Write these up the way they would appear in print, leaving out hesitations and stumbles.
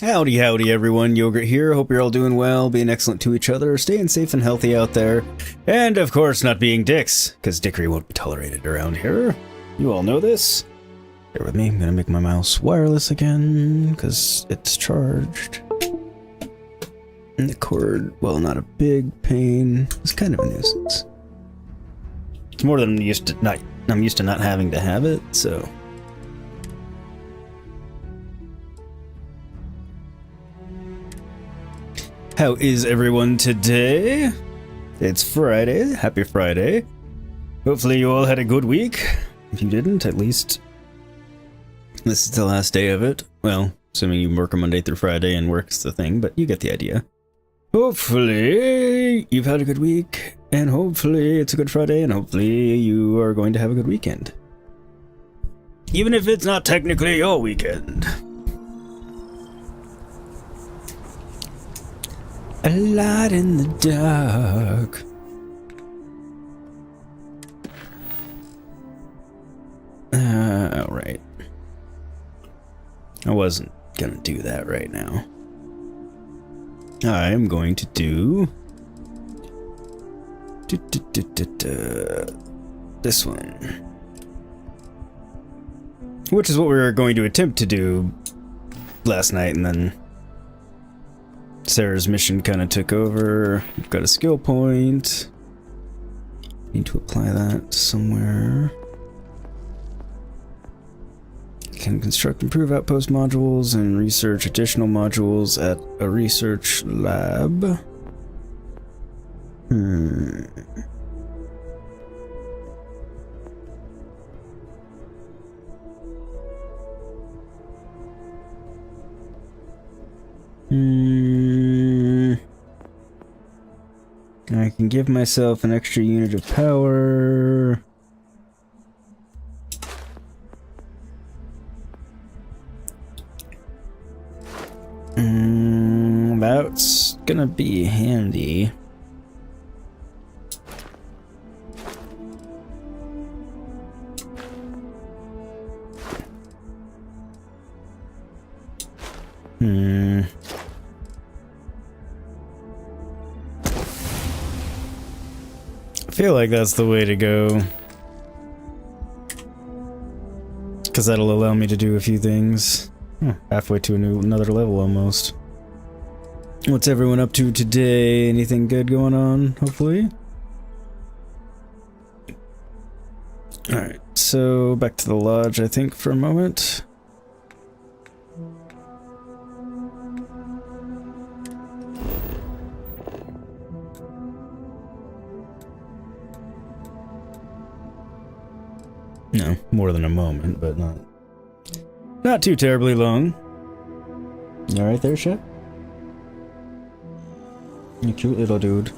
Howdy, howdy everyone, Yogurt here. Hope you're all doing well, being excellent to each other, staying safe and healthy out there, and of course not being dicks, because dickery won't be tolerated around here. You all know this. Bear with me, I'm gonna make my mouse wireless again, because it's charged. And the cord, well, not a big pain, it's kind of a nuisance. It's more than I'm used to not having to have it, so... How is everyone today? It's Friday. Happy Friday. Hopefully you all had a good week. If you didn't, at least this is the last day of it. Well, assuming you work on Monday through Friday and work's the thing, but you get the idea. Hopefully you've had a good week, and hopefully it's a good Friday, and hopefully you are going to have a good weekend. Even if it's not technically your weekend. A light in the dark. Alright. I wasn't gonna do that right now. I'm going to do... this one. Which is what we were going to attempt to do last night, and then Sarah's mission kind of took over. We've got a skill point. Need to apply that somewhere. Can construct and improve outpost modules and research additional modules at a research lab. I can give myself an extra unit of power. That's gonna be handy. I feel like that's the way to go, because that'll allow me to do a few things. Halfway to another level almost. What's everyone up to today? Anything good going on, hopefully? Alright, so back to the lodge, I think, for a moment. No, more than a moment, but not too terribly long. You alright there, Shep? You cute little dude.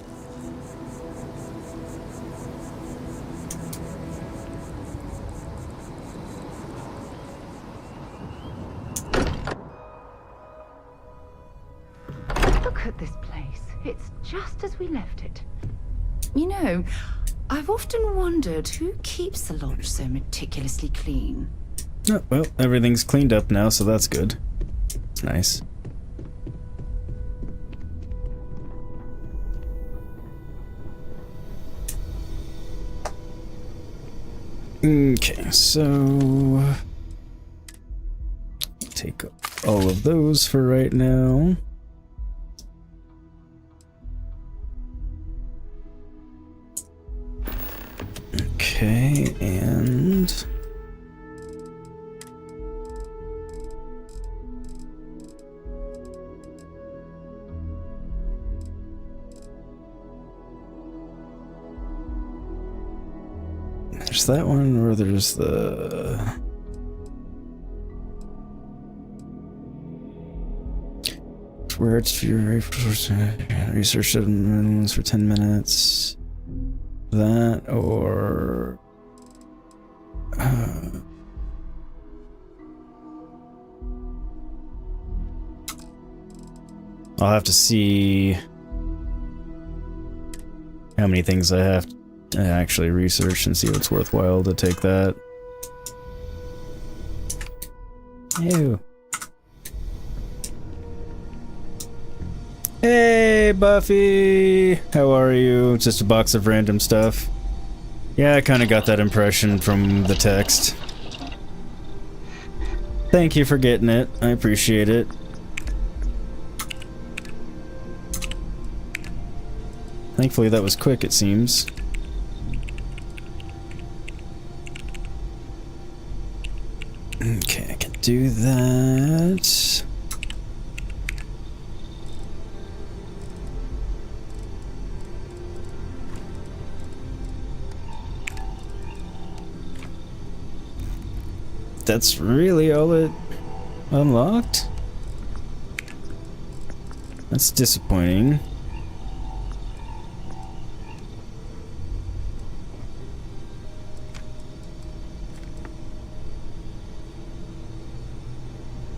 Look at this place. It's just as we left it. You know, I've often wondered who keeps the lodge so meticulously clean. Oh, well, everything's cleaned up now, so that's good. Nice. Okay, so... take all of those for right now. Okay, and... there's that one, or there's the... where it's your research minimums for 10 minutes. That, or... I'll have to see how many things I have to actually research and see what's worthwhile to take that. Ew. Hey, Buffy! How are you? Just a box of random stuff. Yeah, I kind of got that impression from the text. Thank you for getting it. I appreciate it. Thankfully that was quick, it seems. Okay, I can do that. That's really all it unlocked? That's disappointing.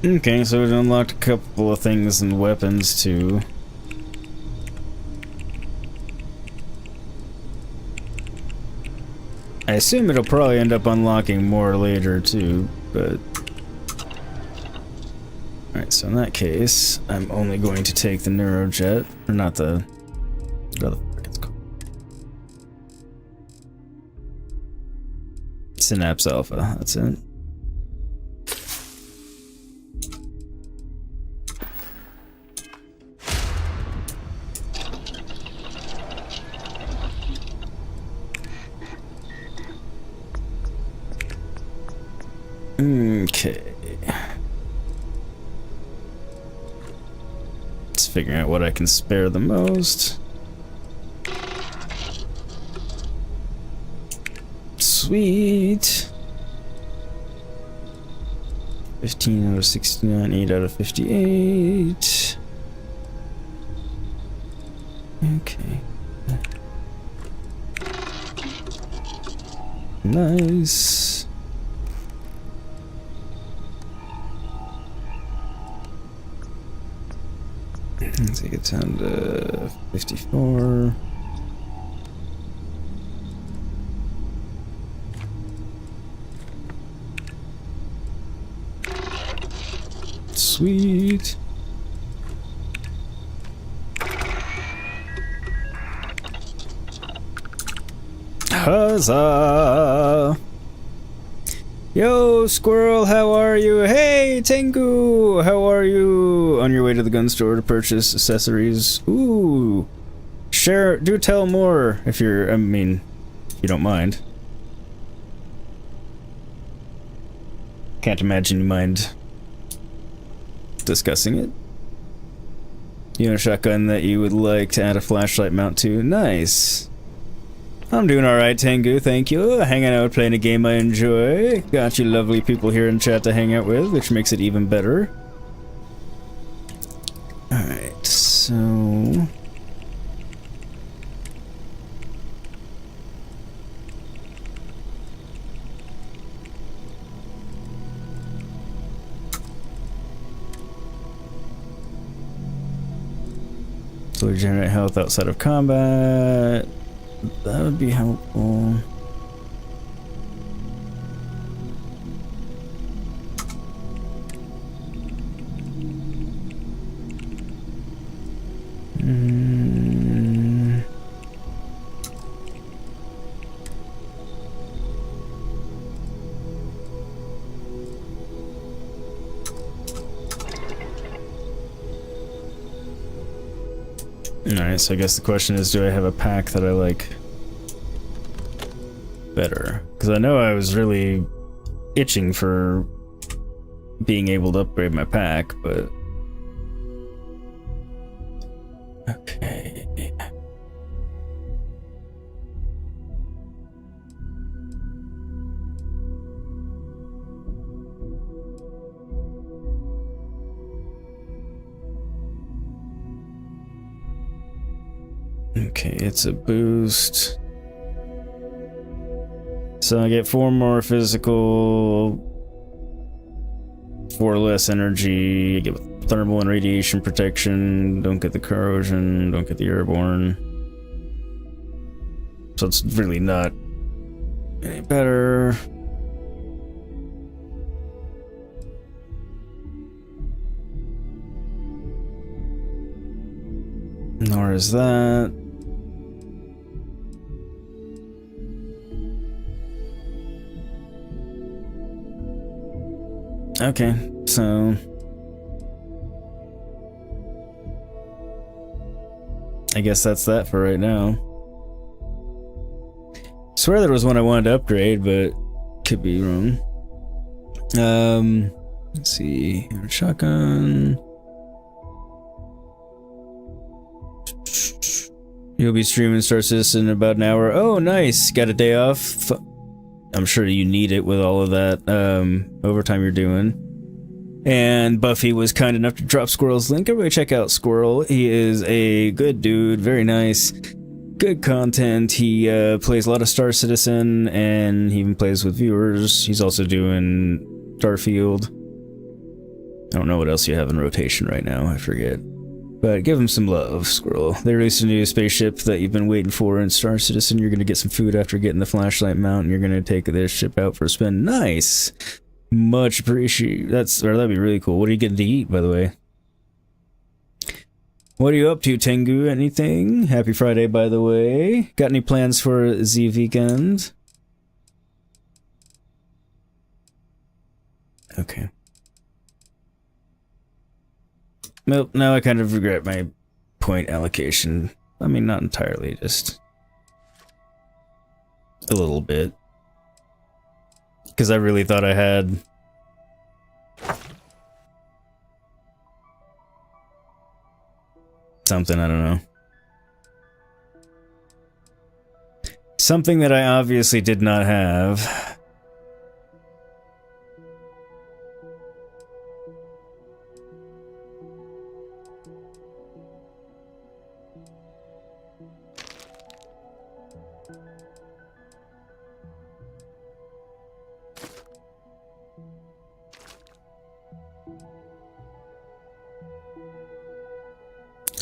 Okay, so it unlocked a couple of things and weapons too. I assume it'll probably end up unlocking more later too, but... Alright, so in that case, I'm only going to take the Neurojet, or not the... what the fuck it's called? Synapse Alpha, that's it. Okay. Just figuring out what I can spare the most. Sweet. 15 out of 69, 8 out of 58. Okay. Nice. Take it down to 54. Sweet. Huzzah! Yo, Squirrel, how are you? Hey, Tengu, how are you? On your way to the gun store to purchase accessories. Ooh. Share, do tell more if you're, I mean, if you don't mind. Can't imagine you mind discussing it. You know, a shotgun that you would like to add a flashlight mount to? Nice. I'm doing alright, Tengu, thank you. Hanging out, playing a game I enjoy. Got you lovely people here in chat to hang out with, which makes it even better. Alright, so... So regenerate health outside of combat. That would be helpful. Alright, so I guess the question is, do I have a pack that I like better? Because I know I was really itching for being able to upgrade my pack, but... Okay... Okay, it's a boost. So I get 4 more physical, 4 less energy, I get thermal and radiation protection, don't get the corrosion, don't get the airborne. So it's really not any better. Nor is that. Okay, so I guess that's that for right now. Swear there was one I wanted to upgrade, but could be wrong. Let's see. Shotgun. You'll be streaming Star Citizen in about an hour. Oh, nice. Got a day off. I'm sure you need it with all of that overtime you're doing. And Buffy was kind enough to drop Squirrel's link. Everybody check out Squirrel. He is a good dude, very nice, good content. He plays a lot of Star Citizen, and he even plays with viewers. He's also doing Starfield. I don't know what else you have in rotation right now, I forget. But give him some love, Squirrel. They released a new spaceship that you've been waiting for in Star Citizen. You're going to get some food after getting the flashlight mount, and you're going to take this ship out for a spin. Nice! Much appreciated. That'd be really cool. What are you getting to eat, by the way? What are you up to, Tengu? Anything? Happy Friday, by the way. Got any plans for the weekend? Okay. Nope, now I kind of regret my point allocation. I mean, not entirely, just a little bit. Because I really thought I had something, I don't know. Something that I obviously did not have.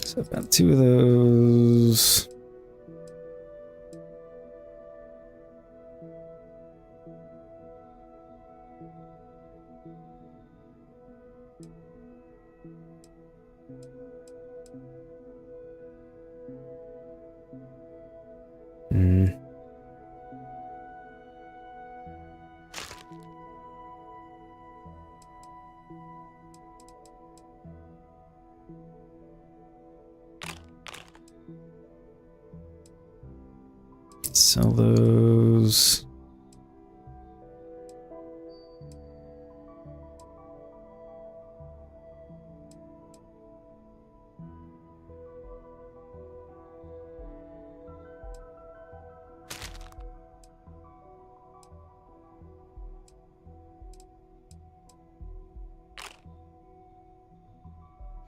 So I've got 2 of those. Sell those.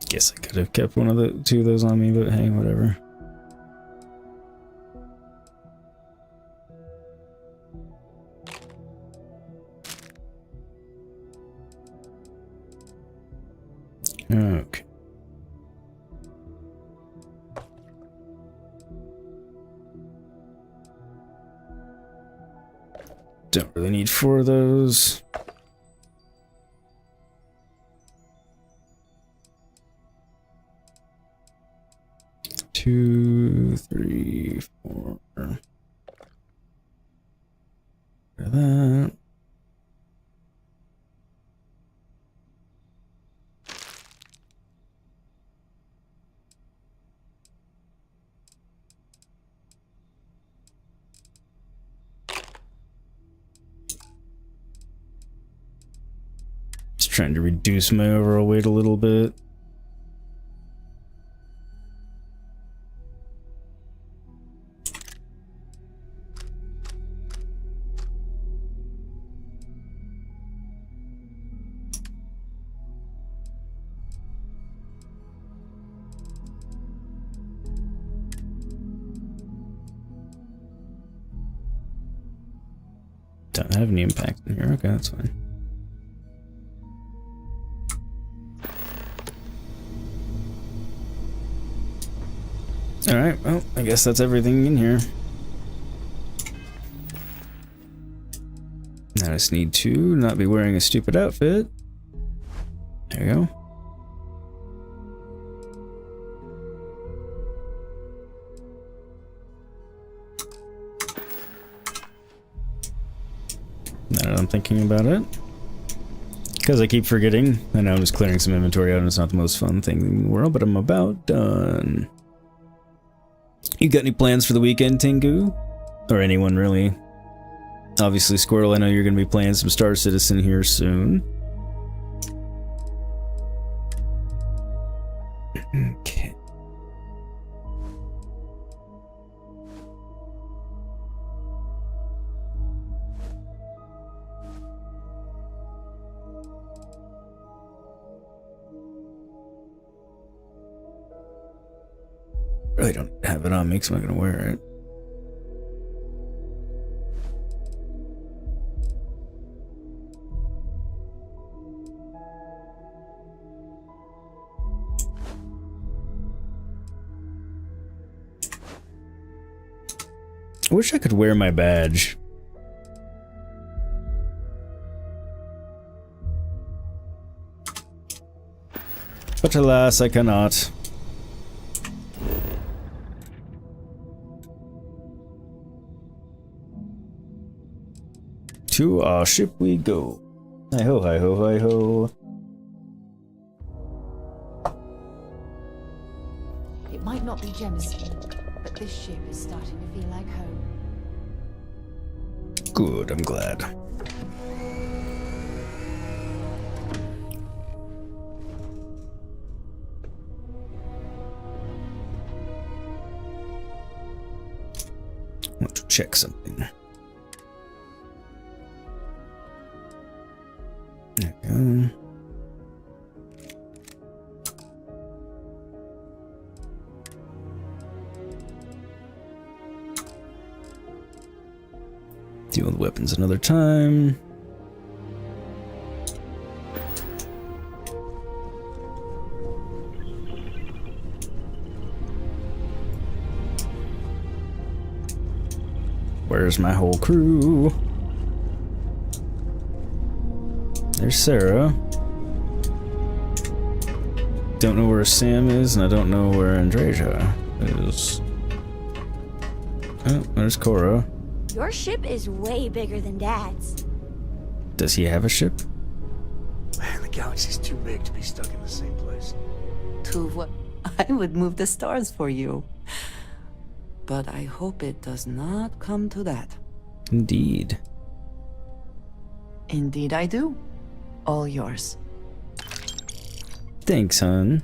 Guess I could have kept 2 of those on me, but hey, whatever. Okay. Don't really need 4 of those. Two, 3, 4. That. Trying to reduce my overall weight a little bit. Don't have any impact in here. Okay, that's fine. Alright, well, I guess that's everything in here. Now I just need to not be wearing a stupid outfit. There you go. Now that I'm thinking about it. Because I keep forgetting. I know I'm just clearing some inventory out and it's not the most fun thing in the world, but I'm about done. You got any plans for the weekend, Tengu? Or anyone, really? Obviously, Squirrel, I know you're going to be playing some Star Citizen here soon. Okay. Really don't have it on me, so I'm not going to wear it. I wish I could wear my badge. But alas, I cannot. To our ship we go. Hi ho, hi ho, hi ho. It might not be Jemison, but this ship is starting to feel like home. Good, I'm glad. I want to check something. There we go. Deal with weapons another time. Where's my whole crew? There's Sarah. Don't know where Sam is, and I don't know where Andreja is. Oh, there's Cora. Your ship is way bigger than Dad's. Does he have a ship? Man, the galaxy's too big to be stuck in the same place. To what? I would move the stars for you. But I hope it does not come to that. Indeed. Indeed I do. All yours. Thanks, hon.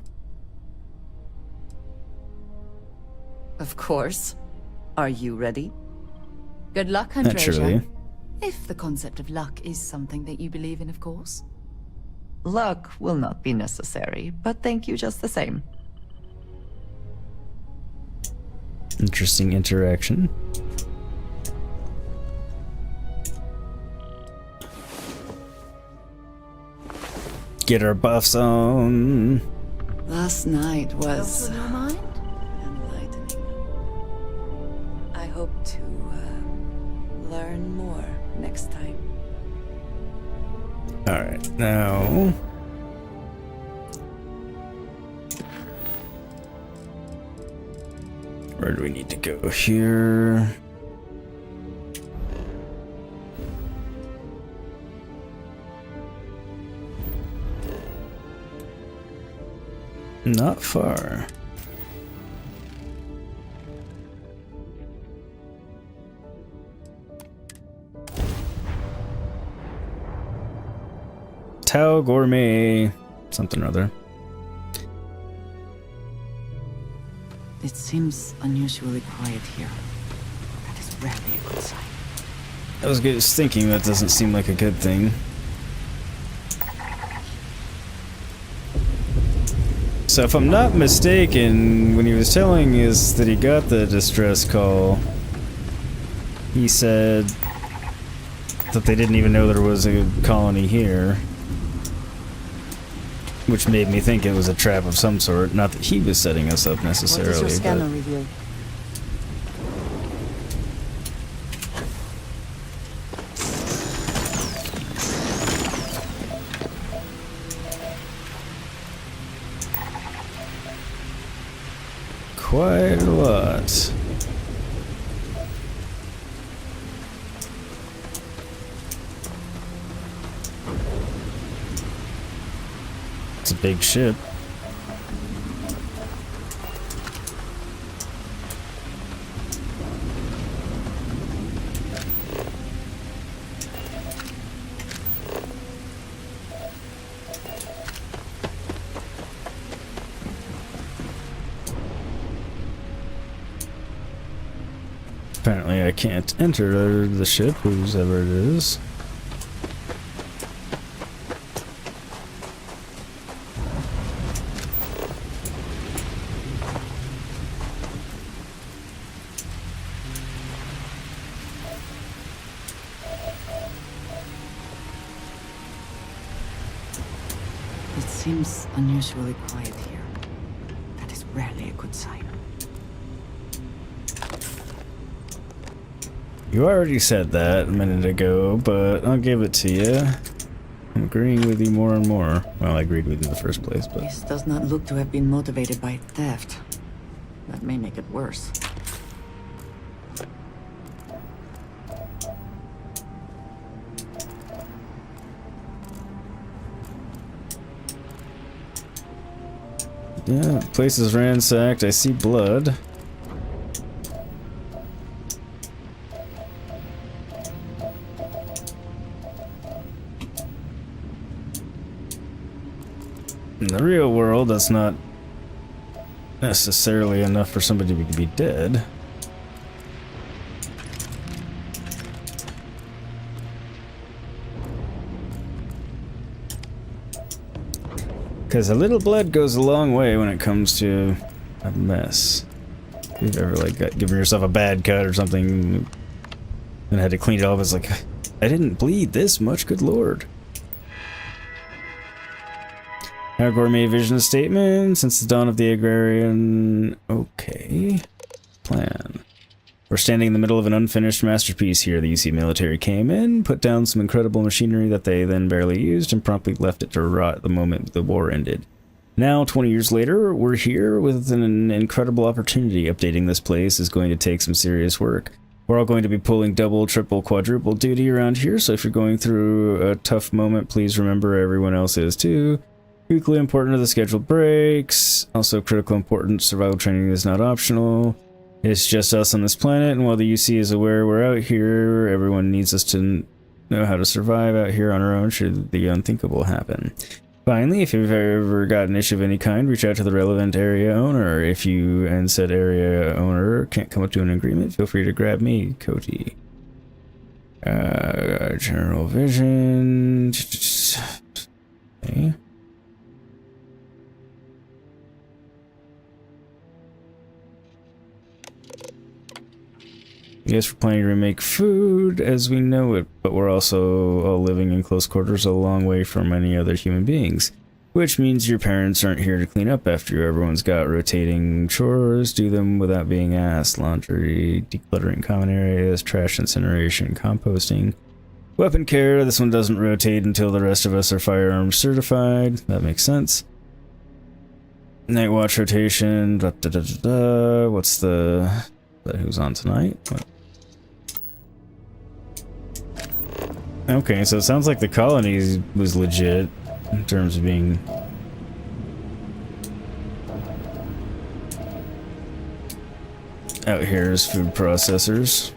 Of course. Are you ready? Good luck, Andreja. Naturally. If the concept of luck is something that you believe in, of course. Luck will not be necessary, but thank you just the same. Interesting interaction. Get our buffs on. Last night was On your mind? enlightening. I hope to learn more next time. Alright, now... where do we need to go here? Not far. Tau Gourmet something or other. It seems unusually quiet here. That is rarely a good sign. I was just thinking that doesn't seem like a good thing. So if I'm not mistaken, when he was telling us that he got the distress call, he said that they didn't even know there was a colony here. Which made me think it was a trap of some sort. Not that he was setting us up necessarily. What does your scanner but reveal? quite a lot. big ship. Apparently I can't enter the ship, whoever it is. It seems unusually quiet here. That is rarely a good sign. You already said that a minute ago, but I'll give it to you. I'm agreeing with you more and more. Well, I agreed with you in the first place, but... This does not look to have been motivated by theft. That may make it worse. Yeah, place is ransacked. I see blood. In the real world, that's not necessarily enough for somebody to be dead. Because a little blood goes a long way when it comes to a mess. If you've ever like given yourself a bad cut or something and had to clean it off, it's like, I didn't bleed this much, good lord. Our gourmet vision statement, since the dawn of the agrarian... Okay. Plan. We're standing in the middle of an unfinished masterpiece here. The UC military came in, put down some incredible machinery that they then barely used, and promptly left it to rot the moment the war ended. Now, 20 years later, we're here with an incredible opportunity. Updating this place is going to take some serious work. We're all going to be pulling double, triple, quadruple duty around here, so if you're going through a tough moment, please remember everyone else is too. Equally important are the scheduled breaks. Also critical importance, survival training is not optional. It's just us on this planet, and while the UC is aware we're out here, everyone needs us to know how to survive out here on our own should the unthinkable happen. Finally, if you've ever got an issue of any kind, reach out to the relevant area owner. If you and said area owner can't come up to an agreement, feel free to grab me, Cody. General vision... Okay. Yes, we're planning to remake food as we know it, but we're also all living in close quarters a long way from any other human beings. Which means your parents aren't here to clean up after you. Everyone's got rotating chores, do them without being asked. Laundry, decluttering common areas, trash incineration, composting. Weapon care, this one doesn't rotate until the rest of us are firearms certified. That makes sense. Night watch rotation, What's the... Who's on tonight? What? Okay, so it sounds like the colony was legit in terms of being... out here as food processors.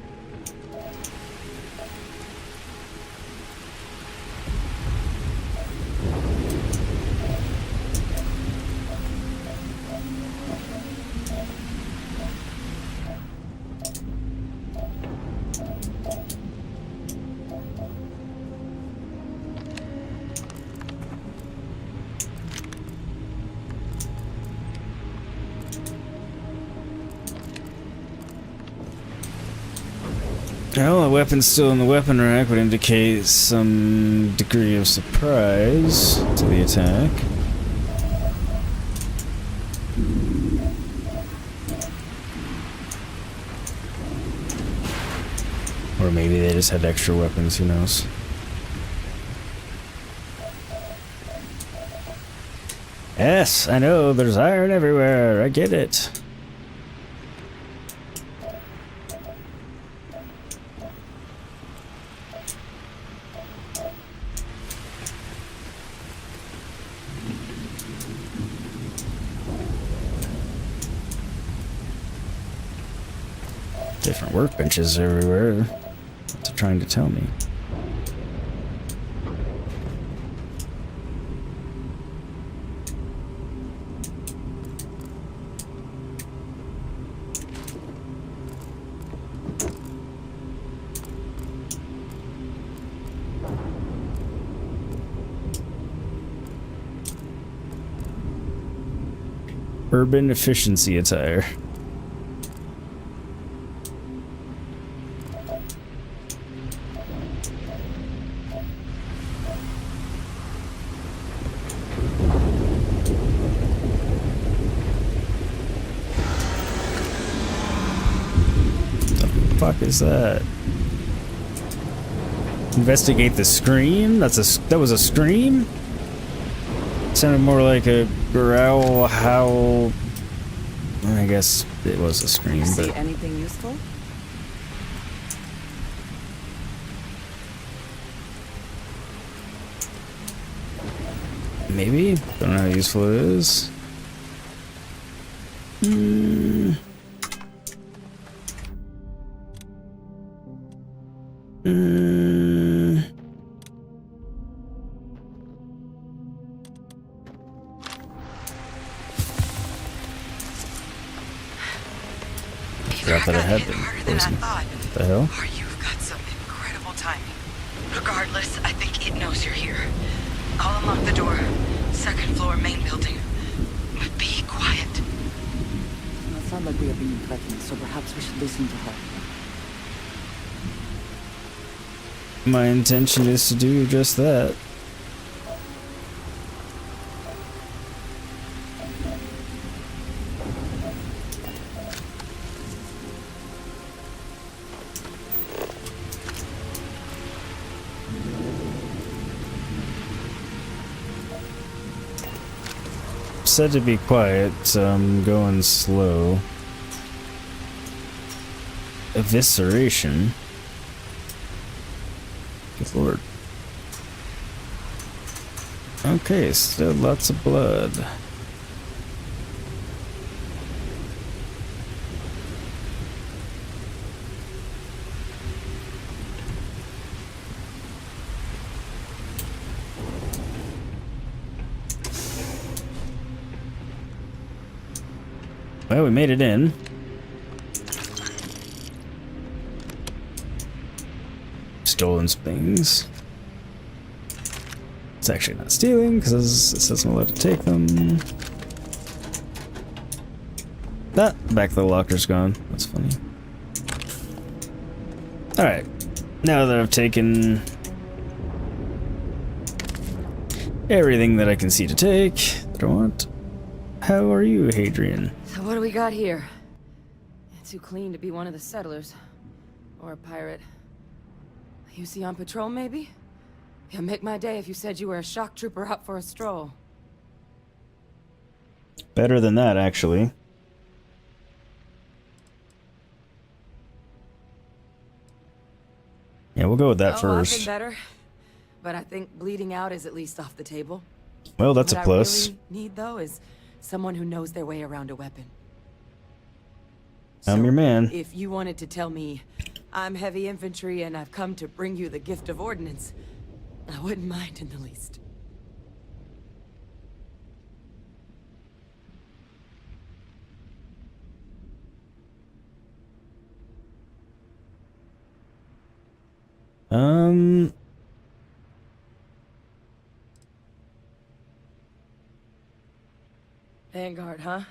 Well, a weapon still in the weapon rack would indicate some degree of surprise to the attack. Or maybe they just had extra weapons, who knows. Yes, I know, there's iron everywhere, I get it. Different workbenches everywhere. What's it trying to tell me? Urban efficiency attire. The fuck is that? Investigate the scream? That was a scream? Sounded more like a growl, howl. I guess it was a scream, but See anything useful? maybe. Don't know how useful it is. Forgot that it had been poisoned. What the hell? Or you've got some incredible timing. Regardless, I think it knows you're here. I'll unlock the door. Second floor, main building. But be quiet. It sounds like we are being threatened, so perhaps we should listen to her. My intention is to do just that. Said to be quiet, so I'm going slow. Evisceration. Good lord. Okay, still lots of blood. Well, we made it in. Stolen some things. It's actually not stealing because it says I'm allowed to take them. Ah, back of the locker's gone. That's funny. Alright. Now that I've taken everything that I can see to take that I want. How are you, Hadrian? So what do we got here? Too clean to be one of the settlers. Or a pirate. You see on patrol, maybe? It'd make my day if you said you were a shock trooper out for a stroll. Better than that, actually. Yeah, we'll go with that I've first. been better, but I think bleeding out is at least off the table. Well, that's What a plus. I really need, though, is someone who knows their way around a weapon. I'm your man. If you wanted to tell me, I'm heavy infantry and I've come to bring you the gift of ordnance, I wouldn't mind in the least. Vanguard, huh?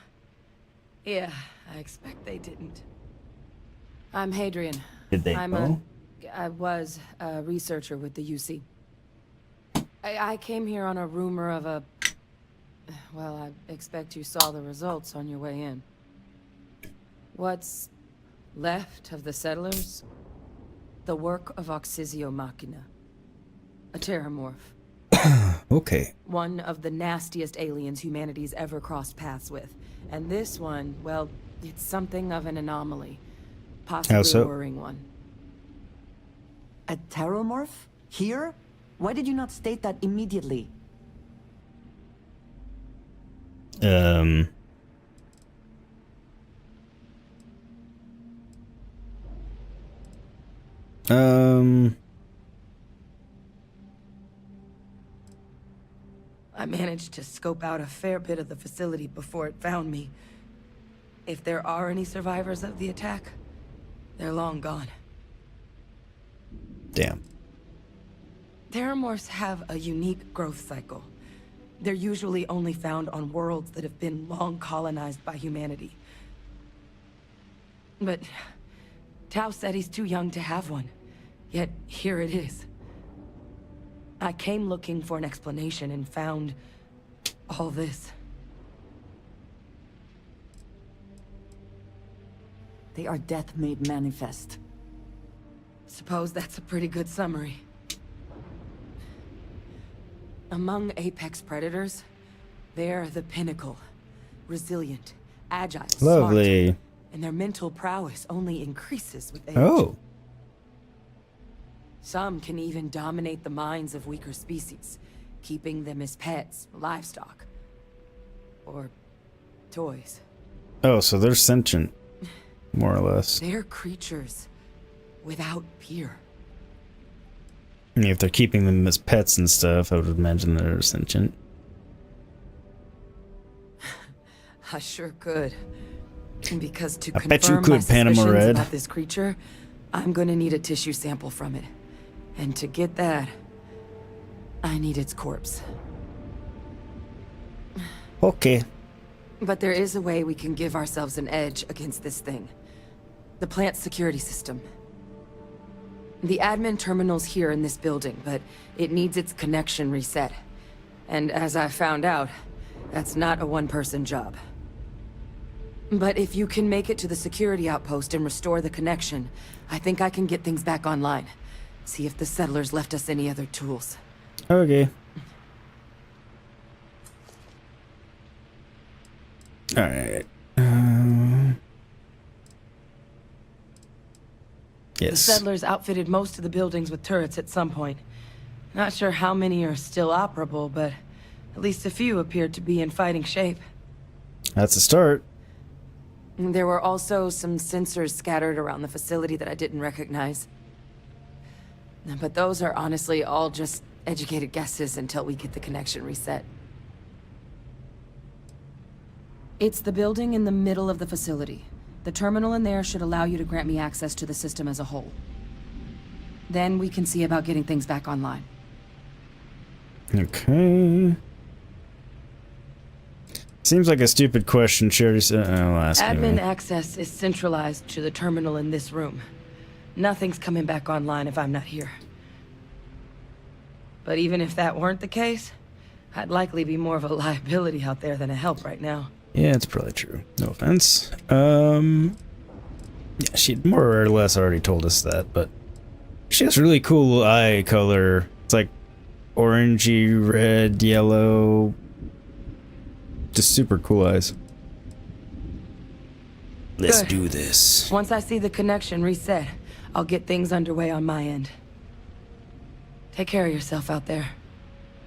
Yeah, I expect they didn't. I'm Hadrian. Did they know? I was a researcher with the UC. I came here on a rumor of a... Well, I expect you saw the results on your way in. What's left of the settlers? The work of Oxysio Machina. A terramorph. Okay. One of the nastiest aliens humanity's ever crossed paths with. And this one, well, it's something of an anomaly. Possibly How so? a worrying one. A terramorph? Here? Why did you not state that immediately? I managed to scope out a fair bit of the facility before it found me. If there are any survivors of the attack, they're long gone. Damn. Terramorphs have a unique growth cycle. They're usually only found on worlds that have been long colonized by humanity. But Tao said he's too young to have one. Yet here it is. I came looking for an explanation and found all this. They are death made manifest. Suppose that's a pretty good summary. Among apex predators, they're the pinnacle. Resilient, agile, Lovely. smart, and their mental prowess only increases with age. Oh. Some can even dominate the minds of weaker species, keeping them as pets, livestock, or toys. Oh, so they're sentient, more or less. They're creatures without peer. I mean, if they're keeping them as pets and stuff, I would imagine they're sentient. I sure could. Because to I confirm bet you my could, Panama suspicions Red. about this creature, I'm gonna need a tissue sample from it. And to get that, I need its corpse. Okay. But there is a way we can give ourselves an edge against this thing. The plant's security system. The admin terminal's here in this building, but it needs its connection reset. And as I found out, that's not a one-person job. But if you can make it to the security outpost and restore the connection, I think I can get things back online. See if the settlers left us any other tools. Okay. Alright. The Yes. settlers outfitted most of the buildings with turrets at some point. Not sure how many are still operable, but at least a few appeared to be in fighting shape. That's a start. There were also some sensors scattered around the facility that I didn't recognize. But those are honestly all just educated guesses until we get the connection reset. It's the building in the middle of the facility. The terminal in there should allow you to grant me access to the system as a whole. Then we can see about getting things back online. Okay. Seems like a stupid question. She already said. I'll ask Admin anyway. access is centralized to the terminal in this room. Nothing's coming back online if I'm not here. But even if that weren't the case, I'd likely be more of a liability out there than a help right now. Yeah, it's probably true. No offense. Yeah, she more or less already told us that, but she has really cool eye color. It's like orangey, red, yellow. Just super cool eyes. Let's Good. do this. Once I see the connection reset, I'll get things underway on my end. Take care of yourself out there.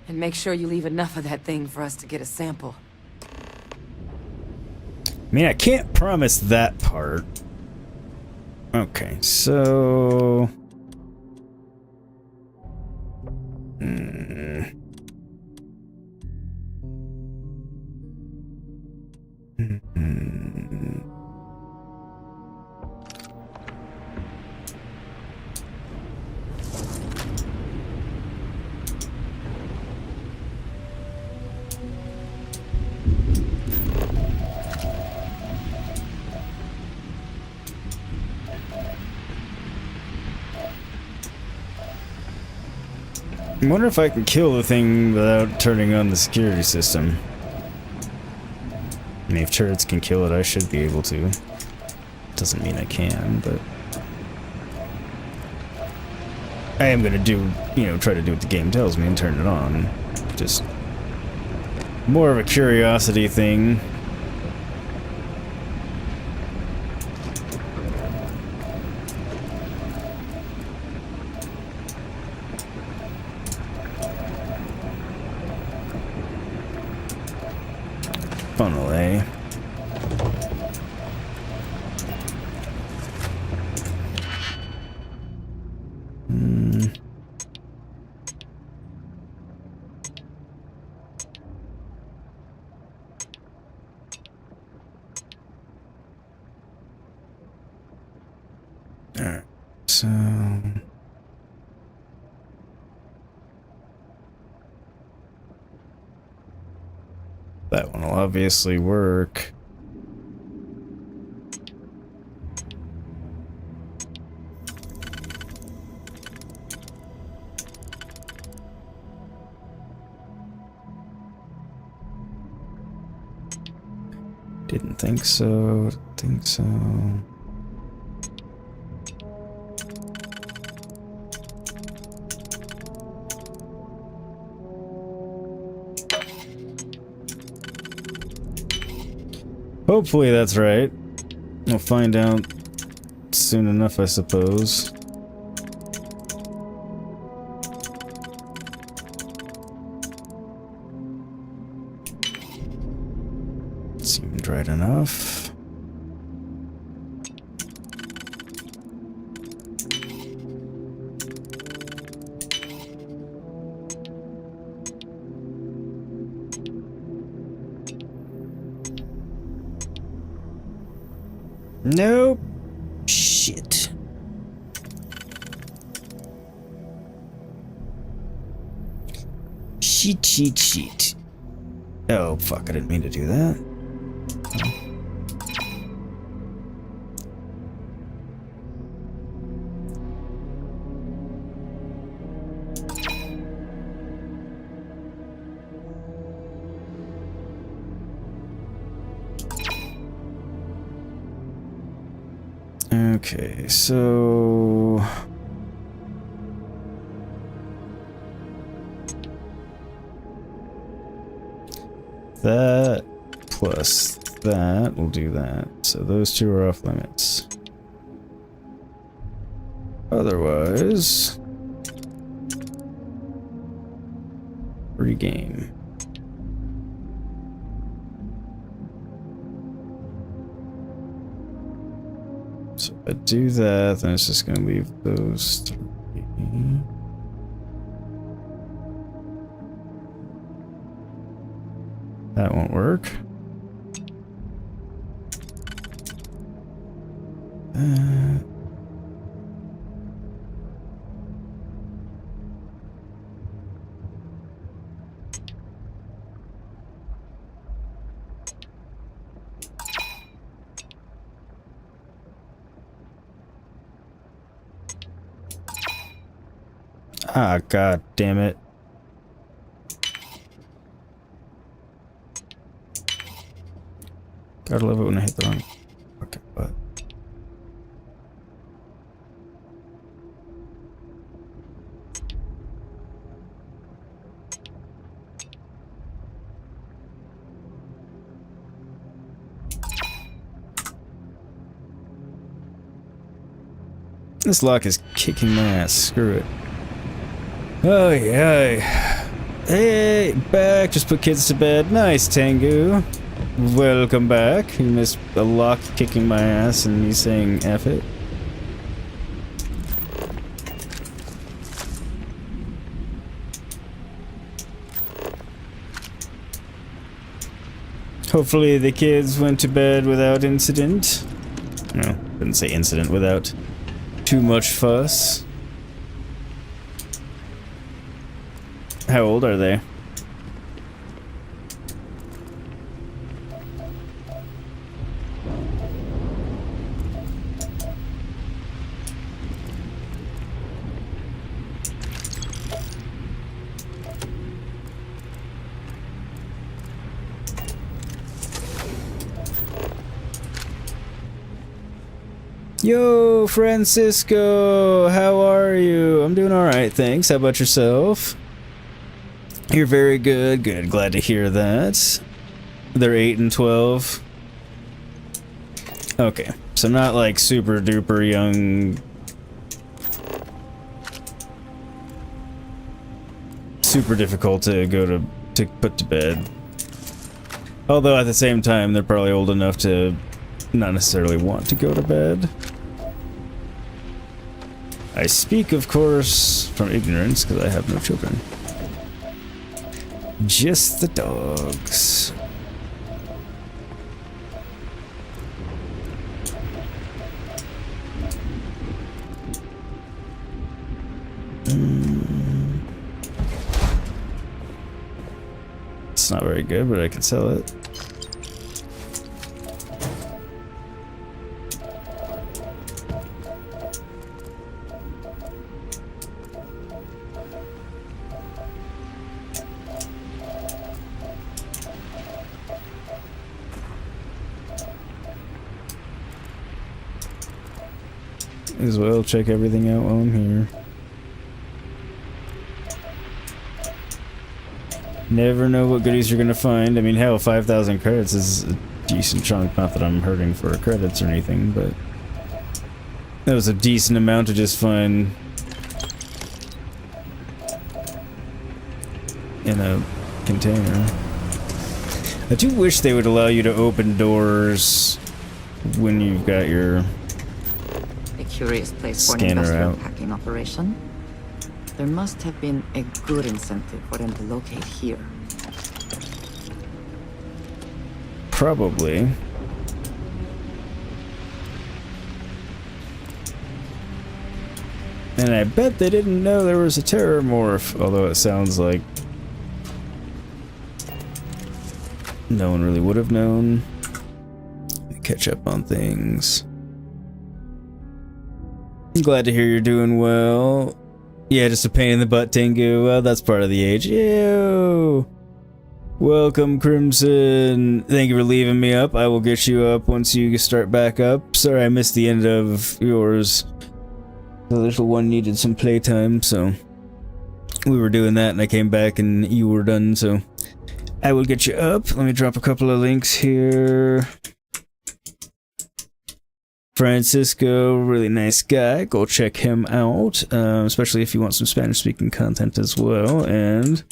And make sure you leave enough of that thing for us to get a sample. I mean, I can't promise that part. Okay, so... I wonder if I can kill the thing without turning on the security system. I mean, if turrets can kill it, I should be able to. Doesn't mean I can, but... I am gonna do, you know, try to do what the game tells me and turn it on. Just... more of a curiosity thing. Funnel, eh? Alright, so... that one will obviously work. Didn't think so. Didn't think so. Hopefully that's right. We'll find out soon enough, I suppose. Seemed right enough. Nope. Shit. Cheat. Oh, fuck, I didn't mean to do that. Okay, so... that plus that will do that. So those two are off limits. Otherwise... free game. So if I do that, then it's just going to leave those three. That won't work. Ah, god damn it. Gotta love it when I hit the wrong fucking button. This lock is kicking my ass. Screw it. Oh yeah. Hey, back. Just put kids to bed. Nice, Tengu. Welcome back. You missed a lock kicking my ass and me saying F it. Hopefully the kids went to bed without incident. No, didn't say incident, without too much fuss. How old are they? Yo, Francisco, how are you? I'm doing alright, thanks. How about yourself? You're very good. Good, glad to hear that. They're 8 and 12. Okay, so not like super duper young. Super difficult to go to put to bed. Although at the same time, they're probably old enough to not necessarily want to go to bed. I speak, of course, from ignorance, because I have no children. Just the dogs. That's not very good, but I can sell it. As well, check everything out while I'm here. Never know what goodies you're gonna find. I mean, hell, 5,000 credits is a decent chunk. Not that I'm hurting for credits or anything, but that was a decent amount to just find in a container. I do wish they would allow you to open doors when you've got your A curious place for an scanner industrial out. packing operation. There must have been a good incentive for them to locate here. Probably. And I bet they didn't know there was a terror morph, although it sounds like no one really would have known. Catch up on things. I'm glad to hear you're doing well. Yeah, just a pain in the butt, Tengu. Well, that's part of the age. Ew. Welcome, Crimson. Thank you for leaving me up. I will get you up once you start back up. Sorry I missed the end of yours. The little one needed some playtime, so we were doing that and I came back and you were done, so I will get you up. Let me drop a couple of links here. Francisco, really nice guy. Go check him out, especially if you want some Spanish-speaking content as well. And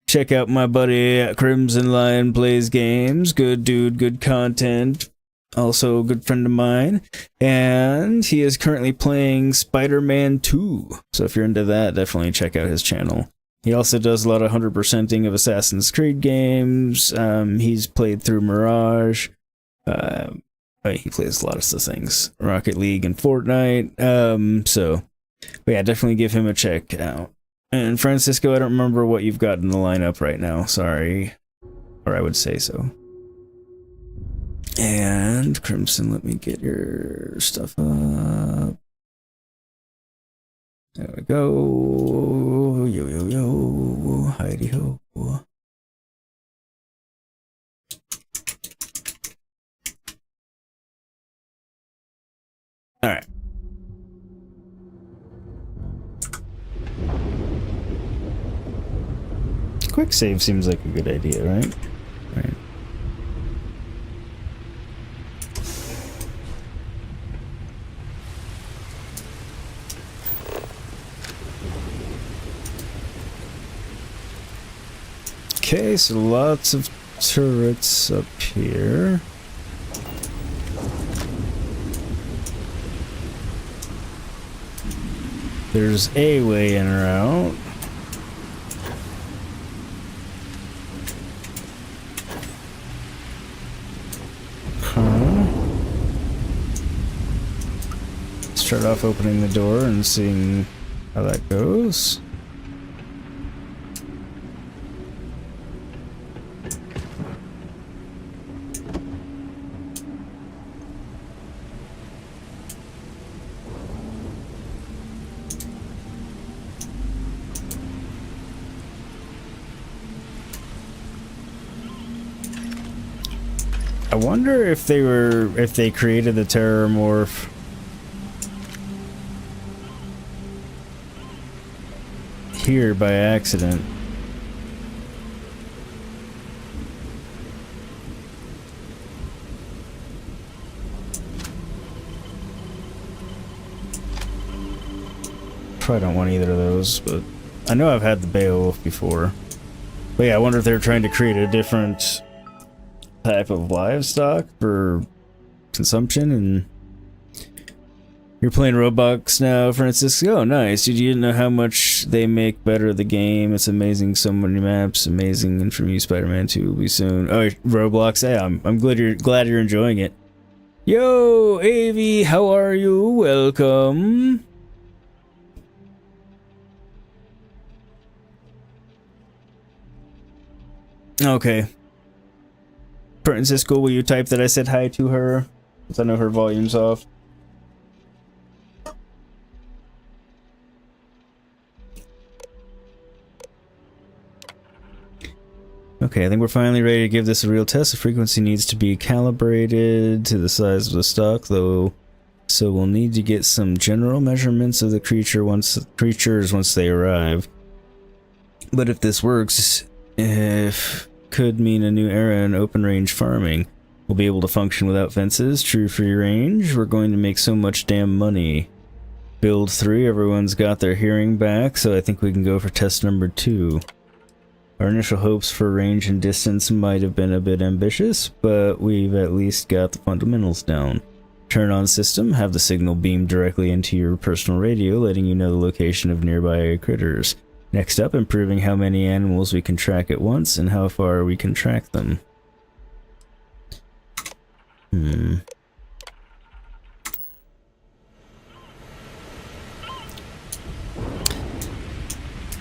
check out my buddy Crimson Lion Plays Games. Good dude, good content. Also a good friend of mine. And he is currently playing Spider-Man 2. So if you're into that, definitely check out his channel. He also does a lot of 100%ing of Assassin's Creed games. He's played through Mirage. He plays a lot of things. Rocket League and Fortnite. But yeah, definitely give him a check out. And Francisco, I don't remember what you've got in the lineup right now. Sorry. Or I would say so. And Crimson, let me get your stuff up. There we go. Yo, yo, yo. Heidi ho. Alright. Quick save seems like a good idea, right? Right. Okay, so lots of turrets up here. There's a way in or out. Start off opening the door and seeing how that goes. I wonder if they created the terror morph here by accident. Probably don't want either of those, but I know I've had the Beowulf before. But yeah, I wonder if they're trying to create a different type of livestock for consumption. And you're playing Roblox now, Francisco. Oh, nice. You didn't know how much they make better the game. It's amazing. So many maps. Amazing. And from you, Spider-Man 2 will be soon. Oh, Roblox. Yeah, I'm glad you're enjoying it. Yo, Avi, how are you? Welcome. Okay. Francisco, will you type that I said hi to her? Because I know her volume's off. Okay, I think we're finally ready to give this a real test. The frequency needs to be calibrated to the size of the stock, though, so we'll need to get some general measurements of the creatures once they arrive. But if this works, could mean a new era in open range farming. We'll be able to function without fences, true free range. We're going to make so much damn money. Build 3, everyone's got their hearing back, so I think we can go for test number 2. Our initial hopes for range and distance might have been a bit ambitious, but we've at least got the fundamentals down. Turn on system, have the signal beamed directly into your personal radio, letting you know the location of nearby critters. Next up, improving how many animals we can track at once and how far we can track them.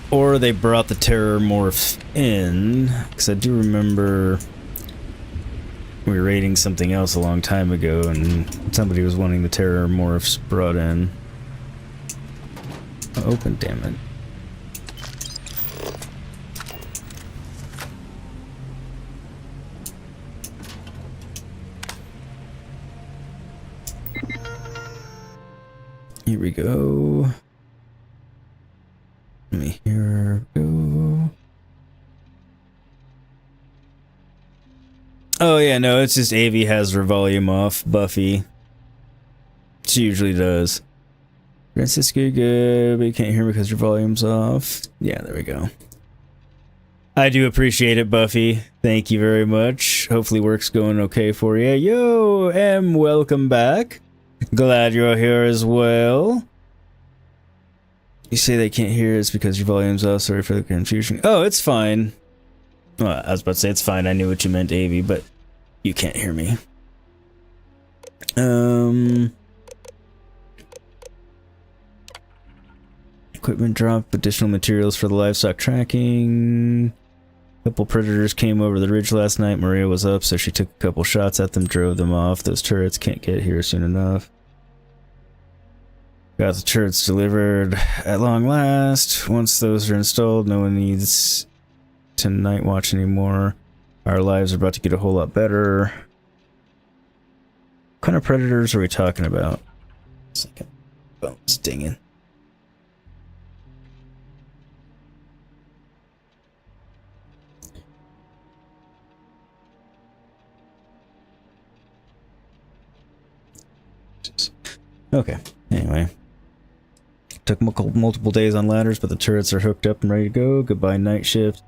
Or they brought the terror morph in, because I do remember we were raiding something else a long time ago and somebody was wanting the terror morphs brought in. Open, damn it. Here we go. Here we go. Oh yeah, no, it's just Avi has her volume off. Buffy. She usually does. Francisco, good, but you can't hear me because your volume's off. Yeah, there we go. I do appreciate it, Buffy. Thank you very much. Hopefully work's going okay for you. Yo, M, welcome back. Glad you're here as well. You say they can't hear us because your volume's off. Sorry for the confusion. Oh, it's fine. Well, I was about to say it's fine. I knew what you meant, Avi, but you can't hear me. Equipment drop, additional materials for the livestock tracking. A couple predators came over the ridge last night. Maria was up, so she took a couple shots at them, drove them off. Those turrets can't get here soon enough. Got the turrets delivered at long last. Once those are installed, no one needs to night watch anymore. Our lives are about to get a whole lot better. What kind of predators are we talking about? Second. Phone's dinging. Okay, anyway. Took multiple days on ladders, but the turrets are hooked up and ready to go. Goodbye night shift.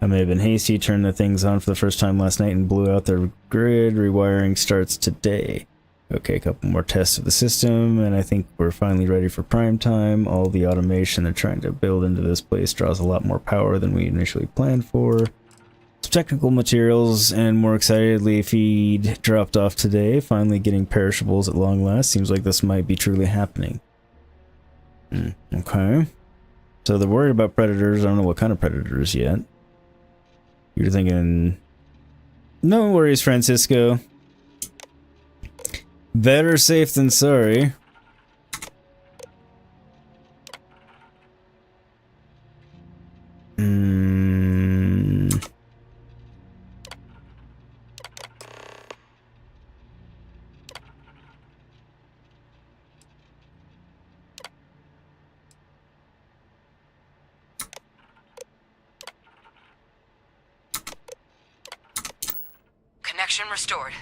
I may have been hasty, turned the things on for the first time last night and blew out their grid. Rewiring starts today. Okay, a couple more tests of the system, and I think we're finally ready for prime time. All the automation they're trying to build into this place draws a lot more power than we initially planned for. Some technical materials and more excitedly feed dropped off today. Finally getting perishables at long last. Seems like this might be truly happening. Okay. So they're worried about predators. I don't know what kind of predators yet. You're thinking... No worries, Francisco. Better safe than sorry. Connection restored.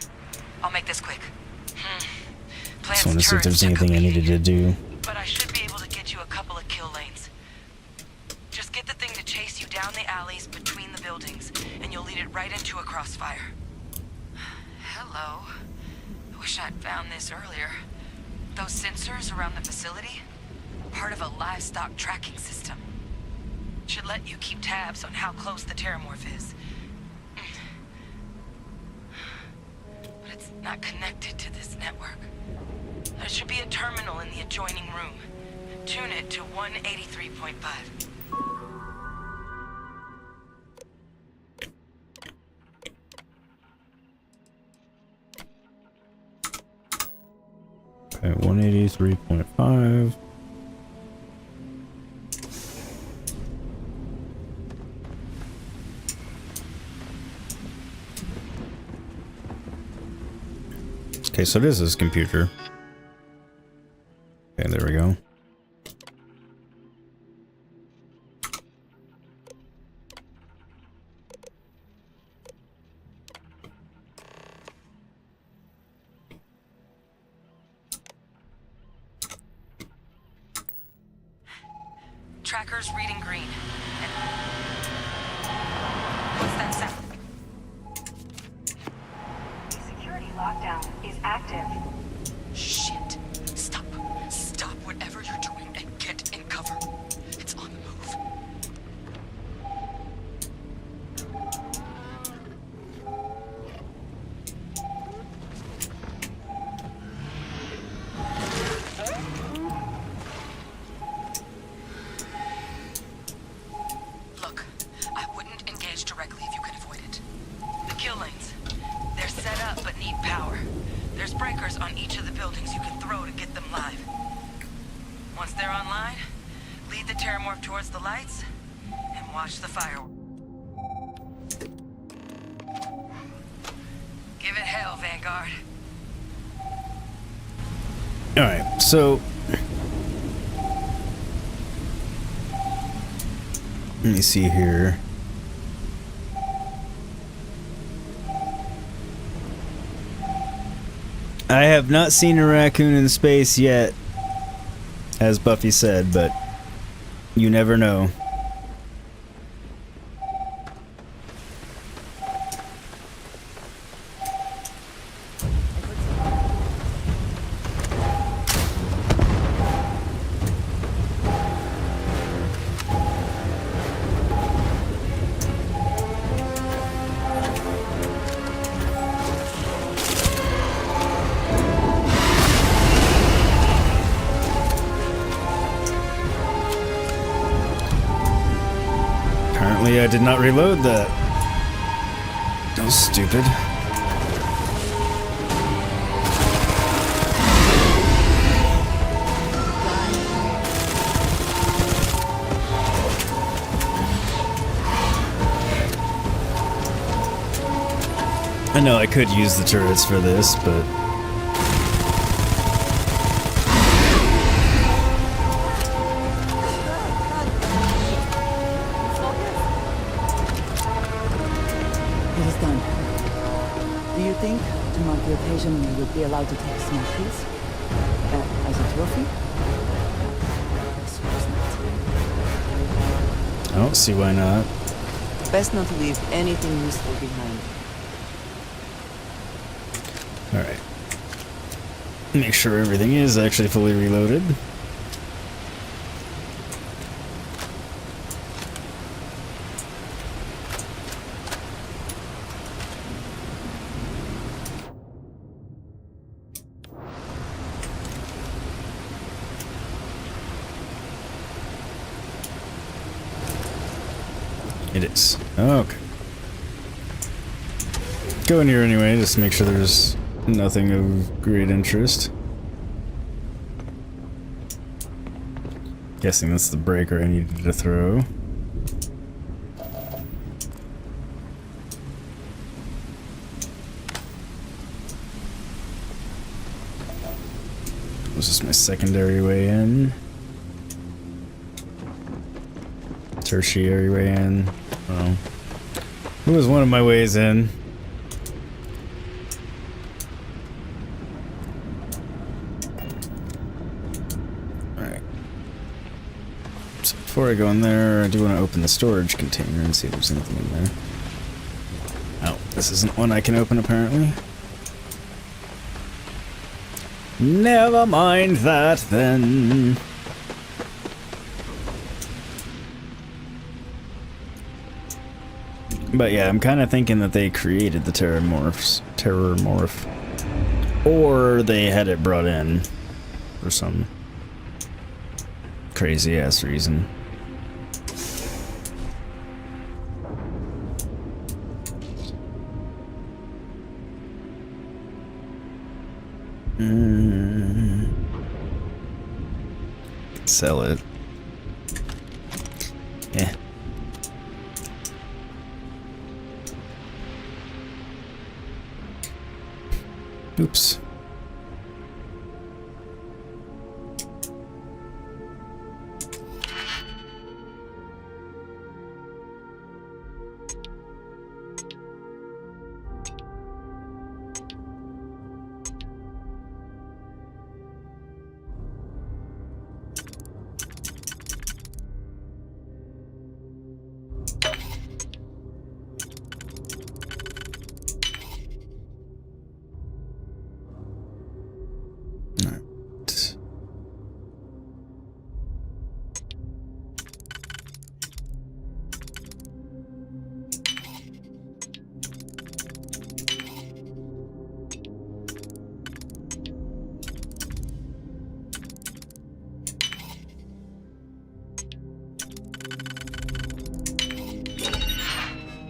I'll make this quick. Just want to see if there's anything I needed to do. But I should be able to get you a couple of kill lanes. Just get the thing to chase you down the alleys between the buildings, and you'll lead it right into a crossfire. Hello. I wish I'd found this earlier. Those sensors around the facility? Part of a livestock tracking system. Should let you keep tabs on how close the terramorph is. But it's not connected to this network. There should be a terminal in the adjoining room. Tune it to 183.5. Okay, 183.5. Okay, so this is computer. Okay, there we go. Tracker's reading green. What's that sound? The security lockdown is active. Shit. Stop. Stop whatever you're doing and get in cover. It's on the move. Look, I wouldn't engage directly if you can avoid it. The kill lanes. They're set up but need power. There's breakers on each of the buildings you can throw to get them live. Once they're online, lead the terramorph towards the lights and watch the fireworks. Give it hell, Vanguard. Alright, so let me see here. I have not seen a raccoon in space yet, as Buffy said, but you never know. Apparently I did not reload that. That was stupid. I know I could use the turrets for this, but It is done. Do you think, to mark the occasion, we would be allowed to take a small piece? As a trophy? I suppose not. I don't see why not. Best not to leave anything useful behind. Alright. Make sure everything is actually fully reloaded. It is. Okay. Go in here anyway, just to make sure there's nothing of great interest. Guessing that's the breaker I needed to throw. This is my secondary way in. Tertiary way in. Well, it was one of my ways in. Alright. So before I go in there, I do want to open the storage container and see if there's anything in there. Oh, this isn't one I can open apparently. Never mind that then. But yeah, I'm kind of thinking that they created the terramorph, or they had it brought in for some crazy ass reason. Sell it. Yeah. Oops.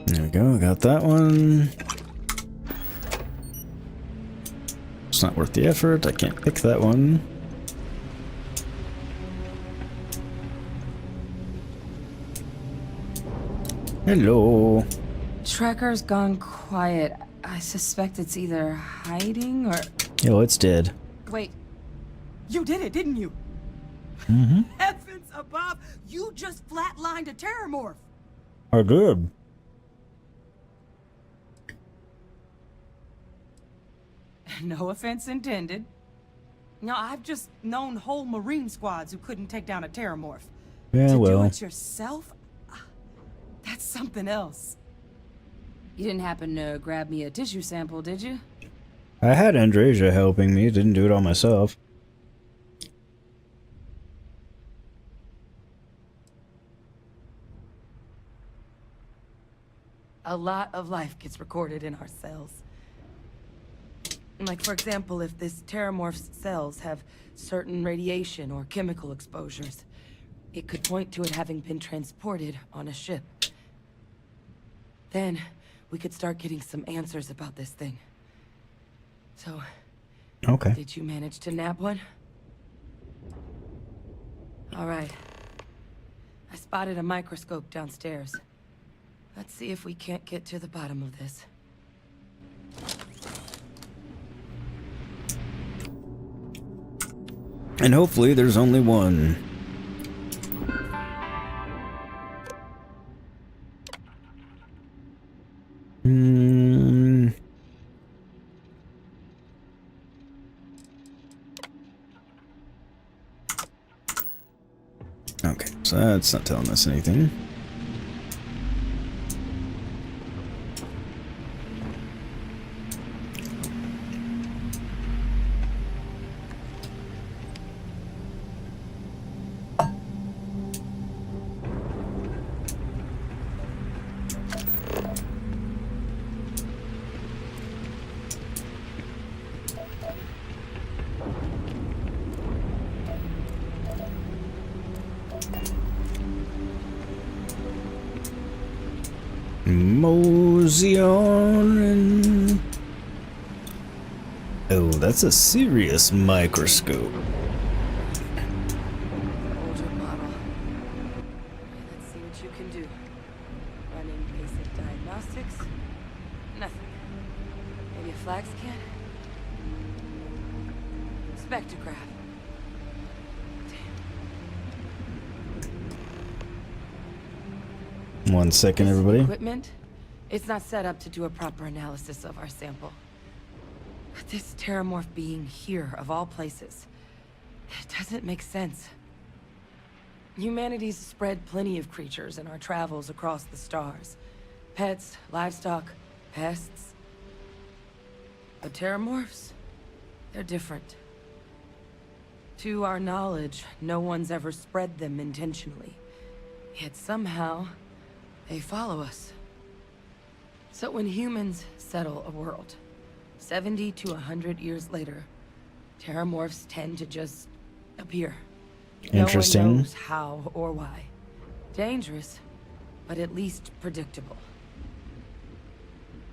There we go, I got that one. It's not worth the effort, I can't pick that one. Hello. Tracker's gone quiet. I suspect it's either hiding or... Yo, it's dead. Wait. You did it, didn't you? Mm-hmm. Heavens above! You just flatlined a terramorph! I did. No offense intended. Now, I've just known whole Marine squads who couldn't take down a terramorph. Yeah, to well. do it yourself? That's something else. You didn't happen to grab me a tissue sample, did you? I had Andreja helping me, didn't do it all myself. A lot of life gets recorded in our cells. Like, for example, if this terramorph's cells have certain radiation or chemical exposures, it could point to it having been transported on a ship. Then, we could start getting some answers about this thing. So, Okay. did you manage to nab one? All right. I spotted a microscope downstairs. Let's see if we can't get to the bottom of this. And hopefully there's only one. Okay, so that's not telling us anything. Mosey on. Oh, that's a serious microscope. Older model. Let's see what you can do. Running basic diagnostics. Nothing. Maybe a flag scan? Spectrograph. 1 second, everybody. Equipment? It's not set up to do a proper analysis of our sample. But this terramorph being here, of all places, it doesn't make sense. Humanity's spread plenty of creatures in our travels across the stars. Pets, livestock, pests. But terramorphs? They're different. To our knowledge, no one's ever spread them intentionally. Yet somehow, they follow us. So when humans settle a world, 70 to 100 years later, terramorphs tend to just appear. Interesting. No one knows how or why. Dangerous, but at least predictable.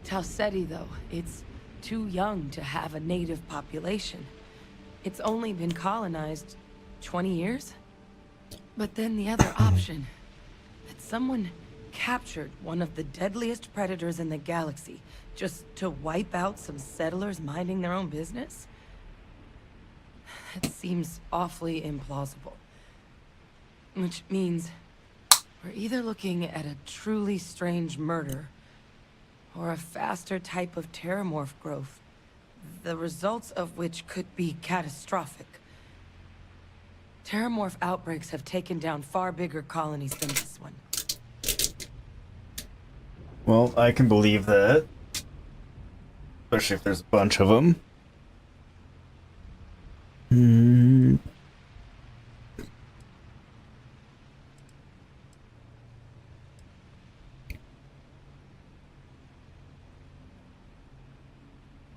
Talseti, though, it's too young to have a native population. It's only been colonized 20 years? But then the other option, that someone captured one of the deadliest predators in the galaxy just to wipe out some settlers minding their own business? That seems awfully implausible. Which means we're either looking at a truly strange murder or a faster type of terramorph growth, the results of which could be catastrophic. Terramorph outbreaks have taken down far bigger colonies than this one. Well, I can believe that. Especially if there's a bunch of them.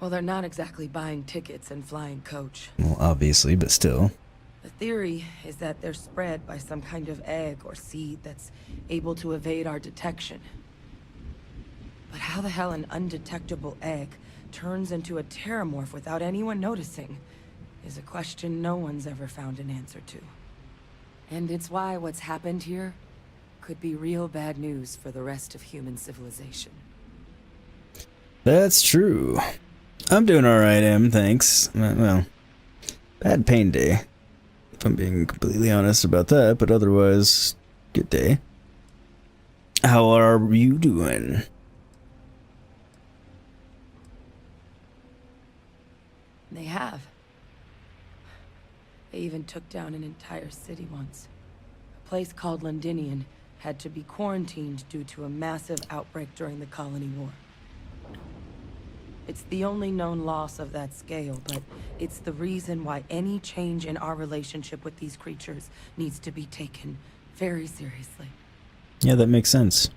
Well, they're not exactly buying tickets and flying coach. Well, obviously, but still. The theory is that they're spread by some kind of egg or seed that's able to evade our detection. But how the hell an undetectable egg turns into a terramorph without anyone noticing is a question no one's ever found an answer to. And it's why what's happened here could be real bad news for the rest of human civilization. That's true. I'm doing alright, Em, thanks. Well, bad pain day. If I'm being completely honest about that, but otherwise, good day. How are you doing? They have. They even took down an entire city once. A place called Londinian had to be quarantined due to a massive outbreak during the Colony War. It's the only known loss of that scale, but it's the reason why any change in our relationship with these creatures needs to be taken very seriously. Yeah, that makes sense.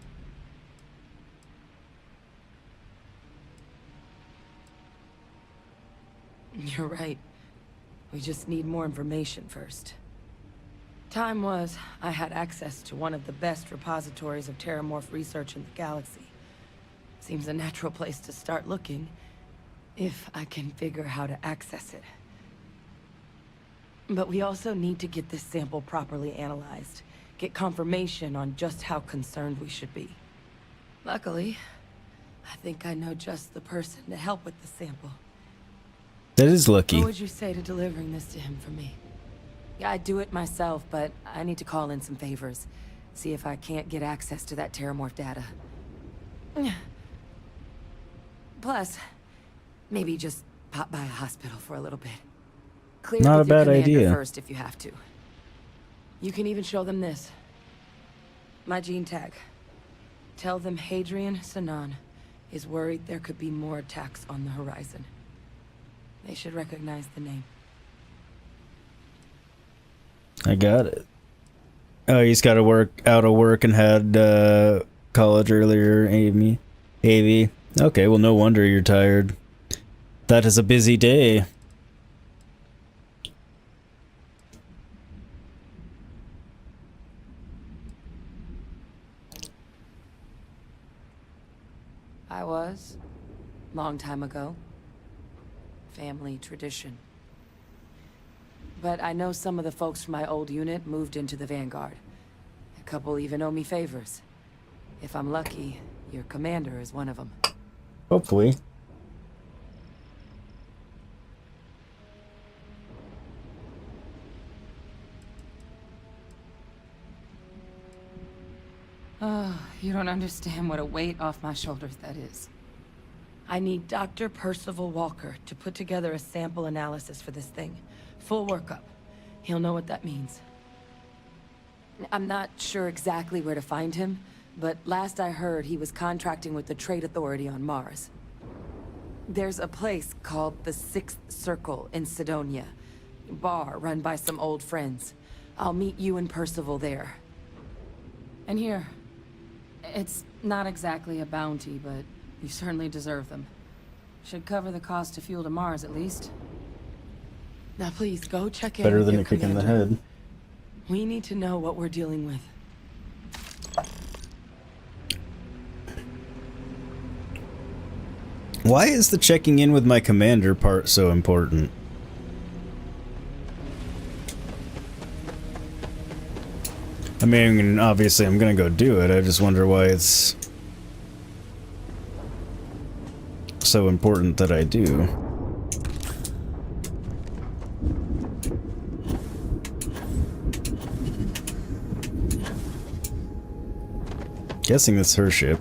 You're right. We just need more information first. Time was, I had access to one of the best repositories of terramorph research in the galaxy. Seems a natural place to start looking, if I can figure how to access it. But we also need to get this sample properly analyzed, get confirmation on just how concerned we should be. Luckily, I think I know just the person to help with the sample. That is lucky. What would you say to delivering this to him for me? Yeah, I'd do it myself, but I need to call in some favors. See if I can't get access to that terramorph data. Plus, maybe just pop by a hospital for a little bit. Clear Not with a your bad commander idea. first if you have to. You can even show them this. My gene tag. Tell them Hadrian Sanan is worried there could be more attacks on the horizon. They should recognize the name. I got it. Oh, he's got to work out of work and had college earlier, Amy. Avy. Okay, well, no wonder you're tired. That is a busy day. I was. Long time ago. Family tradition. But I know some of the folks from my old unit moved into the Vanguard. A couple even owe me favors. If I'm lucky, your commander is one of them. Hopefully. Oh, you don't understand what a weight off my shoulders that is. I need Dr. Percival Walker to put together a sample analysis for this thing. Full workup. He'll know what that means. I'm not sure exactly where to find him, but last I heard he was contracting with the Trade Authority on Mars. There's a place called the Sixth Circle in Sidonia. Bar run by some old friends. I'll meet you and Percival there. And here. It's not exactly a bounty, but you certainly deserve them. Should cover the cost of fuel to Mars, at least. Now please, go check in Better with than your a kick in the commander. head. We need to know what we're dealing with. Why is the checking in with my commander part so important? I mean, obviously I'm gonna go do it, I just wonder why it's so important that I do. Guessing it's her ship.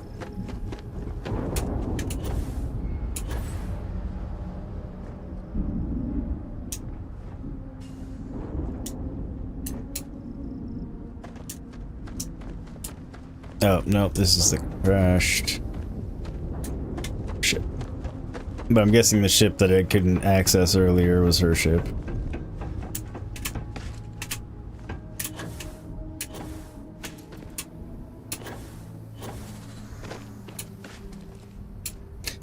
Oh, no, this is the crashed ship. But I'm guessing the ship that I couldn't access earlier was her ship.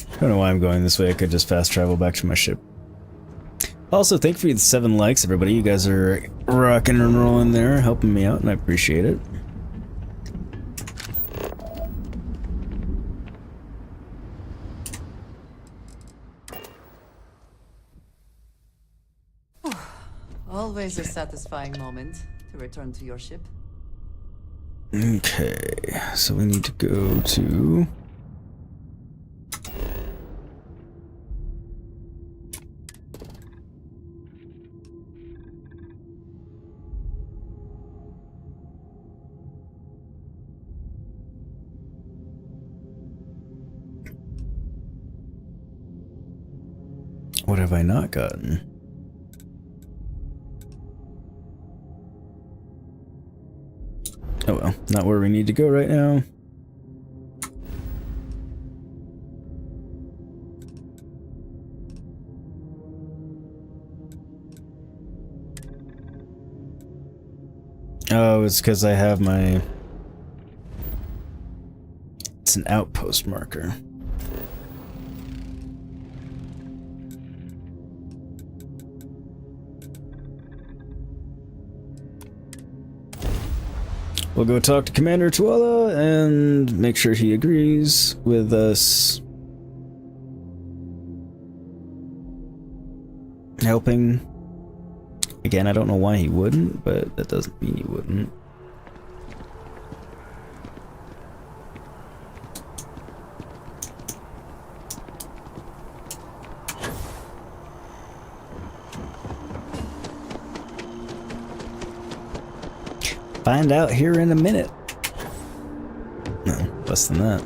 I don't know why I'm going this way. I could just fast travel back to my ship. Also, thank you for the 7 likes, everybody. You guys are rocking and rolling there, helping me out, and I appreciate it. Always a satisfying moment to return to your ship. Okay, so we need to go to... What have I not gotten? Oh well, not where we need to go right now. Oh, it's because I have my... It's an outpost marker. We'll go talk to Commander Tuala and make sure he agrees with us helping. Again, I don't know why he wouldn't, but that doesn't mean he wouldn't. Find out here in a minute. No, less than that.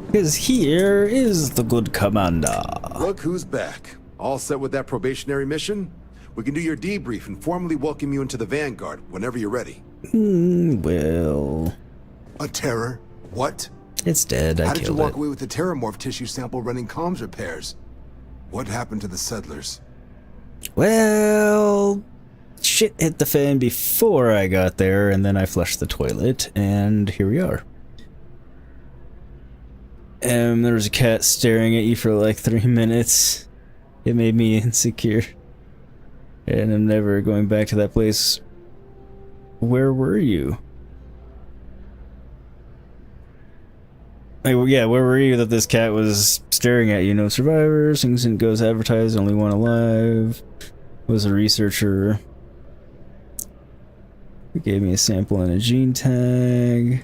Because here is the good commander. Look who's back. All set with that probationary mission? We can do your debrief and formally welcome you into the Vanguard whenever you're ready. Well... A terror? What? It's dead, I killed it. How did you walk away with the terramorph tissue sample running comms repairs? What happened to the settlers? Well... Shit hit the fan before I got there, and then I flushed the toilet, and here we are. There was a cat staring at you for like 3 minutes. It made me insecure. And I'm never going back to that place. Where were you? Like, well, yeah, where were you that this cat was staring at you? No survivors, things didn't go as advertised, only one alive. Was a researcher. He gave me a sample and a gene tag.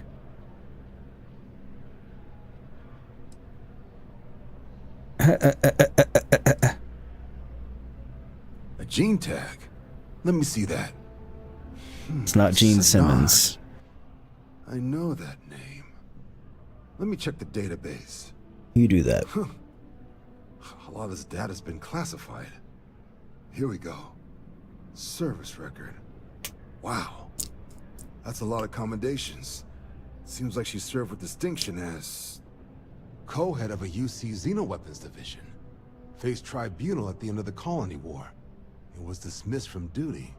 A gene tag? Let me see that. It's not Gene Simmons. I know that name. Let me check the database. You do that. A lot of this data's been classified. Here we go. Service record. Wow. That's a lot of commendations. Seems like she served with distinction as co-head of a UC Xenoweapons division. Faced tribunal at the end of the Colony War. And was dismissed from duty.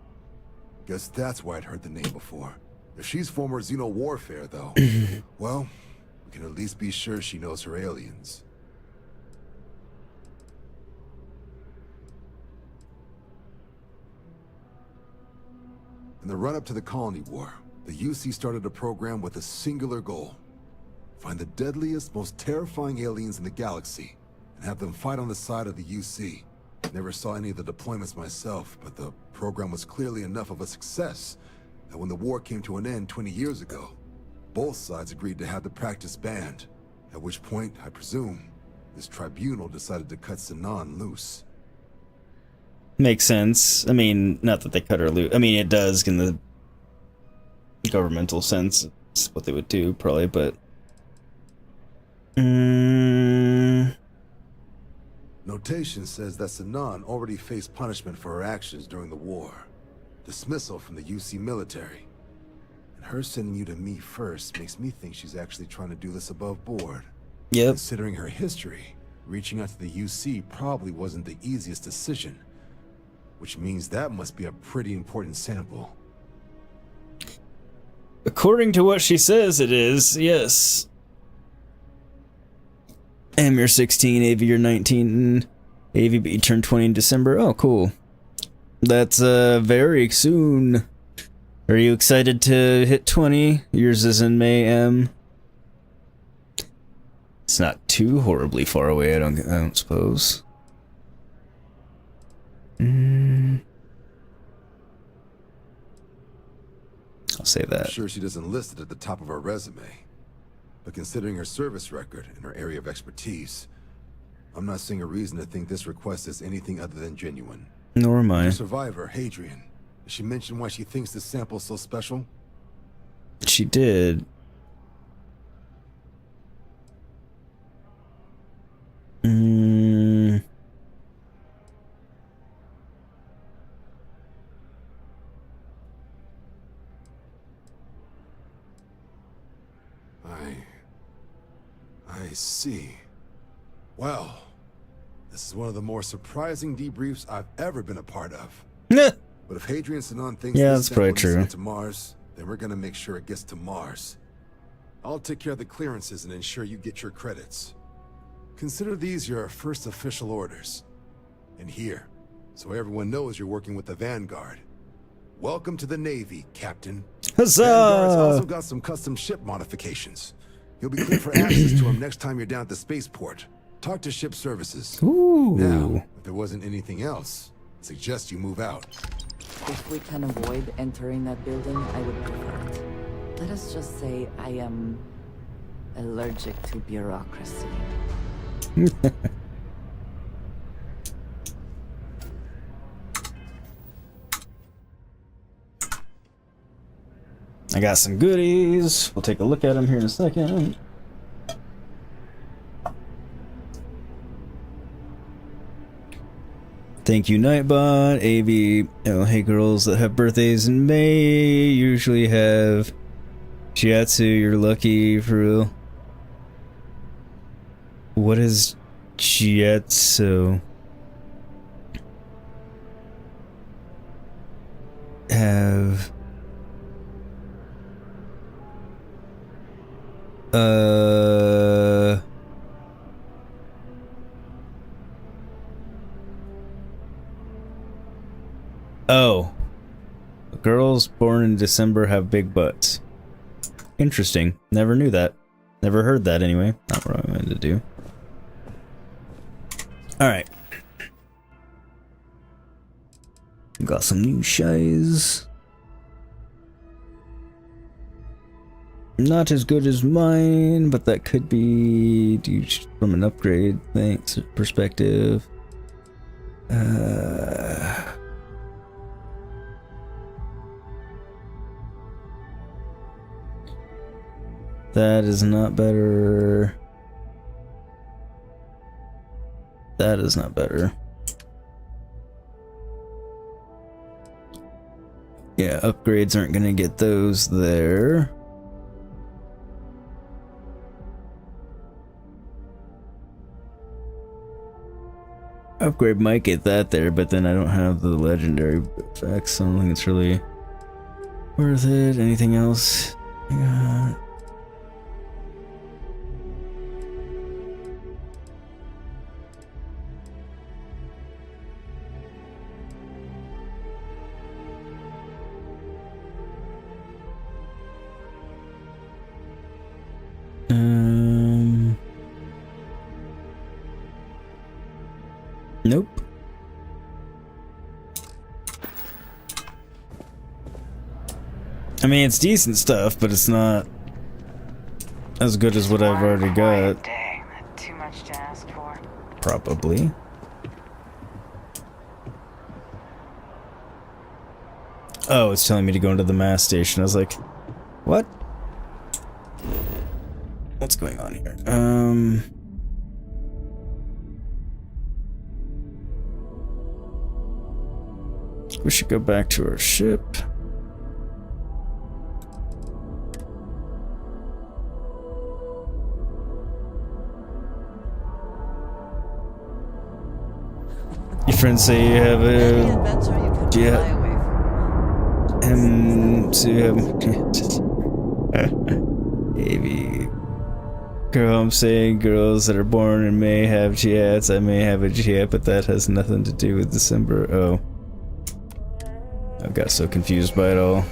Guess that's why I'd heard the name before. If she's former Xeno warfare, though, well, we can at least be sure she knows her aliens. In the run-up to the Colony War, the UC started a program with a singular goal. Find the deadliest, most terrifying aliens in the galaxy, and have them fight on the side of the UC. Never saw any of the deployments myself, but the program was clearly enough of a success that when the war came to an end 20 years ago, both sides agreed to have the practice banned, at which point, I presume, this tribunal decided to cut Sinan loose. Makes sense. I mean, not that they cut her loose. I mean, it does in the governmental sense. It's what they would do, probably, but... Notation says that Sinan already faced punishment for her actions during the war. Dismissal from the UC military. And her sending you to me first makes me think she's actually trying to do this above board. Yep. Considering her history, reaching out to the UC probably wasn't the easiest decision. Which means that must be a pretty important sample. According to what she says it is, yes. Am, you're 16, AV, you're 19, AV, but you turned 20 in December. Oh, cool. That's very soon. Are you excited to hit 20? Yours is in May, M. It's not too horribly far away, I don't suppose. I'll say that. I'm sure she doesn't list it at the top of her resume. But considering her service record and her area of expertise, I'm not seeing a reason to think this request is anything other than genuine. Nor am I. Your survivor, Hadrian. Did she mention why she thinks this sample's so special? She did. I see. Well, this is one of the more surprising debriefs I've ever been a part of. But if Hadrian Sinan thinks this that's probably sample needs to true. get to Mars, then we're gonna make sure it gets to Mars. I'll take care of the clearances and ensure you get your credits. Consider these your first official orders. And here, so everyone knows you're working with the Vanguard. Welcome to the Navy, Captain. Huzzah! Vanguard's also got some custom ship modifications. You'll be clear for access to them next time you're down at the spaceport. Talk to ship services. Ooh. Now, if there wasn't anything else, I suggest you move out. If we can avoid entering that building, I would prefer it. Let us just say I am allergic to bureaucracy. I got some goodies. We'll take a look at them here in a second. Thank you, Nightbot. AV. Oh, hey, girls that have birthdays in May usually have Shiatsu. You're lucky, for real. What is Shiatsu? Have... Oh. Girls born in December have big butts. Interesting. Never knew that. Never heard that anyway. Not what I wanted to do. Alright. Got some new shies. Not as good as mine, but that could be due from an upgrade perspective. That is not better. That is not better. Yeah, upgrades aren't gonna get those there. Upgrade might get that there, but then I don't have the legendary effects, so I don't think it's really worth it. Anything else? I got... Nope. I mean, it's decent stuff, but it's not as good as what I've already got. Day. Too much to ask for. Probably. Oh, it's telling me to go into the mass station. I was like, what? What's going on here? We should go back to our ship. Your friends say you have Any adventure you can fly away from. Maybe. Girl, I'm saying girls that are born in May have jihads. I may have a jihad, but that has nothing to do with December. Oh. I got so confused by it all.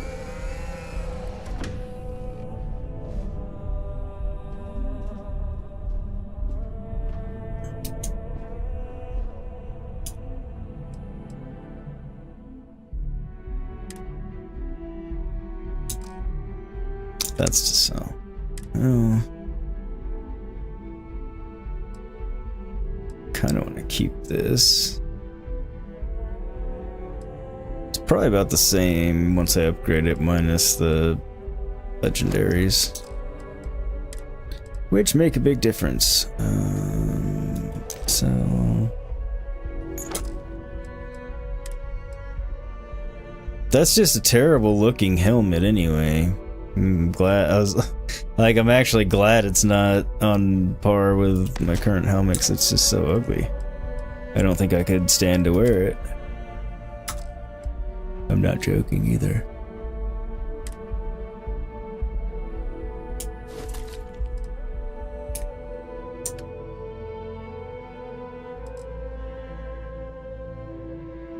That's to sell. Oh. Kinda wanna keep this. It's probably about the same once I upgrade it, minus the legendaries. Which make a big difference. So that's just a terrible looking helmet anyway. I'm glad I'm actually glad it's not on par with my current helmet, 'cause it's just so ugly. I don't think I could stand to wear it. I'm not joking either.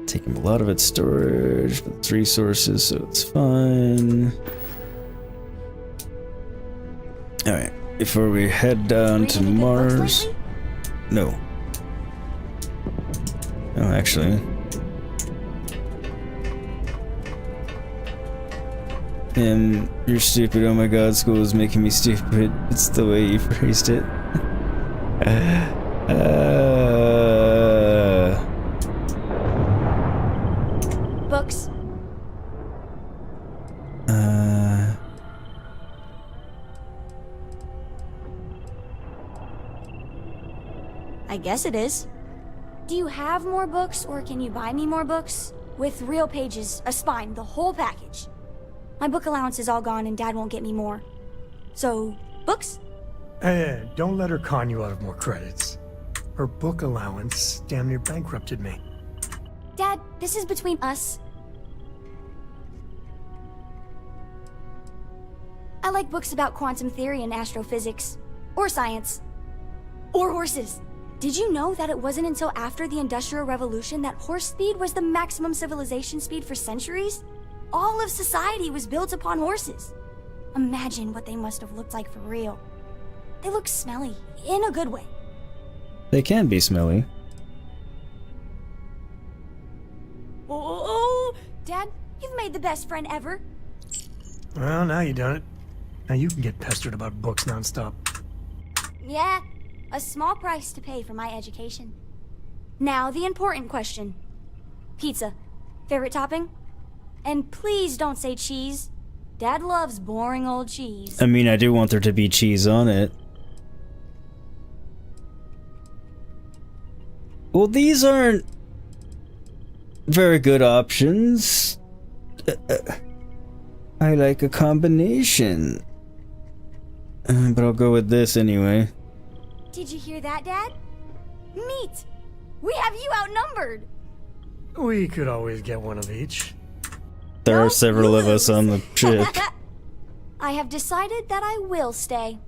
Taking a lot of its storage, but it's resources, so it's fine. Alright, before we head down to Mars... No. Oh, actually... you're stupid, oh my god, school is making me stupid. It's the way you phrased it. Books. I guess it is. Do you have more books, or can you buy me more books? With real pages, a spine, the whole package. My book allowance is all gone and Dad won't get me more. So, books? Hey, don't let her con you out of more credits. Her book allowance damn near bankrupted me. Dad, this is between us. I like books about quantum theory and astrophysics. Or science. Or horses. Did you know that it wasn't until after the Industrial Revolution that horse speed was the maximum civilization speed for centuries? All of society was built upon horses. Imagine what they must have looked like for real. They look smelly, in a good way. They can be smelly. Oh, Dad, you've made the best friend ever. Well, now you done it. Now you can get pestered about books nonstop. Yeah, a small price to pay for my education. Now the important question. Pizza. Favorite topping? And please don't say cheese. Dad loves boring old cheese. I mean, I do want there to be cheese on it. Well, these aren't very good options. I like a combination. But I'll go with this anyway. Did you hear that, Dad? Meat! We have you outnumbered! We could always get one of each. There are several of us on the ship. I have decided that I will stay.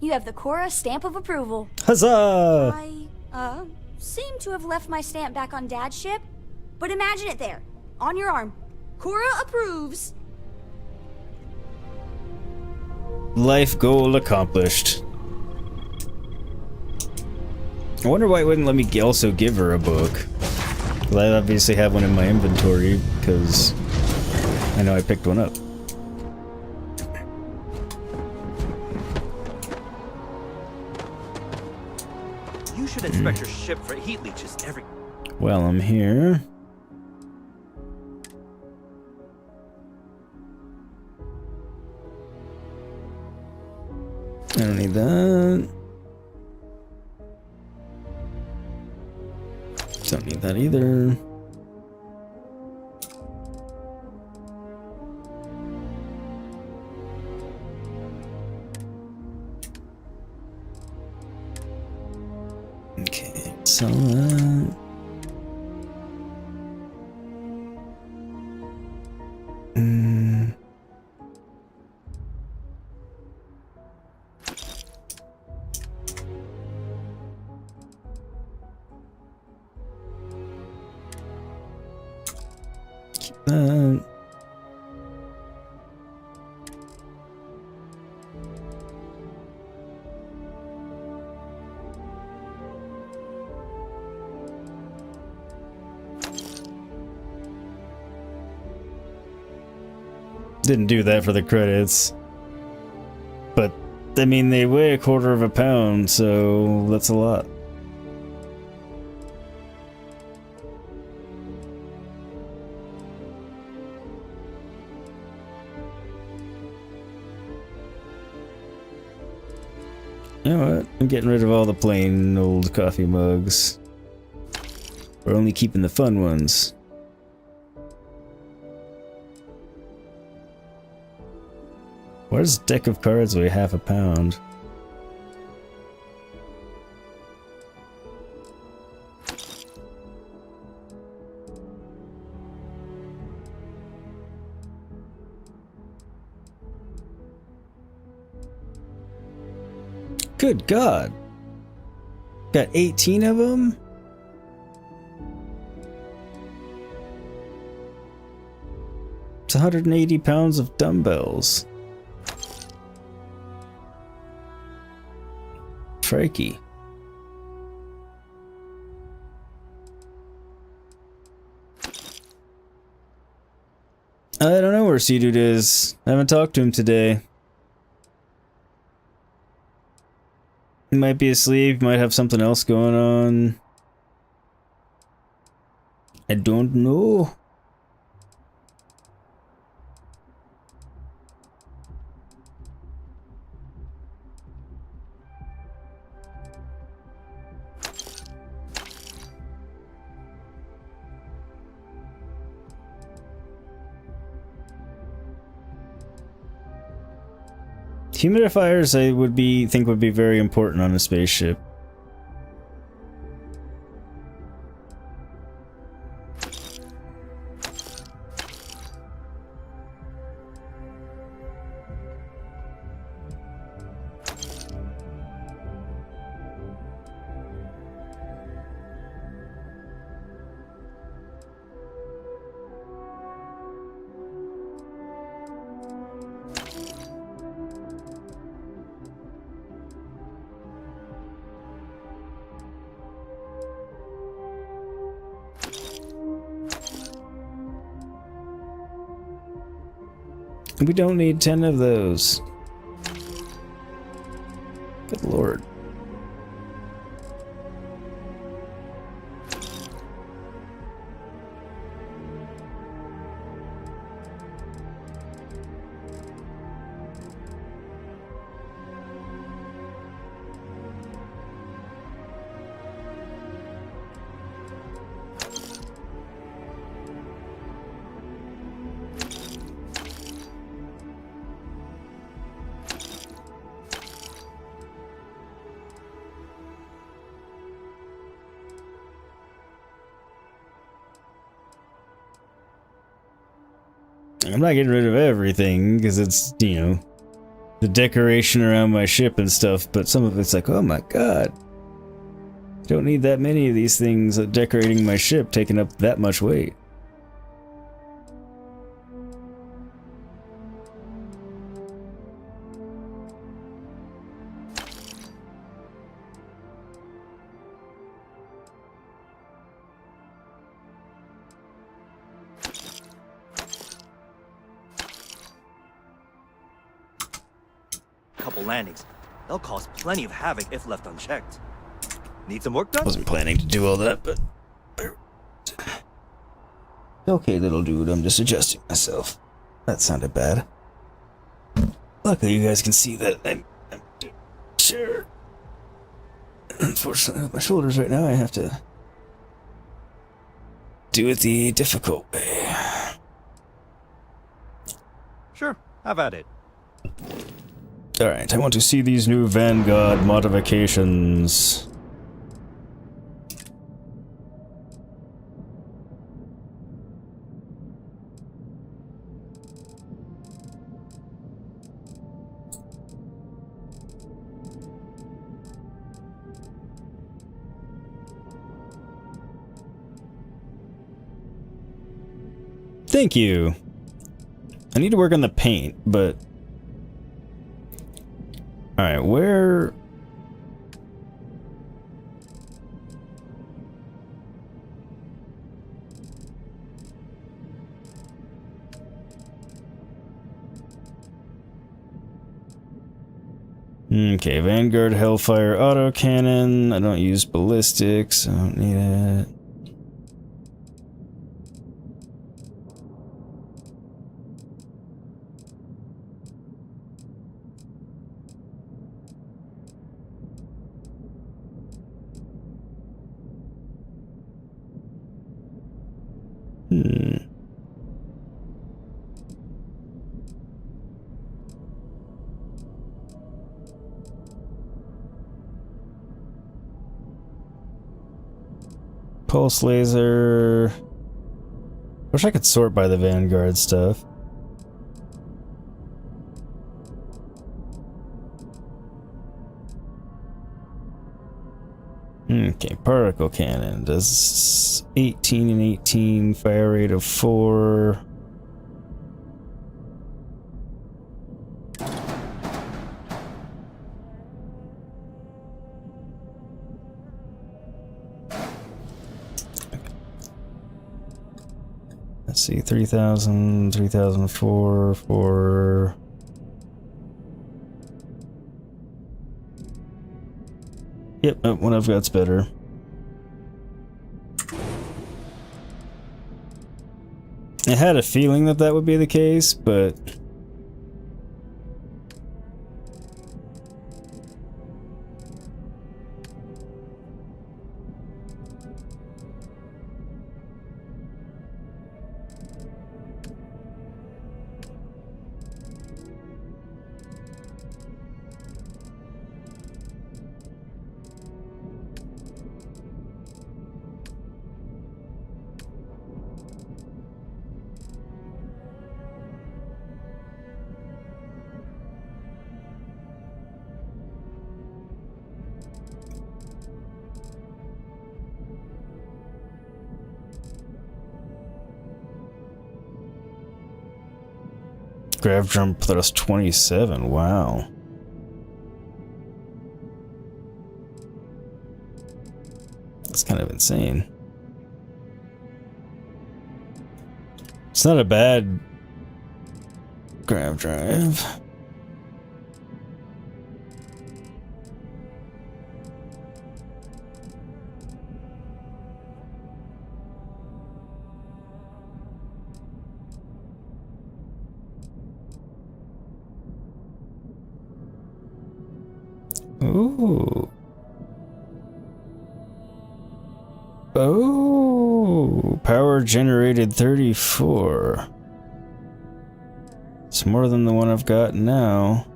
You have the Cora stamp of approval. Huzzah! I, seem to have left my stamp back on Dad's ship, but imagine it there, on your arm. Cora approves. Life goal accomplished. I wonder why it wouldn't let me also give her a book. Well, I obviously have one in my inventory, because I know I picked one up. should inspect your ship for heat leeches every... Well, I'm here. I don't need that. Don't need that either. Okay, sell that. Keep that. Didn't do that for the credits. But, I mean, they weigh 1/4 pound, so that's a lot. You know what? I'm getting rid of all the plain old coffee mugs. We're only keeping the fun ones. Why does a deck of cards weigh 1/2 pound? Good God! Got 18 of them? It's 180 pounds of dumbbells. Crikey. I don't know where Sea-Dude is. I haven't talked to him today. He might be asleep, might have something else going on. I don't know. Humidifiers I think would be very important on a spaceship. We don't need 10 of those. Good Lord. I'm not getting rid of everything, because it's, you know, the decoration around my ship and stuff, but some of it's like, oh my god. Don't need that many of these things decorating my ship, taking up that much weight. Landings. They'll cause plenty of havoc if left unchecked. Need some work done? Wasn't planning to do all that, but... Okay, little dude, I'm just adjusting myself. That sounded bad. Luckily, you guys can see that I'm sure. Unfortunately, with my shoulders right now, I have to do it the difficult way. Sure, have at it. Alright, I want to see these new Vanguard modifications. Thank you. I need to work on the paint, but... Alright, where... Okay, Vanguard Hellfire autocannon. I don't use ballistics. I don't need it. Pulse laser. Wish I could sort by the Vanguard stuff. Okay, particle cannon does 18 and 18, fire rate of 4. Let's see, 3,000, 3,004, 4. Yep, one I've got's better. I had a feeling that that would be the case, but... Grav jump plus 27, wow. That's kind of insane. It's not a bad grav drive. Ooh. Oh, power generated 34. It's more than the one I've got now.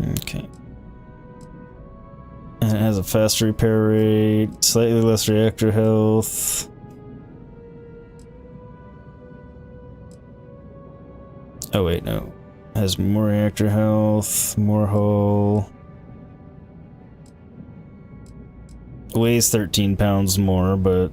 Okay. And it has a faster repair rate, slightly less reactor health. Oh wait, no. Has more reactor health, more hull. Weighs 13 pounds more, but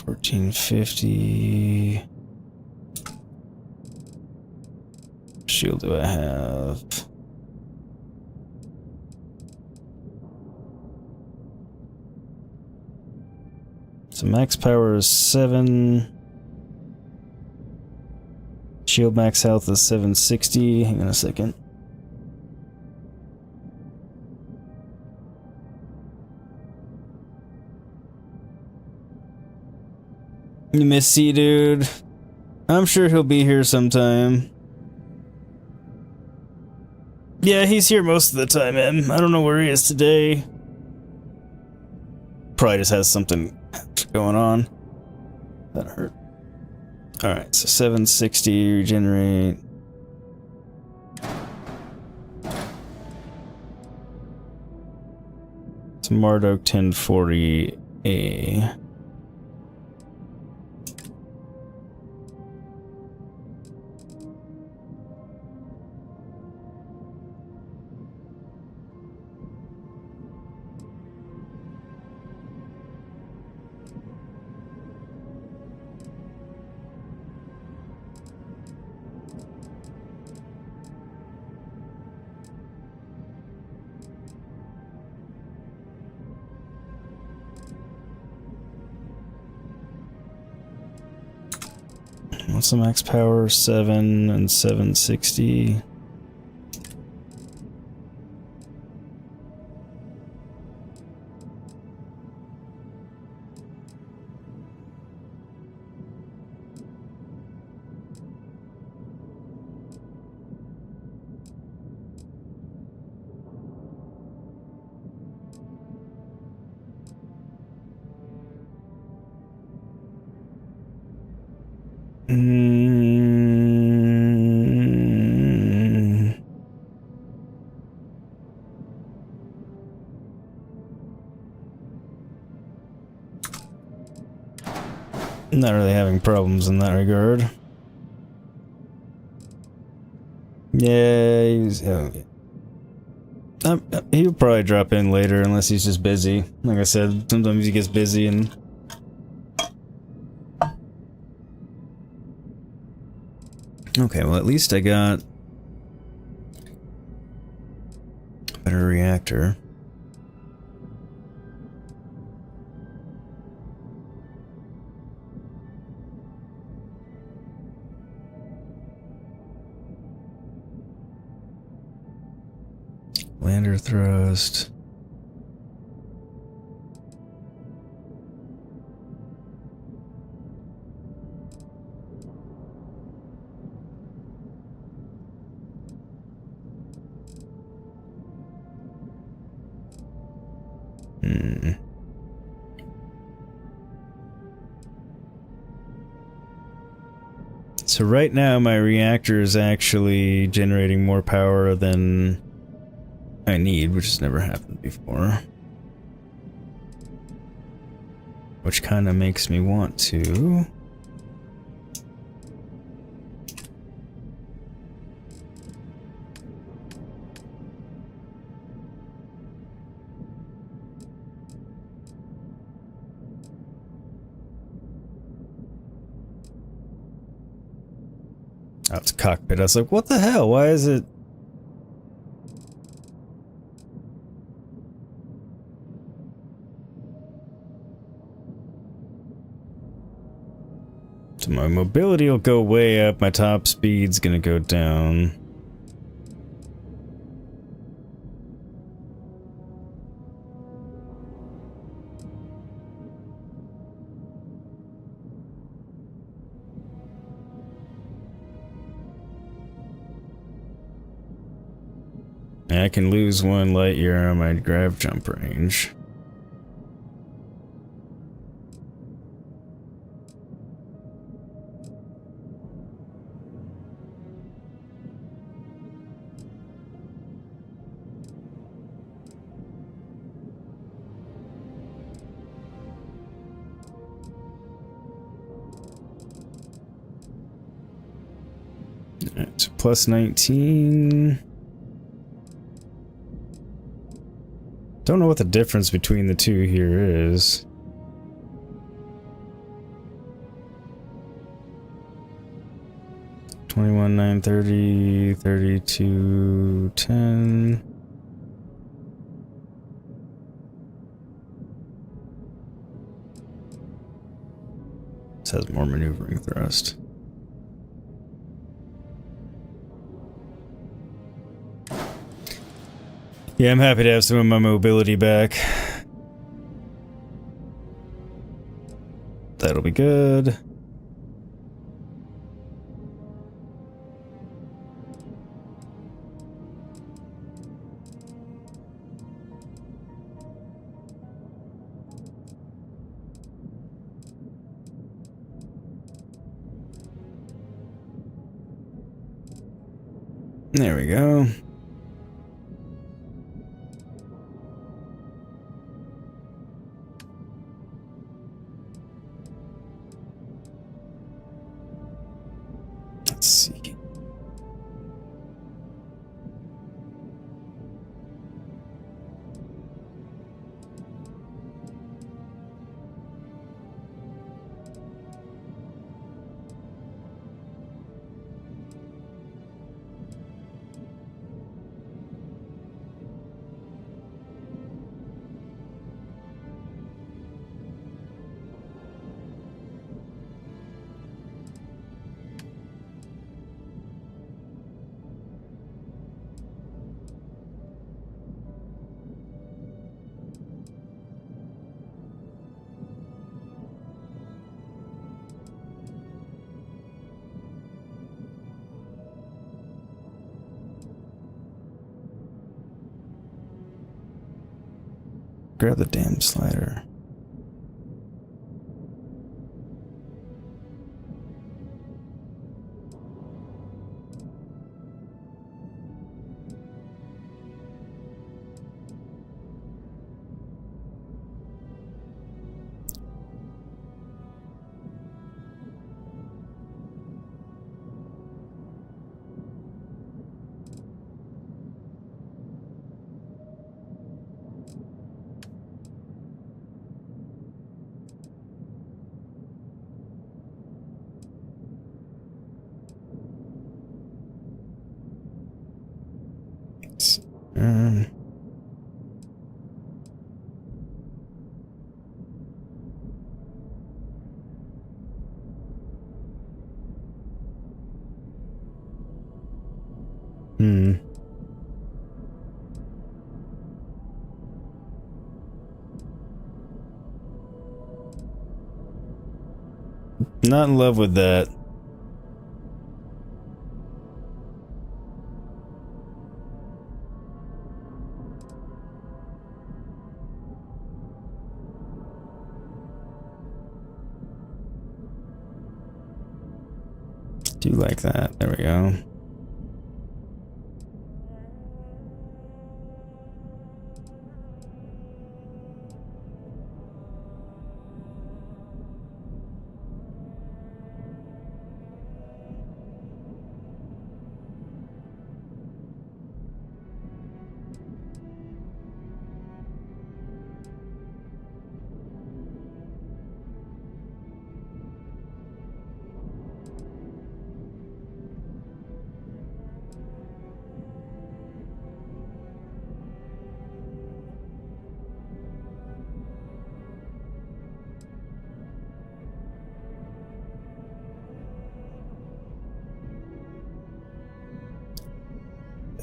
1450. Shield do I have? So max power is 7. Shield max health is 760. Hang on a second. You miss C dude. I'm sure he'll be here sometime. Yeah, he's here most of the time, Em. I don't know where he is today. Probably just has something going on. That hurt. Alright, so 760 regenerate. It's Marduk 1040A. What's the max power? 7 and 760. Not really having problems in that regard. Yeah, he'll probably drop in later unless he's just busy. Like I said, sometimes he gets busy and... Okay, well at least I got a better reactor. Lander thrust. So right now my reactor is actually generating more power than I need, which has never happened before. Which kind of makes me want to... Oh, it's cockpit. I was like, what the hell? Why is it... So my mobility will go way up, my top speed's gonna go down. I can lose 1 light year on my grav jump range. Alright, so plus 19. Don't know what the difference between the two here is. 21, 930, 32, 10. This has more maneuvering thrust. Yeah, I'm happy to have some of my mobility back. That'll be good. There we go. Let's see. Grab the damn slider. Um, Not in love with that. Do like that. There we go.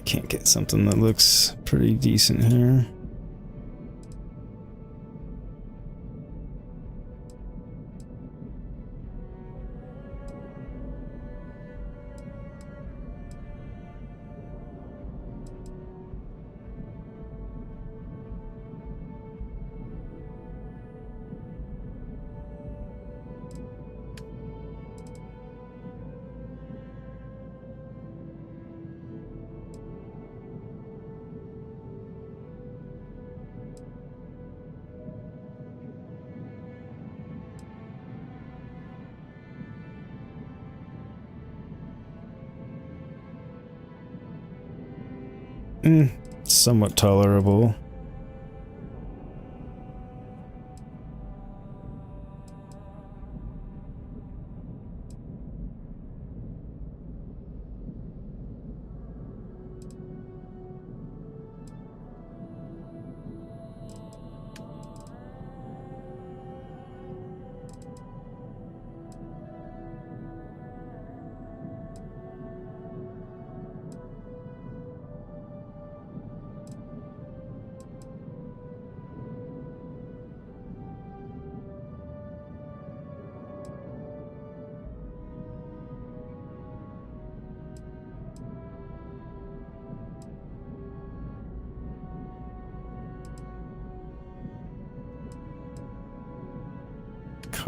Can't get something that looks pretty decent here. Somewhat tolerable.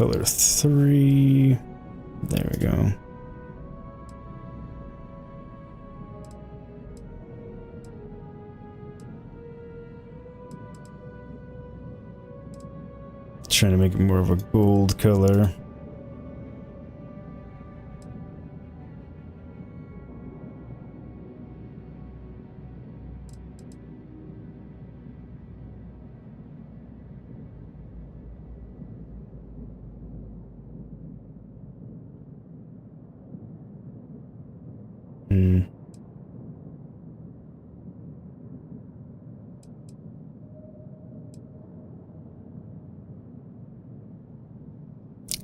Color 3. There we go. Trying to make it more of a gold color.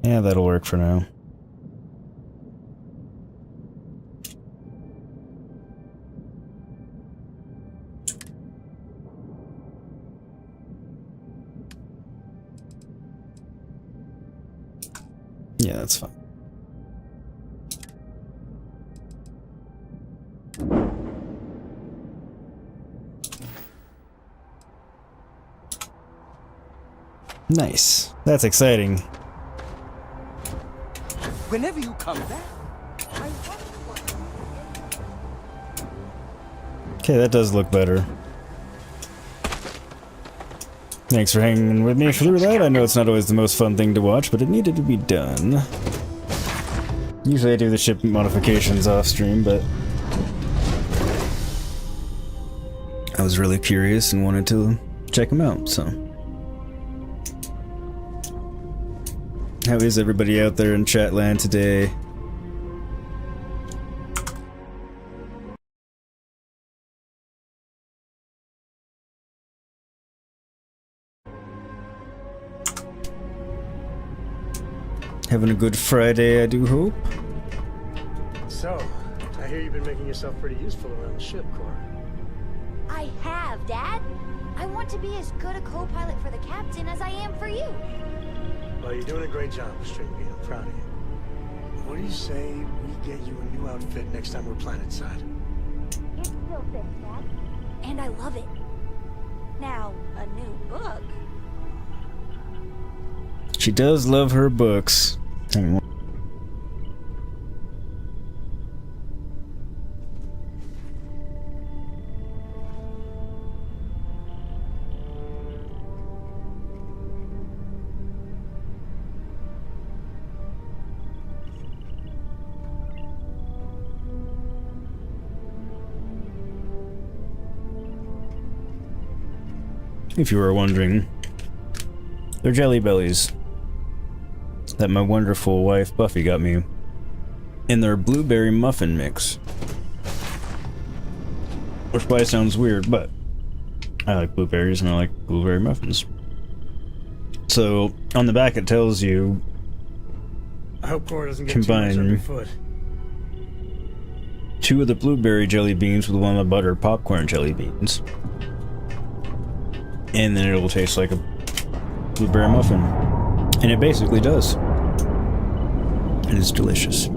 Yeah, that'll work for now. Yeah, that's fine. Nice. That's exciting. Whenever you come back, Okay, that does look better. Thanks for hanging with me through that. I know it's not always the most fun thing to watch, but it needed to be done. Usually I do the ship modifications off stream, but I was really curious and wanted to check them out, so. How is everybody out there in chat land today? Having a good Friday, I do hope. So, I hear you've been making yourself pretty useful around the ship, Cora. I have, Dad. I want to be as good a co-pilot for the captain as I am for you. Well, you're doing a great job, Stringby. I'm proud of you. What do you say we get you a new outfit next time we're planetside? It still fits, Dad. And I love it. Now, a new book. She does love her books. Hang on. If you were wondering, they're Jelly Bellies that my wonderful wife Buffy got me in their blueberry muffin mix. Which probably sounds weird, but I like blueberries and I like blueberry muffins. So on the back it tells you I hope Cora doesn't get too much on her foot. 2 of the blueberry jelly beans with 1 of the butter popcorn jelly beans. And then it'll taste like a blueberry muffin. And it basically does. And it's delicious.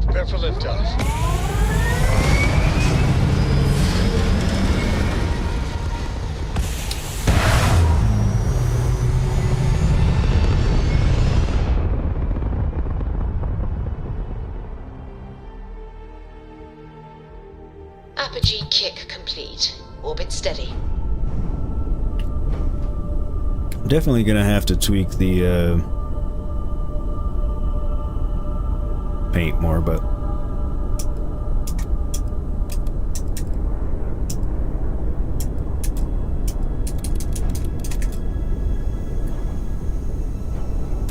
Prepare for liftoff. Apogee kick complete. Orbit steady. I'm definitely gonna have to tweak the paint more, but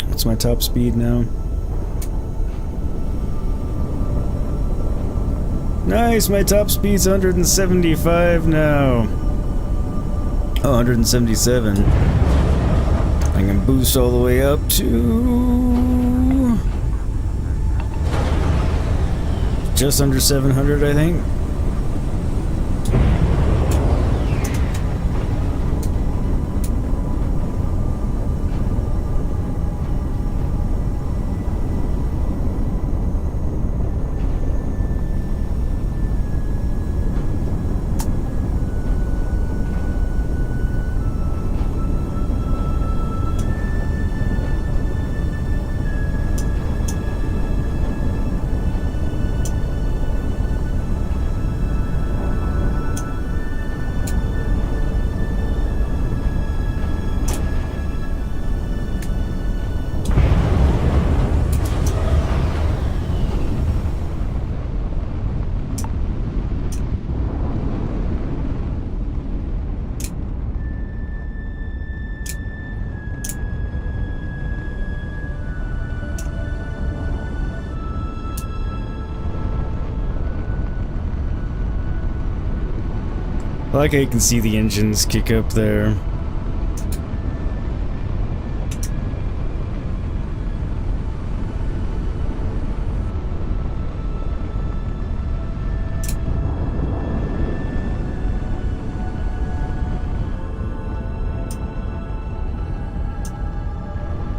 what's my top speed now? Nice, my top speed's 175 now. Oh, 177. I can boost all the way up to just under 700, I think. I like how you can see the engines kick up there.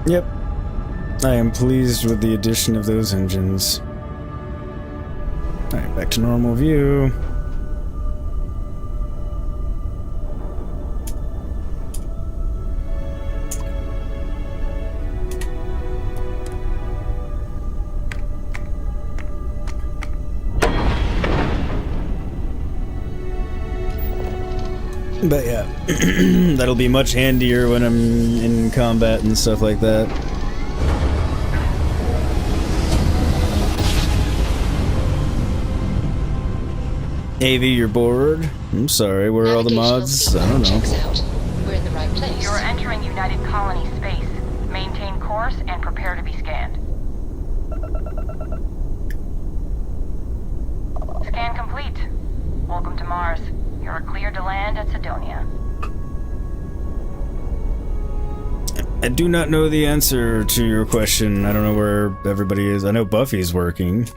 Yep. I am pleased with the addition of those engines. Alright, back to normal view. But yeah, that'll be much handier when I'm in combat and stuff like that. AV, you're bored? I'm sorry, where are all the mods? I don't know. We're in the right place. You're entering United Colony space. Maintain course and prepare to be scanned. Scan complete. Welcome to Mars. You're cleared to land at Sidonia. I do not know the answer to your question. I don't know where everybody is. I know Buffy's working.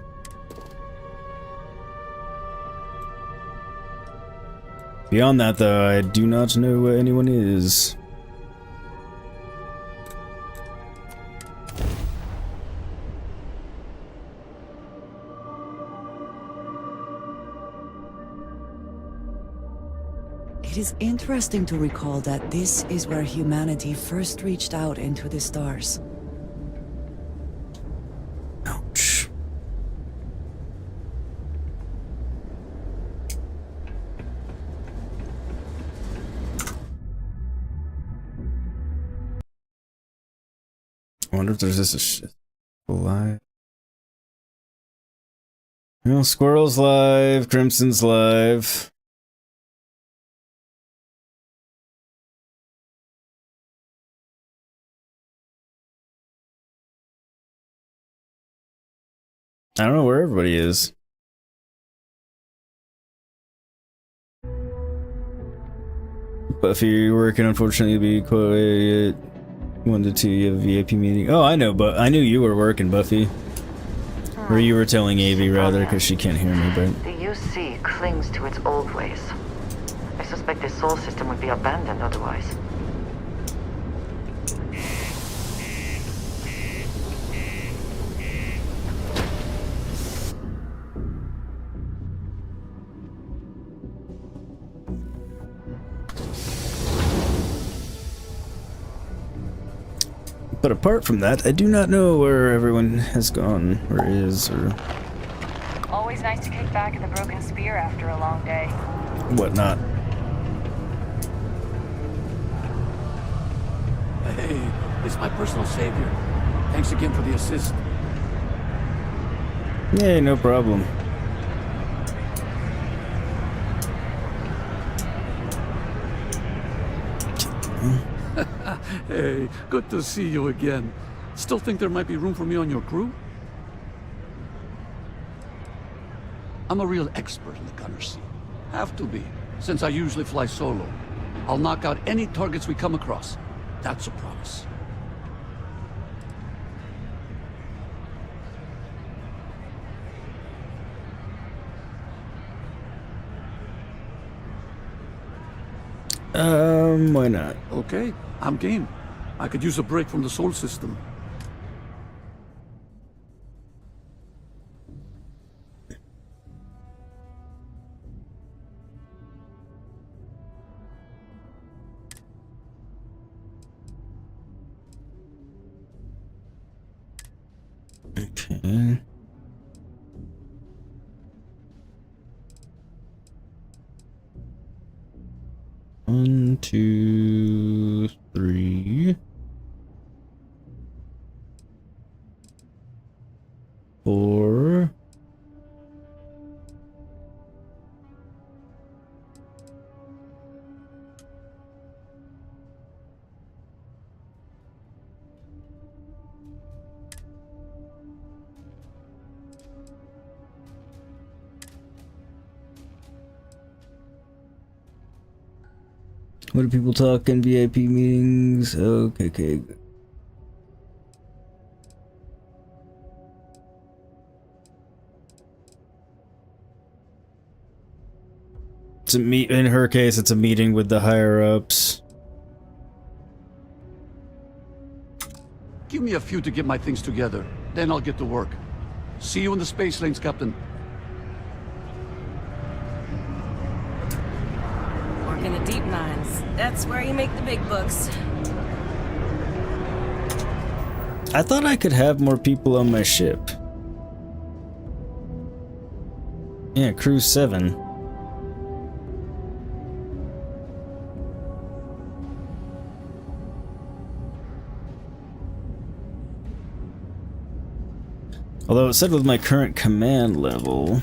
Beyond that, though, I do not know where anyone is. It is interesting to recall that this is where humanity first reached out into the stars. Ouch. I wonder if there's this shit live. Well, Squirrel's live, Crimson's live. I don't know where everybody is. Buffy, you're working, unfortunately, to be quiet. 1 to 2, you have a VIP meeting. Oh, I know, but I knew you were working, Buffy. Or you were telling Avi, rather, because she can't hear me, but... The UC clings to its old ways. I suspect the soul system would be abandoned otherwise. But apart from that, I do not know where everyone has gone, or is, or... Always nice to kick back at the Broken Spear after a long day. whatnot. Hey, it's my personal savior. Thanks again for the assist. Yeah, no problem. Hey, good to see you again. Still think there might be room for me on your crew? I'm a real expert in the gunner seat. Have to be, since I usually fly solo. I'll knock out any targets we come across. That's a promise. Why not? Okay, I'm game. I could use a break from the Sol system. Okay. One, two, three, four. What do people talk in VIP meetings? Okay. It's a in her case, it's a meeting with the higher ups. Give me a few to get my things together, then I'll get to work. See you in the space lanes, Captain. Working the deep mines. That's where you make the big bucks. I thought I could have more people on my ship. Yeah, crew 7. Although it said with my current command level...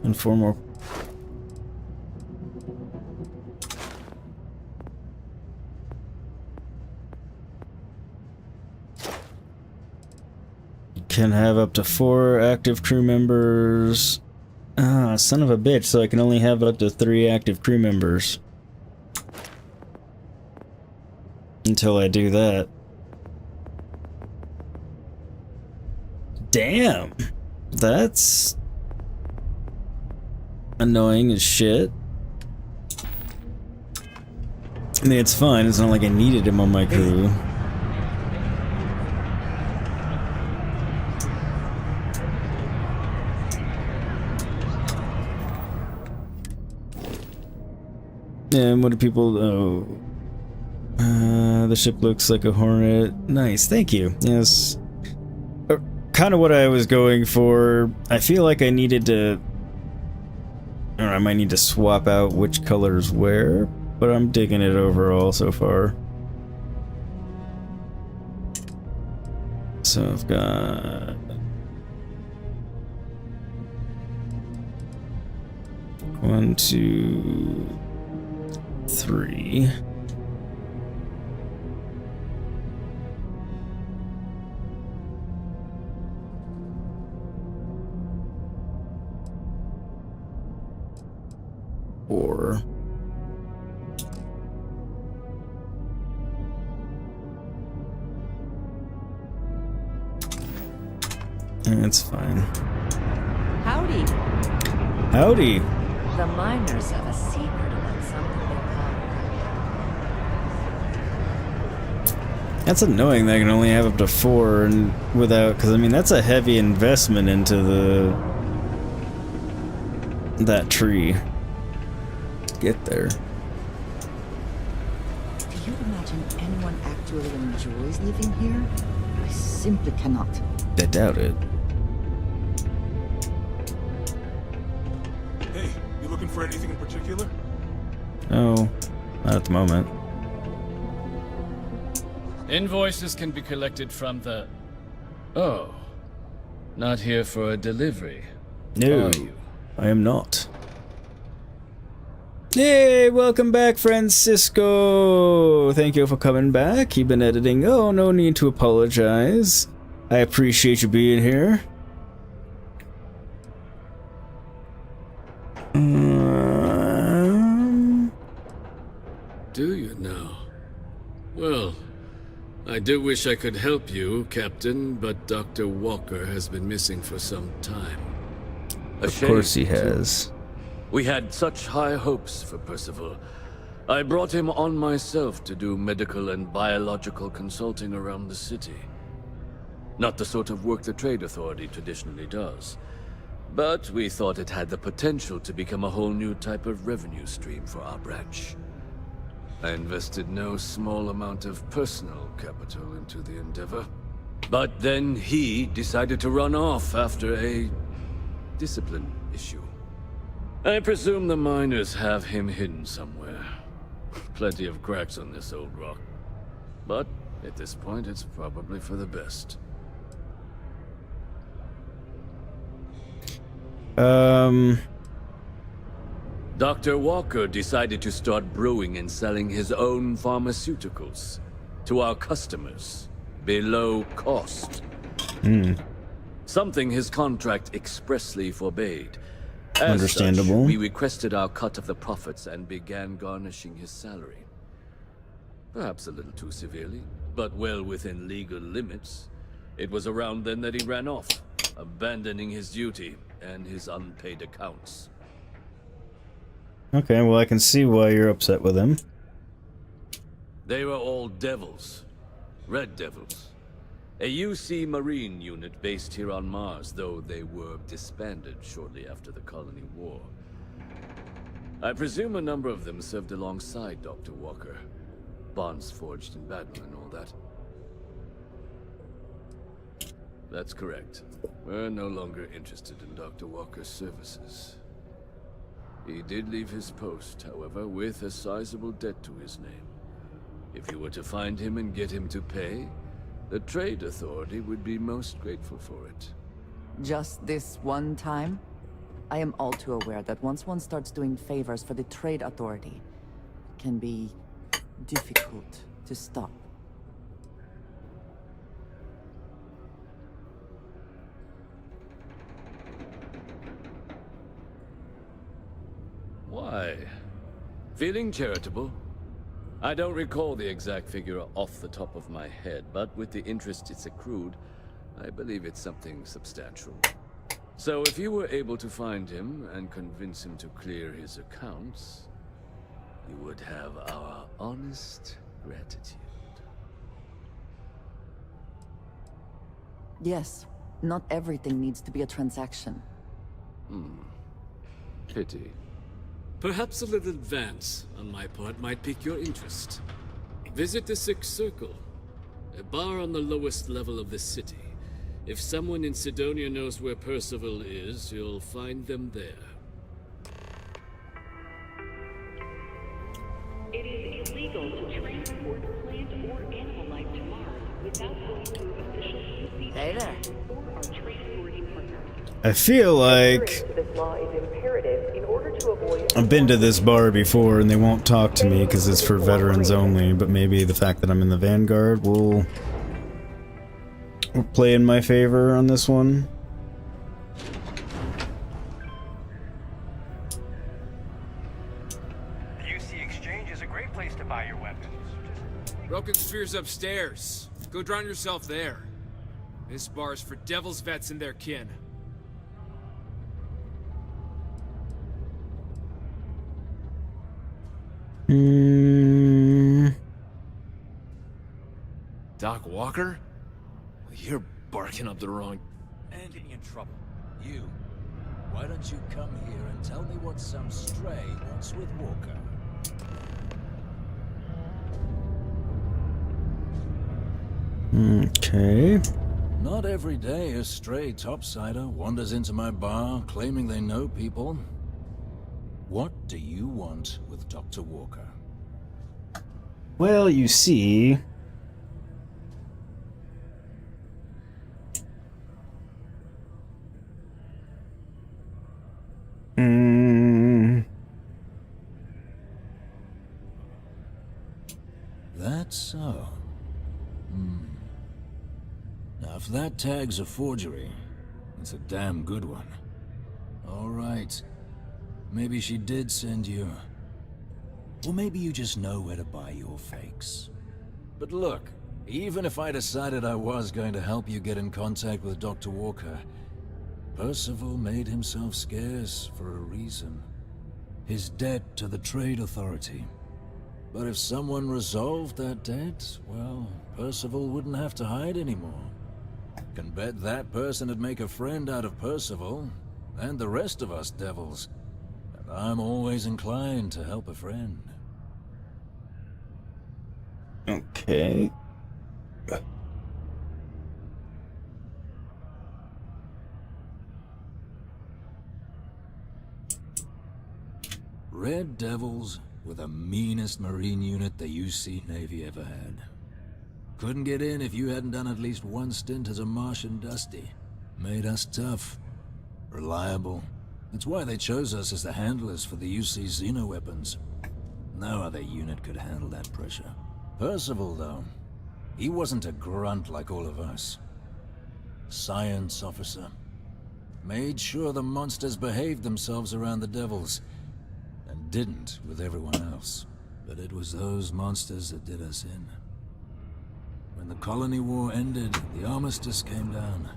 and 4 more. Can have up to 4 active crew members. Ah, son of a bitch, so I can only have up to 3 active crew members. Until I do that. Damn! That's... annoying as shit. I mean, it's fine, it's not like I needed him on my crew. And what do people... oh... the ship looks like a Hornet. Nice, thank you. Yes. Kind of what I was going for. I feel like I needed to... or I might need to swap out which colors where, but I'm digging it overall so far. So I've got... 1, 2... 3. Or it's fine. Howdy. Howdy. The miners have a secret about something they call... That's annoying that I can only have up to 4 and without, because I mean that's a heavy investment into that tree. Get there. Do you imagine anyone actually enjoys living here? I simply cannot. I doubt it. Hey, you looking for anything in particular? No, not at the moment. Invoices can be collected from the... Oh. Not here for a delivery. No, are you? I am not. Hey, welcome back, Francisco! Thank you for coming back. You've been editing. Oh, no need to apologize. I appreciate you being here. Do you now? Well, I do wish I could help you, Captain, but Dr. Walker has been missing for some time. Of course he has. We had such high hopes for Percival. I brought him on myself to do medical and biological consulting around the city. Not the sort of work the Trade Authority traditionally does. But we thought it had the potential to become a whole new type of revenue stream for our branch. I invested no small amount of personal capital into the endeavor. But then he decided to run off after a discipline issue. I presume the miners have him hidden somewhere. Plenty of cracks on this old rock. But at this point, it's probably for the best. Dr. Walker decided to start brewing and selling his own pharmaceuticals to our customers below cost. Something his contract expressly forbade. As Understandable. Such, we requested our cut of the profits and began garnishing his salary. Perhaps a little too severely, but well within legal limits. It was around then that he ran off, abandoning his duty and his unpaid accounts. Okay, well I can see why you're upset with him. They were all devils. Red Devils. A UC Marine unit based here on Mars, though they were disbanded shortly after the Colony War. I presume a number of them served alongside Dr. Walker. Bonds forged in battle and all that. That's correct. We're no longer interested in Dr. Walker's services. He did leave his post, however, with a sizable debt to his name. If you were to find him and get him to pay, the Trade Authority would be most grateful for it. Just this one time? I am all too aware that once one starts doing favors for the Trade Authority, it can be difficult to stop. Why? Feeling charitable? I don't recall the exact figure off the top of my head, but with the interest it's accrued, I believe it's something substantial. So if you were able to find him and convince him to clear his accounts, you would have our honest gratitude. Yes, not everything needs to be a transaction. Pity. Perhaps a little advance on my part might pique your interest. Visit the Sixth Circle, a bar on the lowest level of the city. If someone in Sidonia knows where Percival is, you'll find them there. It is illegal to transport plant or animal life to Mars without going through official UC Hey there. or our transporting partners. I feel like This law is imperative in order to avoid. I've been to this bar before and they won't talk to me because it's for veterans only, but maybe the fact that I'm in the Vanguard will play in my favor on this one. The UC Exchange is a great place to buy your weapons. Broken Sphere's upstairs. Go drown yourself there. This bar's for Devil's vets and their kin. Doc Walker? You're barking up the wrong... And getting in trouble. You. Why don't you come here and tell me what some stray wants with Walker? Okay. Not every day a stray topsider wanders into my bar claiming they know people. What do you want with Dr. Walker? Well, you see... That's so. Now, if that tag's a forgery, it's a damn good one. All right. Maybe she did send you. Or maybe you just know where to buy your fakes. But look, even if I decided I was going to help you get in contact with Dr. Walker, Percival made himself scarce for a reason. His debt to the Trade Authority. But if someone resolved that debt, well, Percival wouldn't have to hide anymore. Can bet that person would make a friend out of Percival, and the rest of us devils. And I'm always inclined to help a friend. Okay. Red Devils were the meanest Marine unit the UC Navy ever had. Couldn't get in if you hadn't done at least one stint as a Martian Dusty. Made us tough, reliable, That's why they chose us as the handlers for the UC Xeno weapons. No other unit could handle that pressure. Percival, though, he wasn't a grunt like all of us. Science officer. Made sure the monsters behaved themselves around the devils, and didn't with everyone else. But it was those monsters that did us in. When the colony war ended, the armistice came down.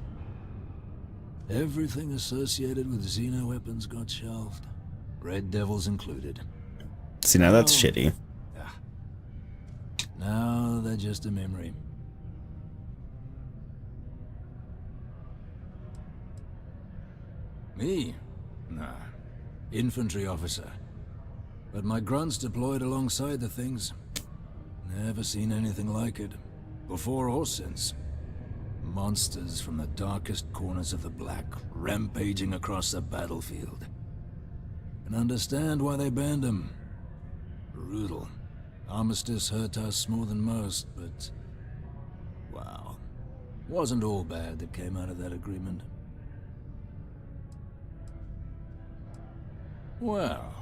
Everything associated with Xeno weapons got shelved. Red Devils included. See, now that's shitty. Now they're just a memory. Me? Nah. Infantry officer. But my grunts deployed alongside the things. Never seen anything like it. Before or since. Monsters from the darkest corners of the Black, rampaging across the battlefield. Can understand why they banned them. Brutal. Armistice hurt us more than most, but... wow. Wasn't all bad that came out of that agreement. Well...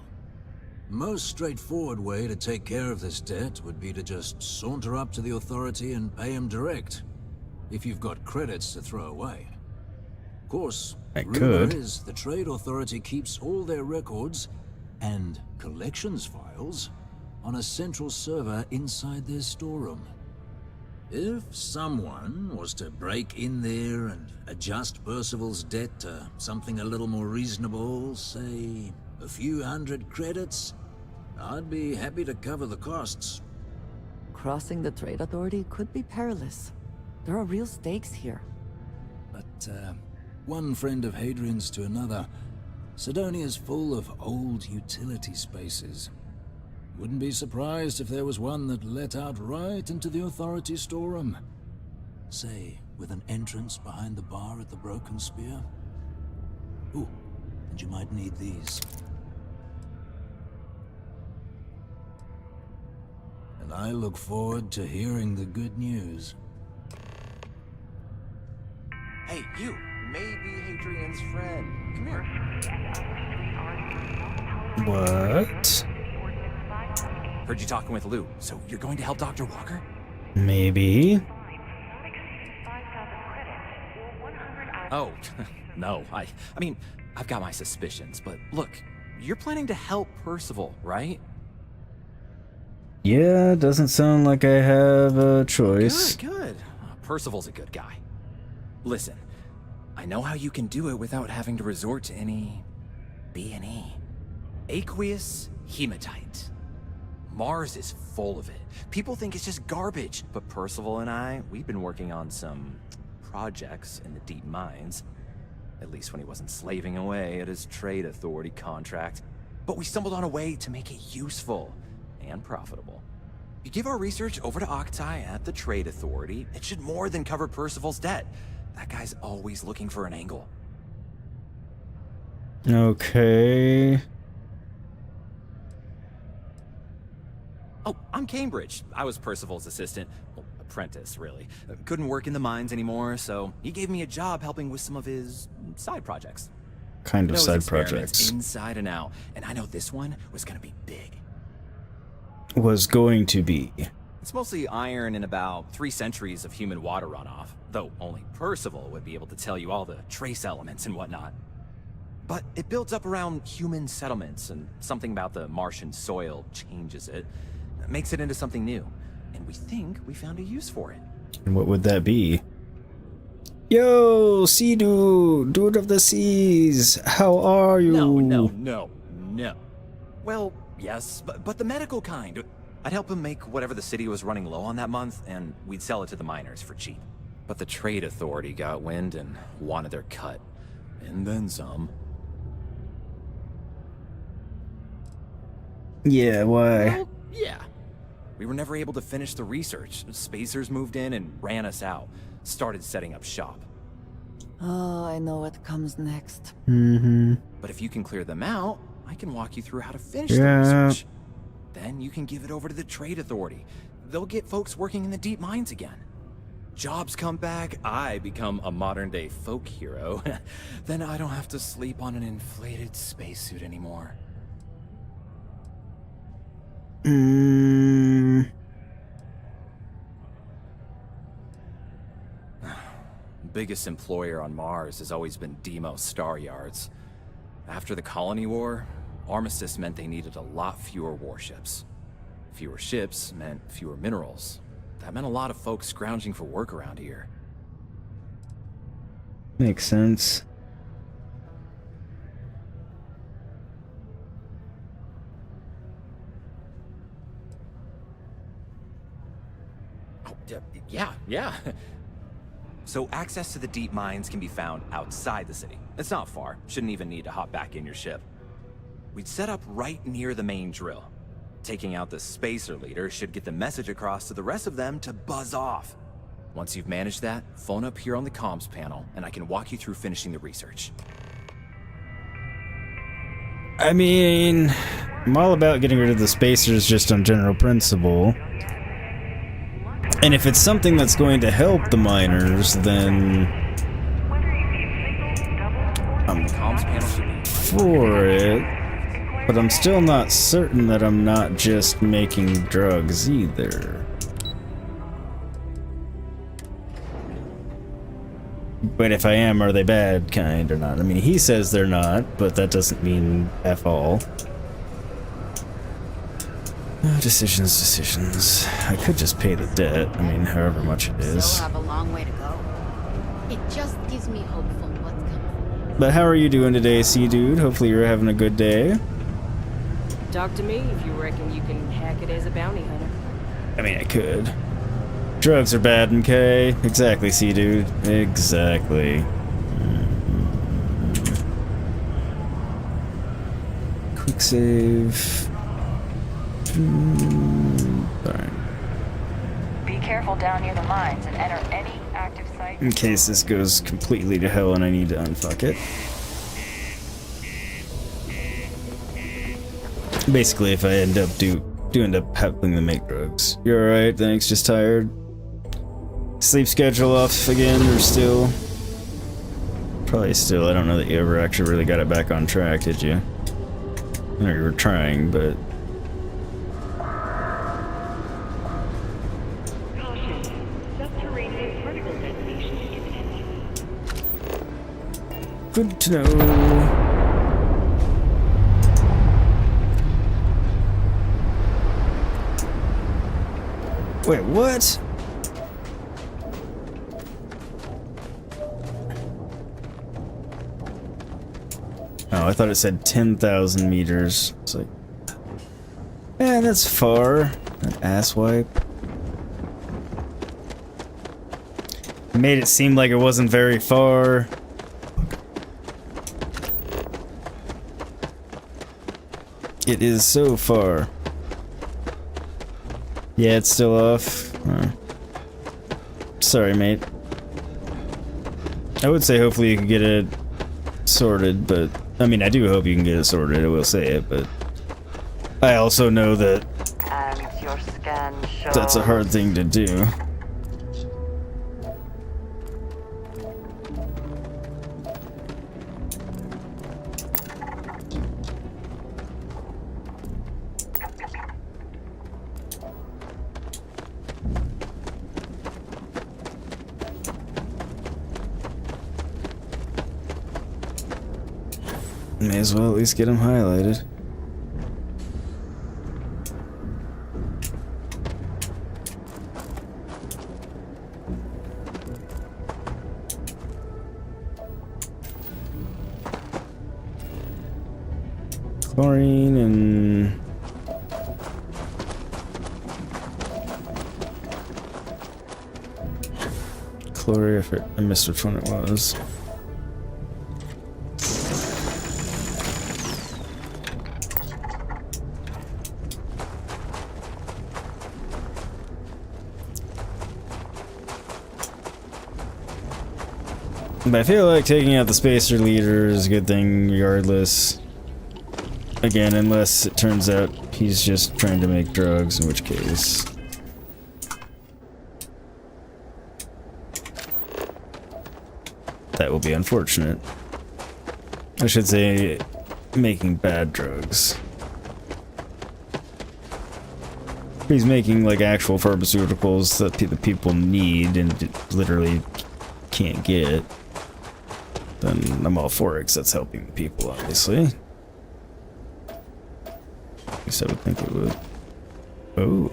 most straightforward way to take care of this debt would be to just saunter up to the authority and pay him direct. If you've got credits to throw away. Of course, rumor is the Trade Authority keeps all their records and collections files on a central server inside their storeroom. If someone was to break in there and adjust Percival's debt to something a little more reasonable, say a few hundred credits, I'd be happy to cover the costs. Crossing the Trade Authority could be perilous. There are real stakes here. But, one friend of Hadrian's to another, Sidonia's full of old utility spaces. Wouldn't be surprised if there was one that let out right into the authority storeroom. Say, with an entrance behind the bar at the Broken Spear. Ooh, and you might need these. And I look forward to hearing the good news. Hey, you! Maybe Hadrian's friend. Come here. What? Heard you talking with Lou, so you're going to help Dr. Walker? Maybe. Oh, no. I mean, I've got my suspicions, but look, you're planning to help Percival, right? Yeah, doesn't sound like I have a choice. Good. Percival's a good guy. Listen, I know how you can do it without having to resort to any B&E. Aqueous hematite. Mars is full of it. People think it's just garbage, but Percival and I, we've been working on some projects in the deep mines. At least when he wasn't slaving away at his Trade Authority contract. But we stumbled on a way to make it useful and profitable. You give our research over to Octai at the Trade Authority, it should more than cover Percival's debt. That guy's always looking for an angle. Okay. Oh, I'm Cambridge. I was Percival's assistant. Well, apprentice, really. Couldn't work in the mines anymore, so he gave me a job helping with some of his side projects. Kind of side projects. Inside and out, and I know this one was gonna be big. Was going to be. It's mostly iron and about 3 centuries of human water runoff, though only Percival would be able to tell you all the trace elements and whatnot. But it builds up around human settlements, and something about the Martian soil changes it, makes it into something new. And we think we found a use for it. And what would that be? Yo, sea dude of the seas, how are you? No. Well, yes, but the medical kind. I'd help him make whatever the city was running low on that month, and we'd sell it to the miners for cheap. But the Trade Authority got wind and wanted their cut. And then some. Yeah, why? Well, yeah. We were never able to finish the research. Spacers moved in and ran us out. Started setting up shop. Oh, I know what comes next. Mm-hmm. But if you can clear them out, I can walk you through how to finish the research. Then you can give it over to the Trade Authority. They'll get folks working in the deep mines again. jobs come back, I become a modern-day folk hero, then I don't have to sleep on an inflated spacesuit anymore. Biggest employer on Mars has always been Demo Star Yards. After the Colony War, Armistice meant they needed a lot fewer warships. Fewer ships meant fewer minerals. That meant a lot of folks scrounging for work around here. Makes sense. Oh, yeah. So access to the deep mines can be found outside the city. It's not far. Shouldn't even need to hop back in your ship. We'd set up right near the main drill. Taking out the spacer leader should get the message across to the rest of them to buzz off. Once you've managed that, phone up here on the comms panel, and I can walk you through finishing the research. I mean, I'm all about getting rid of the spacers just on general principle. And if it's something that's going to help the miners, then I'm for it. But I'm still not certain that I'm not just making drugs either. But if I am, are they bad kind or not? I mean, he says they're not, but that doesn't mean F all. Decisions. I could just pay the debt. I mean, however much it is. Still have a long way to go. It just gives me hope for what's coming. But how are you doing today, Sea Dude? Hopefully you're having a good day. Talk to me if you reckon you can hack it as a bounty hunter. I mean, I could. Drugs are bad, okay? Exactly, Sea Dude. Exactly. Quick save. Alright. Be careful down near the mines and enter any active site. In case this goes completely to hell and I need to unfuck it. Basically, if I end up do end up having to make drugs. You're alright, thanks, just tired. Sleep schedule off again, or still? Probably still. I don't know that you ever actually really got it back on track, did you? I know you were trying, but... Good to know. Wait, what? Oh, I thought it said 10,000 meters. It's like... Yeah, that's far. An asswipe. It made it seem like it wasn't very far. It is so far. Yeah, it's still off. Sorry, mate. I would say hopefully you can get it sorted, but... I mean, I do hope you can get it sorted, I will say it, but... I also know that... And your scan shows... That's a hard thing to do. May as well at least get them highlighted. Chlorine and... Chlorine, I missed which one it was. But I feel like taking out the spacer leader is a good thing regardless. Again, unless it turns out he's just trying to make drugs, in which case... That will be unfortunate. I should say, making bad drugs. If he's making like actual pharmaceuticals that the people need and literally can't get, then I'm all for it, 'cause that's helping the people, obviously. At least I would think it would. Oh.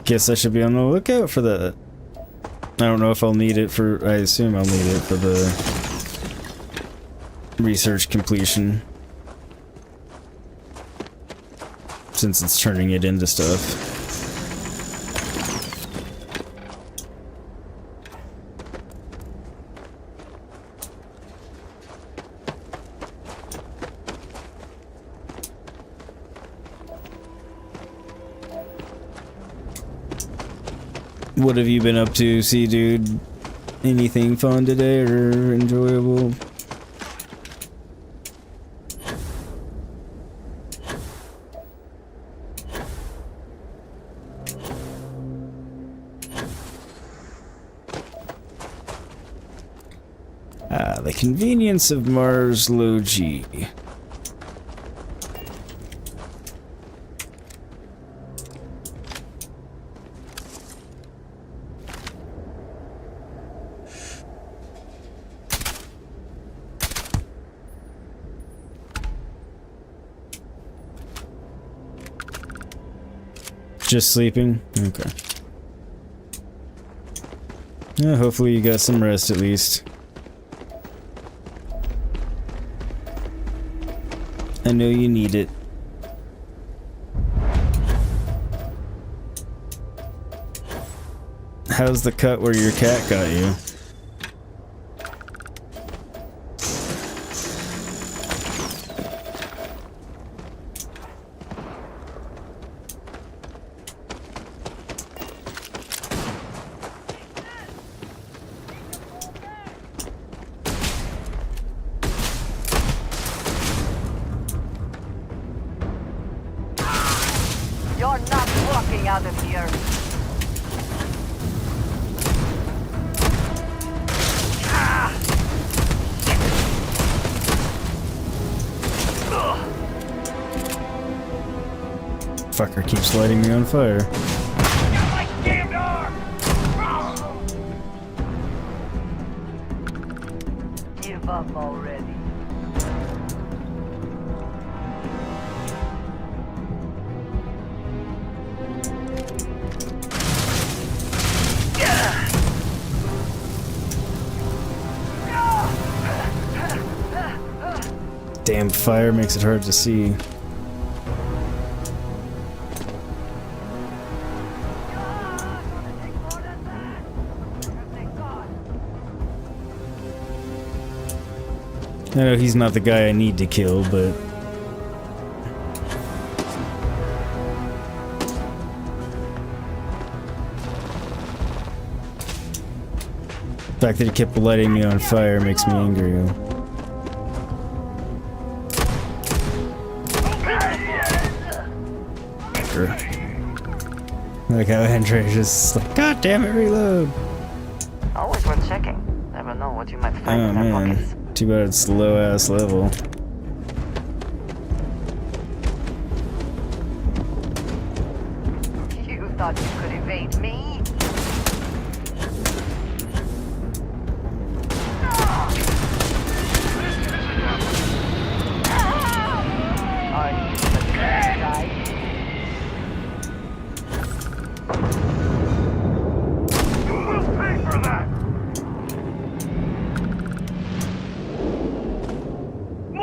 Guess I should be on the lookout for that. I don't know if I'll need it for... I assume I'll need it for the research completion, since it's turning it into stuff. What have you been up to, Sea Dude? Anything fun today or enjoyable? The convenience of Mars Low G. Just sleeping? Okay. Yeah, hopefully you got some rest at least. I know you need it. How's the cut where your cat got you? You're not walking out of here. Fucker keeps lighting me on fire. Give up already. Damn, fire makes it hard to see. I know he's not the guy I need to kill, but... the fact that he kept lighting me on fire makes me angry. Like how Andreja just like, God damn it, reload! Always worth checking. Never know what you might find in their pockets. Too bad it's low ass level. You thought you could evade me? Are you the bad guy? You will pay for that!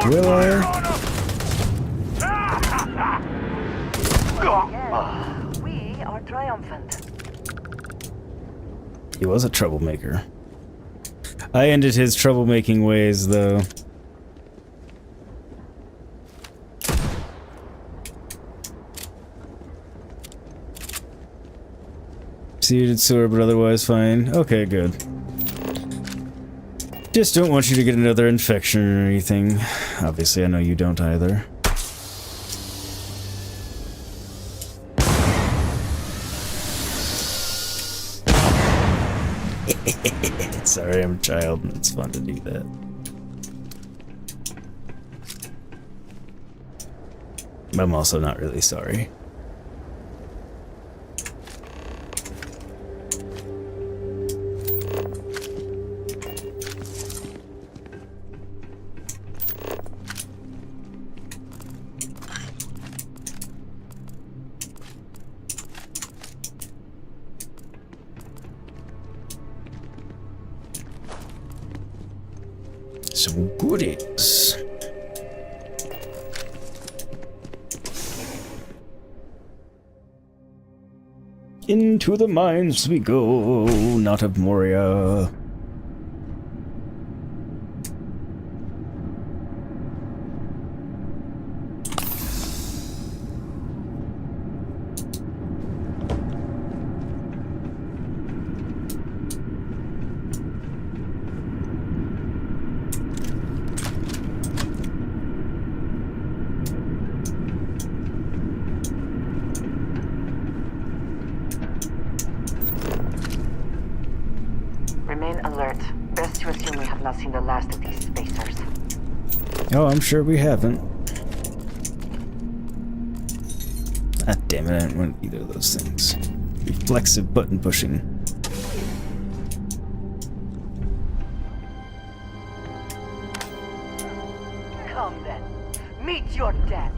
Will I? We are triumphant. He was a troublemaker. I ended his troublemaking ways, though. Seated sore, but otherwise fine. Okay, good. Just don't want you to get another infection or anything. Obviously, I know you don't either. Sorry, I'm a child and it's fun to do that. I'm also not really sorry. Some goodies. Into the mines we go, not of Moria. Remain alert. Best to assume we have not seen the last of these spacers. Oh, I'm sure we haven't. Ah, damn it, I didn't want either of those things. Reflexive button pushing. Come then. Meet your death.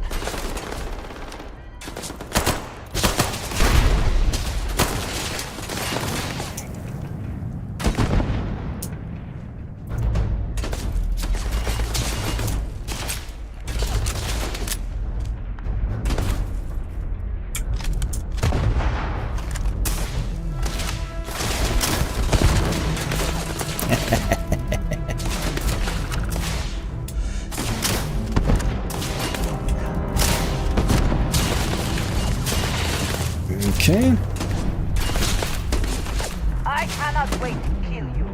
Okay. I cannot wait to kill you.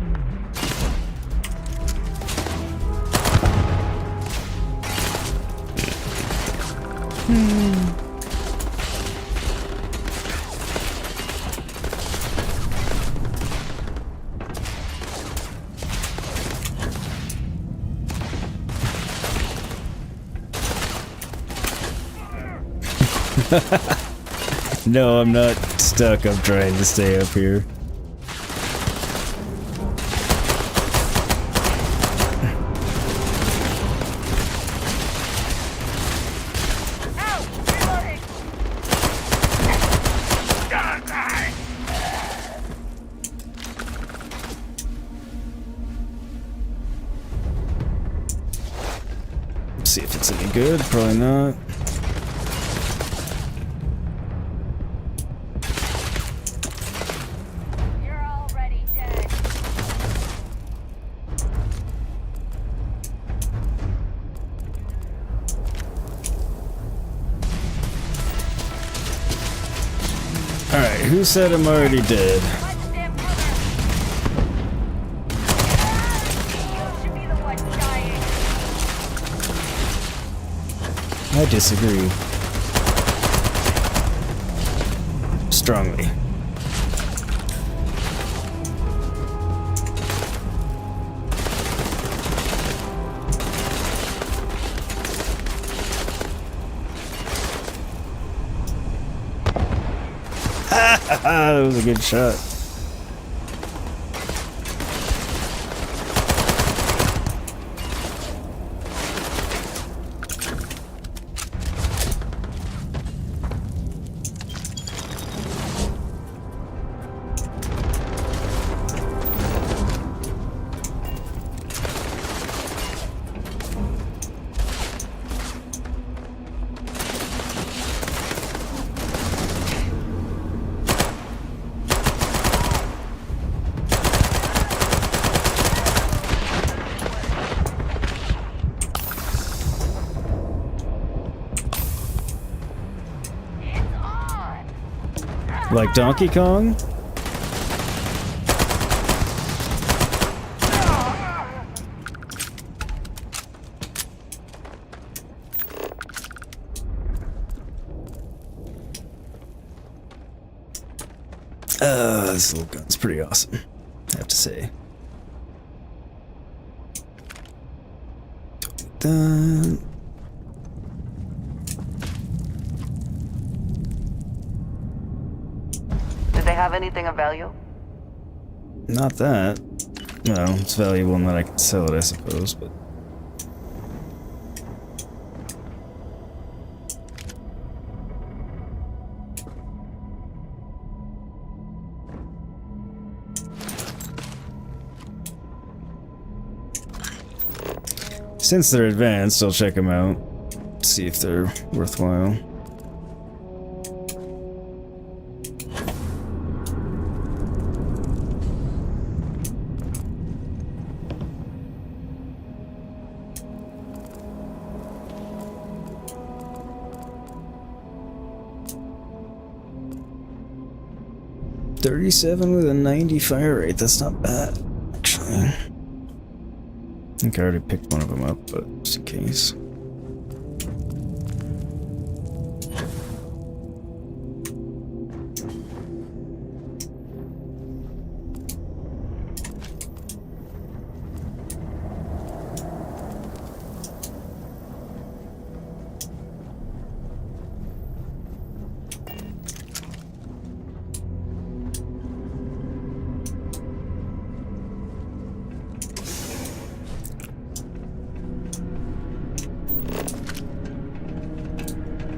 No, I'm not stuck. I'm trying to stay up here. Let's see if it's any good. Probably not. Alright, who said I'm already dead? I disagree. Strongly. That was a good shot. Like Donkey Kong? This little gun's pretty awesome, I have to say. Done. Did they have anything of value? Not that. Well, it's valuable in that I can sell it, I suppose, but... Since they're advanced, I'll check them out, see if they're worthwhile. .37 with a 90 fire rate, that's not bad, actually. I think I already picked one of them up, but just in case.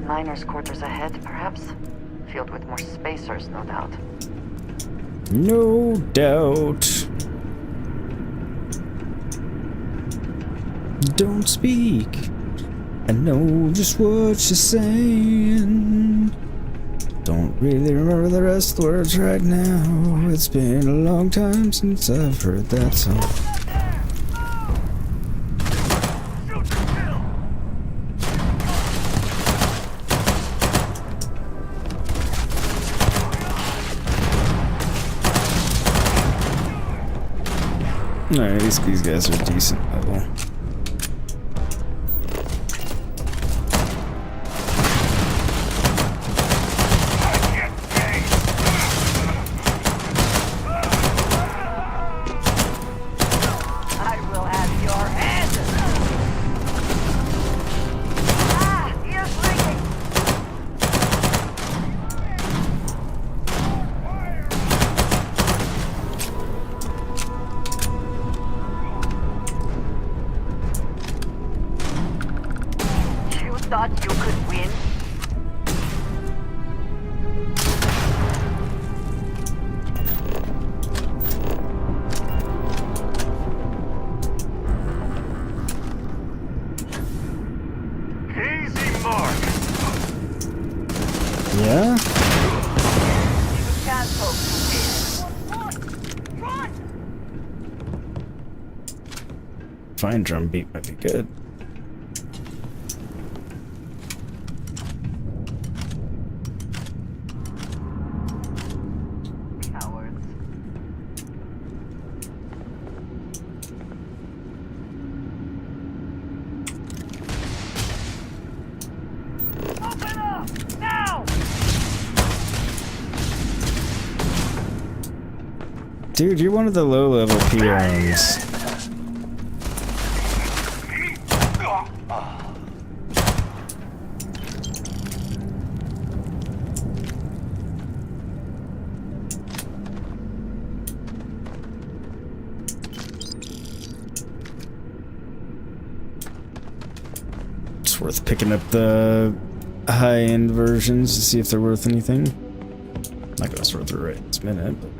Miners' quarters ahead, perhaps? Filled with more spacers, no doubt. No doubt. Don't speak. I know just what you're saying. Don't really remember the rest of the words right now. It's been a long time since I've heard that song. Alright, these guys are decent level. Thought you could win? Easy mark. Yeah? You can't hope to win. Fine drum beat might be good. Dude, you're one of the low-level peons. It's worth picking up the high-end versions to see if they're worth anything. Not gonna sort through right this minute, but...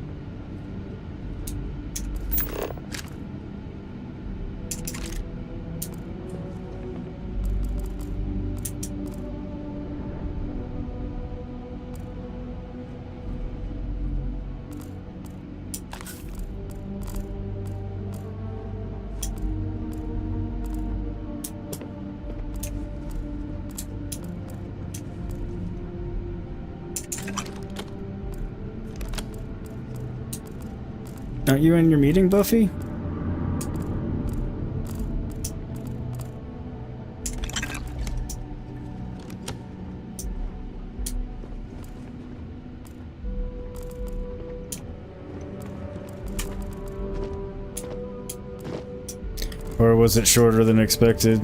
Aren't you in your meeting, Buffy? Or was it shorter than expected?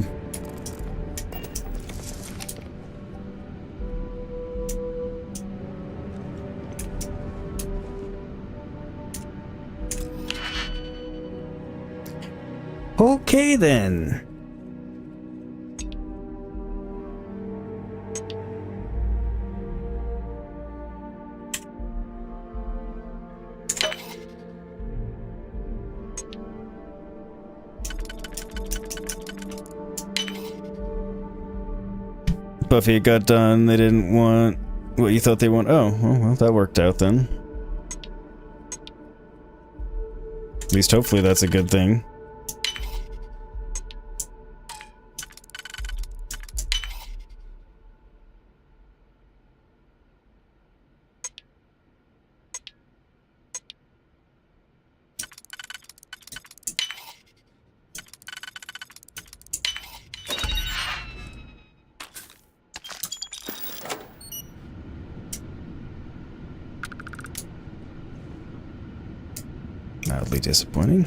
Okay then. Buffy, it got done. They didn't want what you thought they want. Oh, well, that worked out then. At least hopefully that's a good thing. Mildly disappointing.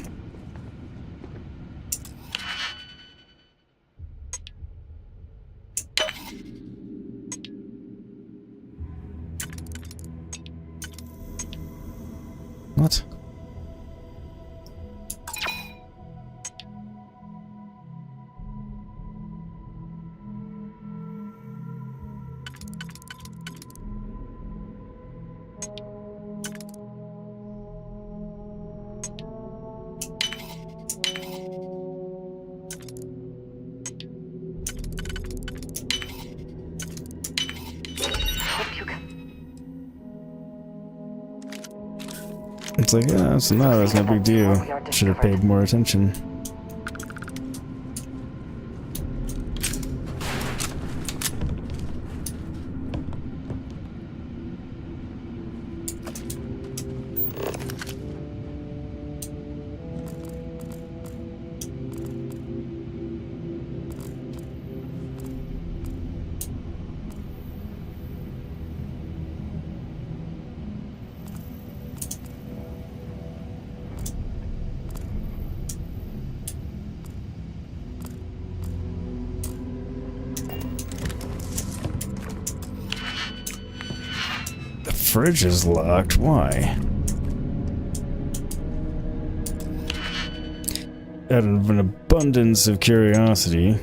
What? It's like, yeah, it's no big deal. Should have paid more attention. Fridge is locked. Why? Out of an abundance of curiosity.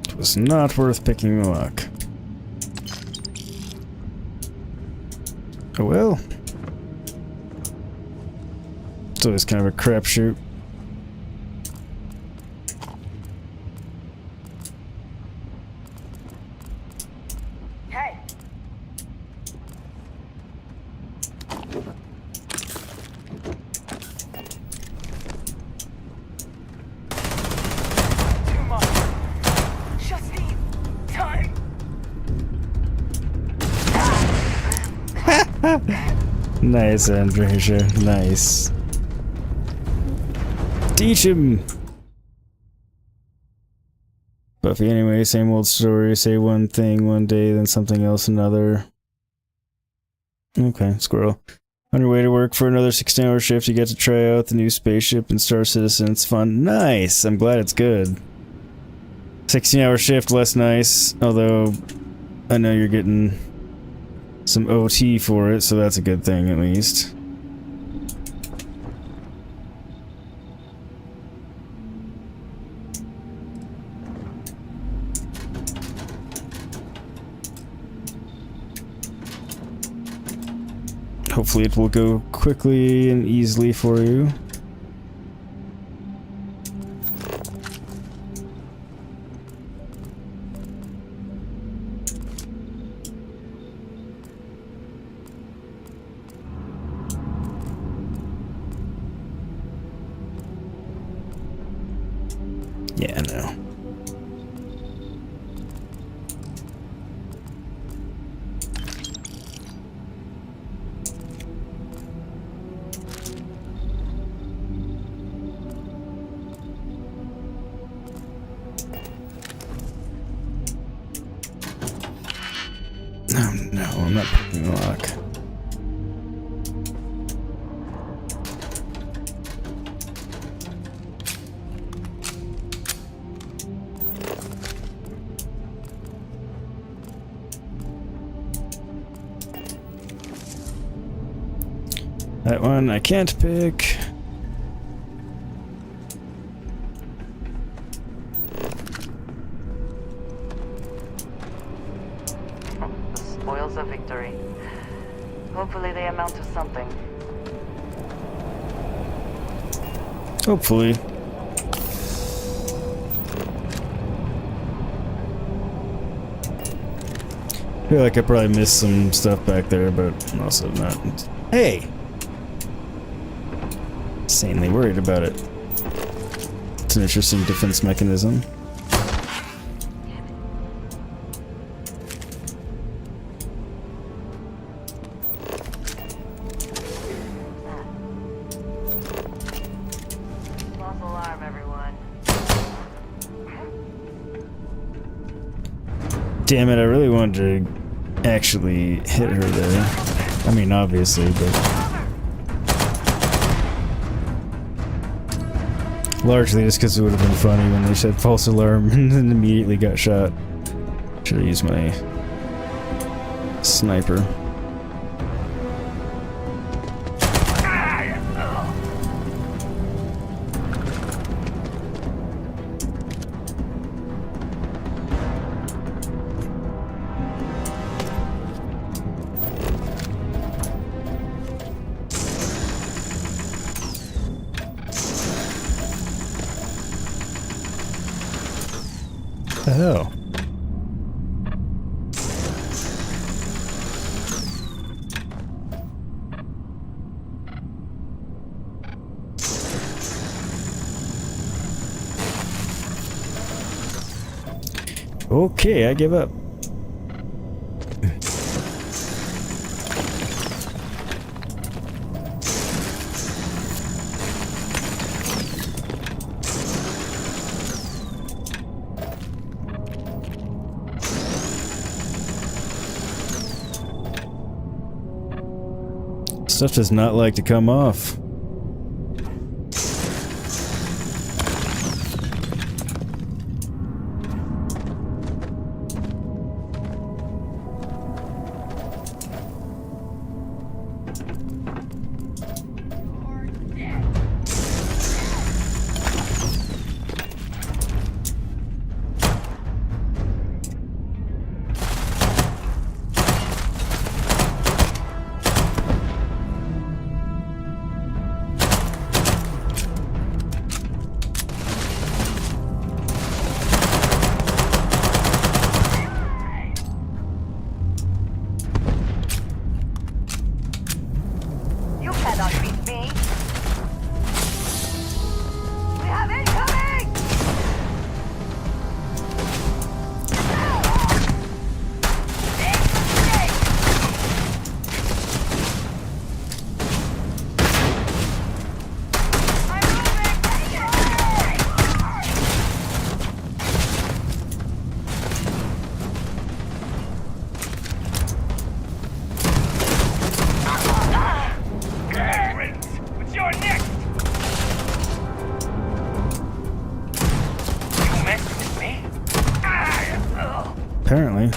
It was not worth picking the lock. Oh well. It's always kind of a crapshoot. Hey. Too much. Justine, time. Nice, Andreja. Nice. Teach him! Buffy, anyway, same old story. Say one thing one day, then something else another. Okay, squirrel. On your way to work for another 16-hour shift, you get to try out the new spaceship and Star Citizen. It's fun. Nice! I'm glad it's good. 16-hour shift, less nice. Although, I know you're getting some OT for it, so that's a good thing, at least. Hopefully it will go quickly and easily for you. Oh no, I'm not picking the lock. That one I can't pick. The spoils of victory. Hopefully they amount to something. Hopefully. I feel like I probably missed some stuff back there, but also not. Hey! Insanely worried about it. It's an interesting defense mechanism. False alarm, everyone. Damn it, I really wanted to actually hit her there. I mean, obviously, but... largely just because it would have been funny when they said false alarm and then immediately got shot. Should have used my sniper. What the hell? Okay, I give up. Stuff does not like to come off. Apparently.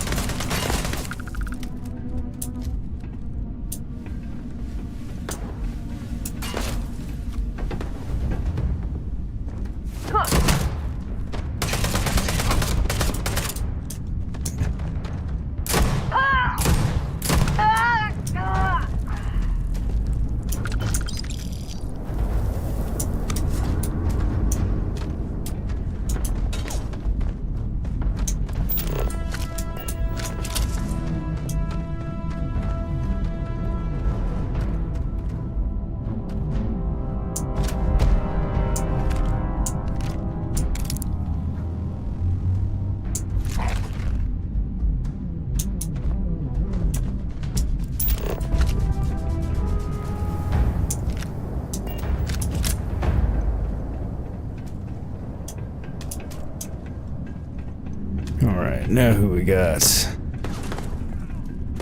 Alright, now who we got?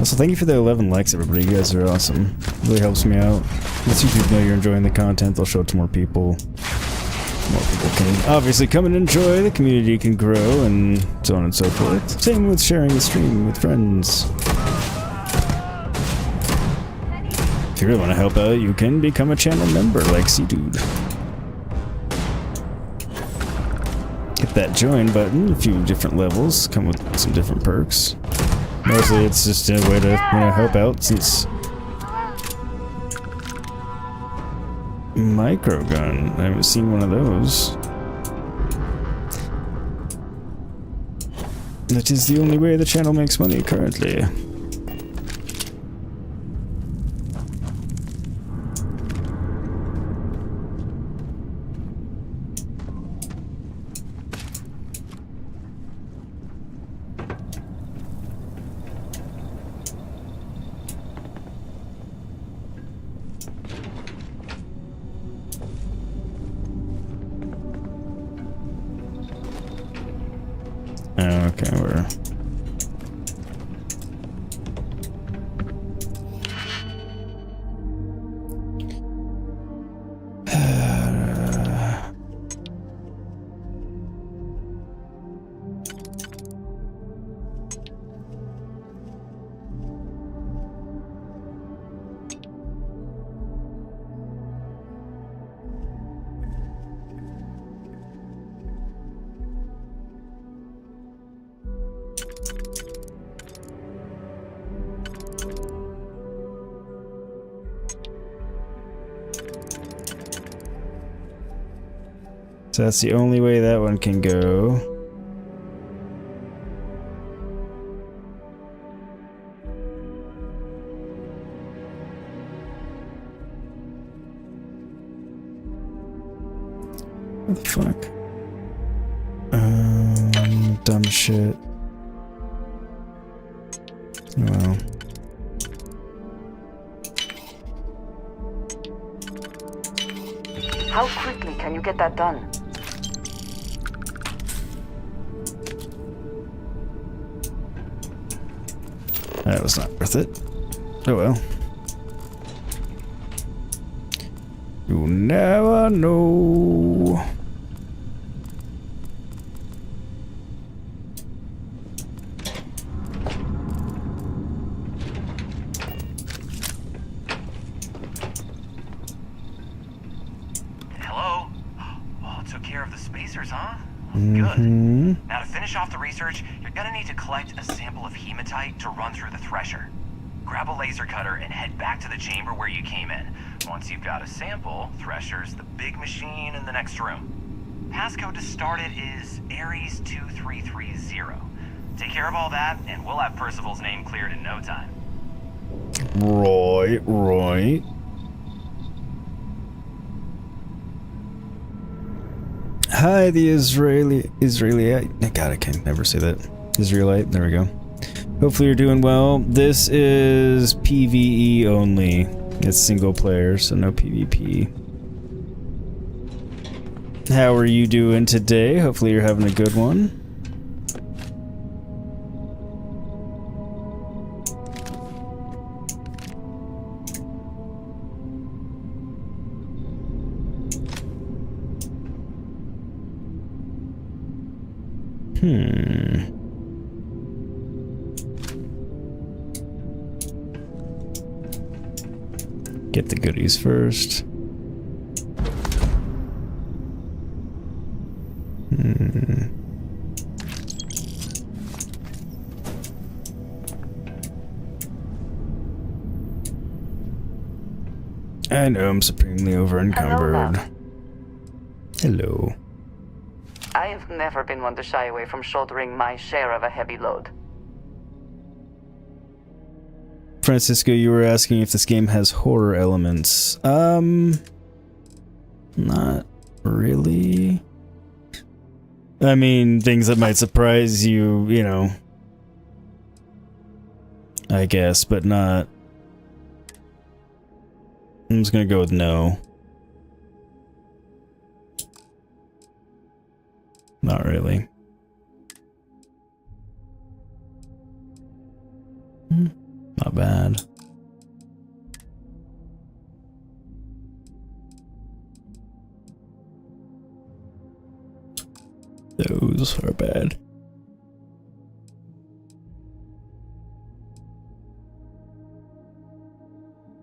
Also, thank you for the 11 likes, everybody. You guys are awesome. Really helps me out. Lets YouTube know you're enjoying the content. They'll show it to more people. More people can obviously come and enjoy. The community can grow, and so on and so forth. Same with sharing the stream with friends. If you really want to help out, you can become a channel member like C-Dude. Hit that join button. A few different levels come with some different perks. Mostly it's just a way to, help out since... Microgun. I haven't seen one of those. That is the only way the channel makes money currently. Okay, we're... So that's the only way that one can go. What the fuck? Dumb shit. Well. How quickly can you get that done? That was not worth it. Oh well. You never know. Hello? Oh, took care of the spacers, huh? Mm-hmm. Good. Now to finish off the research, you're gonna need to collect a sample of hematite to run through the thresher. Grab a laser cutter and head back to the chamber where you came in. Once you've got a sample, Thresher's the big machine in the next room. Passcode to start it is Ares 2330. Take care of all that, and we'll have Percival's name cleared in no time. Right. Hi, the Israelite. God, I can never say that. Israelite, there we go. Hopefully you're doing well. This is PvE only. It's single player, so no PvP. How are you doing today? Hopefully you're having a good one. Get the goodies first. I know I'm supremely over-encumbered. Hello. I have never been one to shy away from shouldering my share of a heavy load. Francisco, you were asking if this game has horror elements. Not really. I mean, things that might surprise you, you know. I guess, but not. I'm just gonna go with no. Not really. bad. Those are bad.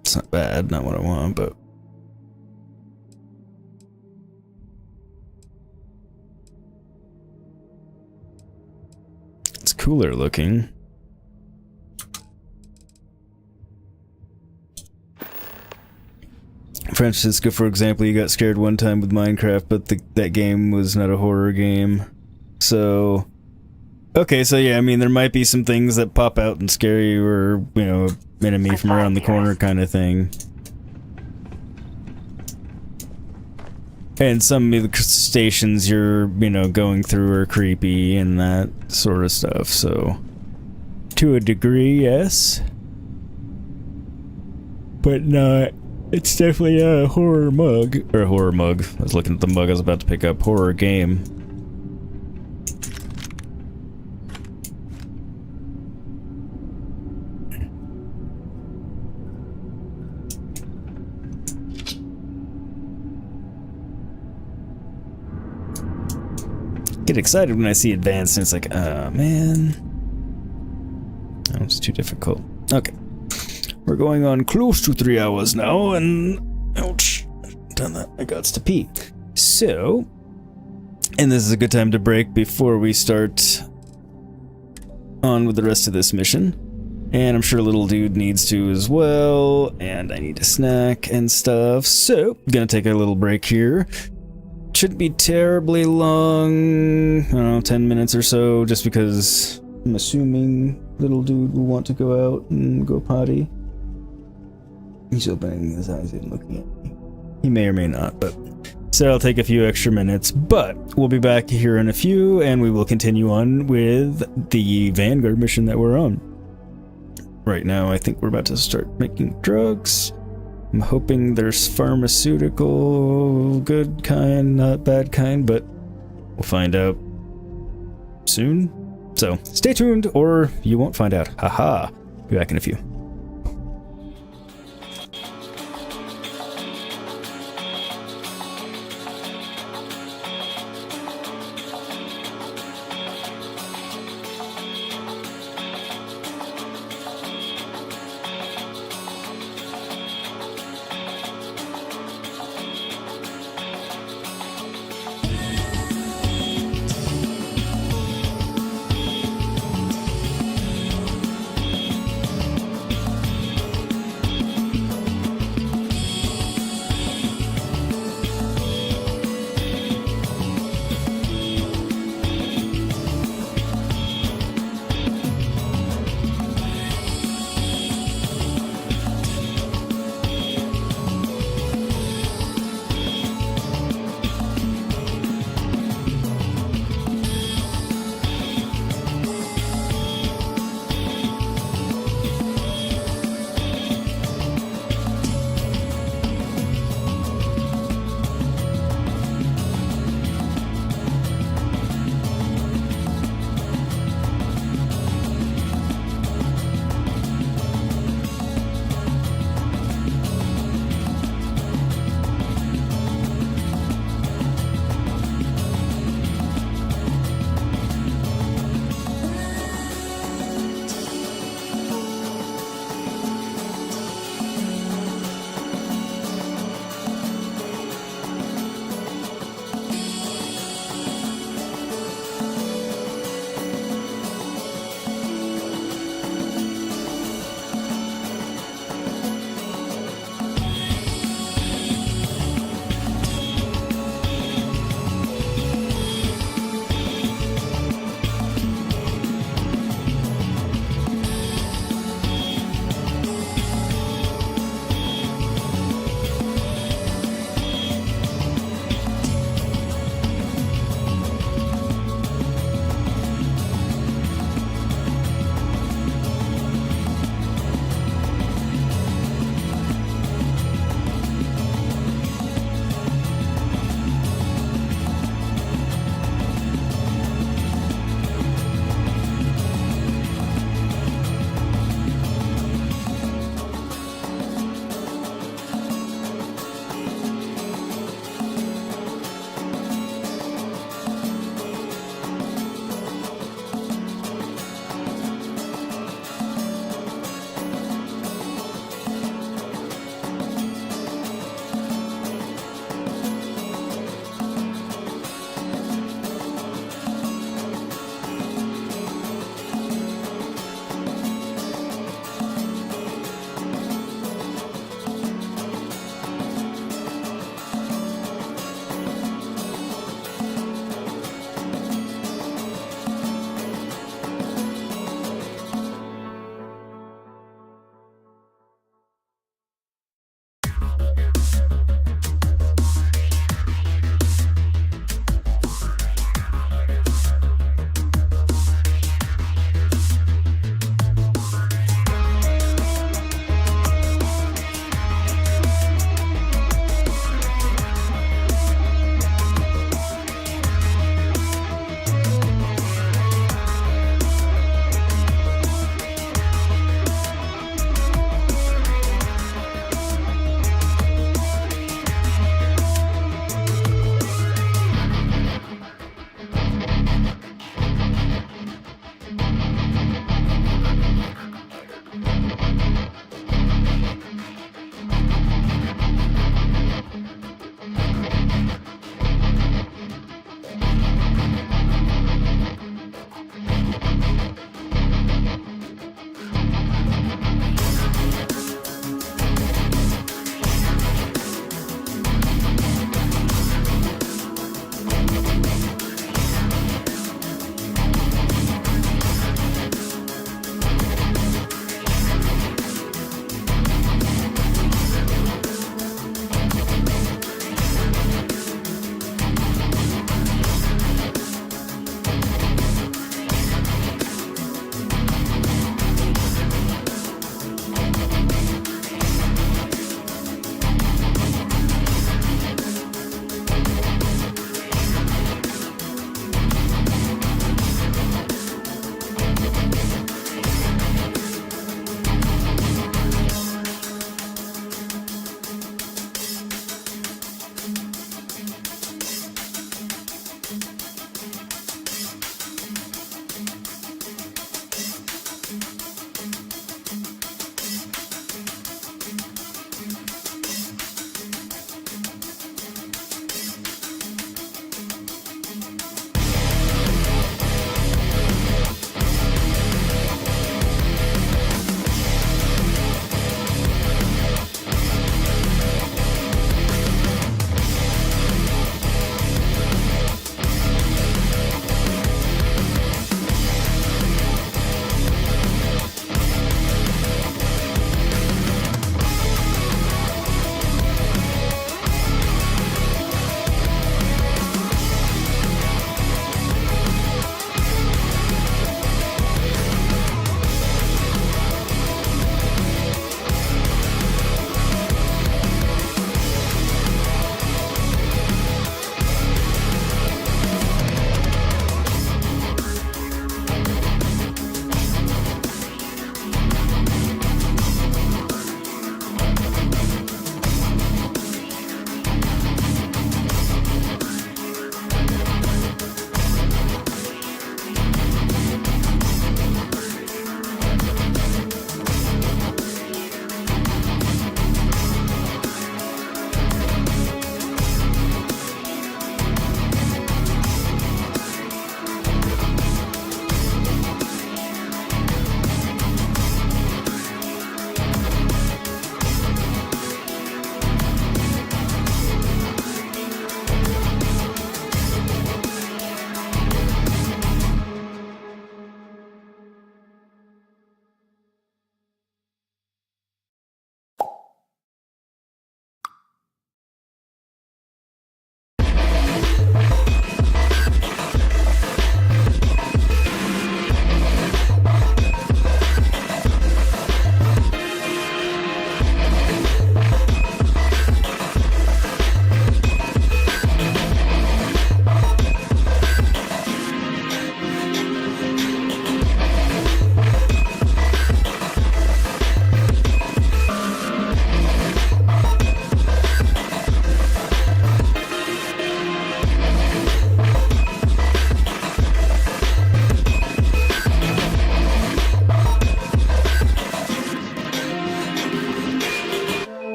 It's not bad, not what I want, but it's cooler looking. Francisco, for example, you got scared one time with Minecraft, but that game was not a horror game. So, okay, so yeah, I mean, there might be some things that pop out and scare you, or, you know, enemy from around the corner kind of thing. And some of the stations you're, you know, going through are creepy and that sort of stuff, so to a degree, yes. But not, it's definitely a horror mug, or a horror mug. I was looking at the mug I was about to pick up. Horror game. Get excited when I see advanced and it's like, oh man. That was too difficult. Okay. We're going on close to 3 hours now, and ouch. Done that. I got to pee. So, and this is a good time to break before we start on with the rest of this mission. And I'm sure little dude needs to as well, and I need a snack and stuff. So, gonna take a little break here. Shouldn't be terribly long, I don't know, 10 minutes or so, just because I'm assuming little dude will want to go out and go potty. He's opening his eyes and looking at me. He may or may not, but so it'll take a few extra minutes, but we'll be back here in a few, and we will continue on with the Vanguard mission that we're on. Right now, I think we're about to start making drugs. I'm hoping there's pharmaceutical, good kind, not bad kind, but we'll find out soon. So stay tuned, or you won't find out. Haha. Be back in a few.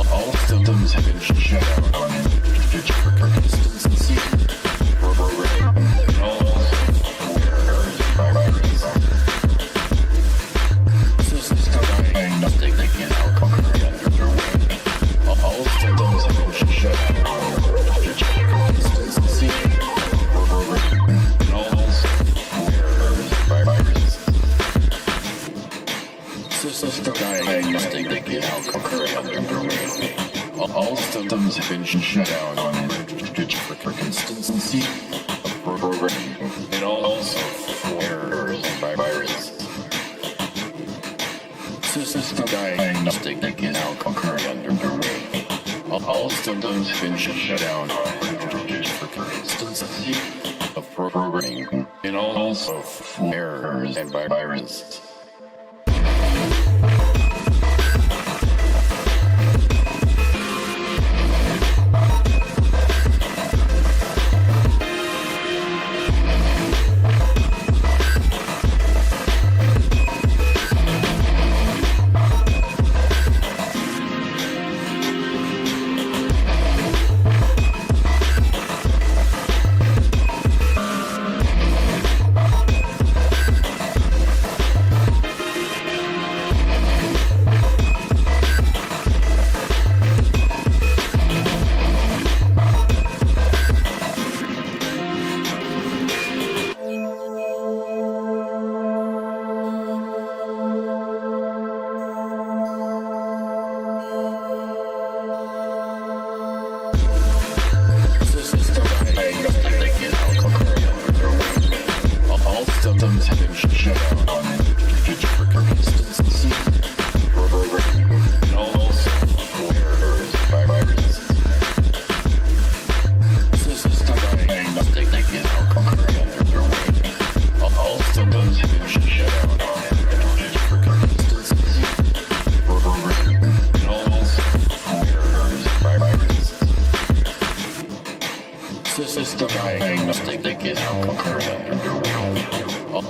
All symptoms have been shut down on consistency. All systems have been shut down on for consistency of programming and also errors and viruses. System diagnostic is now concurrently underway. All systems have been shut down for consistency of programming and also errors and viruses.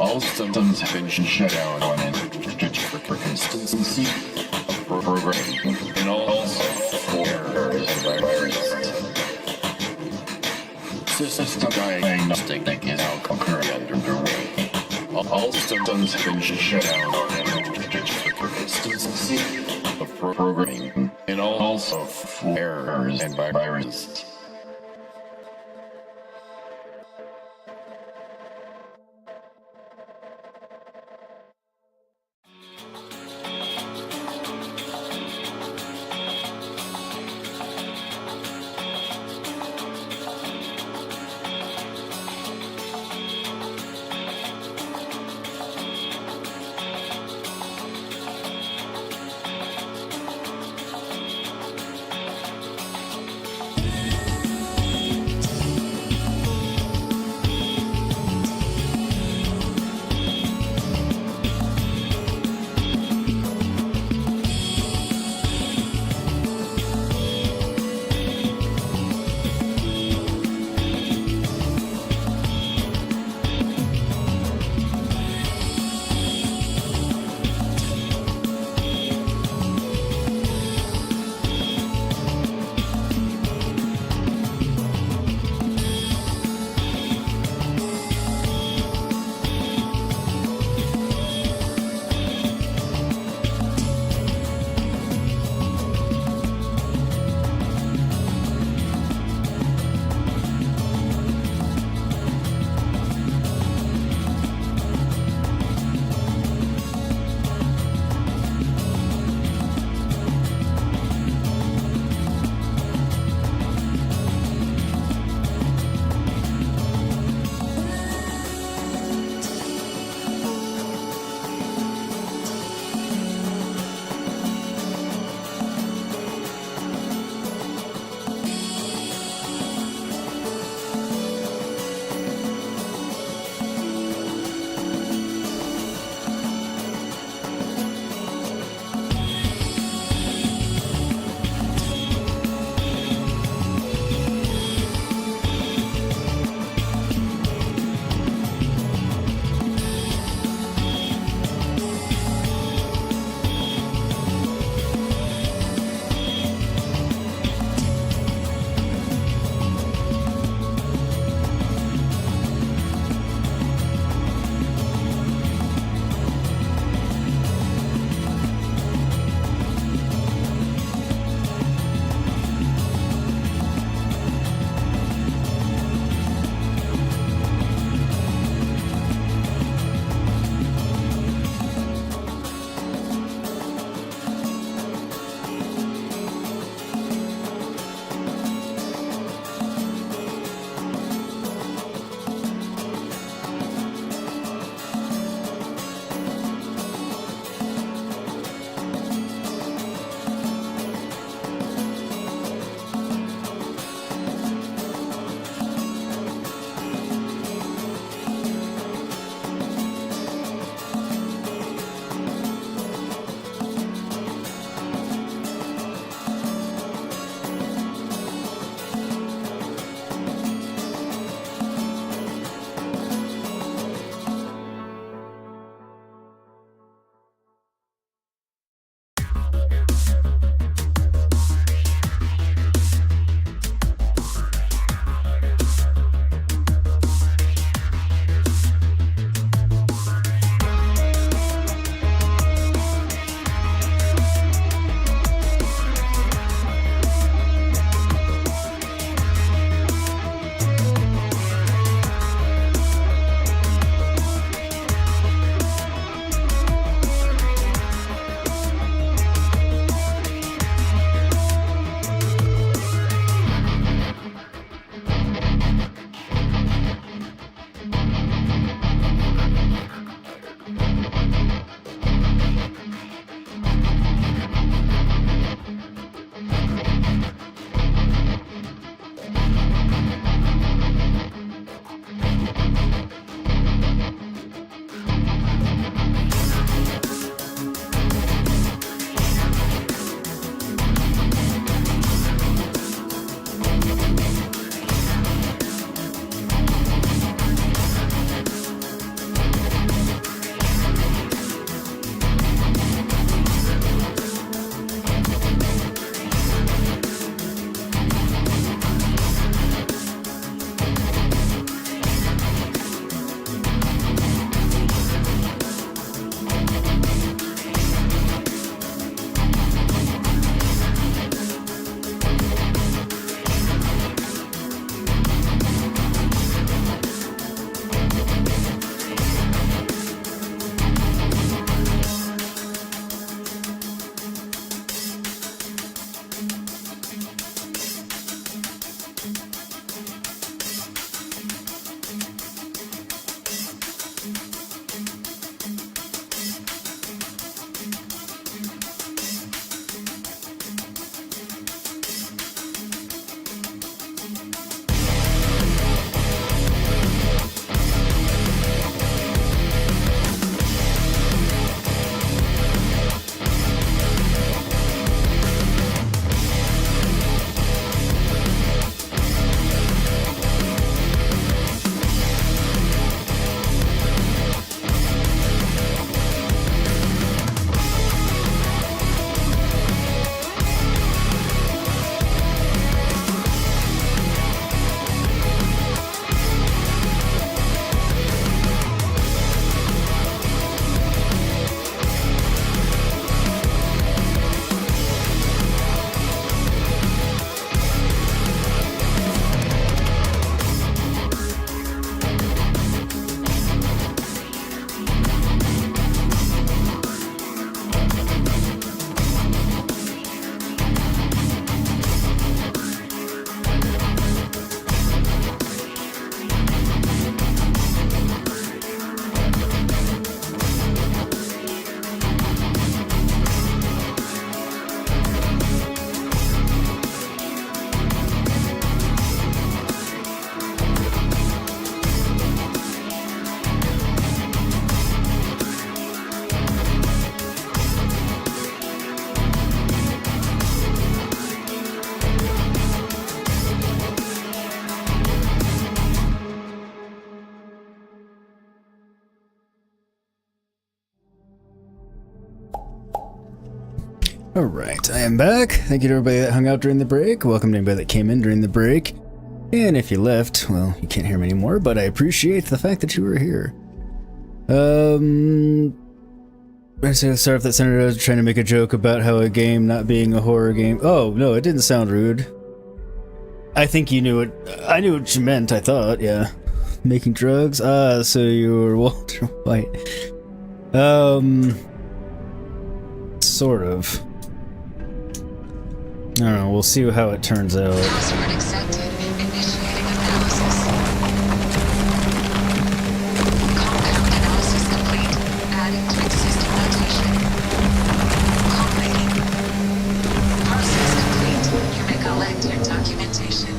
All systems have been shut down on it for consistency of programming and also errors and viruses. System diagnostic is now concurrently underway. All systems have been shut down on it for consistency of programming and also errors and viruses. Alright, I am back. Thank you to everybody that hung out during the break. Welcome to anybody that came in during the break. And if you left, well, you can't hear me anymore, but I appreciate the fact that you were here. I say sorry if that sounded I was trying to make a joke about how a game not being a horror game. Oh, no, it didn't sound rude. I think you knew it. I knew what you meant, I thought, yeah. Making drugs? Ah, so you were Walter White. Sort of. I don't know, we'll see how it turns out. Password accepted. Initiating analysis. Compound analysis complete. Adding to existing notation. Comrating. Process complete. You may collect your documentation.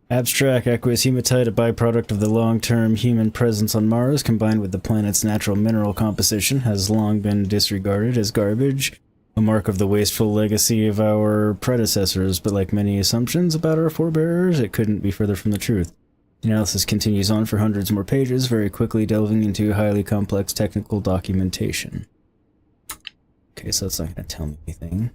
Abstract aqueous hematite, a byproduct of the long-term human presence on Mars, combined with the planet's natural mineral composition, has long been disregarded as garbage, a mark of the wasteful legacy of our predecessors, but like many assumptions about our forebears, it couldn't be further from the truth. The analysis continues on for hundreds more pages, very quickly delving into highly complex technical documentation. Okay, so that's not going to tell me anything.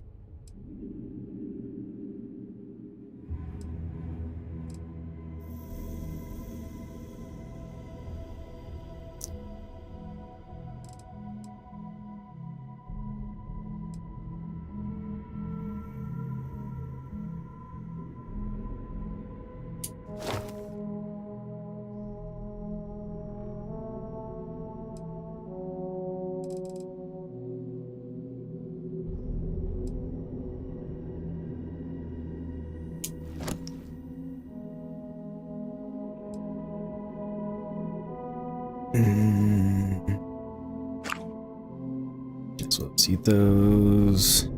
So let's see those.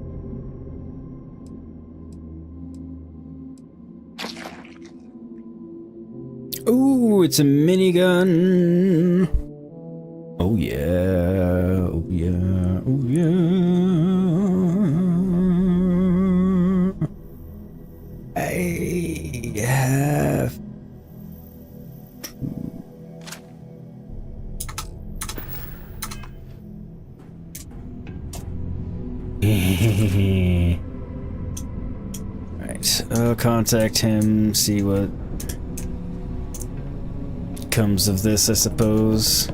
Ooh, it's a minigun. Oh yeah, oh yeah, oh yeah. I have Right, I'll contact him, see what comes of this, I suppose.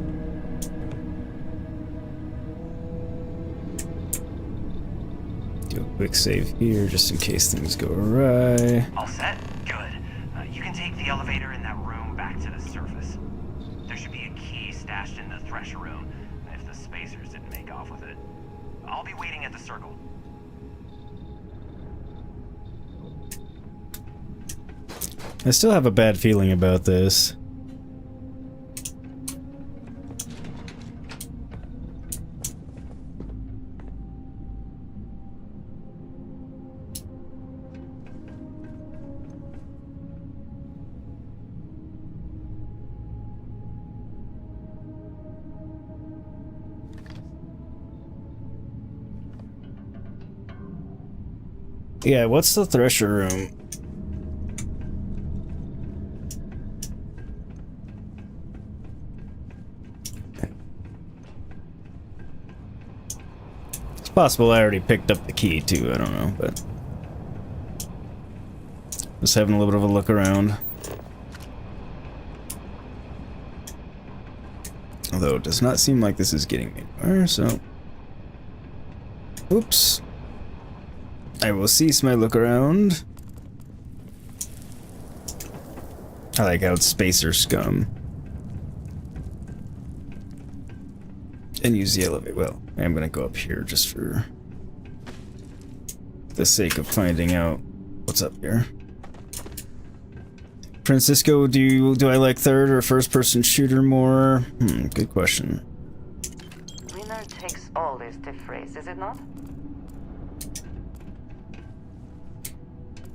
Do a quick save here, just in case things go awry. All set? Good. You can take the elevator in that room back to the surface. There should be a key stashed in the thresher room, if the spacers didn't make off with it. I'll be waiting at the circle. I still have a bad feeling about this. Yeah, what's the thresher room? It's possible I already picked up the key too, I don't know, but just having a little bit of a look around. Although it does not seem like this is getting me anywhere, so oops. I will cease my look around. I like how it's spacer scum. And use the elevator. Well, I'm gonna go up here just for the sake of finding out what's up here. Francisco, do I like third or first person shooter more? Good question. Winner takes all is the phrase, is it not?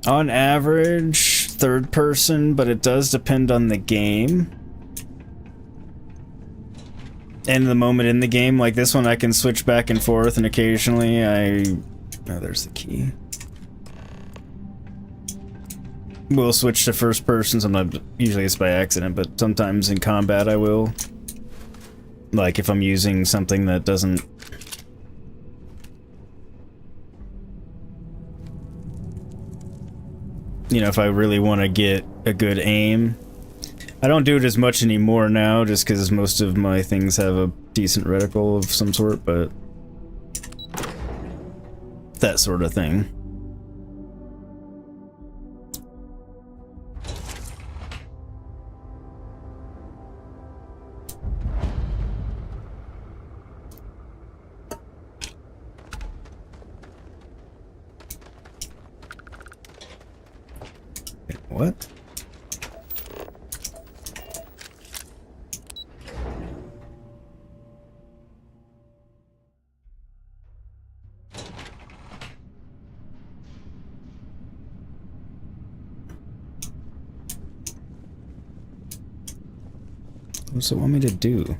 On average, third person, but it does depend on the game. in the moment in the game. Like this one, I can switch back and forth, and occasionally oh, there's the key. We'll switch to first person. Sometimes, usually it's by accident, but sometimes in combat I will. Like if I'm using something that doesn't... You know, if I really want to get a good aim. I don't do it as much anymore now, just because most of my things have a decent reticle of some sort, but... that sort of thing. What? What's it want me to do?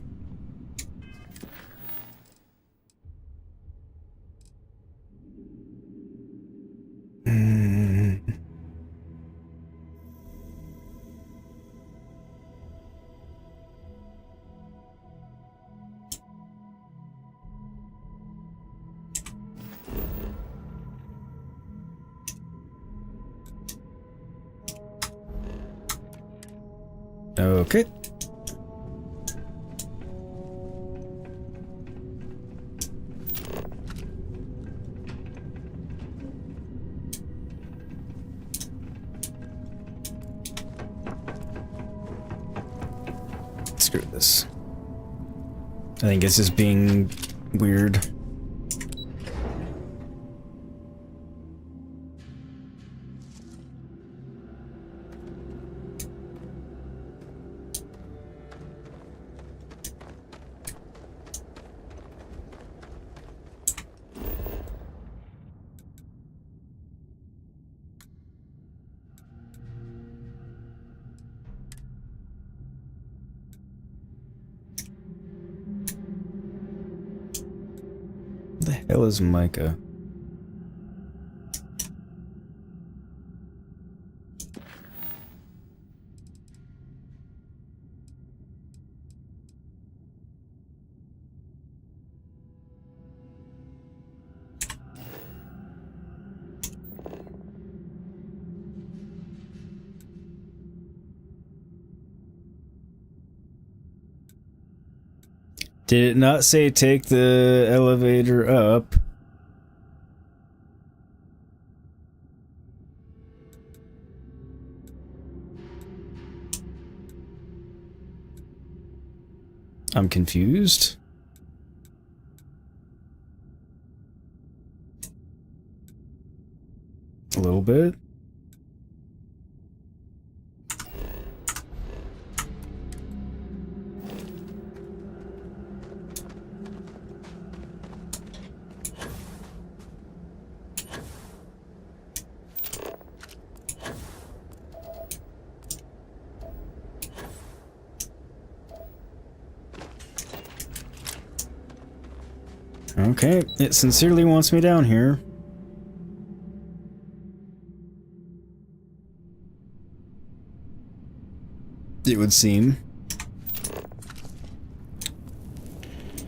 Okay. Screw this. I think it's just being weird. What the hell is Micah? Did it not say take the elevator up? I'm confused. A little bit. Okay, it sincerely wants me down here. It would seem.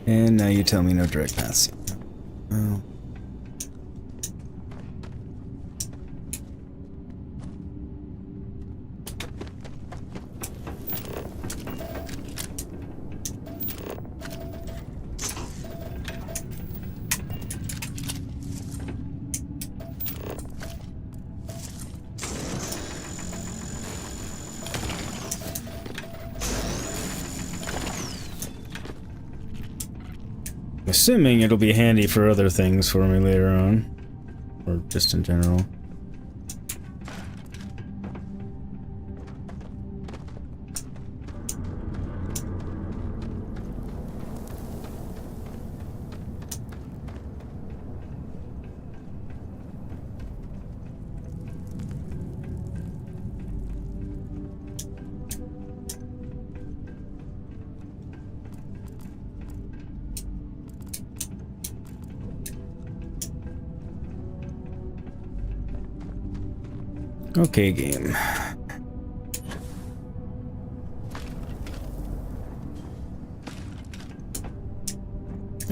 And now you tell me no direct paths. Oh. Assuming it'll be handy for other things for me later on, or just in general. Okay, game.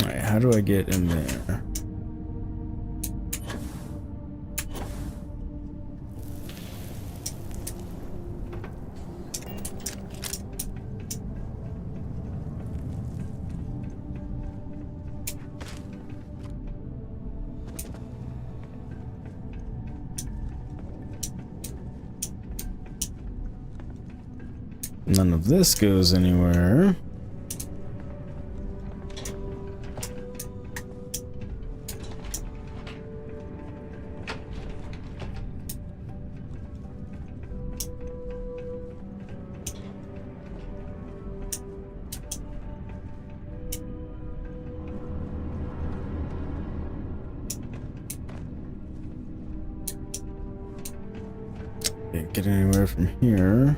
Alright, how do I get in there? None of this goes anywhere. Can't get anywhere from here.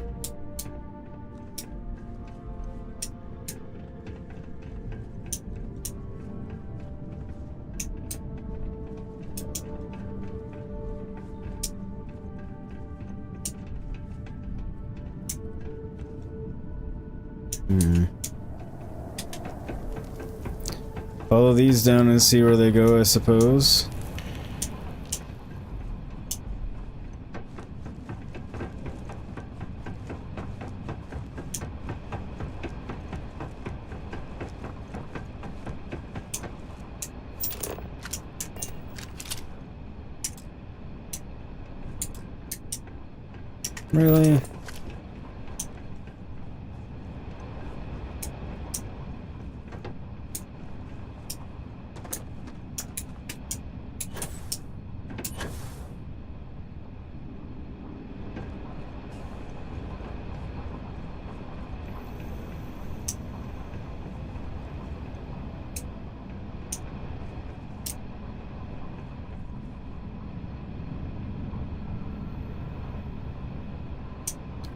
Follow these down and see where they go, I suppose. Really?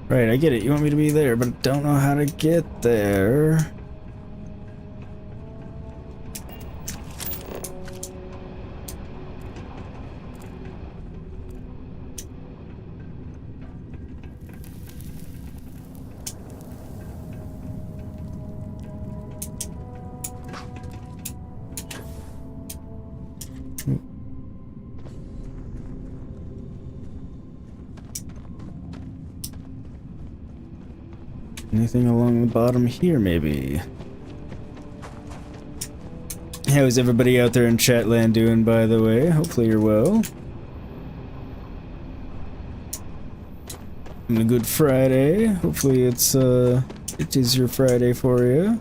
Right, I get it. You want me to be there, but I don't know how to get there. Anything along the bottom here, maybe? How is everybody out there in Chatland doing, by the way? Hopefully you're well. And a good Friday. Hopefully it is your Friday for you.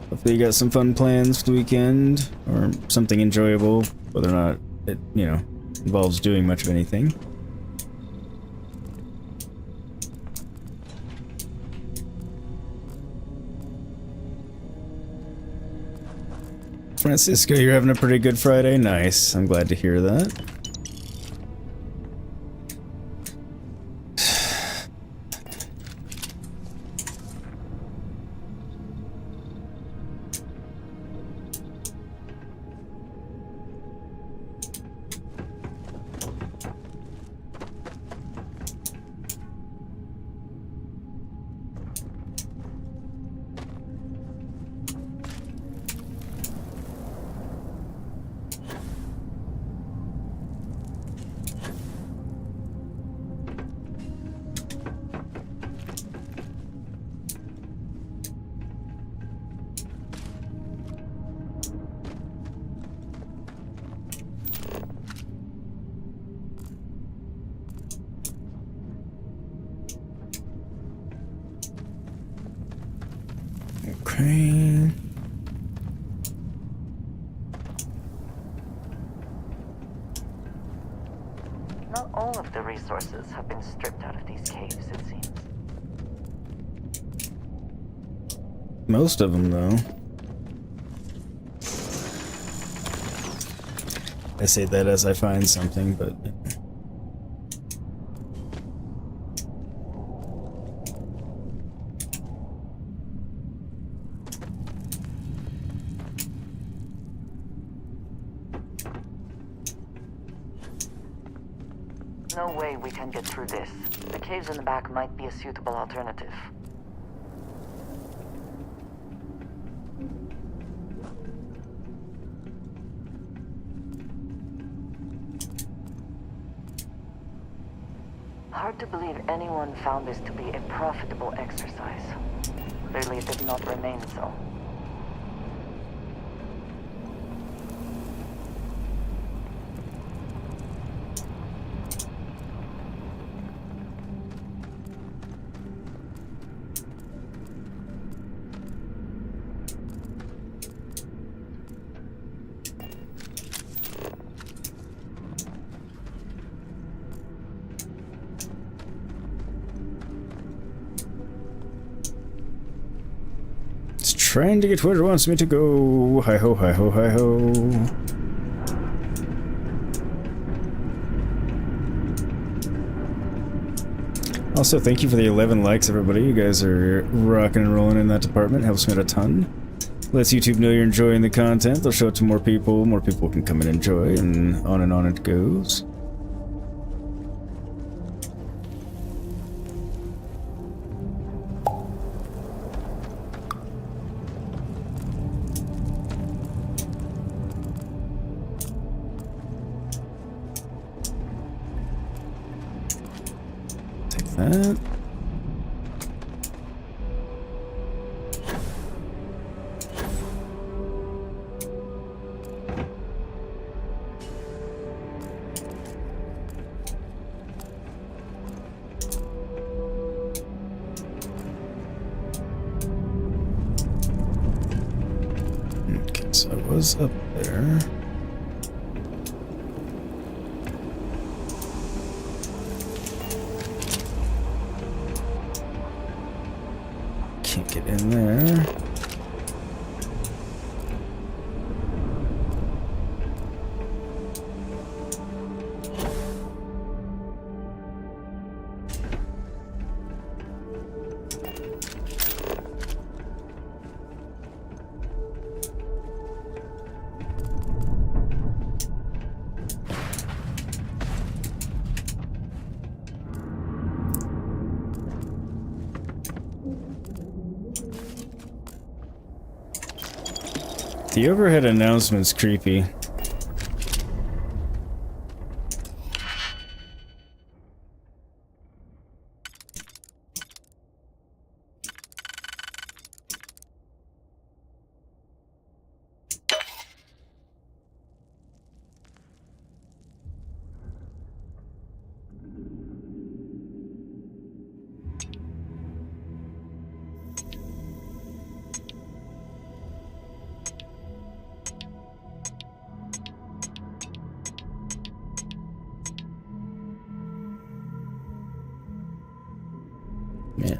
Hopefully you got some fun plans for the weekend, or something enjoyable, whether or not it, you know, involves doing much of anything. Francisco, you're having a pretty good Friday? Nice. I'm glad to hear that. Okay. Not all of the resources have been stripped out of these caves, it seems. Most of them, though. I say that as I find something, but... no way we can get through this. The caves in the back might be a suitable alternative. Hard to believe anyone found this to be a profitable exercise. Clearly it did not remain so. Trying to get where it wants me to go. Hi ho, hi ho, hi ho. Also, thank you for the 11 likes, everybody. You guys are rocking and rolling in that department. Helps me out a ton. Lets YouTube know you're enjoying the content. They'll show it to more people. More people can come and enjoy, and on it goes. That. Okay, so I was up there. Get in there. The overhead announcement's creepy. Yeah.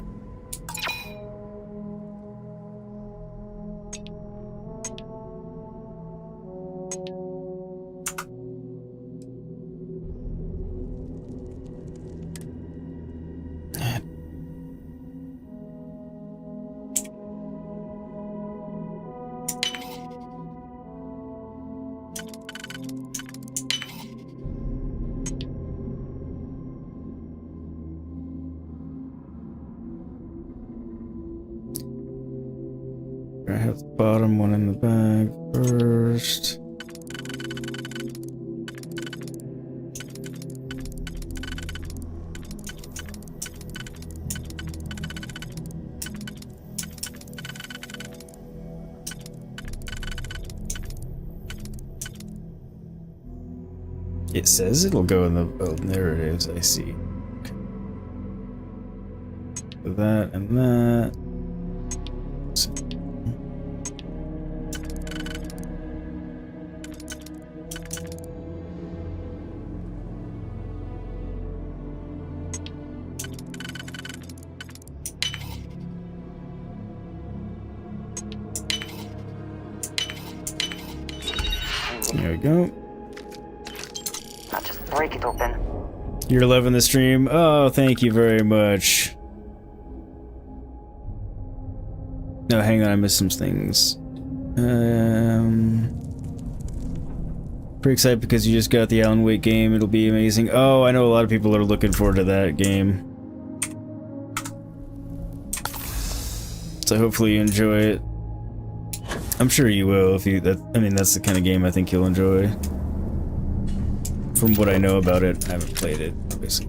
I have the bottom one in the bag first. It says it'll go in the... Oh, there it is, I see. Okay. That and that. There we go. Now just break it open. You're loving the stream? Oh, thank you very much. No, hang on, I missed some things. Pretty excited because you just got the Alan Wake game. It'll be amazing. Oh, I know a lot of people are looking forward to that game. So hopefully you enjoy it. I'm sure you will if you... I mean, that's the kind of game I think you'll enjoy. From what I know about it, I haven't played it, obviously.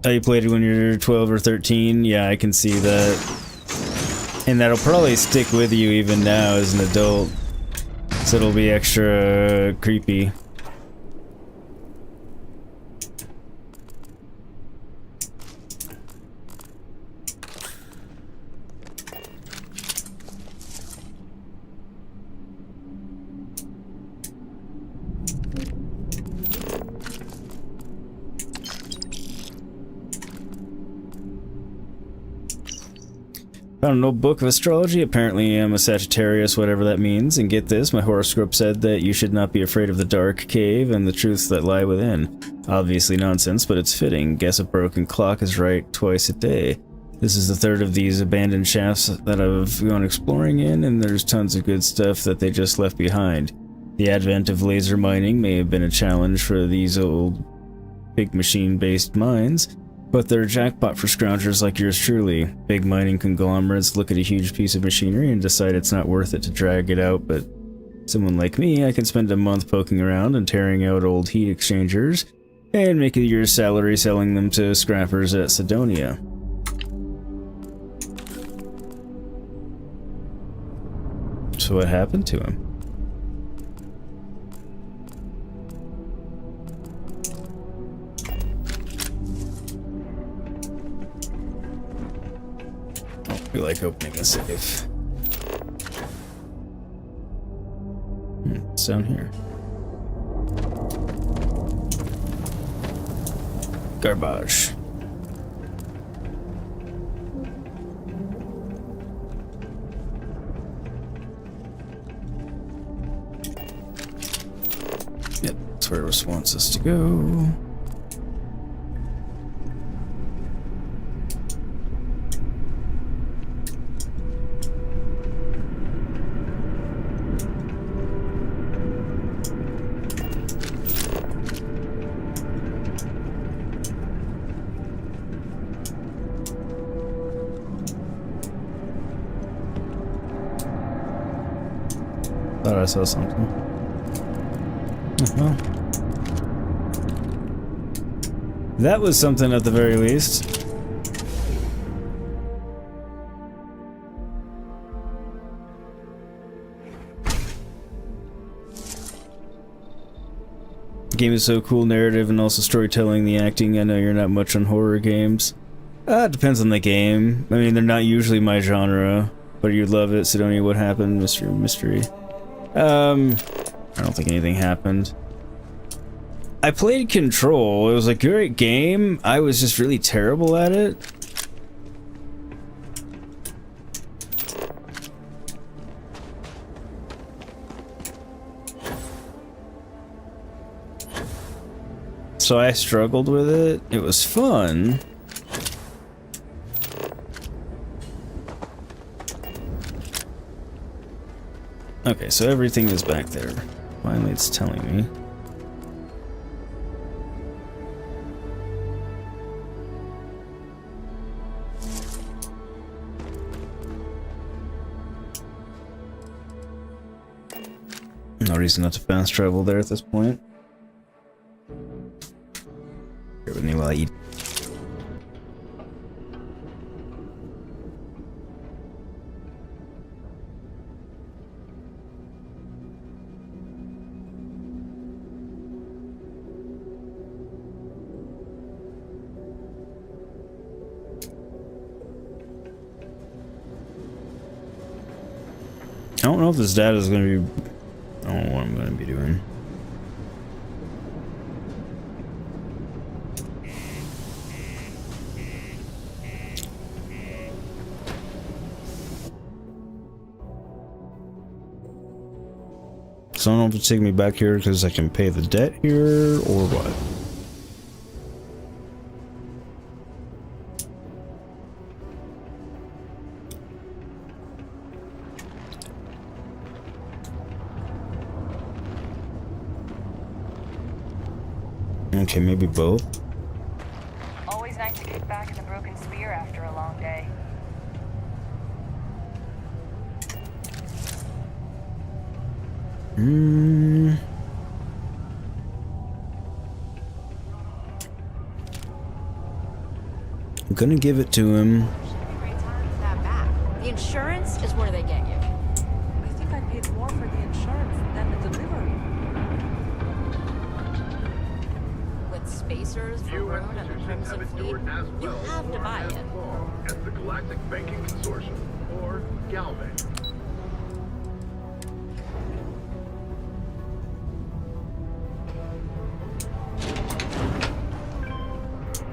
Oh, you played it when you're 12 or 13? Yeah, I can see that. And that'll probably stick with you even now as an adult. So it'll be extra creepy. Found an old book of astrology. Apparently I'm a Sagittarius, whatever that means. And get this, my horoscope said that you should not be afraid of the dark cave and the truths that lie within. Obviously nonsense, but it's fitting. Guess a broken clock is right twice a day. This is the third of these abandoned shafts that I've gone exploring in, and there's tons of good stuff that they just left behind. The advent of laser mining may have been a challenge for these old big machine-based mines, but they're a jackpot for scroungers like yours truly. Big mining conglomerates look at a huge piece of machinery and decide it's not worth it to drag it out, but someone like me, I can spend a month poking around and tearing out old heat exchangers, and make a year's salary selling them to scrappers at Sidonia. So what happened to him? I feel like opening a safe. It's down here. Garbage. Yep, that's where it wants us to go. Thought I saw something. Oh, well. That was something at the very least. The game is so cool, narrative and also storytelling, the acting. I know you're not much on horror games. It depends on the game. I mean, they're not usually my genre, but you'd love it. Sidonia, what happened? Mystery. I don't think anything happened. I played Control. It was a great game. I was just really terrible at it. So I struggled with it. It was fun. Okay, so everything is back there. Finally, it's telling me. No reason not to fast travel there at this point. Here with me while I eat. I don't know if this data is going to be... I don't know what I'm going to be doing. So I don't know if it's taking me back here because I can pay the debt here or what. Okay, maybe both. Always nice to get back in the broken spear after a long day. I'm gonna give it to him. The insurance is where they get you. I think I paid more for the insurance than the delivery. With spacers, Varun, and the Crimson Fleet, you have to buy it. As the Galactic Banking Consortium, or Galbank.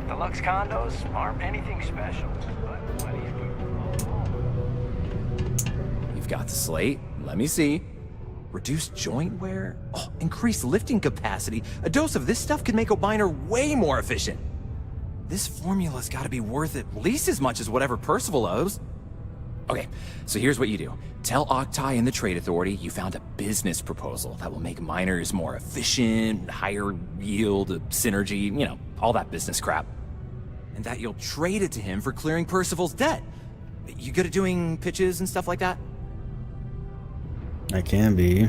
Deluxe condos aren't anything special, but what do you do? You've got the slate. Let me see. Reduced joint wear? Oh, increased lifting capacity. A dose of this stuff could make a miner way more efficient. This formula's gotta be worth at least as much as whatever Percival owes. Okay, so here's what you do. Tell Octai and the Trade Authority you found a business proposal that will make miners more efficient, higher yield, synergy, you know, all that business crap. And that you'll trade it to him for clearing Percival's debt. You good at doing pitches and stuff like that? I can be.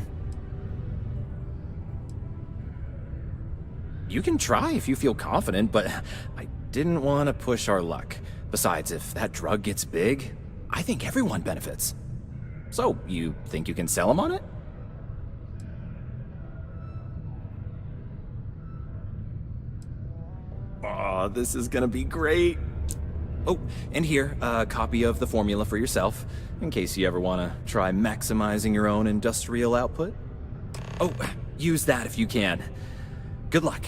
You can try if you feel confident, but I didn't want to push our luck. Besides, if that drug gets big, I think everyone benefits. So, you think you can sell him on it? Oh, this is gonna be great. Oh, and here, a copy of the formula for yourself, in case you ever want to try maximizing your own industrial output. Oh, use that if you can. Good luck.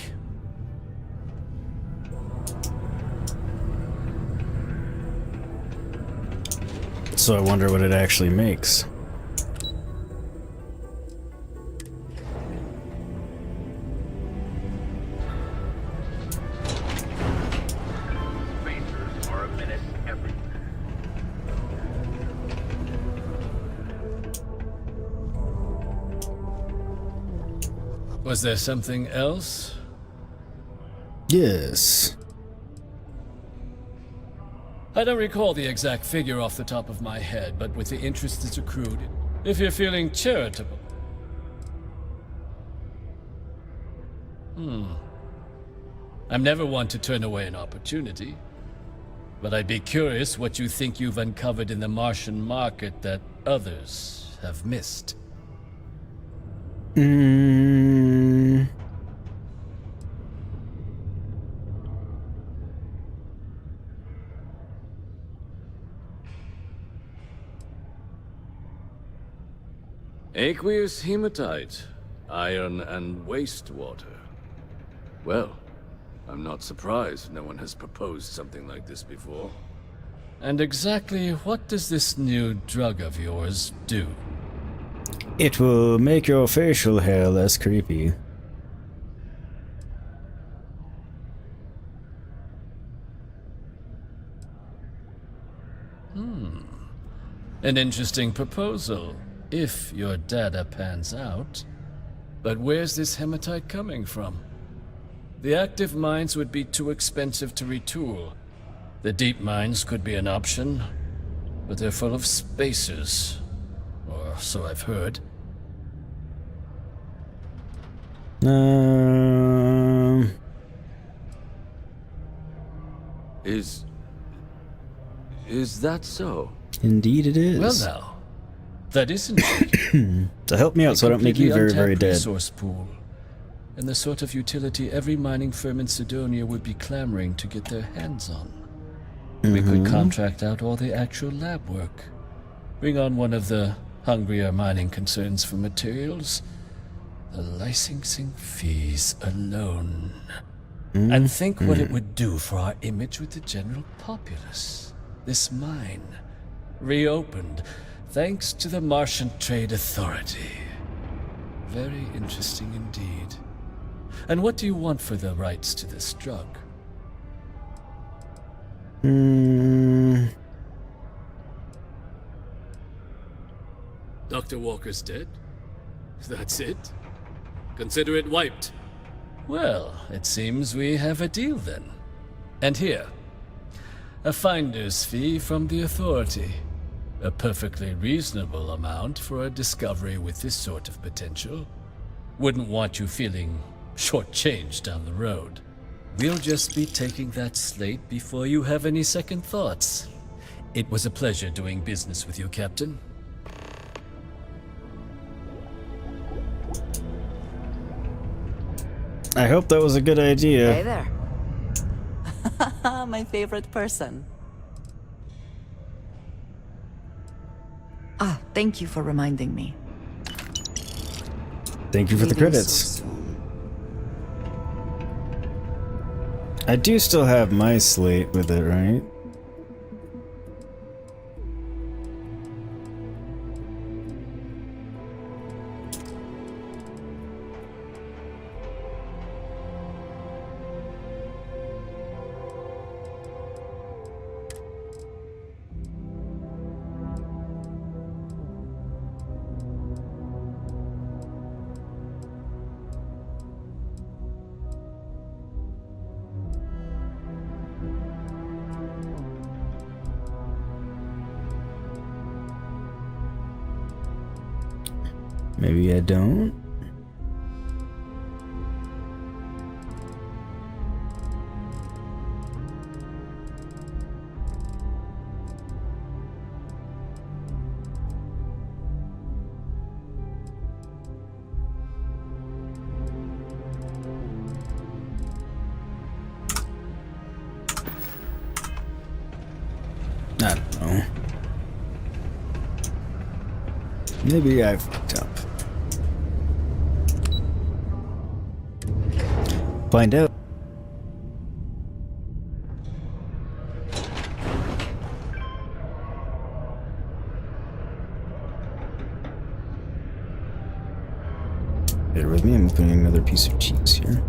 So I wonder what it actually makes. Spacers are a menace everywhere. Was there something else? Yes. I don't recall the exact figure off the top of my head, but with the interest that's accrued, if you're feeling charitable. I'm never one to turn away an opportunity, but I'd be curious what you think you've uncovered in the Martian market that others have missed. Aqueous hematite, iron and wastewater. Well, I'm not surprised no one has proposed something like this before. And exactly what does this new drug of yours do? It will make your facial hair less creepy. An interesting proposal, if your data pans out. But where's this hematite coming from? The active mines would be too expensive to retool. The deep mines could be an option, but they're full of spacers. Or so I've heard. Is that so? Indeed it is. Well now, that isn't So help me out so I don't make you very, very dead. Resource pool, and the sort of utility every mining firm in Sidonia would be clamoring to get their hands on. We could contract out all the actual lab work, bring on one of the hungrier mining concerns for materials, the licensing fees alone. And think what it would do for our image with the general populace. This mine, reopened thanks to the Martian Trade Authority. Very interesting indeed. And what do you want for the rights to this drug? Dr. Walker's dead? That's it? Consider it wiped. Well, it seems we have a deal then. And here, a finder's fee from the Authority. A perfectly reasonable amount for a discovery with this sort of potential. Wouldn't want you feeling shortchanged down the road. We'll just be taking that slate before you have any second thoughts. It was a pleasure doing business with you, Captain. I hope that was a good idea. Hey there. My favorite person. Ah, thank you for reminding me. Thank you for the Leaving credits. so soon. I do still have my slate with it, right? Maybe I don't. I don't know. Maybe I fucked up. Find out. Bear with me, I'm opening another piece of cheese here.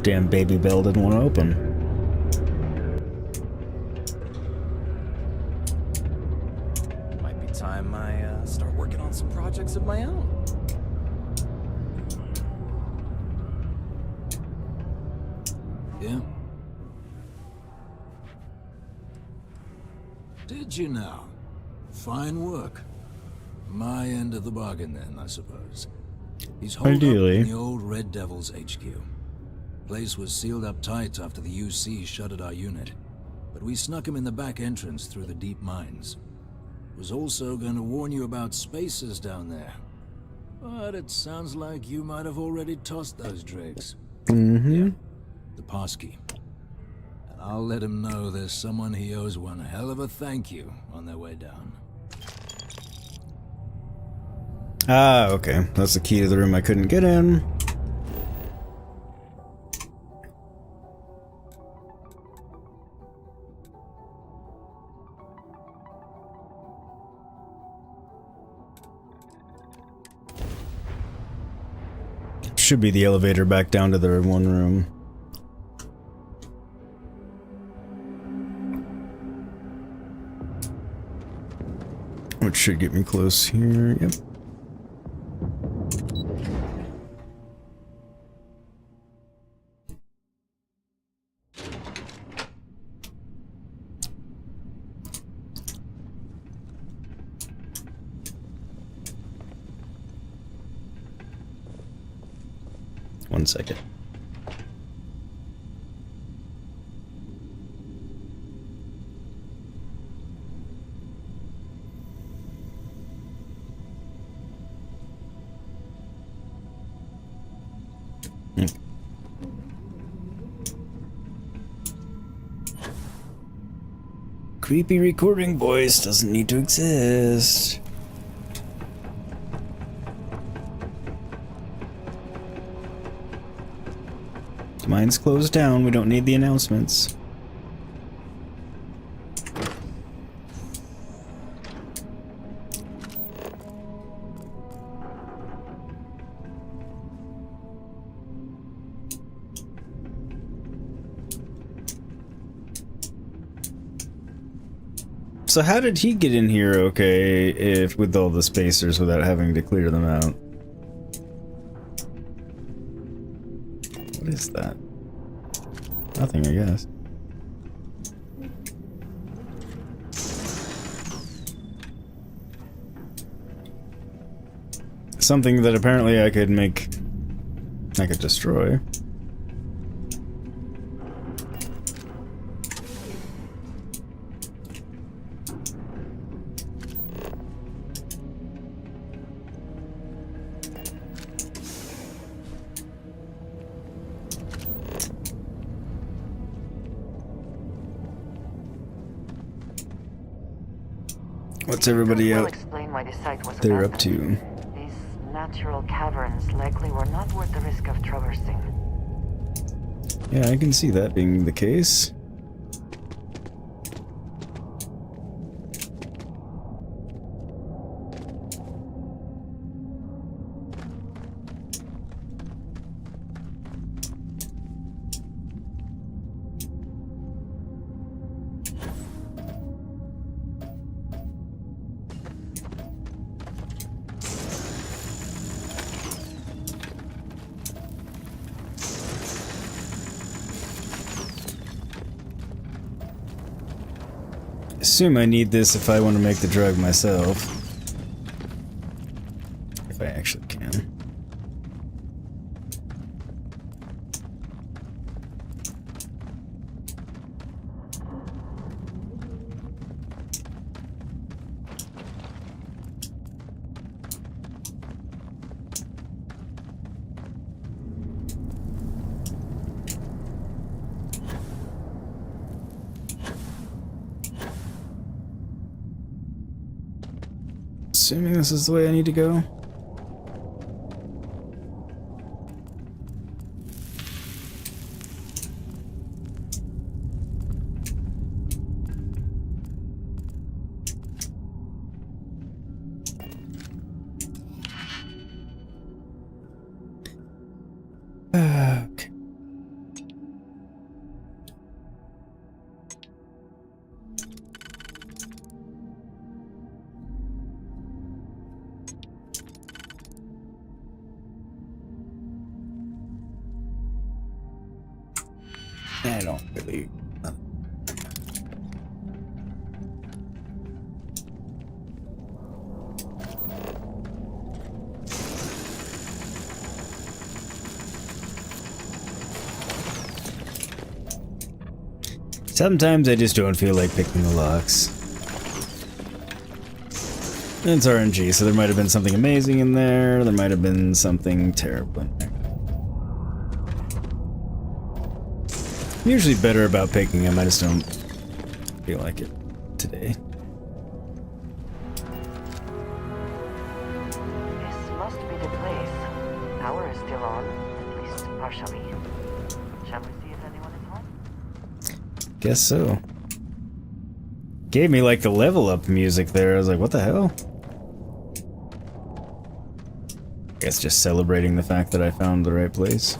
Damn baby bell didn't want to open. Might be time I start working on some projects of my own. Yeah? Did you now? Fine work. My end of the bargain then, I suppose. He's holed up in the old Red Devil's HQ. Place was sealed up tight after the UC shuttered our unit, but we snuck him in the back entrance through the deep mines. Was also going to warn you about spacers down there, but it sounds like you might have already tossed those drakes. Mm-hmm. The passkey. And I'll let him know there's someone he owes one hell of a thank you on their way down. Ah, okay. That's the key to the room I couldn't get in. Should be the elevator back down to the one room. Which should get me close here. Yep. One second. creepy recording voice doesn't need to exist. Mine's closed down, we don't need the announcements. So how did he get in here okay, if with all the spacers without having to clear them out? What is that? Nothing, I guess. Something that apparently I could destroy. What's everybody out there up to? These natural caverns likely were not worth the risk of traversing. Yeah, I can see that being the case. Assume I need this if I want to make the drug myself. If I actually can. Assuming this is the way I need to go. Okay. I don't really... Sometimes I just don't feel like picking the locks. It's RNG, so there might have been something amazing in there, there might have been something terrible in there. I'm usually better about picking them, I just don't feel like it today. This must be the place. Power is still on, at least partially. Shall we see if anyone is home? Guess so. Gave me like the level up music there, I was like, what the hell? I guess just celebrating the fact that I found the right place.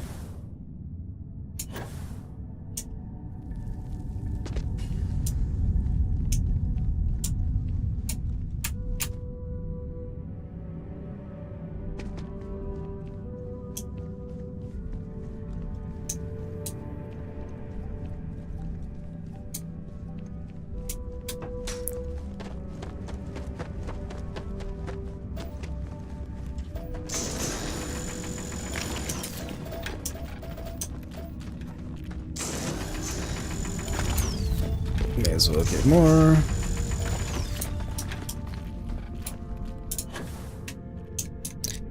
May as well get more.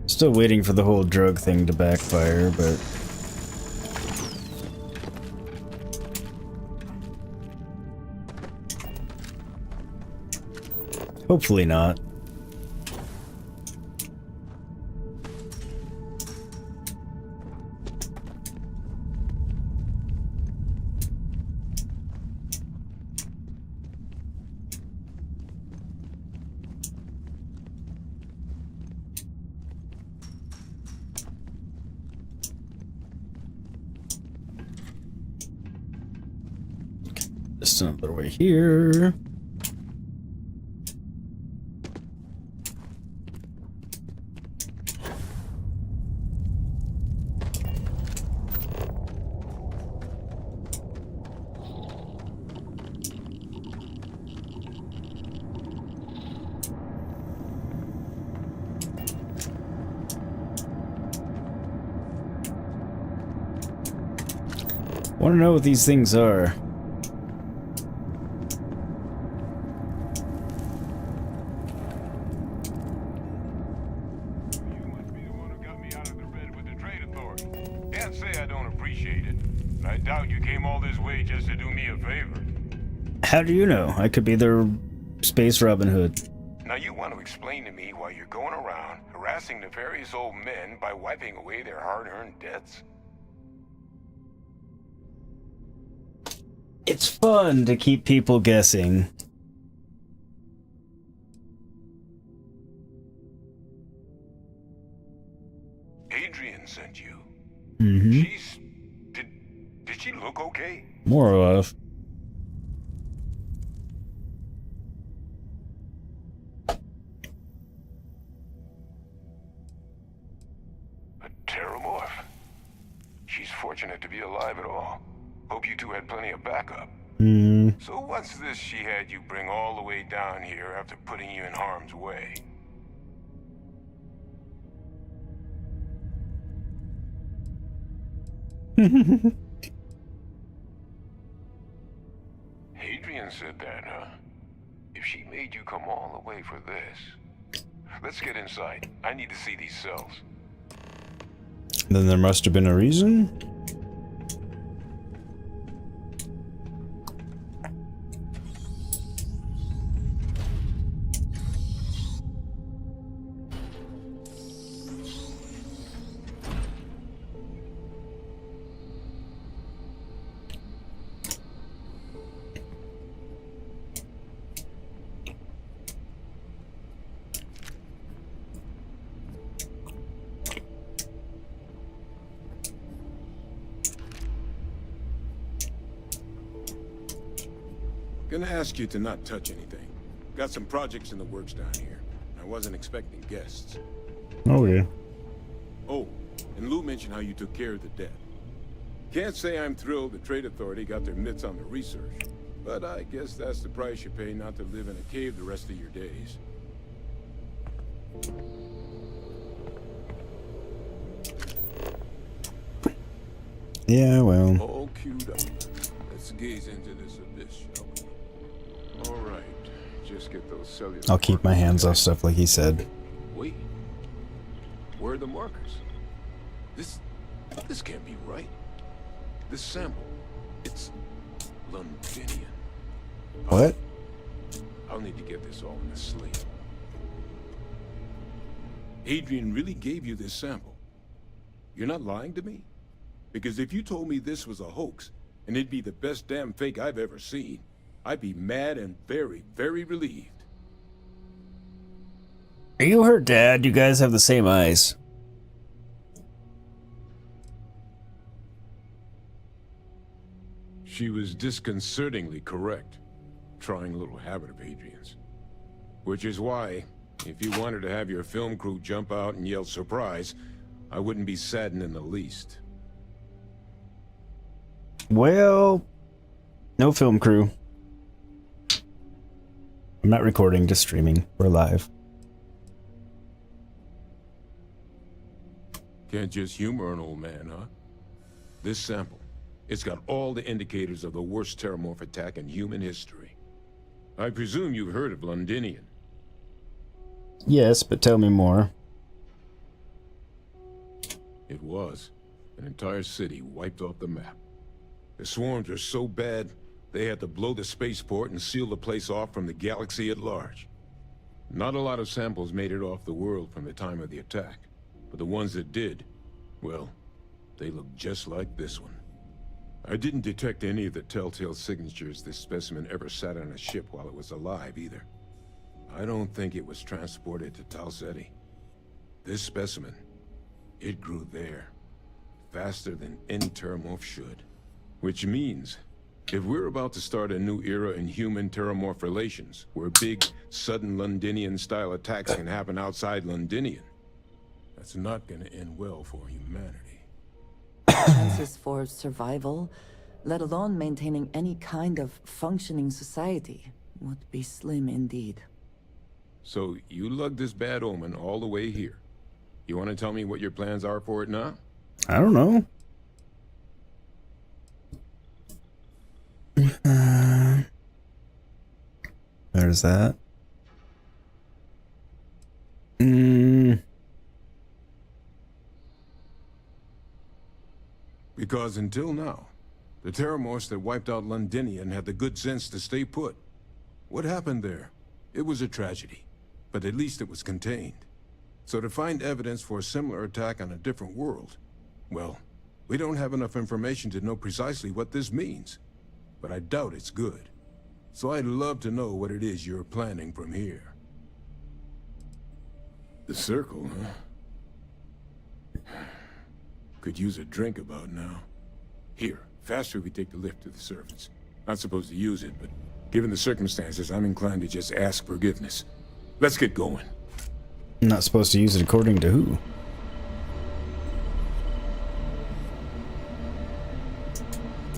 Still waiting for the whole drug thing to backfire, but... Hopefully not. Just another way here. Want to know what these things are. How do you know? I could be their space Robin Hood. Now you want to explain to me why you're going around harassing nefarious old men by wiping away their hard-earned debts? It's fun to keep people guessing. Adrian sent you. Mm-hmm. Did she look okay? More or less. Fortunate to be alive at all. Hope you two had plenty of backup. So what's this she had you bring all the way down here after putting you in harm's way? Adrian said that, huh? If she made you come all the way for this. Let's get inside. I need to see these cells. Then there must have been a reason? Gonna ask you to not touch anything. Got some projects in the works down here. I wasn't expecting guests. Oh, yeah. Oh, and Lou mentioned how you took care of the debt. Can't say I'm thrilled the Trade Authority got their mitts on the research, but I guess that's the price you pay not to live in a cave the rest of your days. Yeah, well. All queued up. Let's gaze into this abyss, shall we? All right, just get those cellular. I'll keep my hands off stuff like he said. Wait, where are the markers? This can't be right. This sample, it's Londinian. What? I'll need to get this all in a slate. Adrian really gave you this sample. You're not lying to me? Because if you told me this was a hoax, and it'd be the best damn fake I've ever seen, I'd be mad and very, very relieved. Are you her dad? You guys have the same eyes. She was disconcertingly correct, trying a little habit of Adrian's. Which is why, if you wanted to have your film crew jump out and yell surprise, I wouldn't be saddened in the least. Well, no film crew. I'm not recording, just streaming. We're live. Can't just humor an old man, huh? This sample, it's got all the indicators of the worst terramorph attack in human history. I presume you've heard of Londinian. Yes, but tell me more. It was. An entire city wiped off the map. The swarms are so bad, they had to blow the spaceport and seal the place off from the galaxy at large. Not a lot of samples made it off the world from the time of the attack, but the ones that did, well, they look just like this one. I didn't detect any of the telltale signatures this specimen ever sat on a ship while it was alive, either. I don't think it was transported to Tal Ceti. This specimen, it grew there, faster than any terramorph should. Which means, if we're about to start a new era in human-terramorph relations, where big, sudden Londinian-style attacks can happen outside Londinian, that's not gonna end well for humanity. Chances for survival, let alone maintaining any kind of functioning society, would be slim indeed. So, you lugged this bad omen all the way here. You want to tell me what your plans are for it now? I don't know. There's that. Because until now, the terramorphs that wiped out Londinian had the good sense to stay put. What happened there? It was a tragedy, but at least it was contained. So to find evidence for a similar attack on a different world, well, we don't have enough information to know precisely what this means. But I doubt it's good. So I'd love to know what it is you're planning from here. The circle, huh? Could use a drink about now. Here, faster we take the lift to the surface. Not supposed to use it, but given the circumstances, I'm inclined to just ask forgiveness. Let's get going. Not supposed to use it according to who?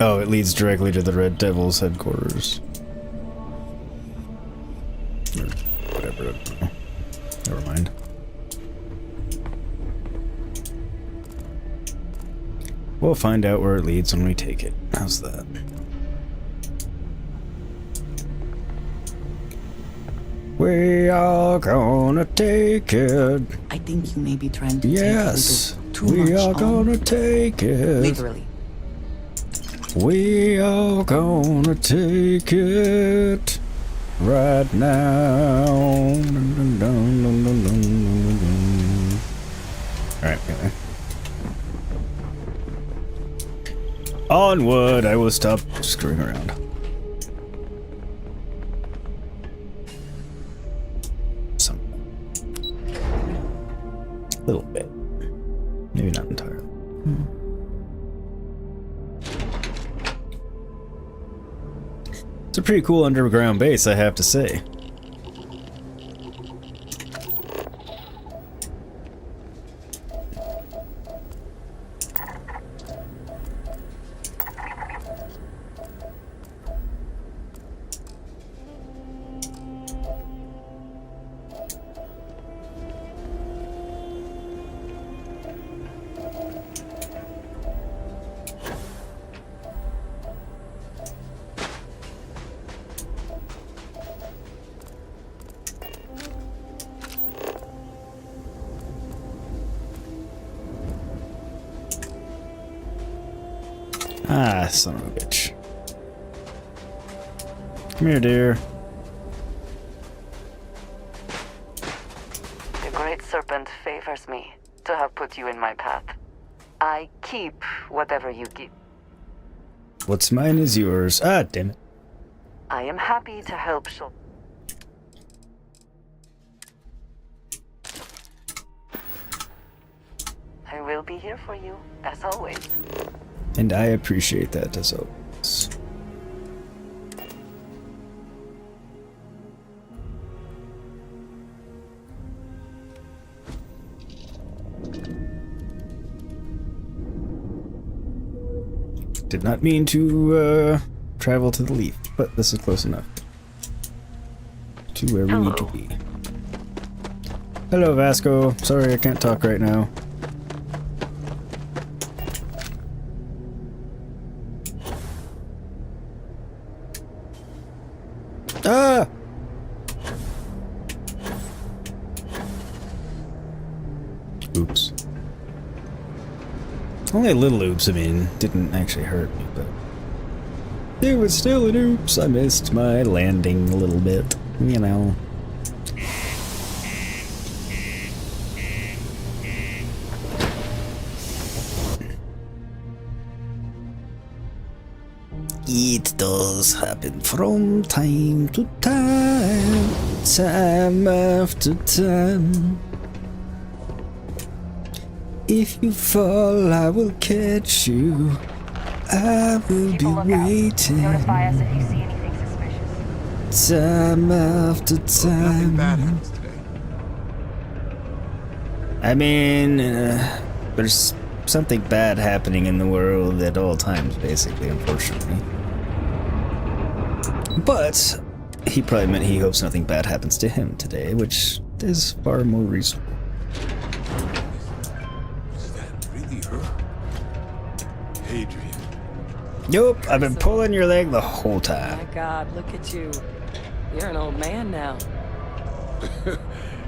Oh, it leads directly to the Red Devil's headquarters. Or whatever, I don't know. Never mind. We'll find out where it leads when we take it. How's that? We are gonna take it. I think you may be trying to yes, take a little too much we are on. gonna take it. Literally. We are gonna take it right now. Alright, okay. Onward, I will stop screwing around. A little bit. Maybe not entirely. It's a pretty cool underground base, I have to say. Ah, son of a bitch. Come here, dear. The Great Serpent favors me to have put you in my path. I keep whatever you give. What's mine is yours. Ah, damn it. I am happy to help show. I will be here for you, as always. And I appreciate that as always. Did not mean to travel to the leaf, but this is close enough to where we need to be. Hello, Vasco. Sorry I can't talk right now. Ah! Oops. Only a little oops, I mean, didn't actually hurt me, but it was still an oops. I missed my landing a little bit, you know. It does happen from time to time, time after time. If you fall, I will catch you. I will be waiting. Notify us if you see anything suspicious. Time after time. I mean, there's something bad happening in the world at all times, basically, unfortunately. But he probably meant he hopes nothing bad happens to him today, which is far more reasonable. Is that really her? Adrian. Nope, I've been pulling your leg the whole time. My God, look at you. You're an old man now.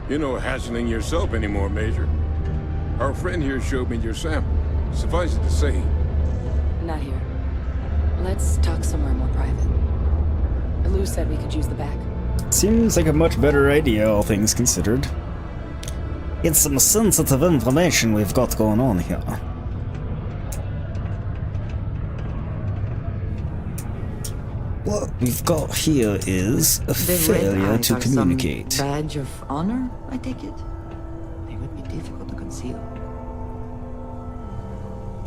You're no hassling yourself anymore, Major. Our friend here showed me your sample. Suffice it to say... Not here. Let's talk somewhere more private. Lou said we could use the back. Seems like a much better idea, all things considered. It's some sensitive information we've got going on here. What we've got here is a failure to communicate. Some badge of honor, I take it? They would be difficult to conceal.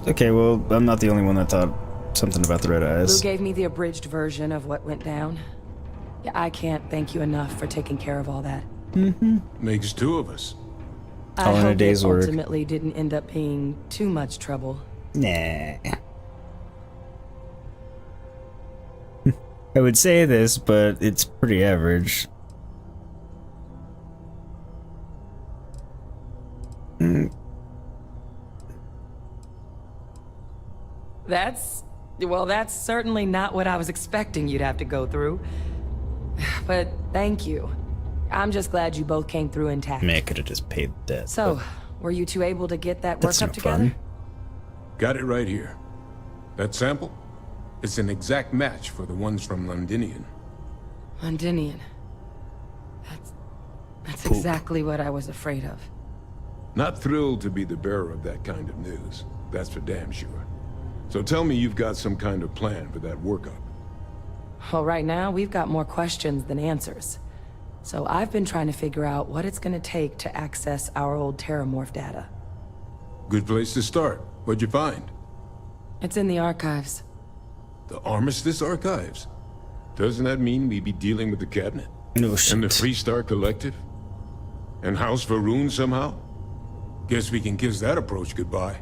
Okay, well, I'm not the only one that thought something about the red eyes. Lou gave me the abridged version of what went down. Yeah, I can't thank you enough for taking care of all that. Makes two of us. I hope it ultimately didn't end up being too much trouble. Nah. I would say this, but it's pretty average. That's certainly not what I was expecting you'd have to go through. But thank you. I'm just glad you both came through intact. Man, I could have just paid the debt. So, were you two able to get that work up together? Got it right here. That sample? It's an exact match for the ones from Londinian. Londinian. That's exactly what I was afraid of. Not thrilled to be the bearer of that kind of news. That's for damn sure. So tell me you've got some kind of plan for that workup. Well, right now, we've got more questions than answers. So I've been trying to figure out what it's gonna take to access our old Terramorph data. Good place to start. What'd you find? It's in the archives. The Armistice Archives? Doesn't that mean we'd be dealing with the cabinet? No shit. And the Freestar Collective? And House Varun somehow? Guess we can kiss that approach goodbye.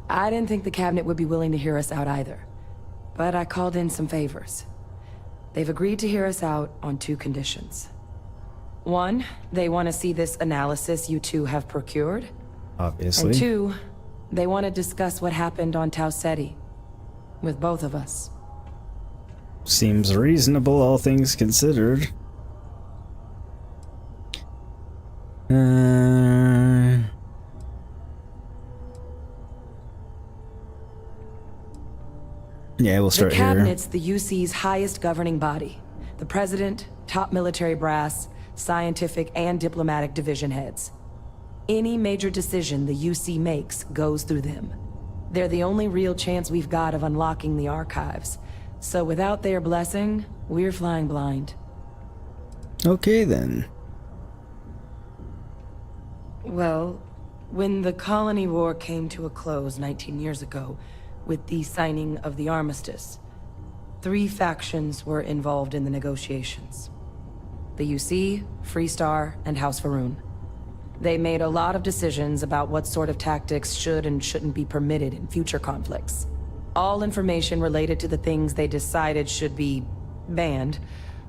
I didn't think the cabinet would be willing to hear us out either. But I called in some favors. They've agreed to hear us out on 2 conditions. 1, they want to see this analysis you two have procured. Obviously. And 2, they want to discuss what happened on Tau Ceti. With both of us. Seems reasonable, all things considered. Yeah, we'll start here. The Cabinet's the UC's highest governing body. The President, top military brass, scientific and diplomatic division heads. Any major decision the UC makes goes through them. They're the only real chance we've got of unlocking the archives. So without their blessing, we're flying blind. Okay, then. Well, when the colony war came to a close 19 years ago, with the signing of the armistice, 3 factions were involved in the negotiations. The UC, Freestar, and House Varun. They made a lot of decisions about what sort of tactics should and shouldn't be permitted in future conflicts. All information related to the things they decided should be banned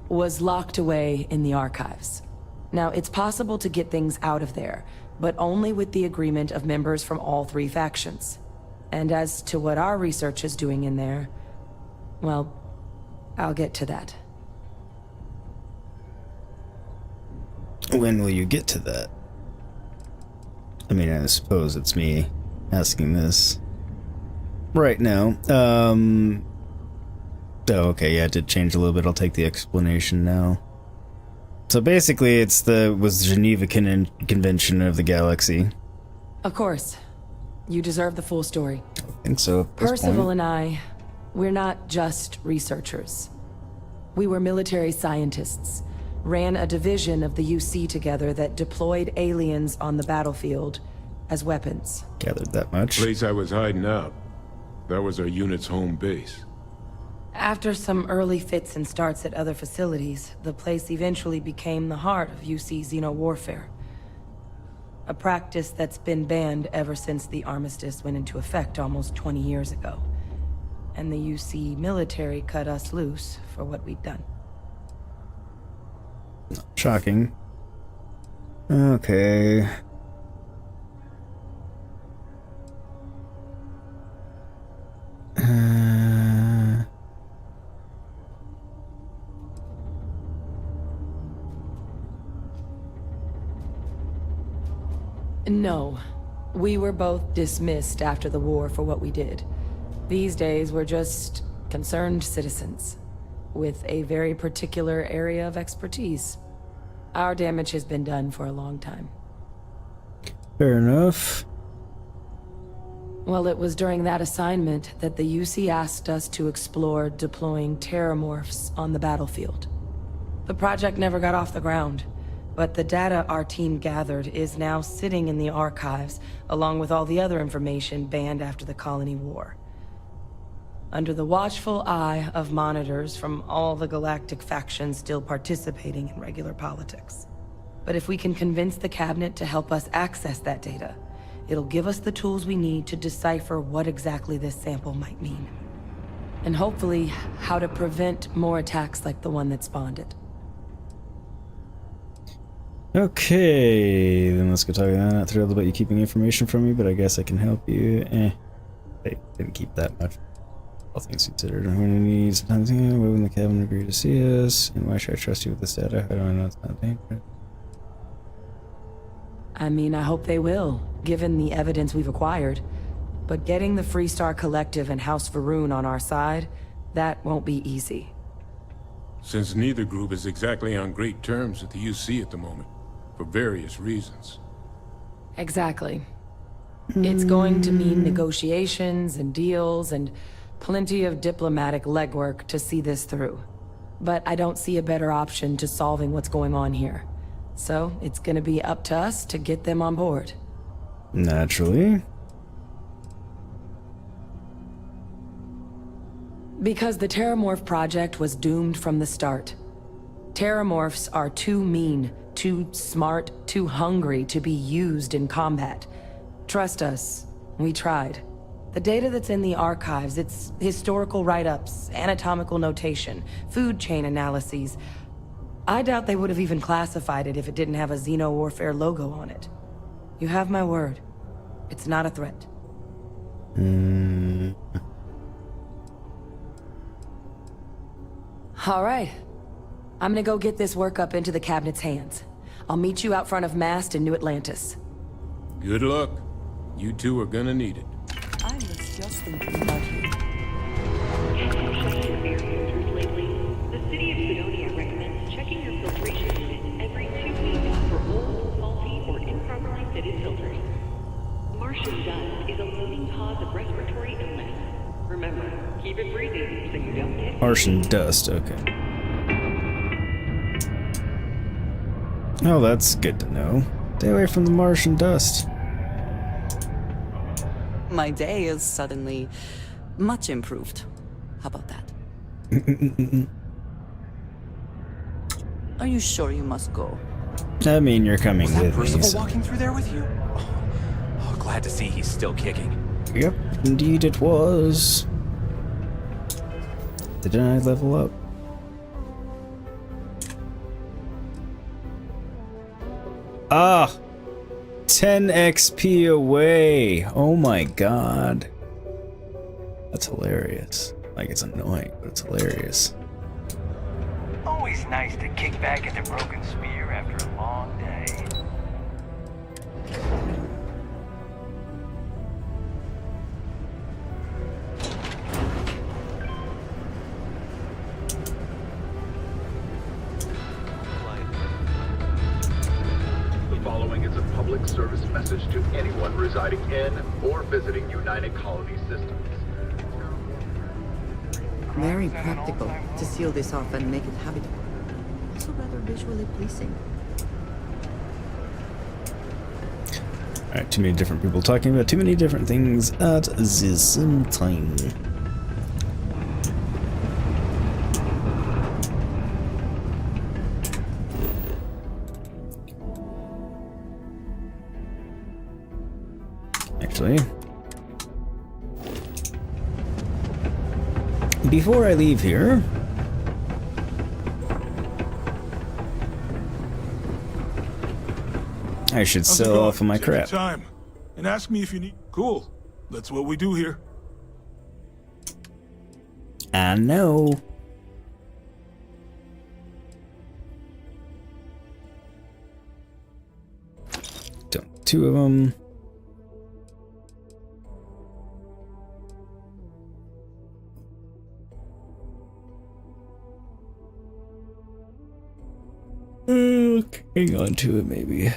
was locked away in the archives. Now, it's possible to get things out of there, but only with the agreement of members from all 3 factions. And as to what our research is doing in there, well, I'll get to that. When will you get to that? I mean, I suppose it's me asking this right now. Oh, okay, yeah, it did change a little bit. I'll take the explanation now. So basically, was the Geneva Convention of the Galaxy. Of course. You deserve the full story. I think so. Percival and I, We're not just researchers. We were military scientists, ran a division of the UC together that deployed aliens on the battlefield as weapons. Gathered that much. Place I was hiding out. That was our unit's home base. After some early fits and starts at other facilities, the place eventually became the heart of UC xeno-warfare. A practice that's been banned ever since the armistice went into effect almost 20 years ago. And the UC military cut us loose for what we'd done. Shocking. Okay. No. We were both dismissed after the war for what we did. These days, we're just concerned citizens with a very particular area of expertise. Our damage has been done for a long time. Fair enough. Well, it was during that assignment that the UC asked us to explore deploying terramorphs on the battlefield. The project never got off the ground, but the data our team gathered is now sitting in the archives, along with all the other information banned after the Colony War. Under the watchful eye of monitors from all the galactic factions still participating in regular politics. But if we can convince the cabinet to help us access that data, it'll give us the tools we need to decipher what exactly this sample might mean. And hopefully, how to prevent more attacks like the one that spawned it. Okay, then let's go talk. I'm not thrilled about you keeping information from me, but I guess I can help you. They didn't keep that much. All things considered, when we need sometimes when the cabin agree to see us, and why should I trust you with this data? I don't know, it's not dangerous. I mean, I hope they will, given the evidence we've acquired. But getting the Freestar Collective and House Varun on our side, that won't be easy. Since neither group is exactly on great terms with the UC at the moment, for various reasons. Exactly. It's going to mean negotiations and deals and plenty of diplomatic legwork to see this through. But I don't see a better option to solving what's going on here. So it's gonna be up to us to get them on board. Naturally. Because the Terramorph project was doomed from the start. Terramorphs are too mean, too smart, too hungry to be used in combat. Trust us, we tried. The data that's in the archives, it's historical write-ups, anatomical notation, food chain analyses. I doubt they would have even classified it if it didn't have a Xeno-Warfare logo on it. You have my word. It's not a threat. All right. I'm gonna go get this work up into the cabinet's hands. I'll meet you out front of Mast in New Atlantis. Good luck. You two are gonna need it. I was just thinking about you. Checking your air filters lately? The city of Sidonia recommends checking your filtration units every 2 weeks for old, faulty, or improperly fitted filters. Martian dust is a leading cause of respiratory illness. Remember, keep it breathing so you don't get... Martian dust, okay. Oh, that's good to know. Stay away from the Martian dust. My day is suddenly much improved. How about that? Are you sure you must go? I mean, you're coming Was that with Percival me. So. walking through there with you? Oh, glad to see he's still kicking. Yep, indeed it was. Didn't I level up? Ah! 10 XP away! Oh my god. That's hilarious. Like, it's annoying, but it's hilarious. Always nice to kick back at the broken spear after a long day. The following is a public service message to anyone residing in or visiting United Colony systems. Very practical to seal this off and make it habitable. Also rather visually pleasing. Alright, too many different people talking about too many different things at the same time. Actually, before I leave here, I should sell off of my Take your crap. time and ask me if you need. Cool. That's what we do here. I know. Don't two of them. Hang on to it, maybe.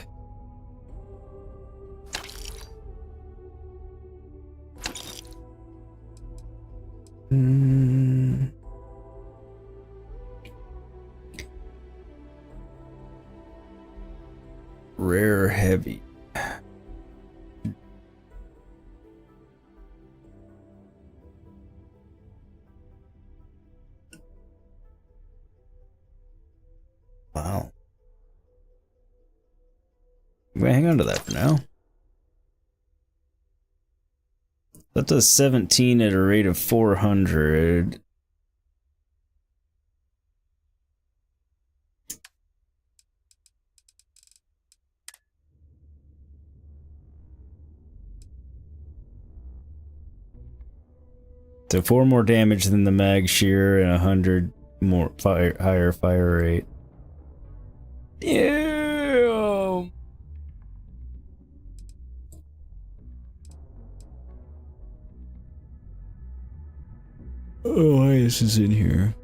Rare heavy. Wow. I'm gonna hang on to that for now. That does 17 at a rate of 400. So 4 more damage than the mag shear and 100 more higher fire rate. Yeah. Oh, why is this in here?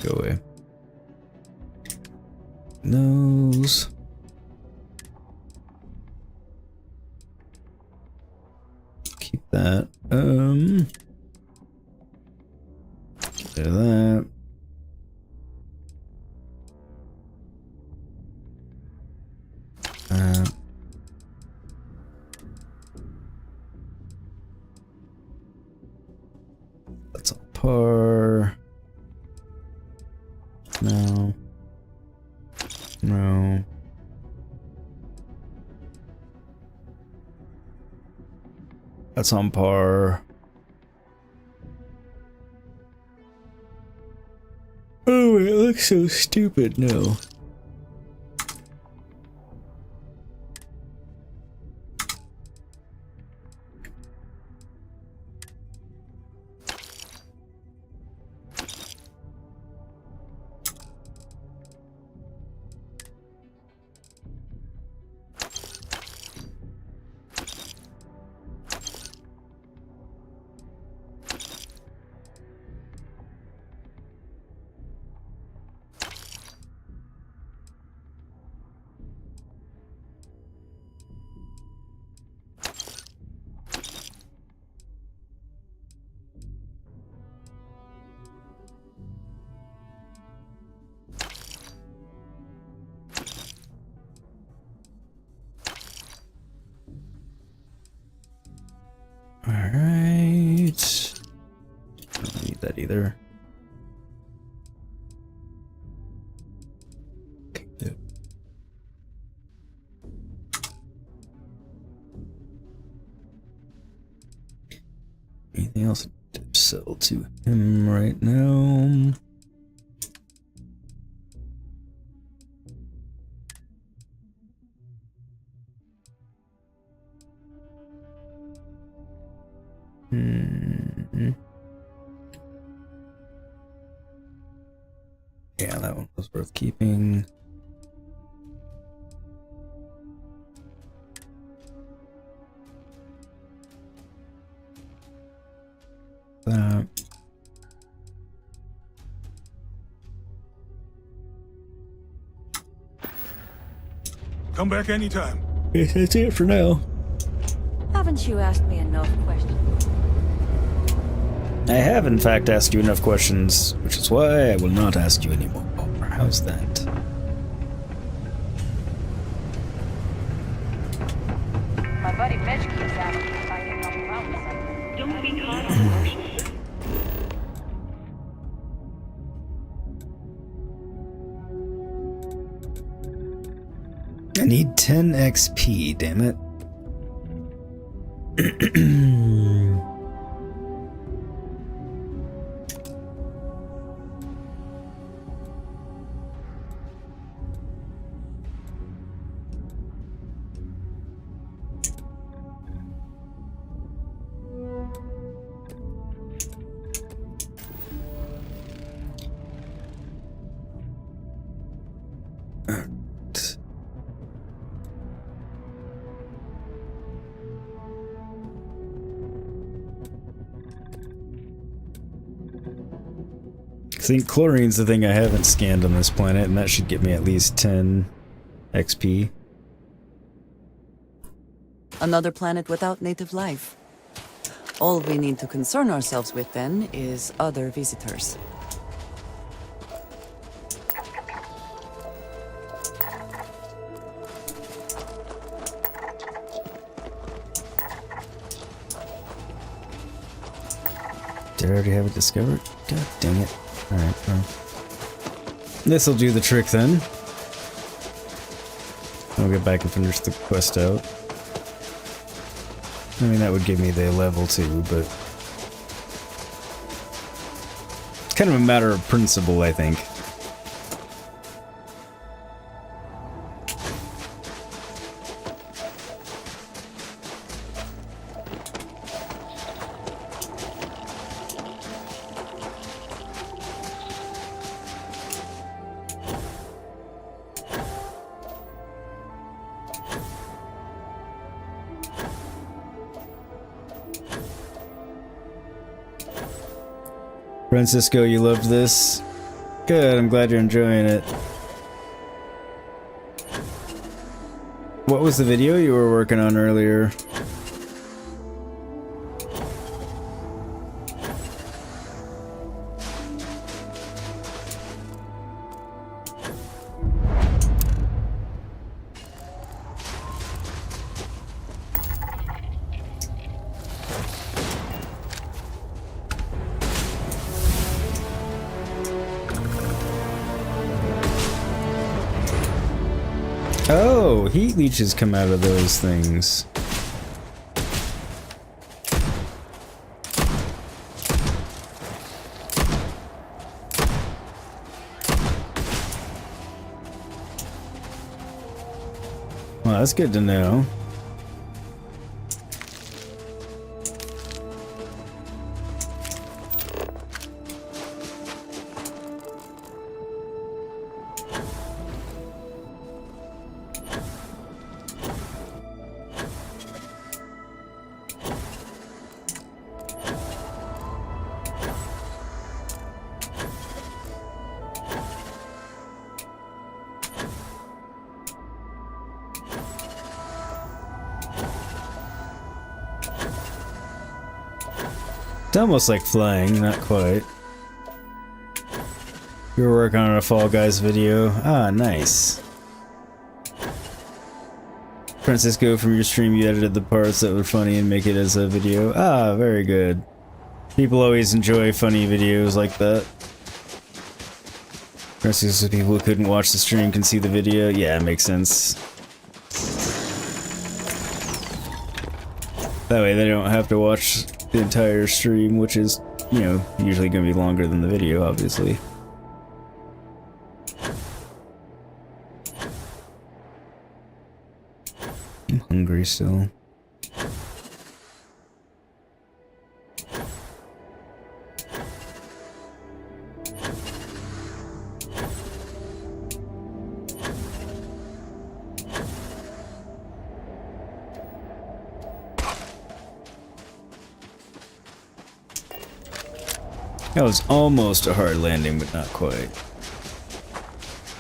Go away. Nose. Keep that. Get rid of that. That's on par. No. No. That's on par. Oh, it looks so stupid. No. Alright. I don't need that either. Okay, good. Anything else to sell to him right now? Yeah, that one was worth keeping. That. Come back anytime. Yes, that's it for now. Haven't you asked me enough questions? I have, in fact, asked you enough questions, which is why I will not ask you anymore. How's that? My buddy Mitch keeps asking if I can help him out with something. Don't be caught on emotional. I need 10 XP, damn it. I think chlorine's the thing I haven't scanned on this planet, and that should get me at least 10 XP. Another planet without native life. All we need to concern ourselves with then is other visitors. Did I already have it discovered? God dang it. Alright, well. This'll do the trick then. I'll get back and finish the quest out. I mean, that would give me the level too, but... it's kind of a matter of principle, I think. Francisco, you loved this? Good, I'm glad you're enjoying it. What was the video you were working on earlier? Oh, heat leeches come out of those things. Well, that's good to know. It's almost like flying, not quite. You were working on a Fall Guys video. Ah, nice. Francisco, from your stream, you edited the parts that were funny and make it as a video. Ah, very good. People always enjoy funny videos like that. Francisco, people who couldn't watch the stream can see the video. Yeah, it makes sense. That way they don't have to watch the entire stream, which is, you know, usually going to be longer than the video, obviously. I'm hungry still. That was almost a hard landing, but not quite.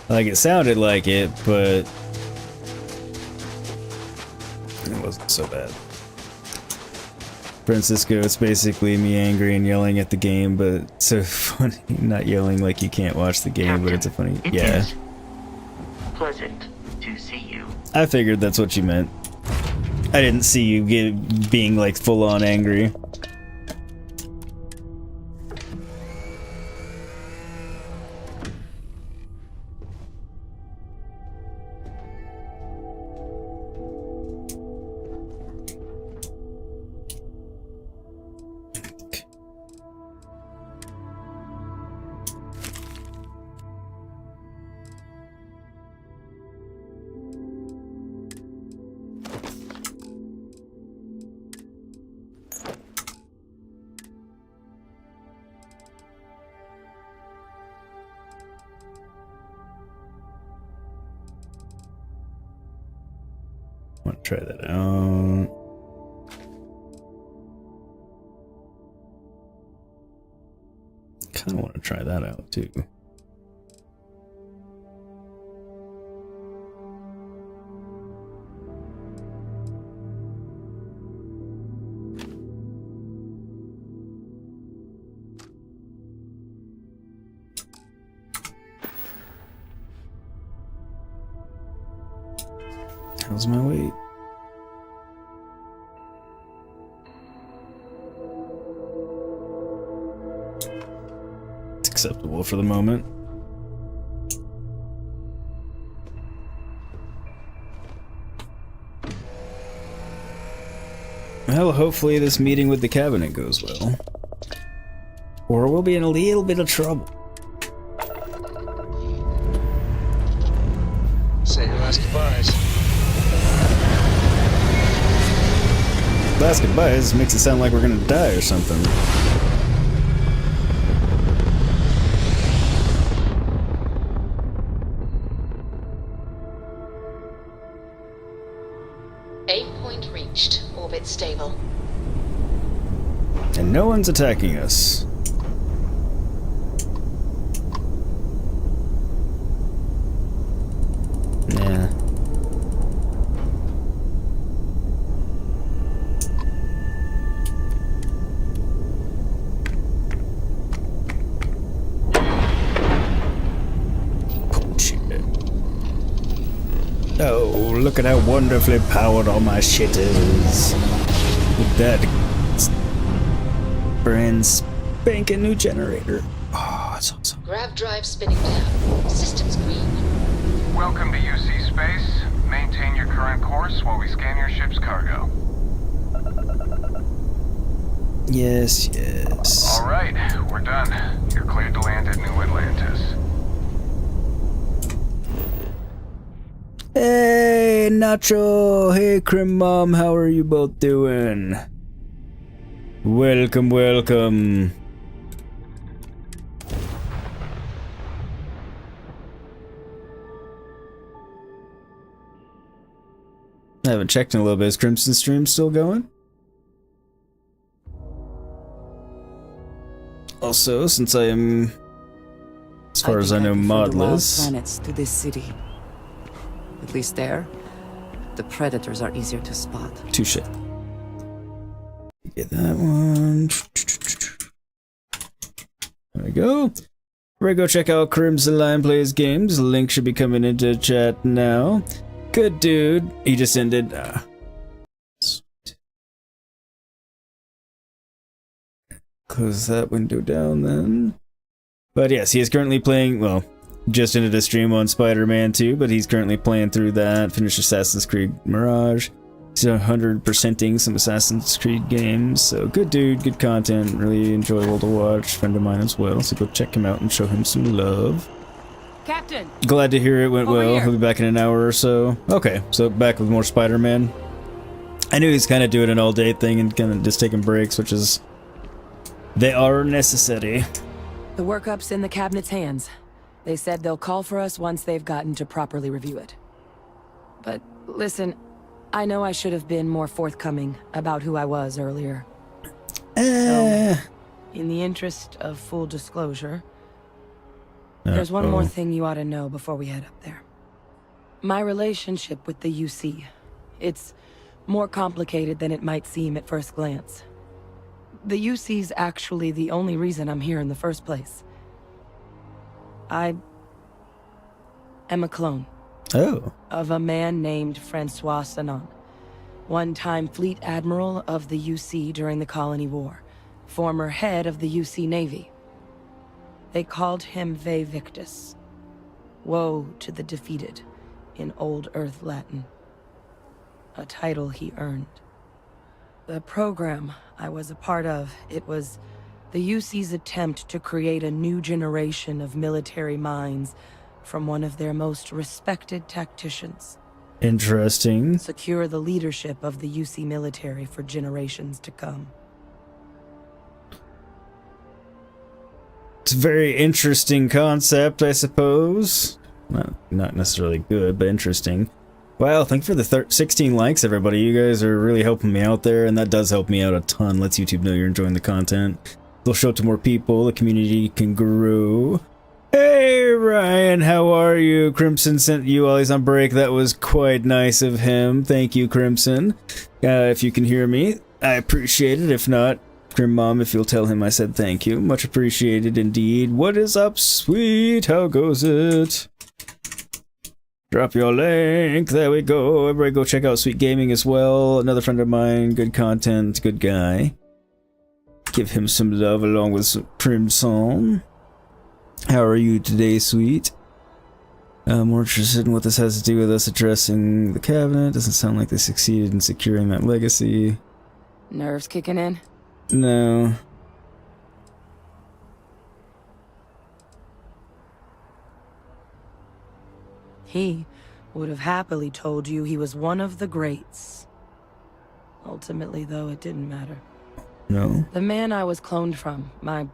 Like, it sounded like it, but it wasn't so bad. Francisco, it's basically me angry and yelling at the game, but it's so funny. Not yelling like you can't watch the game, but it's a funny... Yeah. Pleasant to see you. I figured that's what you meant. I didn't see you being like full-on angry. Want to try that out. Kind of want to try that out too. How's my weight? It's acceptable for the moment. Well, hopefully this meeting with the cabinet goes well. Or we'll be in a little bit of trouble. Say your last goodbyes. Last goodbyes makes it sound like we're gonna die or something. Aim point reached. Orbit stable. And no one's attacking us. Nah. Oh, look at how wonderfully powered all my shit is. With that brand spanking new generator. Oh, it's awesome. Grav drive spinning down. Systems green. Welcome to UC Space. Maintain your current course while we scan your ship's cargo. Yes, yes. All right, we're done. You're cleared to land at New Atlantis. Hey, Nacho! Hey, Crim Mom, how are you both doing? Welcome, welcome. I haven't checked in a little bit. Is Crimson Stream still going? Also, since I am, as far as I know, modless. Planets to this city. At least there, the predators are easier to spot. Touche. Get that one. There we go. We're gonna go check out Crimson Lion Plays Games. The link should be coming into chat now. Good dude. He just ended. Sweet. Close that window down then. But yes, he is currently playing, well, just ended a stream on Spider-Man 2, but he's currently playing through that, finished Assassin's Creed Mirage. He's 100%ing some Assassin's Creed games, so good dude, good content, really enjoyable to watch, friend of mine as well, so go check him out and show him some love. Captain! Glad to hear it went Over well, here. he'll be back in an hour or so. Okay, so back with more Spider-Man. I knew he's kind of doing an all-day thing and kind of just taking breaks, which is... they are necessary. The workup's in the cabinet's hands. They said they'll call for us once they've gotten to properly review it. But listen, I know I should have been more forthcoming about who I was earlier. So, in the interest of full disclosure, there's one more thing you ought to know before we head up there. My relationship with the UC. It's more complicated than it might seem at first glance. The UC's actually the only reason I'm here in the first place. I am a clone. Oh. Of a man named Francois Sanon, one-time fleet admiral of the UC during the Colony War, former head of the UC Navy. They called him Ve Victus, woe to the defeated, in Old Earth Latin. A title he earned. The program I was a part of, it was the UC's attempt to create a new generation of military minds from one of their most respected tacticians. Interesting. Secure the leadership of the UC military for generations to come. It's a very interesting concept, I suppose. Not necessarily good, but interesting. Wow, thank you for the 16 likes, everybody. You guys are really helping me out there, and that does help me out a ton. Lets YouTube know you're enjoying the content. They'll show it to more people. The community can grow. Hey, Ryan, how are you? Crimson sent you while he's on break. That was quite nice of him. Thank you, Crimson. If you can hear me, I appreciate it. If not, Grim Mom, if you'll tell him I said thank you. Much appreciated indeed. What is up, sweet? How goes it? Drop your link. There we go. Everybody go check out Sweet Gaming as well. Another friend of mine. Good content. Good guy. Give him some love along with some Crimson. How are you today, sweet? More interested in what this has to do with us addressing the cabinet. Doesn't sound like they succeeded in securing that legacy. Nerves kicking in? No. He would have happily told you he was one of the greats. Ultimately, though, it didn't matter. No. The man I was cloned from, my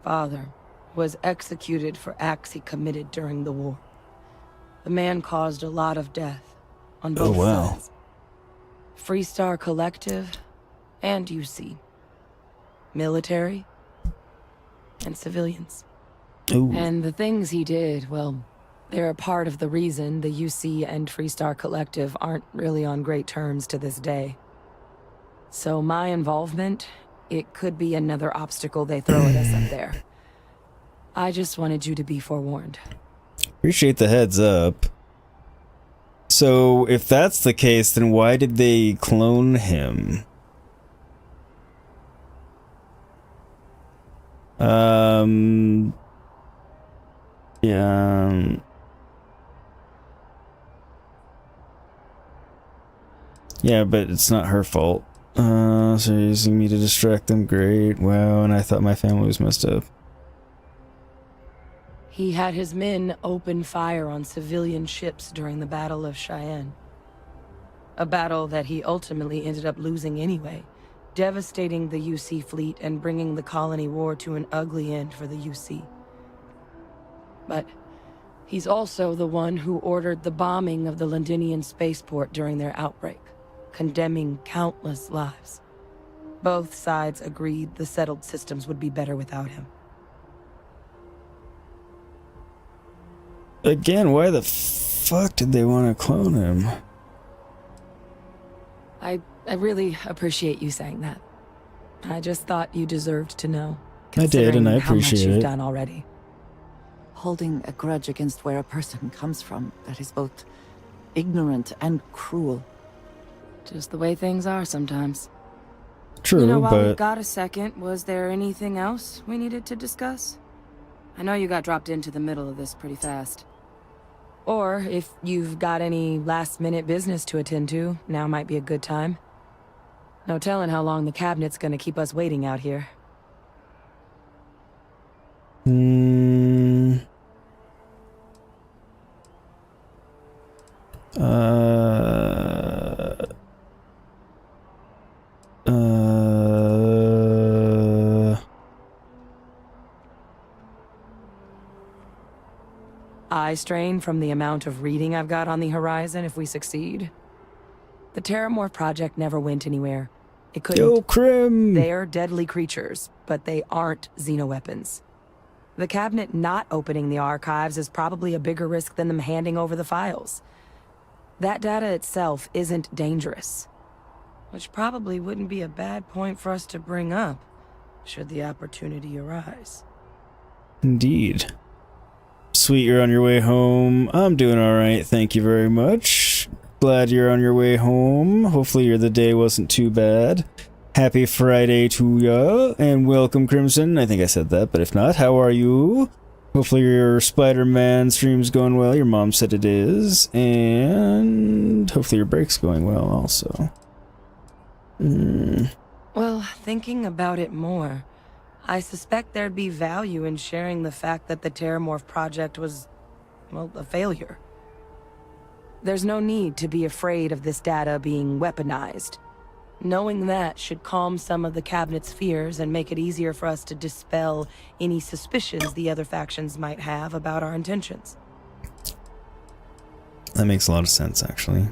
father, was executed for acts he committed during the war. The man caused a lot of death on both sides. Freestar Collective and UC. Military and civilians. Ooh. And the things he did, well, they're a part of the reason the UC and Freestar Collective aren't really on great terms to this day. So my involvement, it could be another obstacle they throw at us up there. I just wanted you to be forewarned. Appreciate the heads up. So, if that's the case, then why did they clone him? Yeah, but it's not her fault. So you're using me to distract them? Great. Wow, and I thought my family was messed up. He had his men open fire on civilian ships during the Battle of Cheyenne. A battle that he ultimately ended up losing anyway, devastating the UC fleet and bringing the colony war to an ugly end for the UC. But he's also the one who ordered the bombing of the Londinian spaceport during their outbreak, condemning countless lives. Both sides agreed the settled systems would be better without him. Again, why the fuck did they want to clone him? I really appreciate you saying that. I just thought you deserved to know. I did, and I appreciate how much you've it. done already. Holding a grudge against where a person comes from, that is both ignorant and cruel. Just the way things are sometimes. True, you know, while we've but got a second, was there anything else we needed to discuss? I know you got dropped into the middle of this pretty fast. Or if you've got any last-minute business to attend to, now might be a good time. No telling how long the cabinet's gonna keep us waiting out here. Eye strain from the amount of reading I've got on the horizon if we succeed. The Terramorph project never went anywhere. It couldn't. Yo, Crim! They're deadly creatures, but they aren't xenoweapons. The cabinet not opening the archives is probably a bigger risk than them handing over the files. That data itself isn't dangerous. Which probably wouldn't be a bad point for us to bring up. should the opportunity arise. Indeed. Sweet, you're on your way home. I'm doing alright, thank you very much. Glad you're on your way home. Hopefully the day wasn't too bad. Happy Friday to ya, and welcome, Crimson. I think I said that, but if not, how are you? Hopefully your Spider-Man stream's going well. Your mom said it is, and hopefully your break's going well also. Well, thinking about it more, I suspect there'd be value in sharing the fact that the Terramorph project was, well, a failure. There's no need to be afraid of this data being weaponized. Knowing that should calm some of the Cabinet's fears and make it easier for us to dispel any suspicions the other factions might have about our intentions. That makes a lot of sense, actually.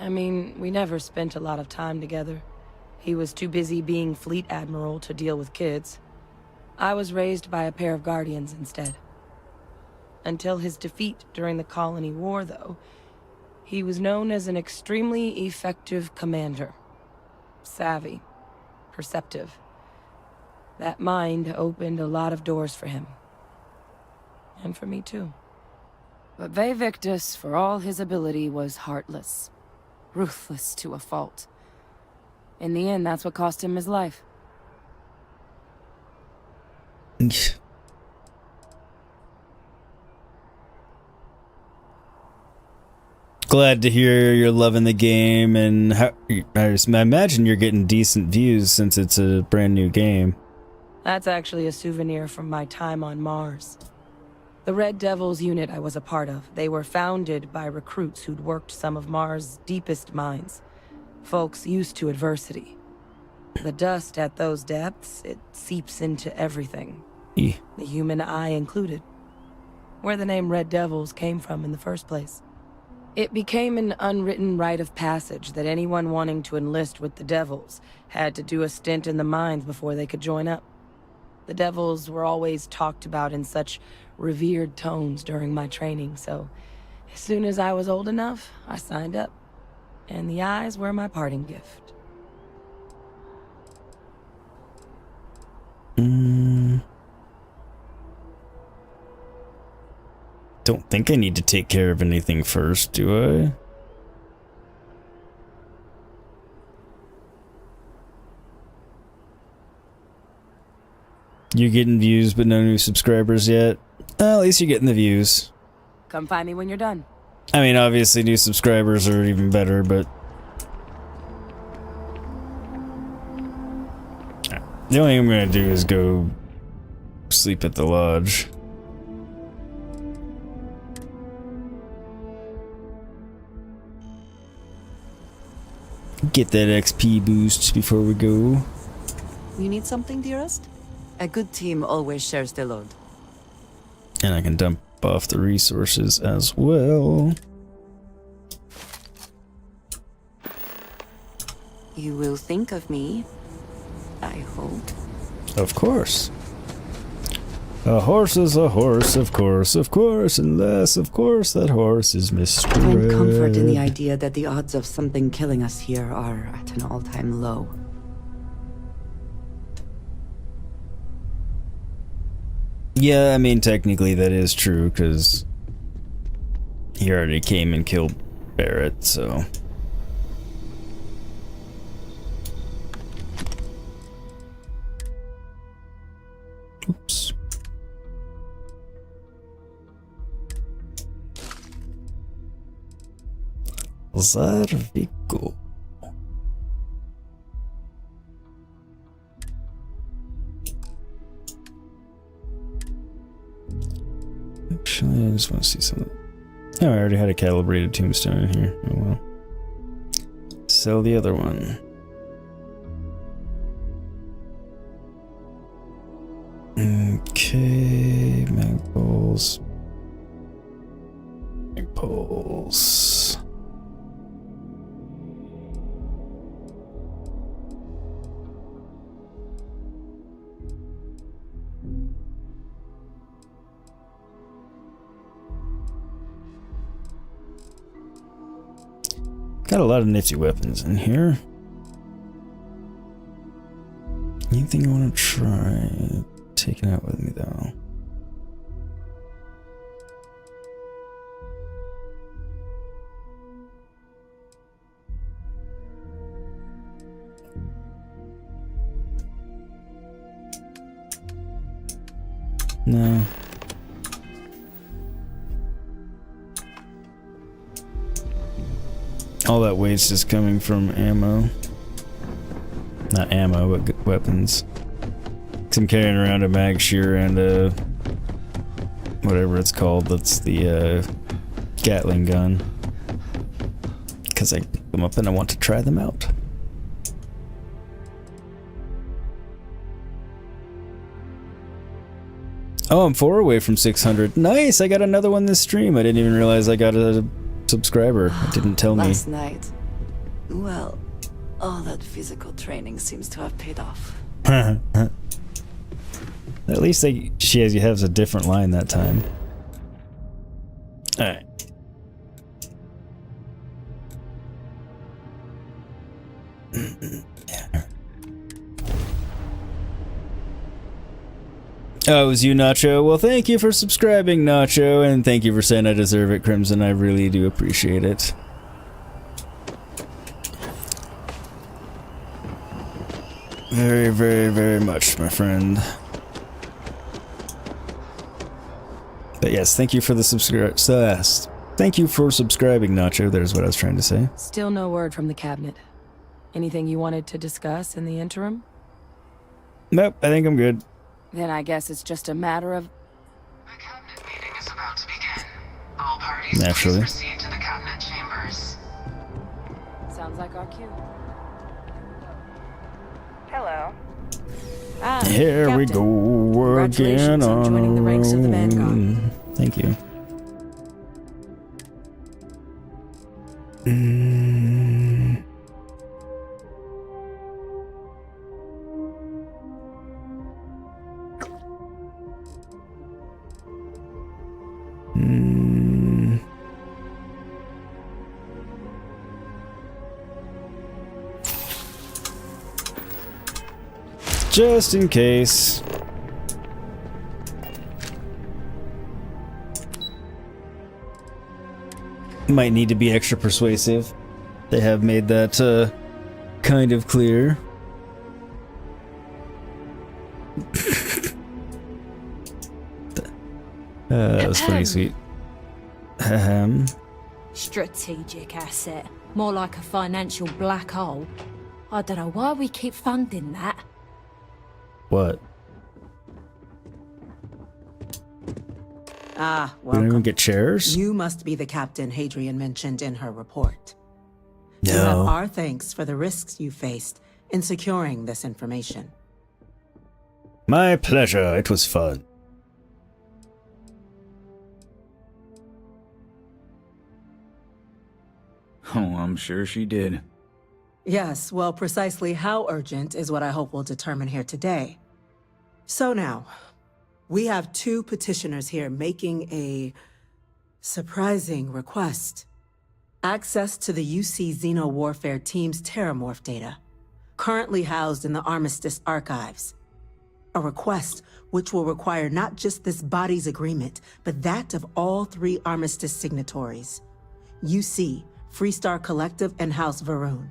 I mean, we never spent a lot of time together. He was too busy being Fleet Admiral to deal with kids. I was raised by a pair of Guardians instead. Until his defeat during the Colony War, though, he was known as an extremely effective commander. Savvy. Perceptive. That mind opened a lot of doors for him. And for me, too. But Vivictus, for all his ability, was heartless. Ruthless to a fault. In the end, that's what cost him his life. Glad to hear you're loving the game, and I imagine you're getting decent views since it's a brand new game. That's actually a souvenir from my time on Mars. The Red Devils unit I was a part of, they were founded by recruits who'd worked some of Mars' deepest mines. Folks used to adversity. The dust at those depths, it seeps into everything. The human eye included. Where the name Red Devils came from in the first place. It became an unwritten rite of passage that anyone wanting to enlist with the Devils had to do a stint in the mines before they could join up. The Devils were always talked about in such revered tones during my training, so as soon as I was old enough, I signed up. And the eyes were my parting gift. Don't think I need to take care of anything first, do I? You're getting views, but no new subscribers yet? Well, at least you're getting the views. Come find me when you're done. I mean, obviously new subscribers are even better, but... the only thing I'm gonna do is go sleep at the lodge. Get that XP boost before we go. You need something, dearest? A good team always shares the load. And I can dump off the resources as well. You will think of me, I hope. Of course. A horse is a horse, of course, unless, of course, that horse is Mr. I find comfort in the Red. idea that the odds of something killing us here are at an all-time low. Yeah, I mean, technically that is true, because he already came and killed Barrett, so... Oops. Zarvico. Actually, I just want to see something. Oh, I already had a calibrated tombstone in here. Oh well. Sell the other one. Okay, mag poles. Mag poles. Got a lot of nifty weapons in here. Anything you want to try? Take it out with me, though. No. All that waste is coming from ammo. Not ammo, but weapons. 'Cause I'm carrying around a mag shear and a... whatever it's called, that's the Gatling gun. Because I picked them up and I want to try them out. Oh, I'm 4 away from 600. Nice! I got another one this stream. I didn't even realize I got a subscriber. It didn't tell me. Last night. Well, all that physical training seems to have paid off. At least she has a different line that time. Alright. Oh, it was you, Nacho? Well, thank you for subscribing, Nacho, and thank you for saying I deserve it, Crimson. I really do appreciate it. Very, very, very much, my friend. But yes, thank you for the thank you for subscribing, Nacho. There's what I was trying to say. Still no word from the cabinet. Anything you wanted to discuss in the interim? Nope, I think I'm good. Then I guess it's just a matter of... The cabinet meeting is about to begin. All parties Naturally. please proceed to the cabinet chambers. Sounds like our cue. Hello. Ah, Here we Captain. go again on joining the ranks of the Vanguard. Thank you. Just in case. Might need to be extra persuasive. They have made that kind of clear. That was funny, sweet. Strategic asset. More like a financial black hole. I don't know why we keep funding that. What? Ah, We don't even welcome. get chairs? You must be the captain Hadrian mentioned in her report. No. You have our thanks for the risks you faced in securing this information. My pleasure. It was fun. Oh, I'm sure she did. Yes, well, precisely how urgent is what I hope we'll determine here today. So now, we have 2 petitioners here making a surprising request. Access to the UC Xeno Warfare Team's Terramorph data, currently housed in the Armistice archives. A request which will require not just this body's agreement, but that of all 3 Armistice signatories. UC, Freestar Collective, and House Varun.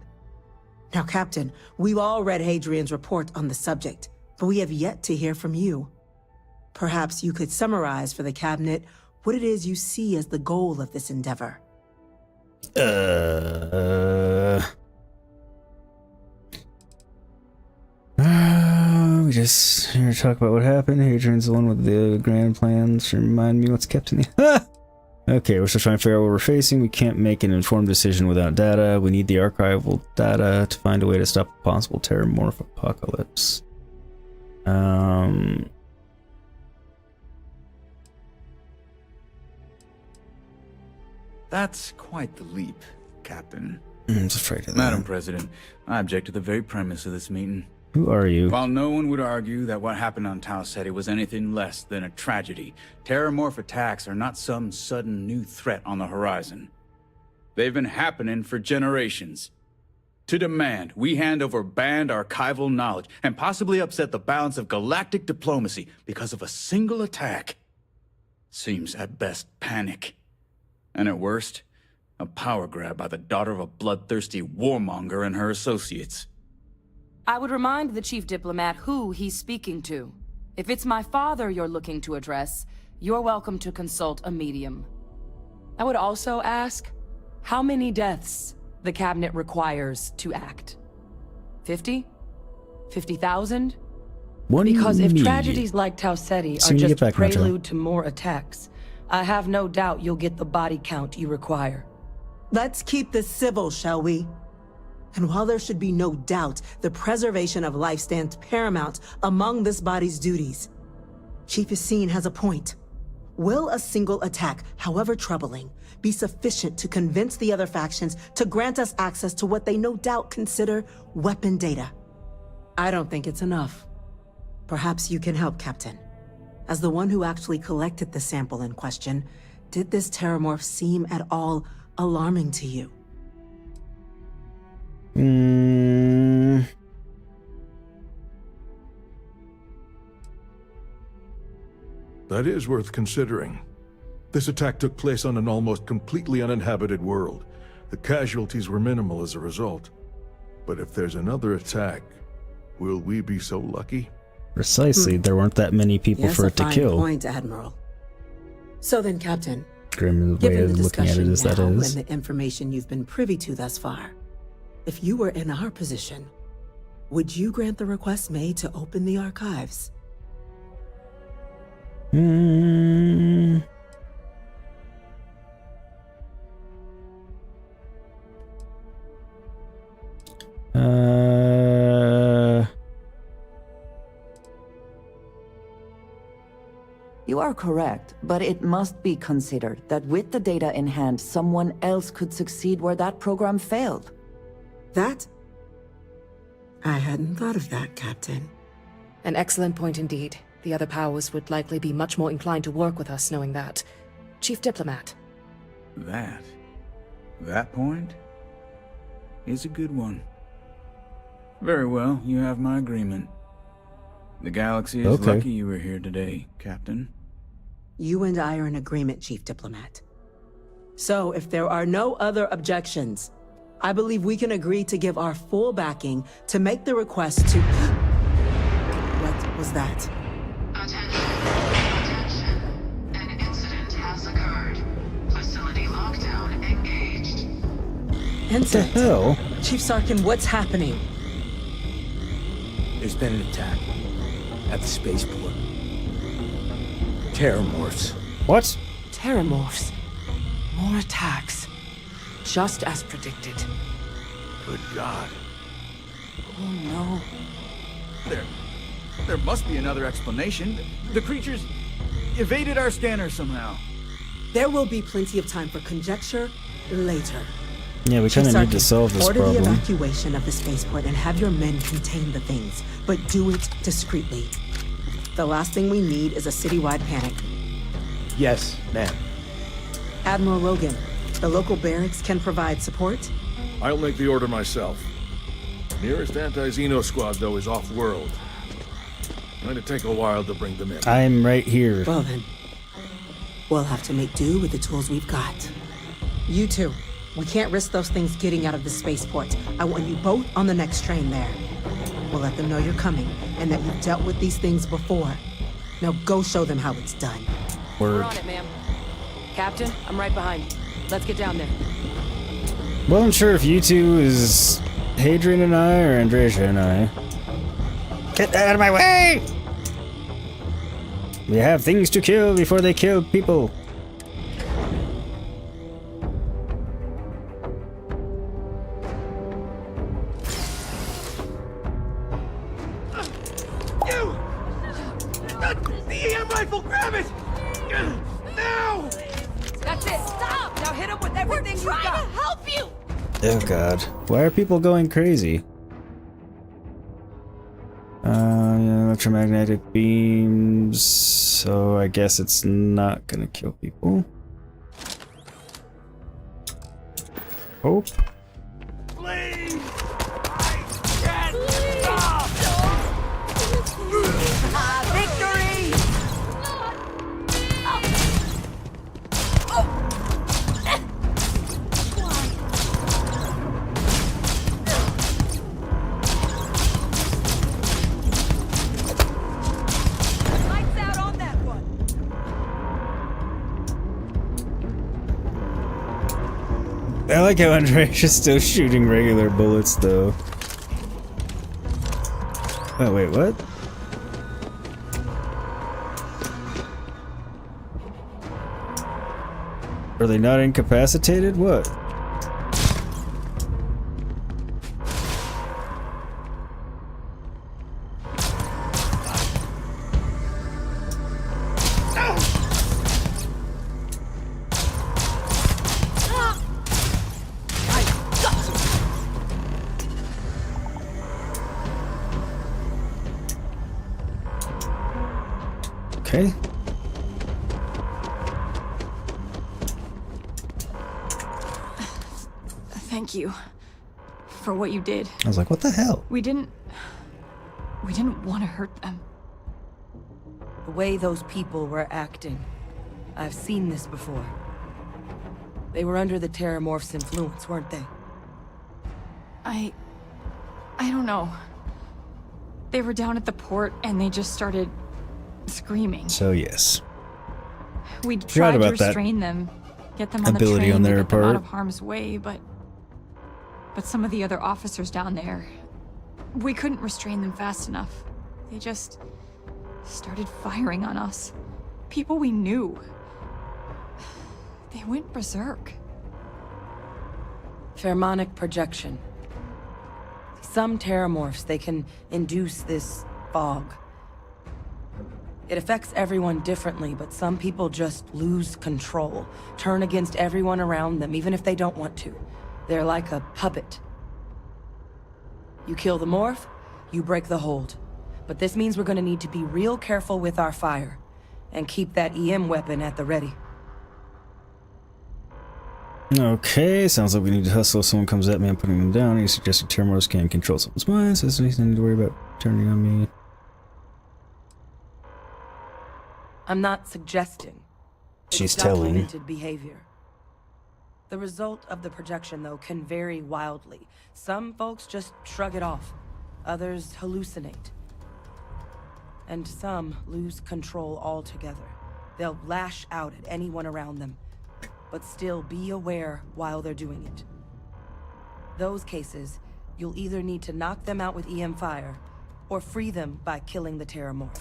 Now, Captain, we've all read Hadrian's report on the subject, but we have yet to hear from you. Perhaps you could summarize for the Cabinet what it is you see as the goal of this endeavor. We just here to talk about what happened. Hadrian's the one with the grand plans. Remind me what's kept in the... Okay, we're still trying to figure out what we're facing. We can't make an informed decision without data. We need the archival data to find a way to stop a possible terramorph apocalypse. That's quite the leap, Captain. I'm just afraid of that. Madam President, I object to the very premise of this meeting. Who are you? While no one would argue that what happened on Tau Ceti was anything less than a tragedy, terramorph attacks are not some sudden new threat on the horizon. They've been happening for generations. To demand we hand over banned archival knowledge and possibly upset the balance of galactic diplomacy because of a single attack. Seems at best panic. And at worst, a power grab by the daughter of a bloodthirsty warmonger and her associates. I would remind the chief diplomat who he's speaking to. If it's my father you're looking to address, you're welcome to consult a medium. I would also ask, how many deaths the cabinet requires to act? 50? 50,000? Because if tragedies like Tau Ceti are just prelude to more attacks, I have no doubt you'll get the body count you require. Let's keep this civil, shall we? And while there should be no doubt the preservation of life stands paramount among this body's duties, Chief Yassine has a point. Will a single attack, however troubling, be sufficient to convince the other factions to grant us access to what they no doubt consider weapon data? I don't think it's enough. Perhaps you can help, Captain. As the one who actually collected the sample in question, did this terramorph seem at all alarming to you? That is worth considering. This attack took place on an almost completely uninhabited world. The casualties were minimal as a result. But if there's another attack, will we be so lucky? Precisely, there weren't that many people for it to kill. Yes, a fine point, Admiral. So then, Captain, grim way of looking at it as that is. And the information you've been privy to thus far, if you were in our position, would you grant the request made to open the archives? You are correct, but it must be considered that with the data in hand, someone else could succeed where that program failed. That? I hadn't thought of that, Captain. An excellent point indeed. The other powers would likely be much more inclined to work with us knowing that. Chief Diplomat. That point is a good one. Very well, you have my agreement. The galaxy is lucky you were here today, Captain. You and I are in agreement, Chief Diplomat. So, if there are no other objections, I believe we can agree to give our full backing to make the request to... What was that? Attention. An incident has occurred. Facility lockdown engaged. What the hell? Chief Sarkin, what's happening? There's been an attack at the spaceport. Terramorphs. What? Terramorphs. More attacks. Just as predicted. Good God. Oh no. There must be another explanation. The creatures evaded our scanner somehow. There will be plenty of time for conjecture later. Yeah, we kind of need to solve this problem. Order the evacuation of the spaceport and have your men contain the things, but do it discreetly. The last thing we need is a citywide panic. Yes, ma'am. Admiral Logan, the local barracks can provide support? I'll make the order myself. Nearest anti-Xeno squad, though, is off-world. Going to take a while to bring them in. I'm right here. Well then, we'll have to make do with the tools we've got. You two, we can't risk those things getting out of the spaceport. I want you both on the next train there. We'll let them know you're coming and that you've dealt with these things before. Now go show them how it's done. We're on it, ma'am. Captain, I'm right behind you. Let's get down there. Well, I'm sure if you two is Hadrian and I or Andreja and I. Get out of my way! We have things to kill before they kill people. The EM rifle, grab it! Now! That's it. Stop! Now hit him with everything you got. We're trying to help you. Oh god. Why are people going crazy? Electromagnetic beams. So I guess it's not gonna kill people. Hope. Please! I like how Andreja's still shooting regular bullets, though. Oh, wait, what? Are they not incapacitated? What? Okay. Thank you for what you did. I was like, what the hell? We didn't want to hurt them. The way those people were acting, I've seen this before. They were under the Terramorph's influence, weren't they? I don't know. They were down at the port and they just started screaming. So yes. We tried to restrain them, get them on the ability train on their to get them out part. of harm's way, but some of the other officers down there, we couldn't restrain them fast enough. They just started firing on us. People we knew. They went berserk. Pheromonic projection. Some Terramorphs, they can induce this fog. It affects everyone differently, but some people just lose control, turn against everyone around them, even if they don't want to. They're like a puppet. You kill the morph, you break the hold. But this means we're gonna need to be real careful with our fire, and keep that EM weapon at the ready. Okay, sounds like we need to hustle if someone comes at me. I'm putting them down. You suggested Terramorphs can control someone's mind, so there's nothing to worry about turning on me. I'm not suggesting. She's It's telling. documented behavior. The result of the projection, though, can vary wildly. Some folks just shrug it off. Others hallucinate. And some lose control altogether. They'll lash out at anyone around them, but still be aware while they're doing it. Those cases, you'll either need to knock them out with EM fire, or free them by killing the Terramorph.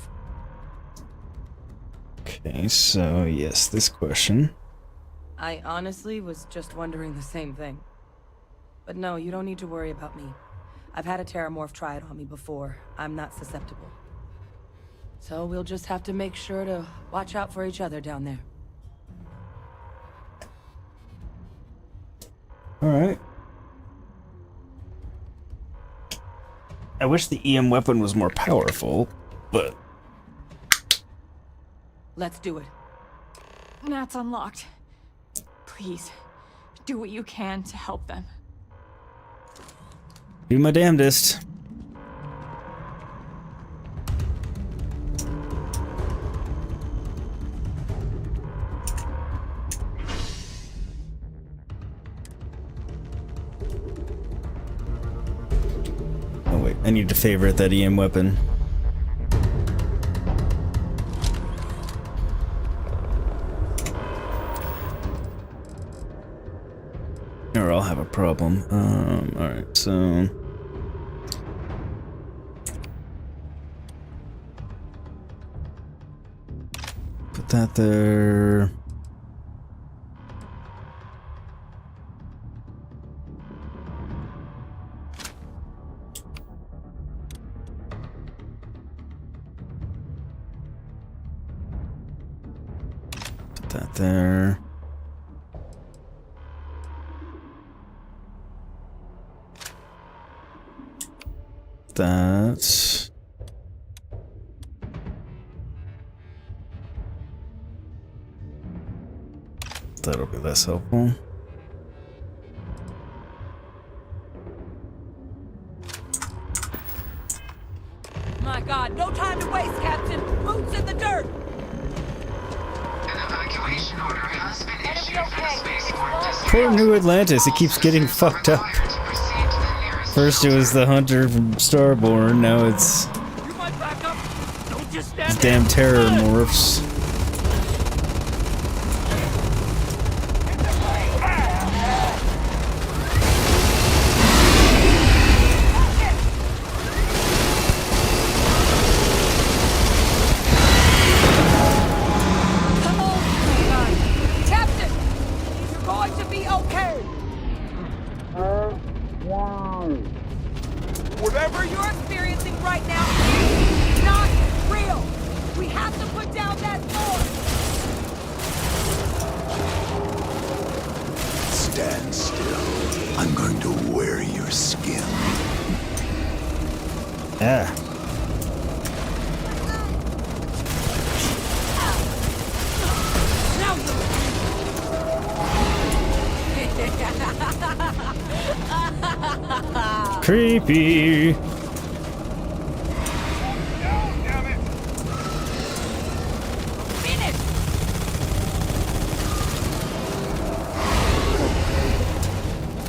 Okay, so yes, this question. I honestly was just wondering the same thing. But no, you don't need to worry about me. I've had a Terramorph try it on me before. I'm not susceptible. So we'll just have to make sure to watch out for each other down there. Alright. I wish the EM weapon was more powerful, but... Let's do it. Nat's unlocked. Please, do what you can to help them. Do my damnedest. Oh wait, I need to favorite that EM weapon. Or I'll have a problem. Alright, so... Put that there... Put that there... That. That'll be less helpful. My God, no time to waste, Captain! Boots in the dirt! An evacuation order has been issued for the spaceport district. Poor New Atlantis, it keeps getting fucked up. First it was the hunter from Starborn, now it's these damn Terramorphs. Creepy.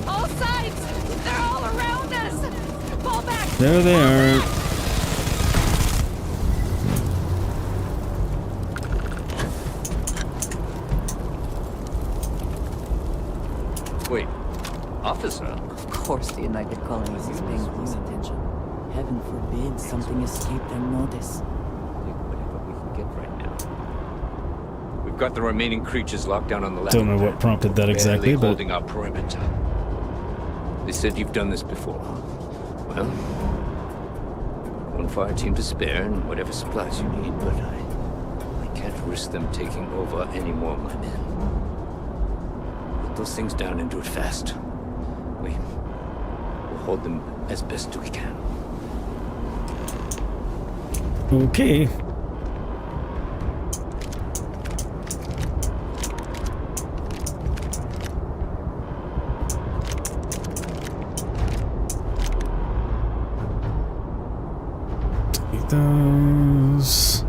All sides! They're all around us! Fall back! There they are. Wait, officer? Of course the United Colonies is paying close attention. Heaven forbid something escape their notice. Take whatever we can get right now. We've got the remaining creatures locked down on the left. Don't know what prompted that exactly, barely but holding our perimeter. They said you've done this before. Well, one fire team to spare and whatever supplies you need, but I can't risk them taking over any more of my men. Put those things down and do it fast. We'll hold them as best we can. okay. Take those.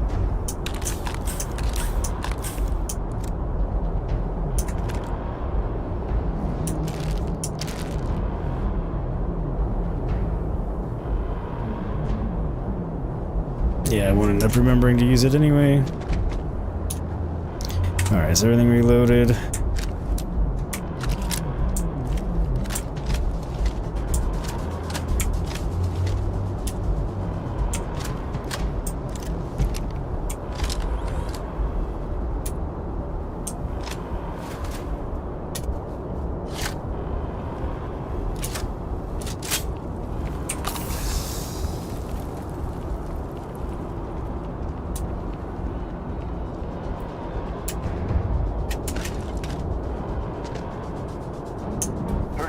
Yeah, I wouldn't end up remembering to use it anyway. Alright, is everything reloaded?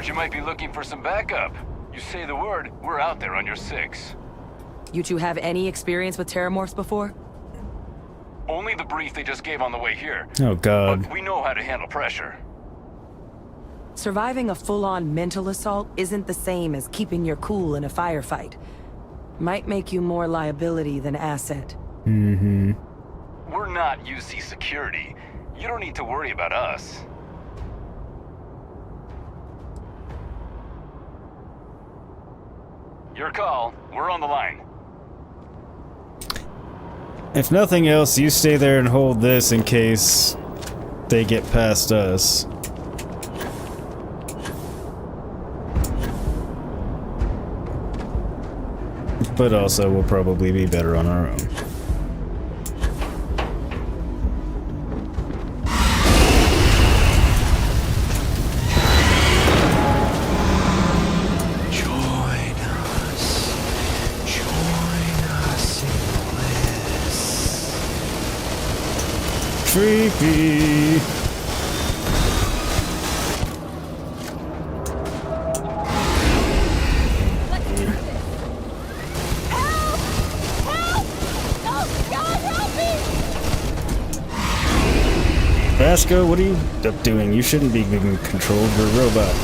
You might be looking for some backup. You say the word, we're out there on your 6. You two have any experience with terramorphs before? Only the brief they just gave on the way here. Oh god. But we know how to handle pressure. Surviving a full-on mental assault isn't the same as keeping your cool in a firefight. Might make you more liability than asset. Mm-hmm. We're not UC security. You don't need to worry about us. Your call. We're on the line. If nothing else, you stay there and hold this in case they get past us. But also, we'll probably be better on our own. Creepy. Vasco, what are you up doing? You shouldn't be being controlled. You're a robot.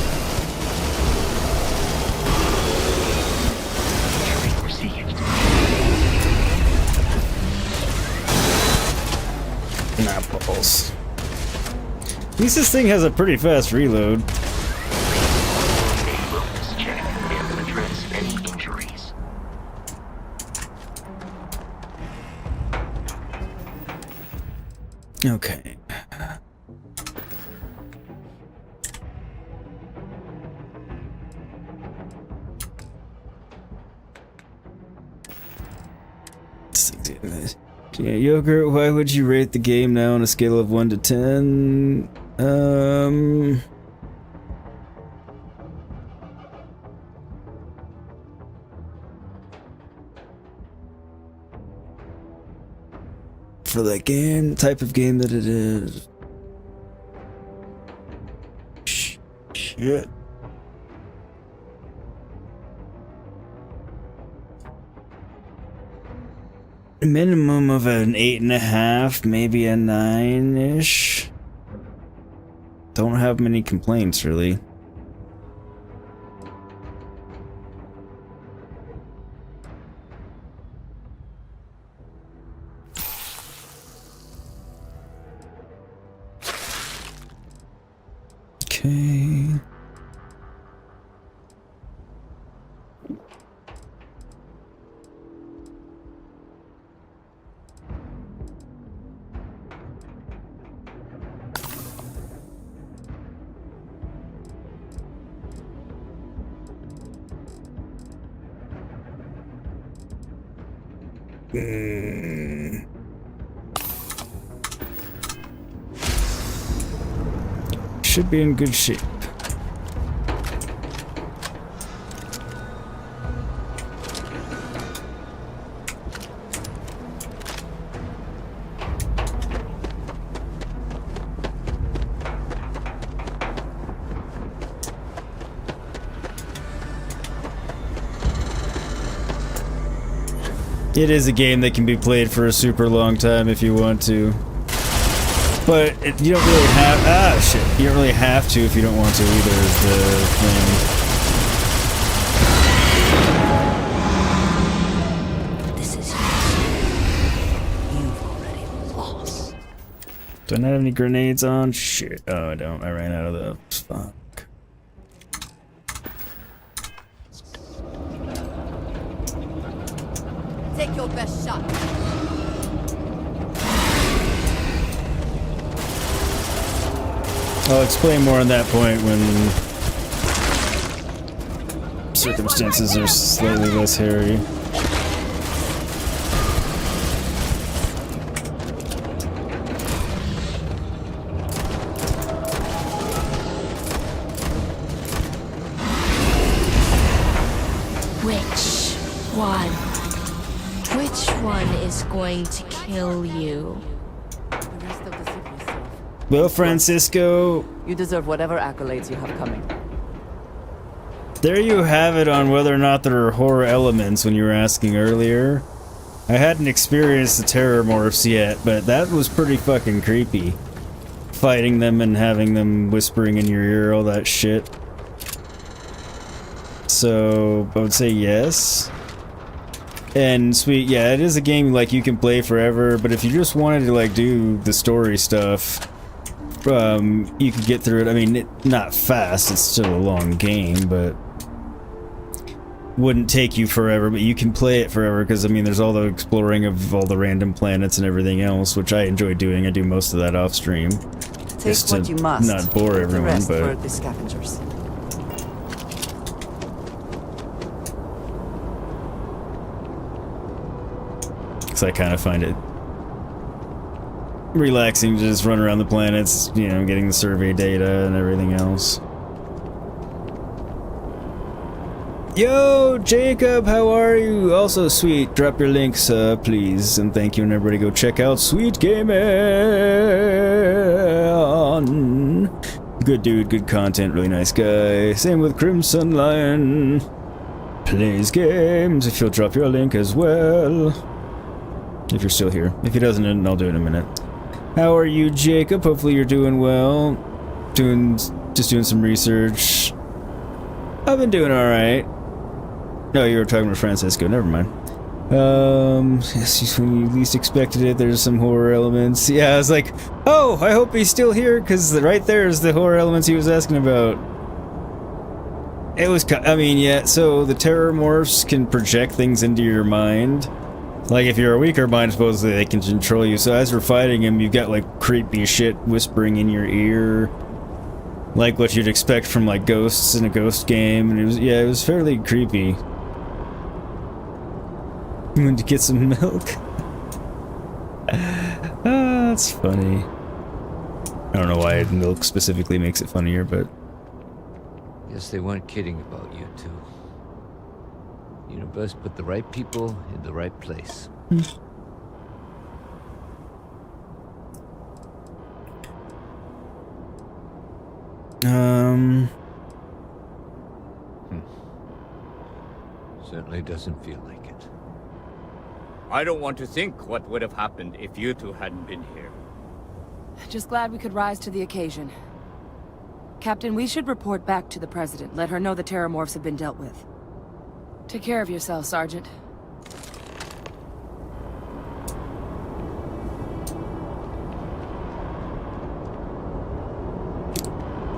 Apples. At least this thing has a pretty fast reload. Okay. Yeah, Yogurt, why would you rate the game now on a scale of 1 to 10? For the game, the type of game that it is. Shit. Minimum of an 8.5, maybe a 9-ish. Don't have many complaints, really. Okay. Should be in good shape. It is a game that can be played for a super long time if you want to. But you don't really have... You don't really have to if you don't want to either, is the thing. This is you've already lost. Do I not have any grenades on? Shit. Oh, I don't. I ran out of those. Fuck. Take your best shot. I'll explain more on that point when circumstances are slightly less hairy. Which one is going to kill you? The rest of the city is safe. Well, Francisco, You deserve whatever accolades you have coming. there you have it on whether or not there are horror elements when you were asking earlier. I hadn't experienced the terror morphs yet, but that was pretty fucking creepy. Fighting them and having them whispering in your ear, all that shit. So, I would say yes. And sweet, yeah, it is a game like you can play forever, but if you just wanted to like do the story stuff, you could get through it. I mean, not fast, it's still a long game, but wouldn't take you forever, but you can play it forever because, I mean, there's all the exploring of all the random planets and everything else, which I enjoy doing. I do most of that off stream. Take what you must. Not bore everyone, the rest but... for the scavengers. Because I kind of find it relaxing to just run around the planets, you know, getting the survey data and everything else. Yo, Jacob, how are you? Also, sweet, drop your links, please, and thank you, and everybody go check out Sweet Gaming. Good dude, good content, really nice guy. Same with Crimson Lion. Plays games, if you'll drop your link as well. If you're still here. If he doesn't, then I'll do it in a minute. How are you, Jacob? Hopefully you're doing well. Just doing some research. I've been doing alright. No, you were talking to Francisco, never mind. Yes, when you least expected it, there's some horror elements. Yeah, I was like, oh, I hope he's still here, because right there is the horror elements he was asking about. It was, I mean, yeah, so the terror morphs can project things into your mind. Like, if you're a weaker mind, supposedly they can control you. So as we're fighting him, you've got, like, creepy shit whispering in your ear. Like what you'd expect from, like, ghosts in a ghost game. And it was, yeah, it was fairly creepy. You want to get some milk? Ah, that's funny. I don't know why milk specifically makes it funnier, but... Guess they weren't kidding about you two. Universe put the right people in the right place. Certainly doesn't feel like it. I don't want to think what would have happened if you two hadn't been here. Just glad we could rise to the occasion. Captain, we should report back to the President. Let her know the terramorphs have been dealt with. Take care of yourself, Sergeant.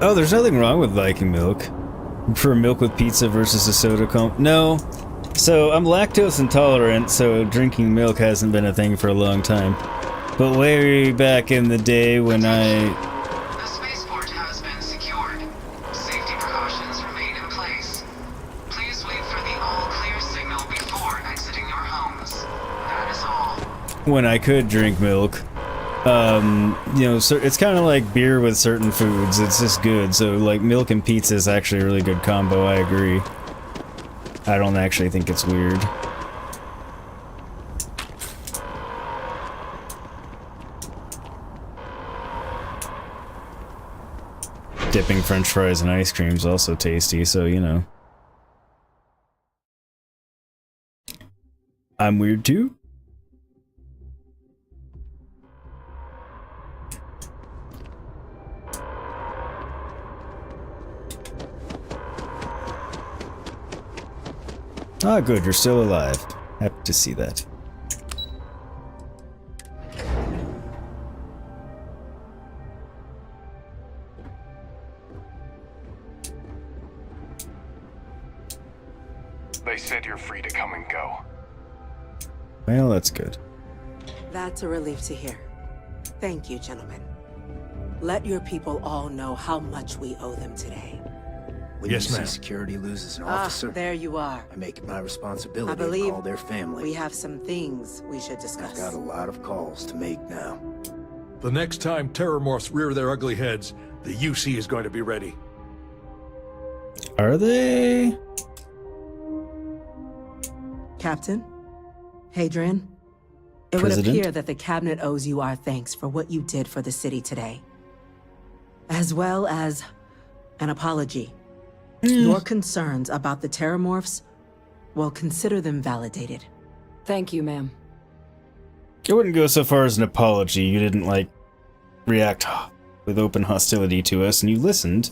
Oh, there's nothing wrong with liking milk. For milk with pizza versus a soda comp. No. So, I'm lactose intolerant, so drinking milk hasn't been a thing for a long time. But way back in the day when The spaceport has been secured. Safety precautions remain in place. Please wait for the all-clear signal before exiting your homes. That is all. when I could drink milk. You know, so it's kind of like beer with certain foods. It's just good. So, like, milk and pizza is actually a really good combo. I agree. I don't actually think it's weird. Dipping French fries in ice cream is also tasty, so, you know. I'm weird too. Ah, good, you're still alive. Happy to see that. They said you're free to come and go. Well, that's good. That's a relief to hear. Thank you, gentlemen. Let your people all know how much we owe them today. When Yes, you see ma'am. security loses an officer, there you are. I make it my I responsibility to believe call their family. we have some things we should discuss. I've got a lot of calls to make now. The next time terrormorphs rear their ugly heads, the UC is going to be ready. Are they? Captain? Hadrian? It President? would appear that the cabinet owes you our thanks for what you did for the city today. As well as an apology. Your concerns about the terrormorphs, well, consider them validated. Thank you, ma'am. I wouldn't go so far as an apology. You didn't, like, react with open hostility to us, and you listened.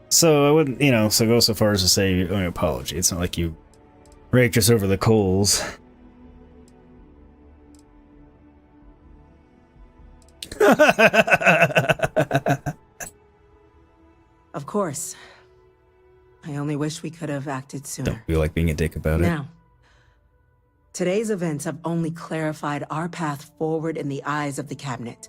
So I wouldn't, you know, so go so far as to say an apology. It's not like you raked us over the coals. Of course. I only wish we could have acted sooner. Don't feel like being a dick about it. Now, today's events have only clarified our path forward in the eyes of the cabinet.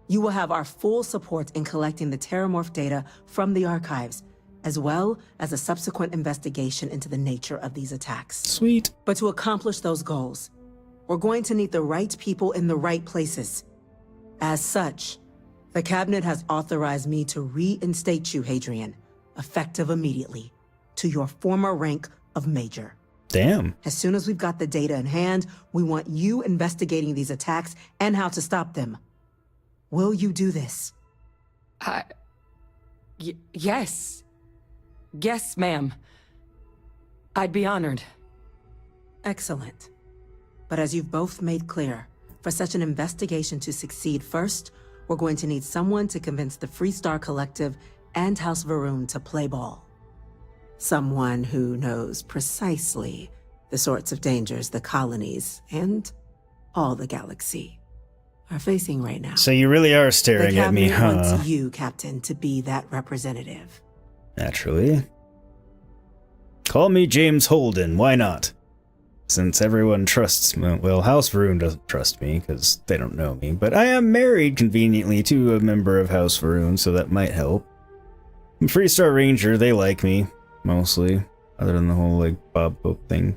You will have our full support in collecting the terramorph data from the archives, as well as a subsequent investigation into the nature of these attacks. Sweet. But to accomplish those goals, we're going to need the right people in the right places. As such, the cabinet has authorized me to reinstate you, Hadrian, effective immediately, to your former rank of Major. Damn. As soon as we've got the data in hand, we want you investigating these attacks and how to stop them. Will you do this? Yes. Yes, ma'am. I'd be honored. Excellent. But as you've both made clear, for such an investigation to succeed, first, we're going to need someone to convince the Freestar Collective and House Varun to play ball. Someone who knows precisely the sorts of dangers the colonies and all the galaxy are facing right now. So you really are staring at me, The huh? cabinet wants you, Captain, to be that representative. Naturally. Call me James Holden, why not? Since everyone trusts me, well, House Varun doesn't trust me, because they don't know me, but I am married, conveniently, to a member of House Varun, so that might help. I'm Freestar Ranger, they like me, mostly, other than the whole, like, Bob Pope thing.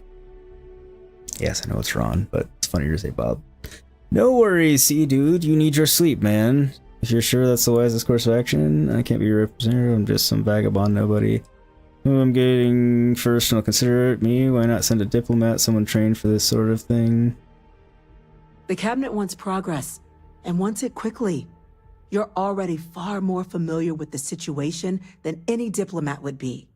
Yes, I know it's Ron, but it's funnier to say Bob. No worries, see, dude, you need your sleep, man. If you're sure that's the wisest course of action, I can't be your representative, I'm just some vagabond nobody. Who I'm getting first, and I'll consider it me. Why not send a diplomat, someone trained for this sort of thing? The cabinet wants progress, and wants it quickly. You're already far more familiar with the situation than any diplomat would be.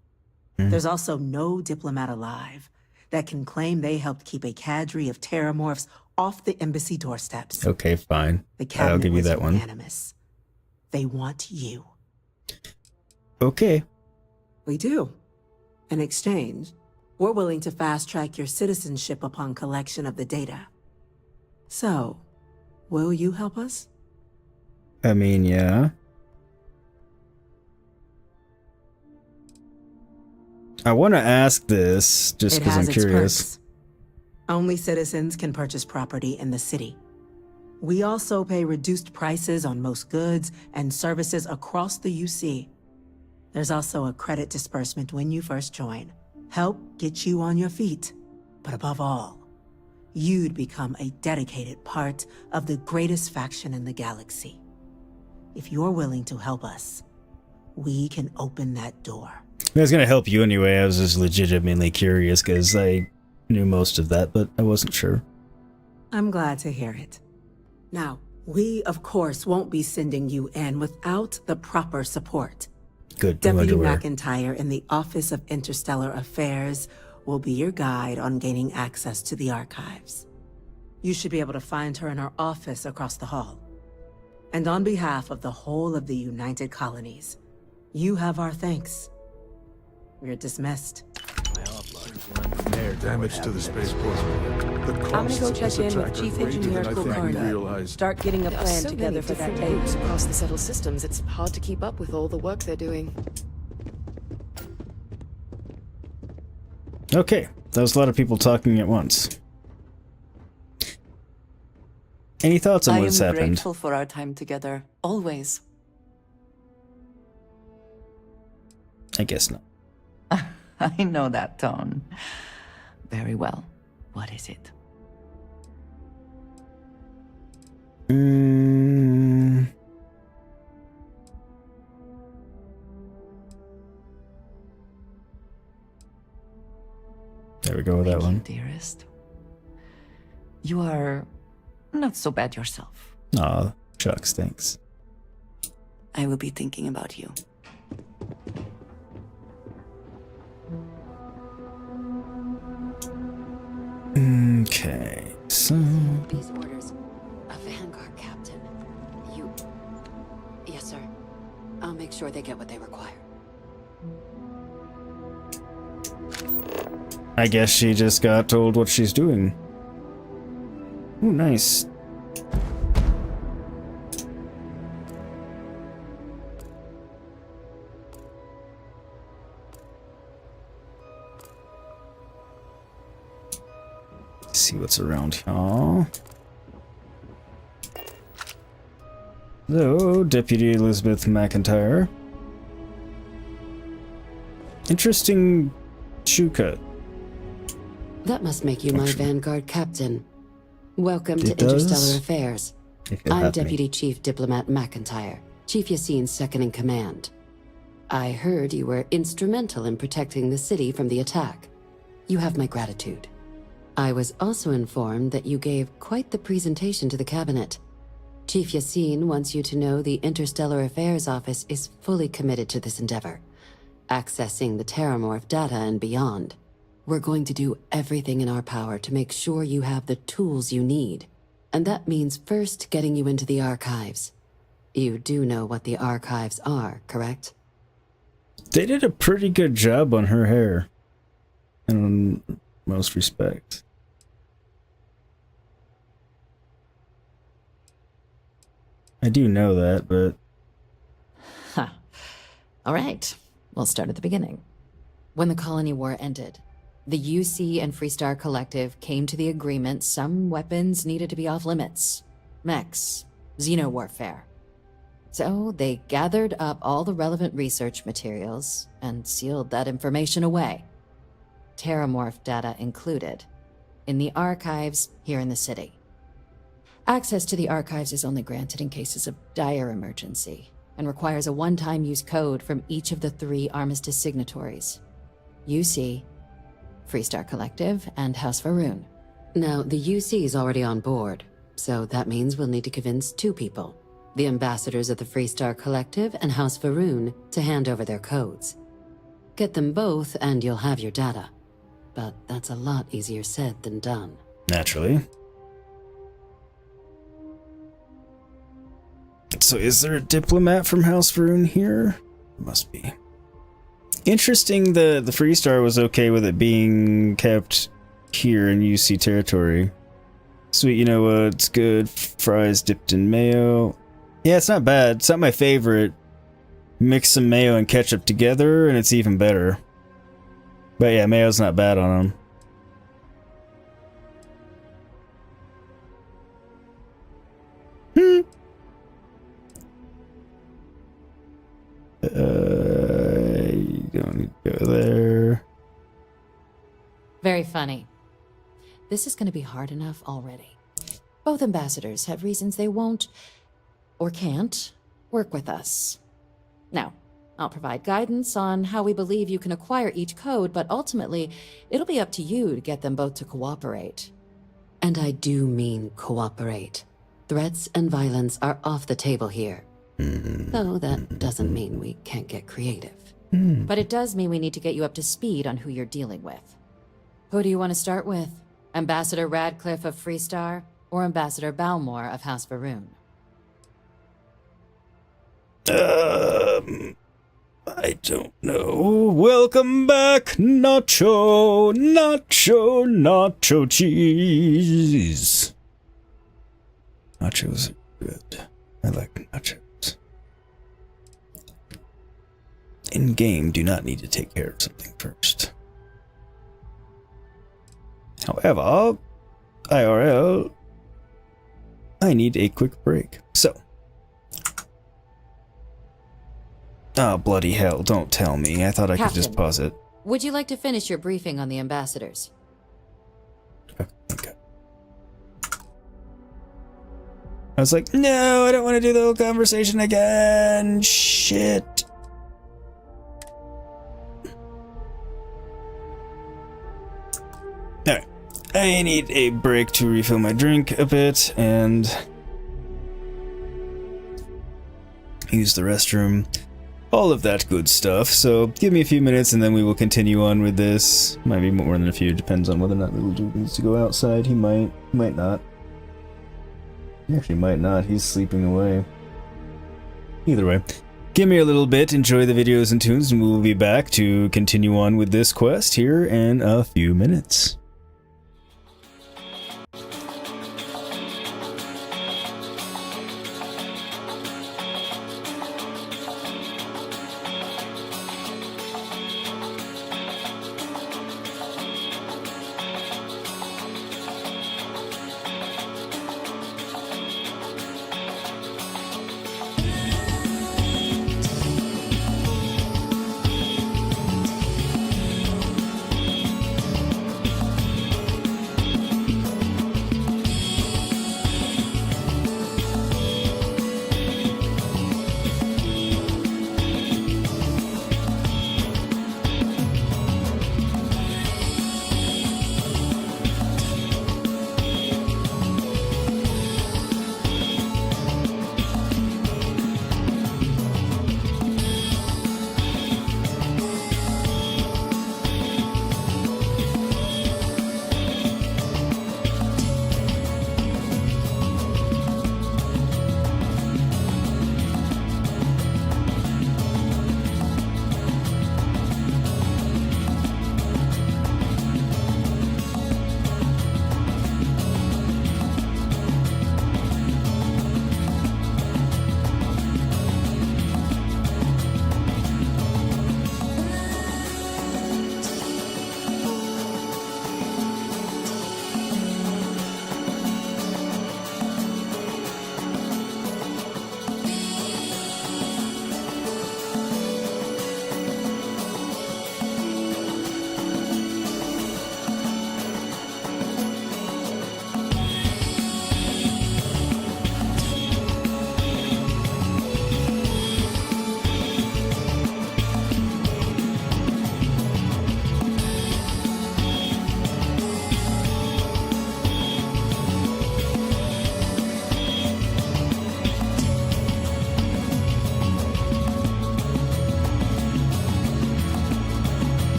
There's also no diplomat alive that can claim they helped keep a cadre of terramorphs off the embassy doorsteps. Okay, fine. The cabinet I'll give you was that one. unanimous. They want you. Okay. We do. In exchange, we're willing to fast-track your citizenship upon collection of the data. So, will you help us? I mean, yeah. I want to ask this just because I'm curious. Perks. Only citizens can purchase property in the city. We also pay reduced prices on most goods and services across the UC. There's also a credit disbursement when you first join. Help get you on your feet. But above all, you'd become a dedicated part of the greatest faction in the galaxy. If you're willing to help us, we can open that door. I was gonna help you anyway. I was just legitimately curious because I knew most of that, but I wasn't sure. I'm glad to hear it. Now, we of course won't be sending you in without the proper support. Good. Deputy McIntyre in the Office of Interstellar Affairs will be your guide on gaining access to the archives. You should be able to find her in her office across the hall. And on behalf of the whole of the United Colonies, you have our thanks. You're dismissed. Damage to the spaceport. I'm gonna go check in with Chief Engineer Kulkarna. Start getting a There are plan so together many for that different groups tape. across the settled systems. It's hard to keep up with all the work they're doing. Okay, that was a lot of people talking at once. Any thoughts on what's I am happened? grateful for our time together, always. I guess not. I know that tone. Very well. What is it? There we go with that one. Dearest. You are not so bad yourself. Aw, shucks, thanks. I will be thinking about you. Okay, so... These orders. A Vanguard captain. You... Yes, sir. I'll make sure they get what they require. I guess she just got told what she's doing. Ooh, nice. Let's see what's around here. So, Deputy Elizabeth McIntyre. Interesting shoe cut. That must make you my Vanguard captain. Welcome It to does? Interstellar Affairs. If you'll I'm have me. Deputy Chief Diplomat McIntyre, Chief Yassine's second in command. I heard you were instrumental in protecting the city from the attack. You have my gratitude. I was also informed that you gave quite the presentation to the cabinet. Chief Yassine wants you to know the Interstellar Affairs Office is fully committed to this endeavor, accessing the Terramorph data and beyond. We're going to do everything in our power to make sure you have the tools you need. And that means first getting you into the archives. You do know what the archives are, correct? They did a pretty good job on her hair. In most respects. I do know that, but... Huh. All right. We'll start at the beginning. When the colony war ended, the UC and Freestar Collective came to the agreement some weapons needed to be off limits. Mechs, xeno-warfare. So they gathered up all the relevant research materials and sealed that information away. Terramorph data included, in the archives here in the city. Access to the archives is only granted in cases of dire emergency and requires a one-time use code from each of the 3 armistice signatories. UC, Freestar Collective, and House Varun. Now, the UC is already on board, so that means we'll need to convince 2 people, the ambassadors of the Freestar Collective and House Varun, to hand over their codes. Get them both and you'll have your data. But that's a lot easier said than done. Naturally. So is there a diplomat from House Varun here? Must be. Interesting the Freestar was okay with it being kept here in UC territory. Sweet, you know what? It's good. Fries dipped in mayo. Yeah, it's not bad. It's not my favorite. Mix some mayo and ketchup together and it's even better. But yeah, Mayo's not bad on him. You don't need to go there. Very funny. This is going to be hard enough already. Both ambassadors have reasons they won't, or can't, work with us. Now, I'll provide guidance on how we believe you can acquire each code, but ultimately, it'll be up to you to get them both to cooperate. And I do mean cooperate. Threats and violence are off the table here. Though that doesn't mean we can't get creative. But it does mean we need to get you up to speed on who you're dealing with. Who do you want to start with? Ambassador Radcliffe of Freestar, or Ambassador Balmore of House Varun? I don't know. Welcome back, Nacho, Nacho, Nacho cheese. Nachos are good. I like nachos. In game, do not need to take care of something first. However, IRL, I need a quick break. So. Oh, bloody hell, don't tell me. I thought I could just pause it. Would you like to finish your briefing on the ambassadors? Okay. I was like, no, I don't want to do the whole conversation again. Shit. Alright. I need a break to refill my drink a bit and use the restroom. All of that good stuff. So give me a few minutes and then we will continue on with this. Might be more than a few. Depends on whether or not Little Duke needs to go outside. He might not. He actually might not. He's sleeping away. Either way, give me a little bit. Enjoy the videos and tunes and we will be back to continue on with this quest here in a few minutes.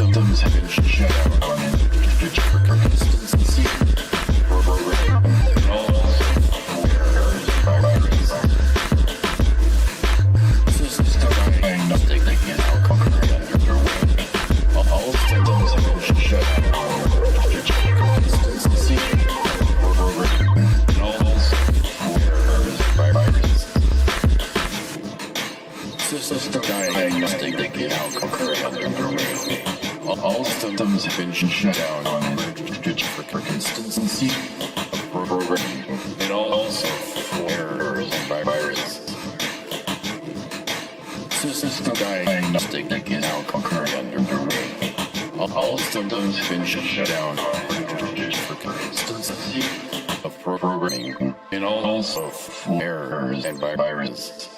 systems have been shut down. Consistency. All virus. Systems diagnostic and alcohol underway. All systems have been shut down. Consistency. All virus. System diagnostic and alcohol underway. All systems have been shut down on for consistency of programming and also errors and viruses. System diagnostic and alcohol underway. All systems have been shut down for consistency of programming and also errors and viruses.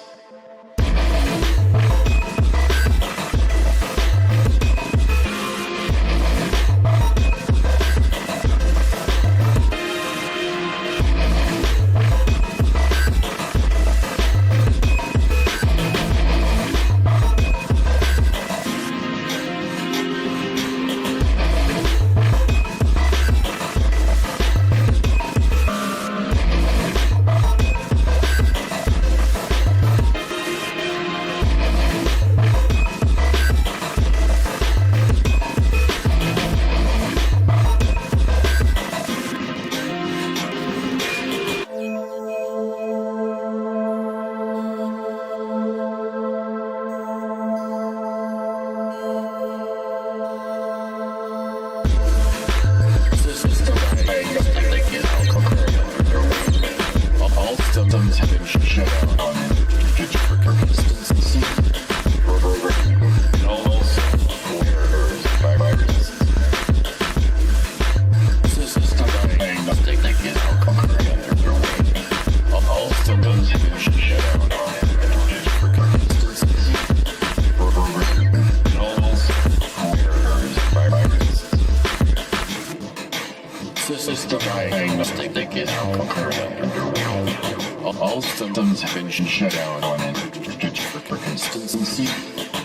All systems have been shut down on for consistency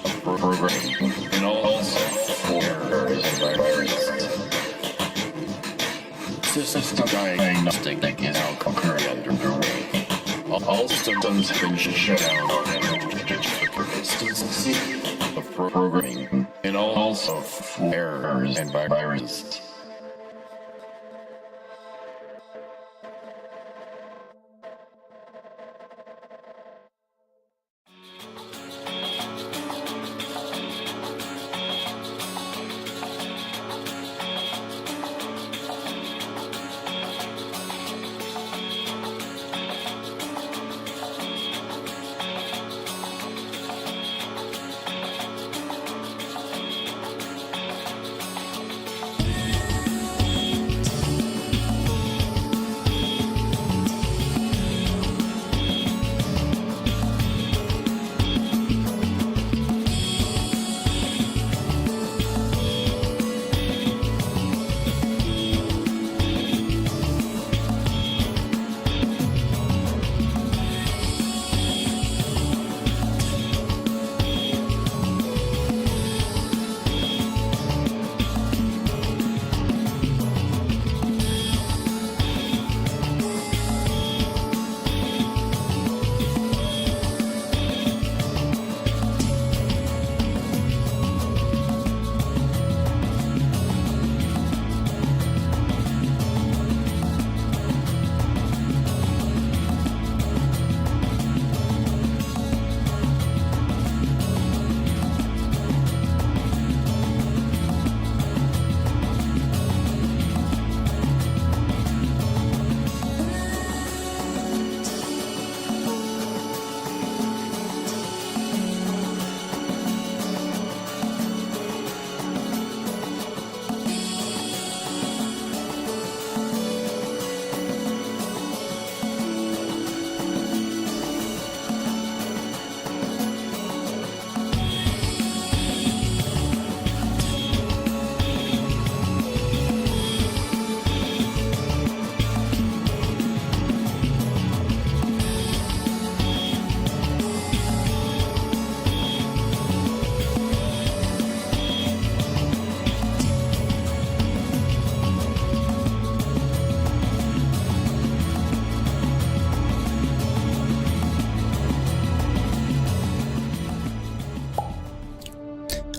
of programming and also errors and viruses. System diagnostic and alcohol underway. All systems have been shut down on for consistency of programming and also errors and viruses.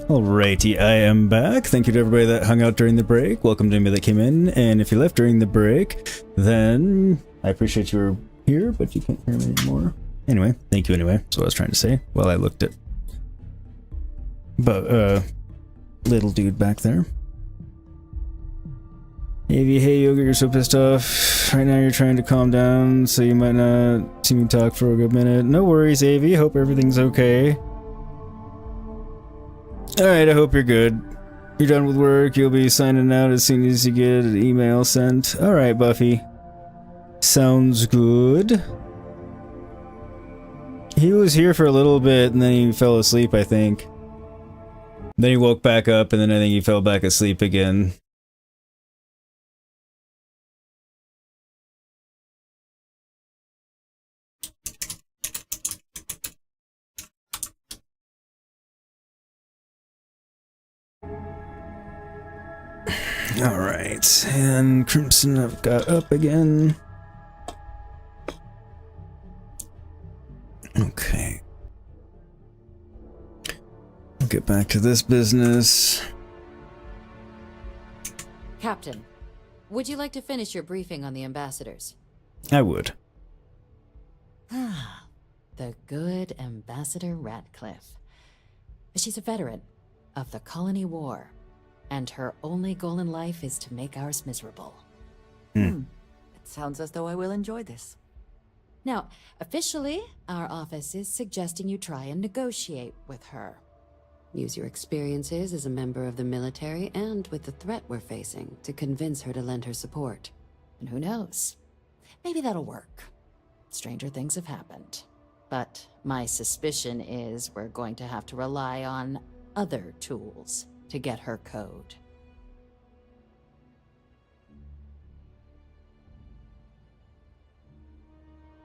Alrighty, I am back. Thank you to everybody that hung out during the break. Welcome to anybody that came in. And if you left during the break, then I appreciate you were here, but you can't hear me anymore. Anyway, thank you anyway. That's what I was trying to say while I looked at little dude back there. Avy, hey Yogurt, you're so pissed off. Right now you're trying to calm down, so you might not see me talk for a good minute. No worries, Avy. Hope everything's okay. Alright, I hope you're good. You're done with work, you'll be signing out as soon as you get an email sent. Alright, Buffy. Sounds good. He was here for a little bit, and then he fell asleep, I think. Then he woke back up, and then I think he fell back asleep again. Alright, and Crimson I've got up again. Okay. I'll get back to this business. Captain, would you like to finish your briefing on the ambassadors? I would. Ah, the good Ambassador Ratcliffe. She's a veteran of the Colony War, and her only goal in life is to make ours miserable. It sounds as though I will enjoy this. Now, officially, our office is suggesting you try and negotiate with her. Use your experiences as a member of the military and with the threat we're facing to convince her to lend her support. And who knows? Maybe that'll work. Stranger things have happened. But my suspicion is we're going to have to rely on other tools to get her code.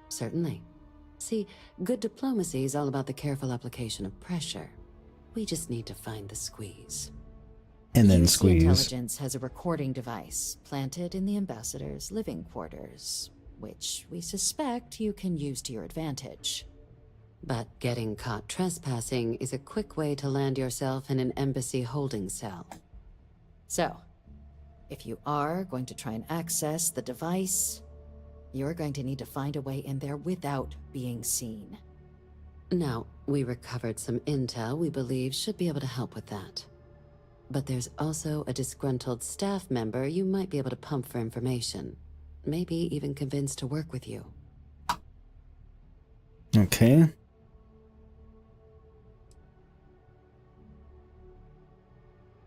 Certainly. See, good diplomacy is all about the careful application of pressure. We just need to find the squeeze. And then UC squeeze. Intelligence has a recording device planted in the ambassador's living quarters, which we suspect you can use to your advantage. But getting caught trespassing is a quick way to land yourself in an embassy holding cell. So, if you are going to try and access the device, you're going to need to find a way in there without being seen. Now, we recovered some intel we believe should be able to help with that. But there's also a disgruntled staff member you might be able to pump for information. Maybe even convince to work with you. Okay.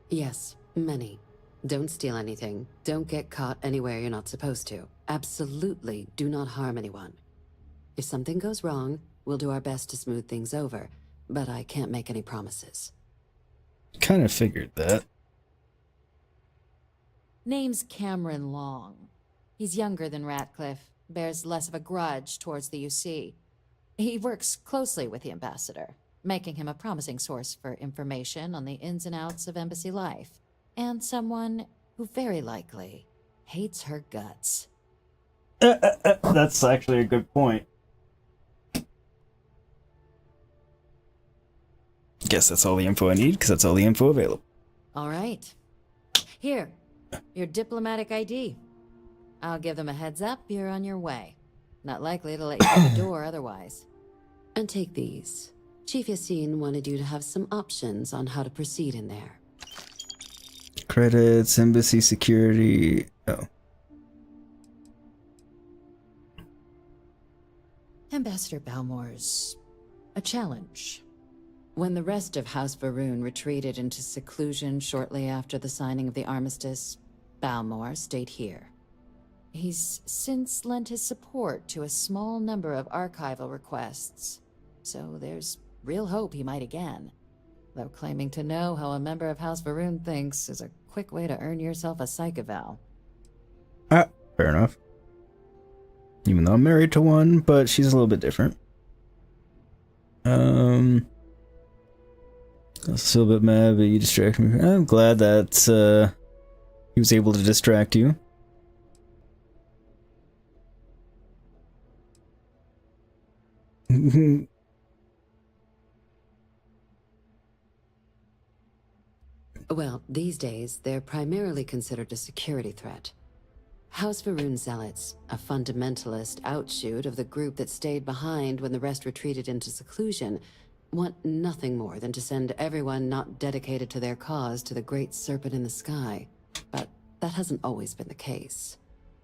Yes, many. Don't steal anything. Don't get caught anywhere you're not supposed to. Absolutely do not harm anyone. If something goes wrong, we'll do our best to smooth things over, but I can't make any promises. Kind of figured that. Name's Cameron Long. He's younger than Ratcliffe, bears less of a grudge towards the UC. He works closely with the ambassador, making him a promising source for information on the ins and outs of embassy life, and someone who very likely hates her guts. That's actually a good point. Guess that's all the info I need, because that's all the info available. All right. Here, your diplomatic ID. I'll give them a heads up you're on your way. Not likely to let you through the door otherwise. And take these. Chief Yassine wanted you to have some options on how to proceed in there. Credits, embassy security. Oh. Ambassador Balmore's a challenge. When the rest of House Varun retreated into seclusion shortly after the signing of the armistice, Balmore stayed here. He's since lent his support to a small number of archival requests, so there's real hope he might again. Though claiming to know how a member of House Varun thinks is a quick way to earn yourself a psych eval. Fair enough. Even though I'm married to one, but she's a little bit different. I was still a bit mad, but you distracted me. I'm glad that he was able to distract you. Well, these days, they're primarily considered a security threat. House Varun Zealots, a fundamentalist outshoot of the group that stayed behind when the rest retreated into seclusion, want nothing more than to send everyone not dedicated to their cause to the great serpent in the sky. But that hasn't always been the case.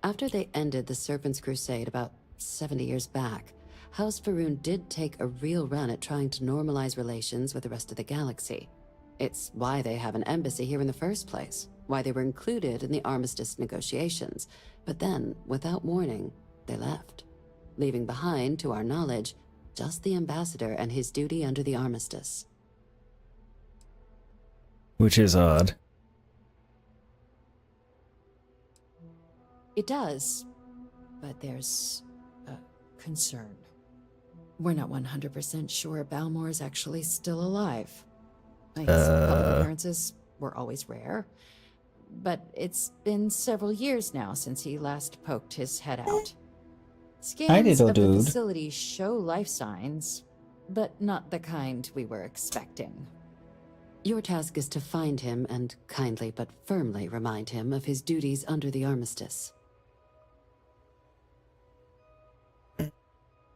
After they ended the Serpent's Crusade about 70 years back, House Varun did take a real run at trying to normalize relations with the rest of the galaxy. It's why they have an embassy here in the first place, why they were included in the armistice negotiations. But then, without warning, they left, leaving behind, to our knowledge, just the ambassador and his duty under the armistice. Which is odd. It does, but there's a concern. We're not 100% sure Balmore's actually still alive. His public appearances were always rare, but it's been several years now since he last poked his head out. Scans of the facility show life signs, but not the kind we were expecting. Your task is to find him and kindly but firmly remind him of his duties under the armistice.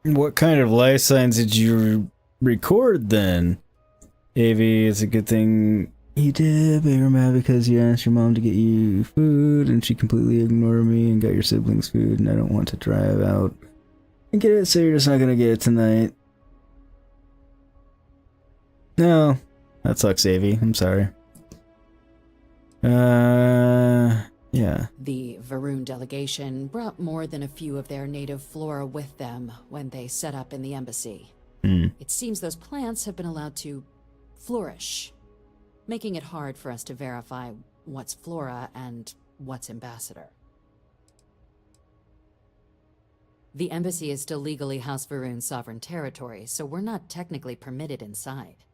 What kind of life signs did you record then? Avi, it's a good thing you did, but you're mad because you asked your mom to get you food and she completely ignored me and got your siblings food, and I don't want to drive out and get it, so you're just not gonna get it tonight. No, that sucks, Avi. I'm sorry. Yeah. The Varun delegation brought more than a few of their native flora with them when they set up in the embassy. It seems those plants have been allowed to flourish, making it hard for us to verify what's flora and what's ambassador. The embassy is still legally House Varun's sovereign territory, so we're not technically permitted inside.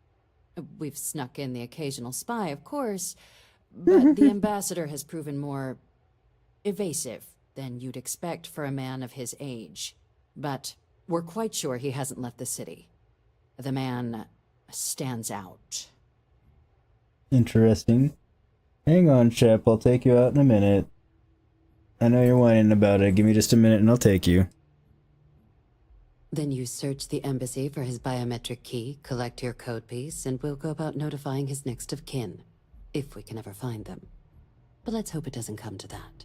We've snuck in the occasional spy, of course, but the ambassador has proven more evasive than you'd expect for a man of his age. But we're quite sure he hasn't left the city. The man stands out. Interesting. Hang on, Shep. I'll take you out in a minute. I know you're whining about it. Give me just a minute and I'll take you. Then you search the embassy for his biometric key, collect your code piece, and we'll go about notifying his next of kin, if we can ever find them. But let's hope it doesn't come to that.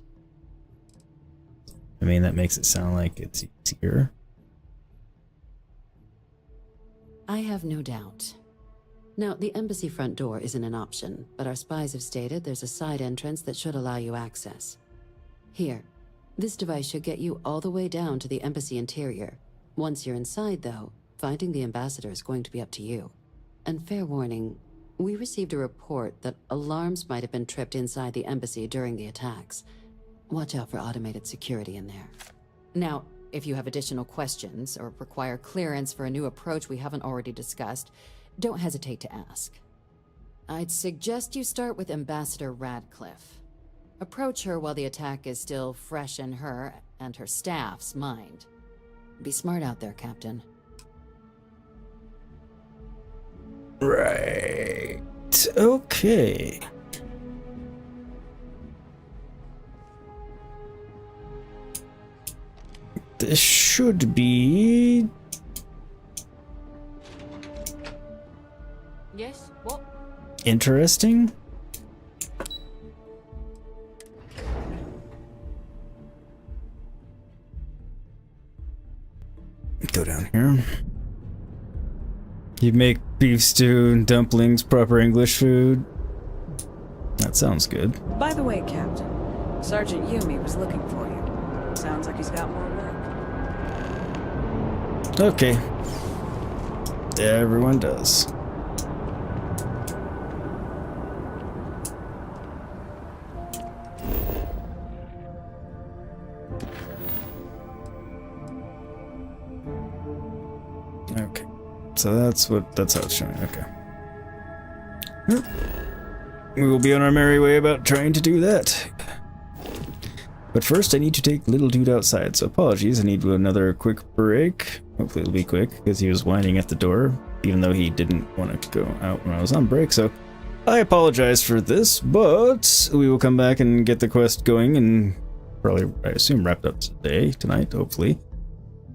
I mean, that makes it sound like it's easier. I have no doubt. Now, the embassy front door isn't an option, but our spies have stated there's a side entrance that should allow you access. Here, this device should get you all the way down to the embassy interior. Once you're inside, though, finding the ambassador is going to be up to you. And fair warning, we received a report that alarms might have been tripped inside the embassy during the attacks. Watch out for automated security in there. Now, if you have additional questions or require clearance for a new approach we haven't already discussed, don't hesitate to ask. I'd suggest you start with Ambassador Radcliffe. Approach her while the attack is still fresh in her and her staff's mind. Be smart out there, Captain. Right. Okay. This should be... Yes? What? interesting. Go down here. You make beef stew and dumplings, proper English food. That sounds good. By the way, Captain, Sergeant Yumi was looking for you. Sounds like he's got more work. Okay. Everyone does. Okay. So that's how it's showing. Okay. Well, we will be on our merry way about trying to do that. But first I need to take little dude outside, so apologies, I need another quick break. Hopefully it'll be quick, because he was whining at the door, even though he didn't want to go out when I was on break, so I apologize for this, but we will come back and get the quest going and probably, I assume, wrapped up tonight, hopefully.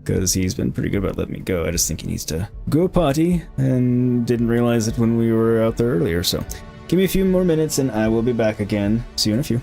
Because he's been pretty good about letting me go. I just think he needs to go potty and didn't realize it when we were out there earlier. So give me a few more minutes and I will be back again. See you in a few.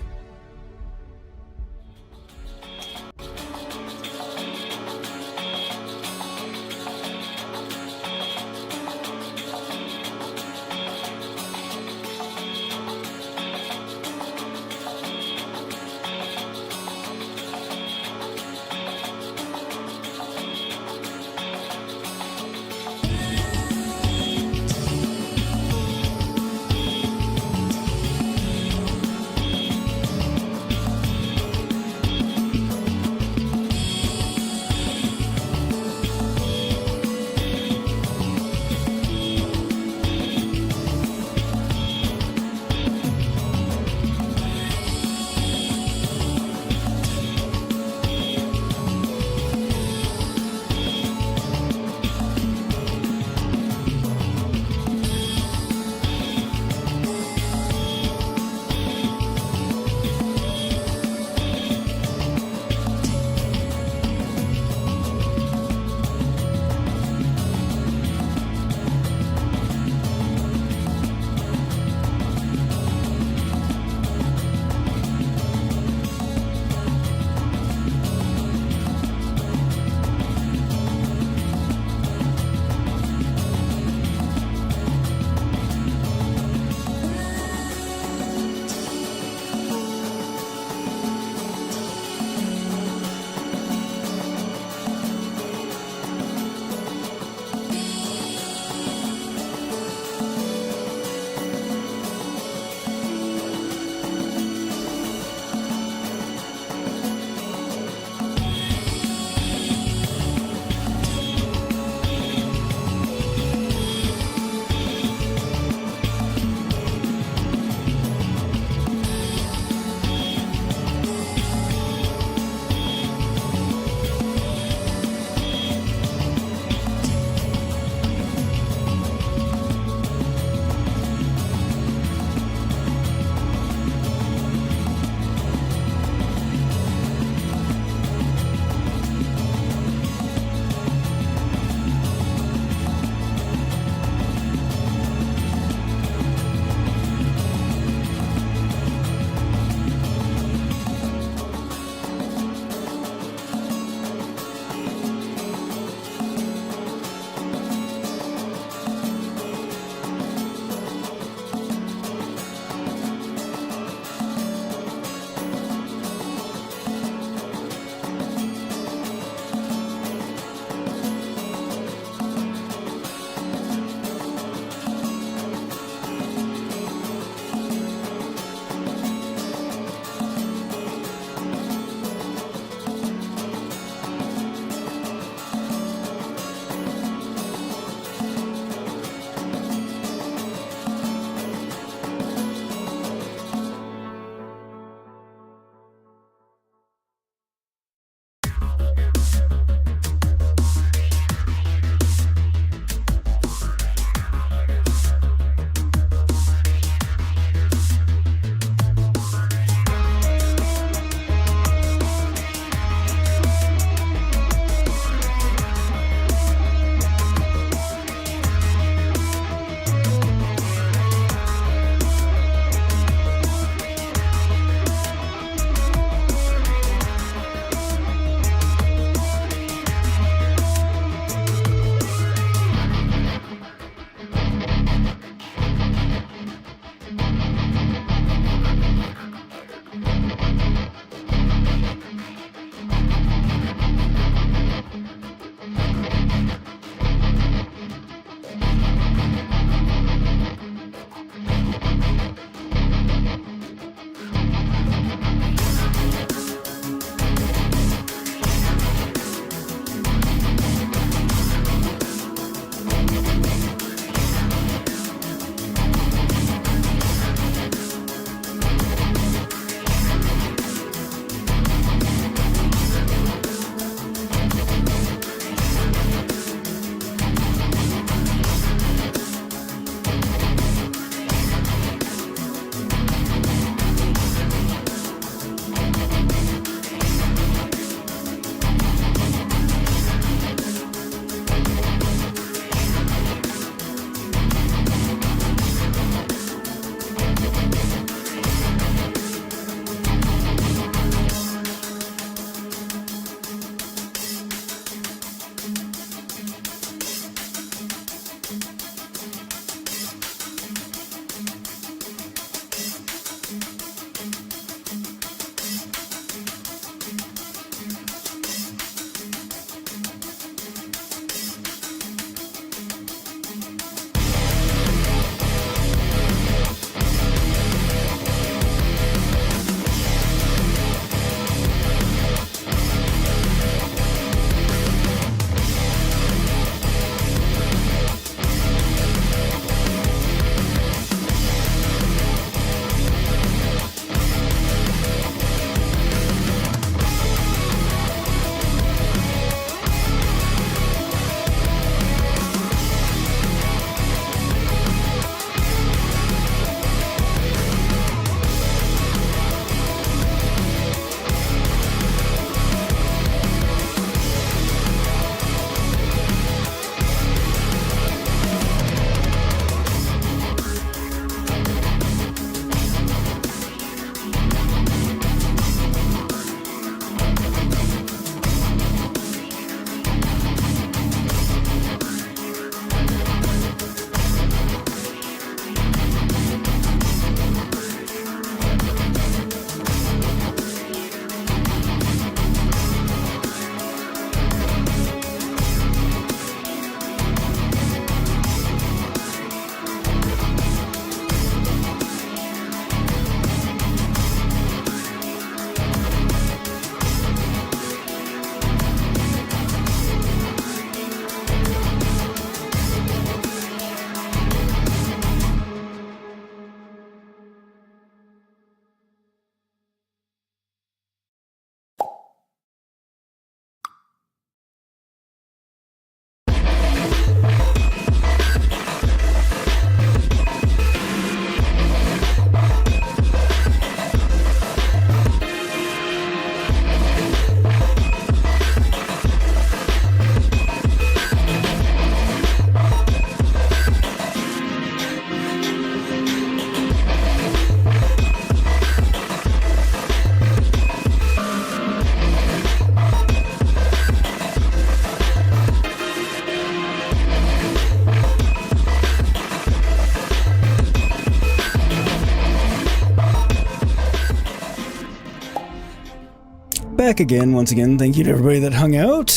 back again. Once again, thank you to everybody that hung out.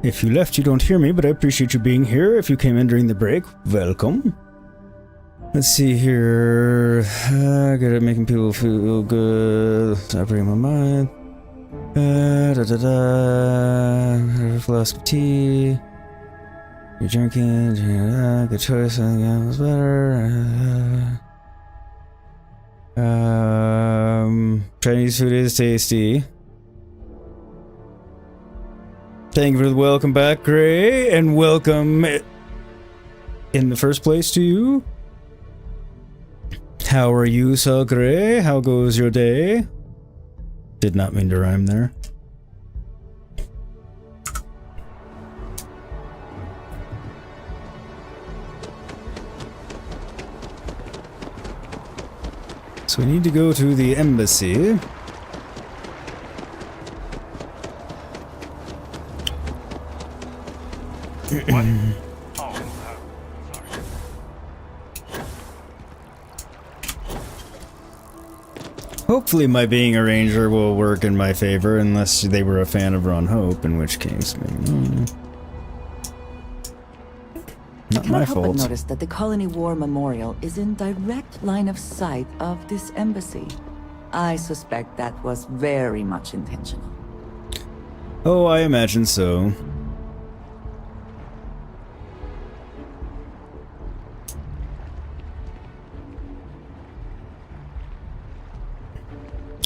If you left, you don't hear me, but I appreciate you being here. If you came in during the break, welcome. Let's see here. Good at making people feel good. Operating my mind. Flask of tea. You're drinking. Good choice. Something was better. Chinese food is tasty. Thank you for the welcome back, Gray, and welcome in the first place to you. How are you, Sir Gray? How goes your day? Did not mean to rhyme there. So we need to go to the embassy. Hopefully my being a ranger will work in my favor, unless they were a fan of Ron Hope, in which case, maybe not my I can't help but fault. notice that the Colony War Memorial is in direct line of sight of this embassy. I suspect that was very much intentional. Oh, I imagine so.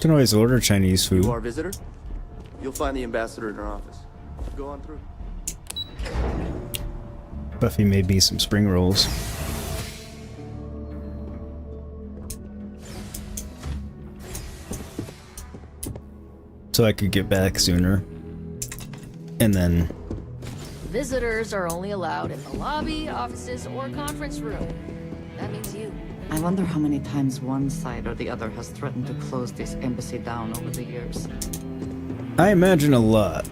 Can always order Chinese food. You are a visitor? You'll find the ambassador in her office. Go on through. Buffy made me some spring rolls. So I could get back sooner. And then... Visitors are only allowed in the lobby, offices, or conference room. That means you. I wonder how many times one side or the other has threatened to close this embassy down over the years. I imagine a lot.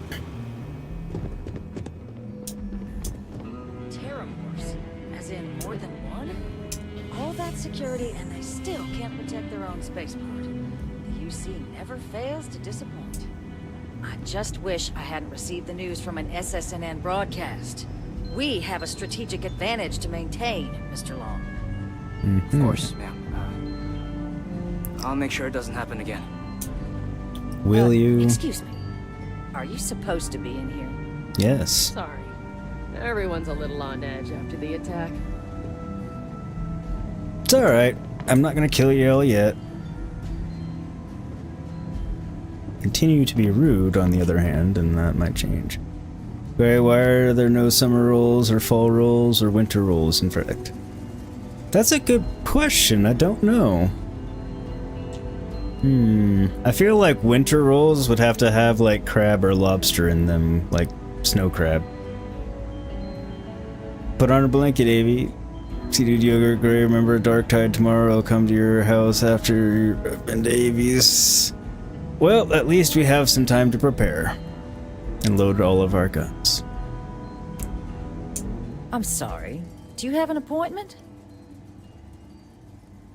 Terramorphs, as in more than one? All that security and they still can't protect their own spaceport. The UC never fails to disappoint. I just wish I hadn't received the news from an SSNN broadcast. We have a strategic advantage to maintain, Mr. Long. Of course, ma'am. I'll make sure it doesn't happen again. Will you? Excuse me. Are you supposed to be in here? Yes. Sorry. Everyone's a little on edge after the attack. It's alright. I'm not gonna kill you all yet. Continue to be rude, on the other hand, and that might change. Why are there no summer rolls, or fall rolls, or winter rolls, in fact? That's a good question. I don't know. I feel like winter rolls would have to have like crab or lobster in them, like snow crab. Put on a blanket, Avy. Seeded Yogurt, Gray, remember Dark Tide tomorrow. I'll come to your house after you've been to Avy's. Well, at least we have some time to prepare. And load all of our guns. I'm sorry. Do you have an appointment?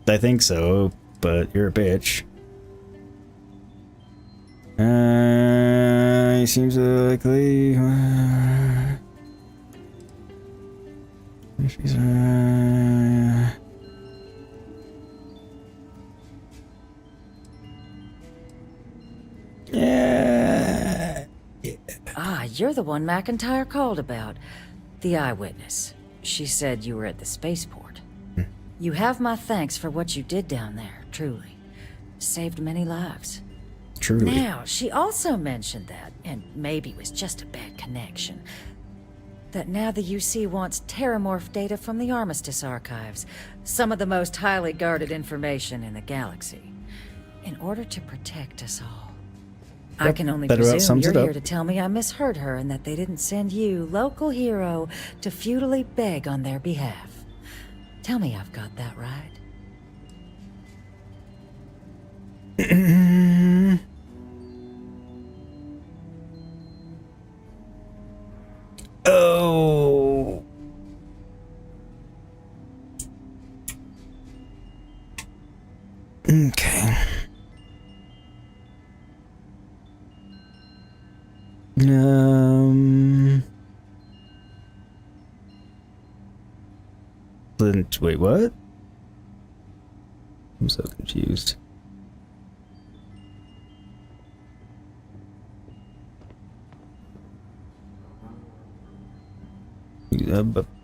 I think so, but you're a bitch. He seems likely. She's. Yeah. Ah, you're the one McIntyre called about. The eyewitness. She said you were at the spaceport. You have my thanks for what you did down there, truly. Saved many lives. Truly. Now, she also mentioned that, and maybe it was just a bad connection, that now the UC wants terramorph data from the Armistice archives, some of the most highly guarded information in the galaxy, in order to protect us all. I Yep, can only that about presume sums you're it up. here to tell me I misheard her and that they didn't send you, local hero, to futilely beg on their behalf. Tell me I've got that right. Oh. Okay. Wait, what? I'm so confused.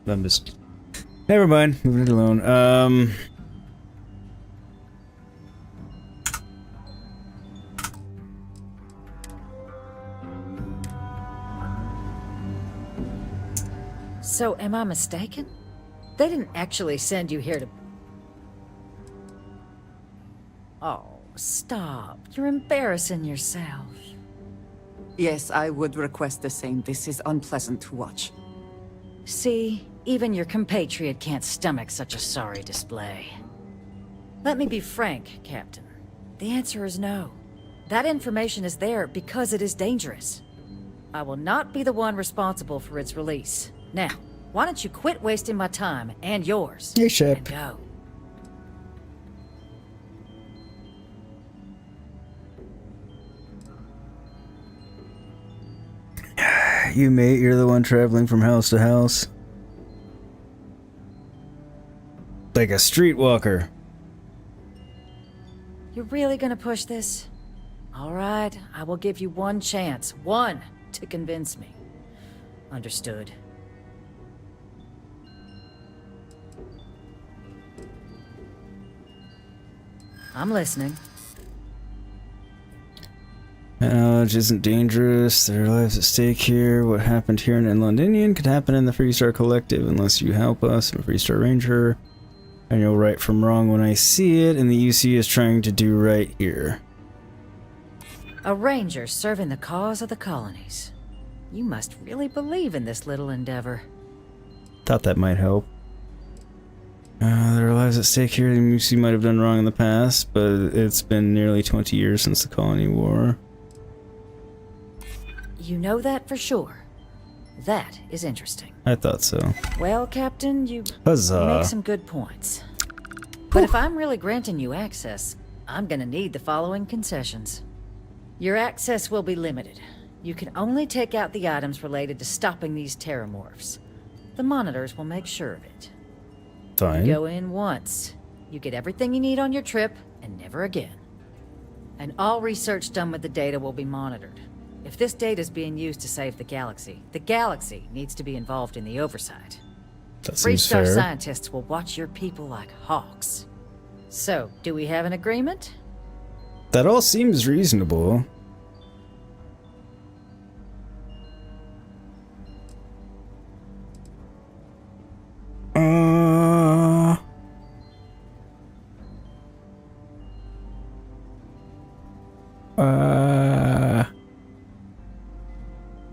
I'm just... Never mind. Moving it alone. So, am I mistaken? They didn't actually send you here to... Oh, stop. You're embarrassing yourself. Yes, I would request the same. This is unpleasant to watch. See, even your compatriot can't stomach such a sorry display. Let me be frank, Captain. The answer is no. That information is there because it is dangerous. I will not be the one responsible for its release. Now, why don't you quit wasting my time and yours? Hey, Shep. And go. You mate, you're the one traveling from house to house. Like a streetwalker. You're really gonna push this? All right, I will give you one chance. One to convince me. Understood. I'm listening. Knowledge isn't dangerous. There are lives at stake here. What happened here in Londinian could happen in the Freestar Collective unless you help us. I'm a Freestar Ranger. I know right from wrong when I see it, and the UC is trying to do right here. A ranger serving the cause of the colonies. You must really believe in this little endeavor. Thought that might help. There are lives at stake here. The UC might have done wrong in the past, but it's been nearly 20 years since the Colony War. You know that for sure. That is interesting. I thought so. Well, Captain, you Huzzah. make some good points. But if I'm really granting you access, I'm gonna need the following concessions. Your access will be limited. You can only take out the items related to stopping these terramorphs. The monitors will make sure of it. Fine. You go in once. You get everything you need on your trip, and never again. And all research done with the data will be monitored. If this data is being used to save the galaxy needs to be involved in the oversight. That seems Freestar fair. scientists will watch your people like hawks. So, do we have an agreement? That all seems reasonable.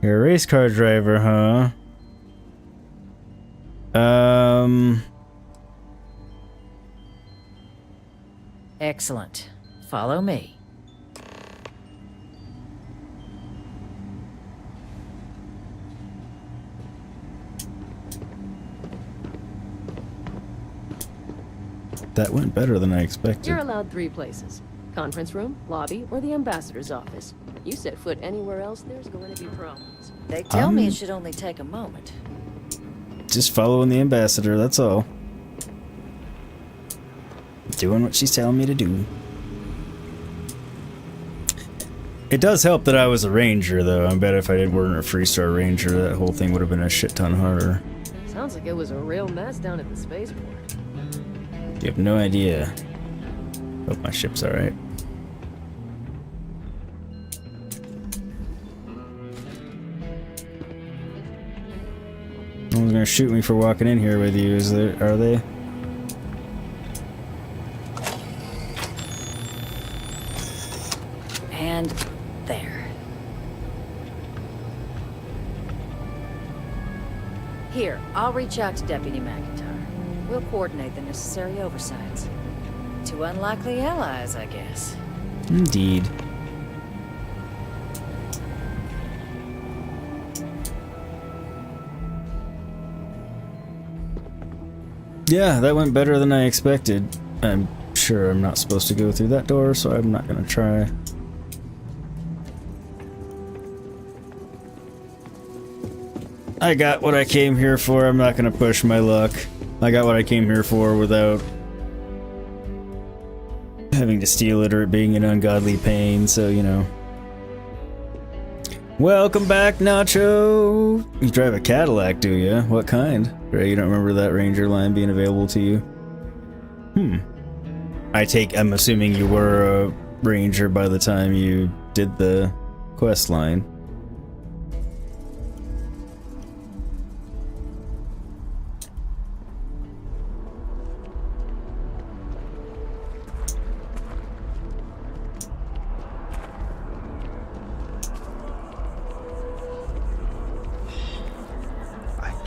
You're a race car driver, huh? Excellent. Follow me. That went better than I expected. You're allowed 3 places. Conference room, lobby, or the ambassador's office. You set foot anywhere else, there's going to be problems. They tell me it should only take a moment. Just following the ambassador, that's all. Doing what she's telling me to do. It does help that I was a ranger, though. I bet if I weren't a Freestar Ranger, that whole thing would have been a shit ton harder. Sounds like it was a real mess down at the spaceport. You have no idea. Hope my ship's alright. No one's gonna shoot me for walking in here with you, are they? And there. Here, I'll reach out to Deputy McIntyre. We'll coordinate the necessary oversights. 2 unlikely allies, I guess. Indeed. Yeah, that went better than I expected. I'm sure I'm not supposed to go through that door, so I'm not gonna try. I got what I came here for. I'm not gonna push my luck. I got what I came here for without having to steal it or it being an ungodly pain, so, you know. Welcome back, Nacho! You drive a Cadillac, do you? What kind? Right, you don't remember that Ranger line being available to you? I'm assuming you were a Ranger by the time you did the quest line.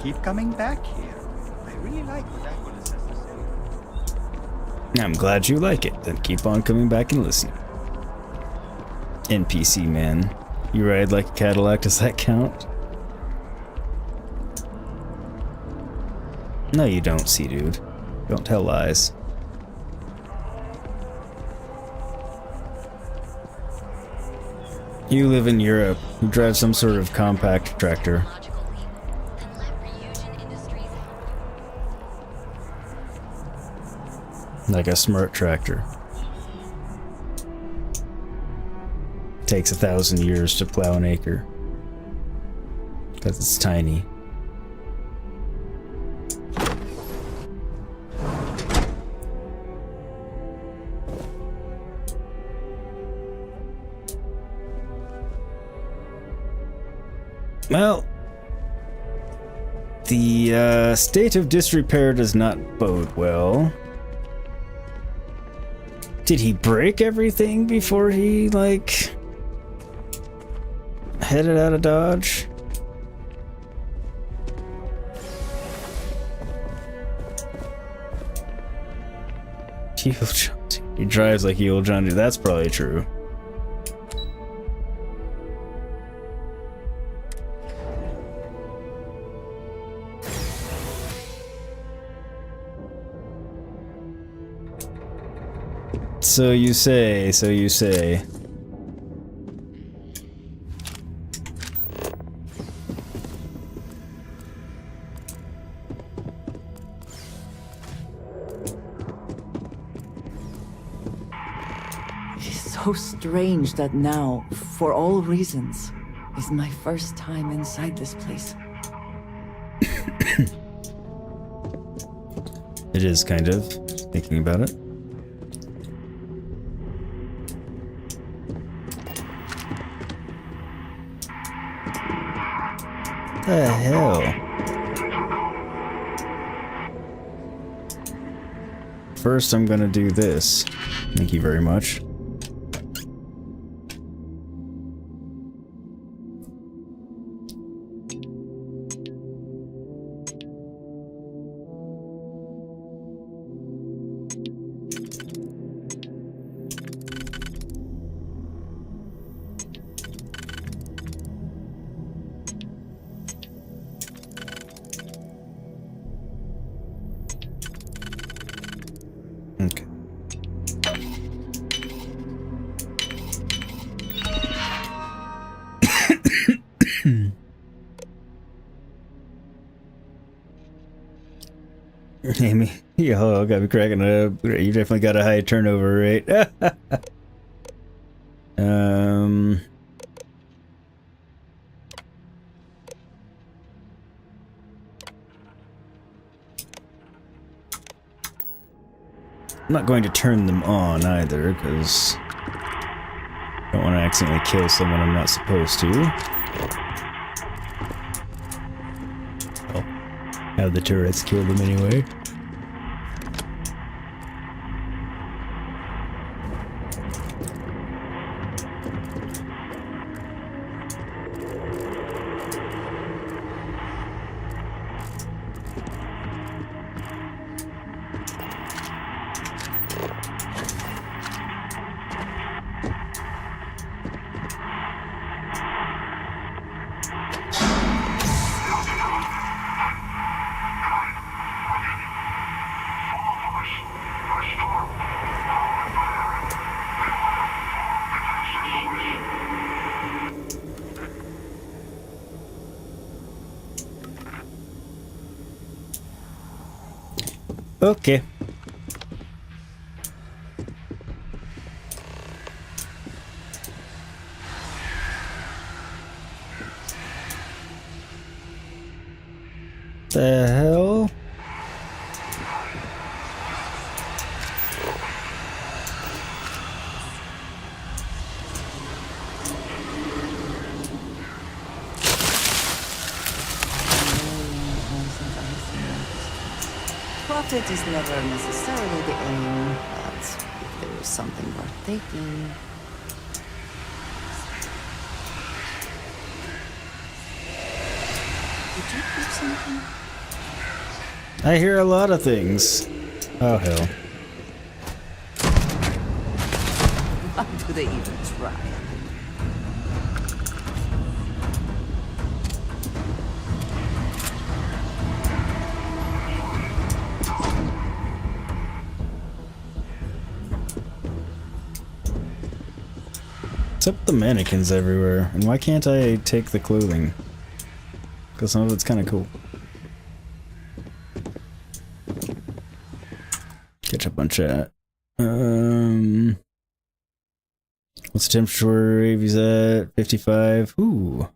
Keep coming back here. I really like what Aquilus has to say. I'm glad you like it. Then keep on coming back and listening. NPC man. You ride like a Cadillac, does that count? No, you don't, see, dude. Don't tell lies. You live in Europe. You drive some sort of compact tractor. Like a smart tractor. Takes 1,000 years to plow an acre. Because it's tiny. Well, the state of disrepair does not bode well. Did he break everything before he, like, headed out of Dodge? He drives like Evil John. That's probably true. So you say, so you say. It's so strange that now, for all reasons, is my first time inside this place. It is kind of, thinking about it. The hell? First, I'm gonna do this. Thank you very much. Okay. Amy, yo, I gotta be cracking up. You definitely got a high turnover rate. I'm not going to turn them on either, because I don't want to accidentally kill someone I'm not supposed to. I'll have the turrets kill them anyway. Okay. The hell? Profit is never necessarily the aim, but if there is something worth taking... Did you keep something? I hear a lot of things. Oh hell. Why do they even try? Except the mannequins everywhere. And why can't I take the clothing? Because some of it's kind of cool. Catch up on chat. What's the temperature where Avi's at? 55. Ooh.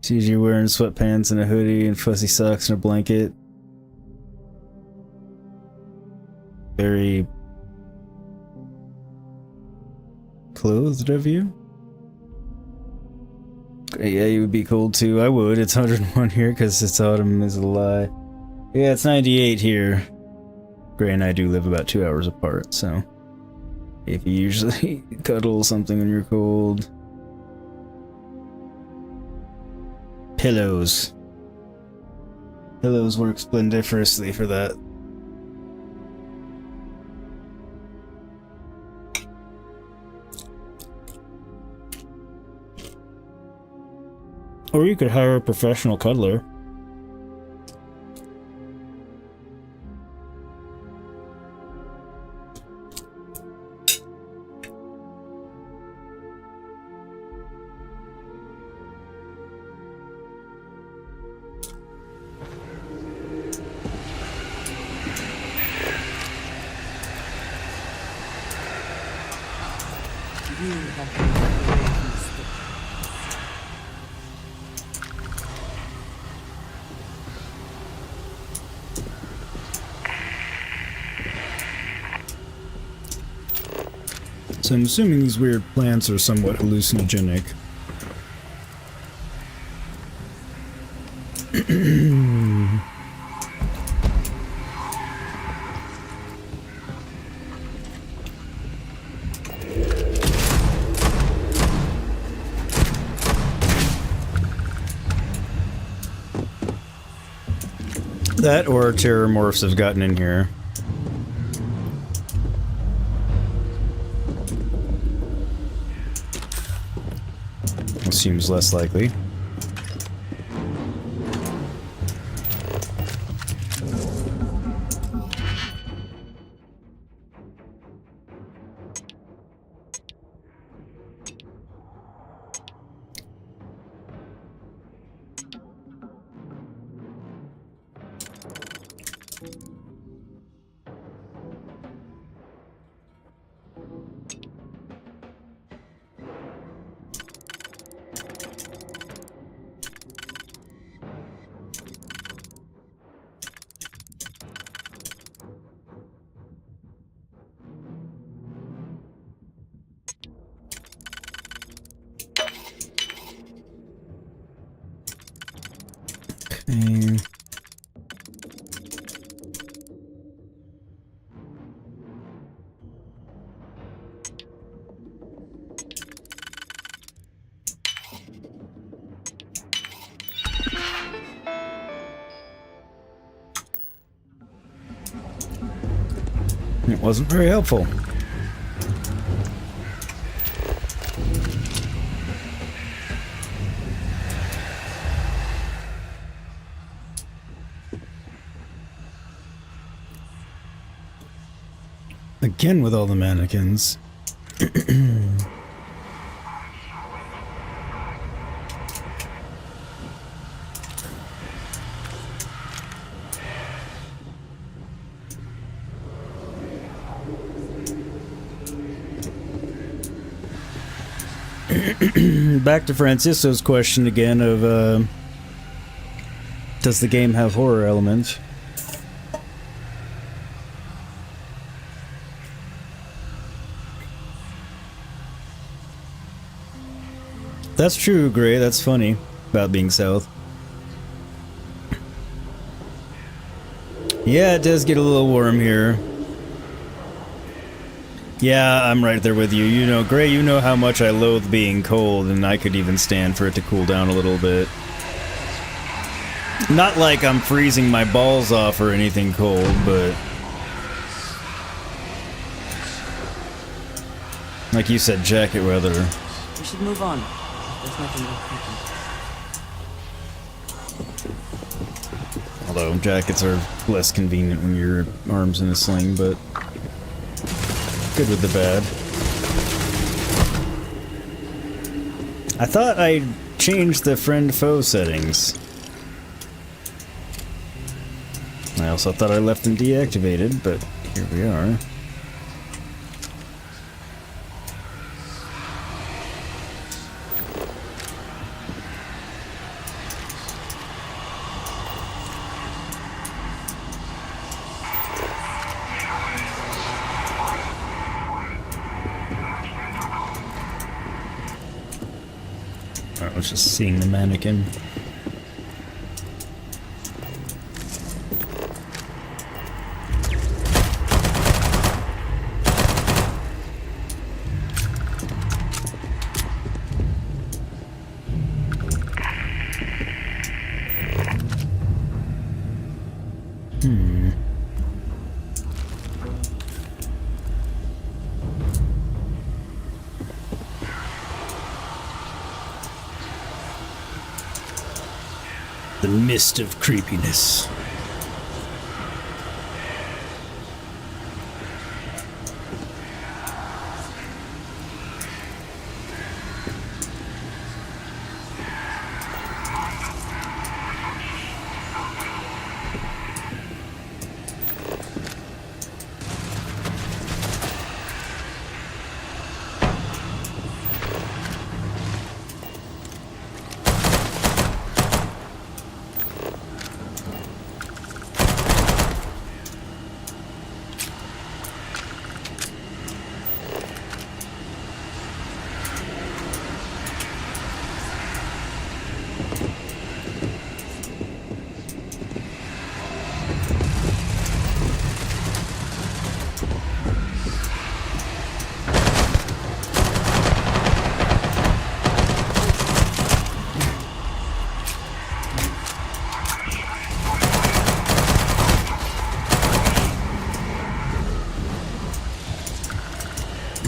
Sees you wearing sweatpants and a hoodie and fuzzy socks and a blanket. Very clothed of you. Yeah, you would be cold too. I would. It's 101 here because it's autumn is a lie. Yeah, it's 98 here. Gray and I do live about 2 hours apart, so if you usually cuddle something when you're cold. Pillows. Pillows work splendiferously for that. Or you could hire a professional cuddler. So I'm assuming these weird plants are somewhat hallucinogenic. That or terror morphs have gotten in here. Seems less likely. Okay. It wasn't very helpful. Again with all the mannequins. Back to Francisco's question again of, does the game have horror elements? That's true, Gray. That's funny about being south. Yeah, it does get a little warm here. Yeah, I'm right there with you. You know, Gray, you know how much I loathe being cold, and I could even stand for it to cool down a little bit. Not like I'm freezing my balls off or anything cold, but... like you said, jacket weather. We should move on. There's nothing more creepy. Although jackets are less convenient when your arm's in a sling, but good with the bad. I thought I changed the friend-foe settings. I also thought I left them deactivated, but here we are. I was just seeing the mannequin. The mist of creepiness.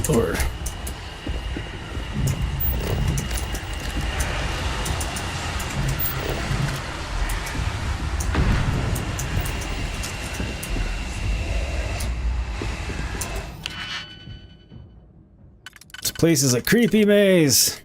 Or this place is a creepy maze.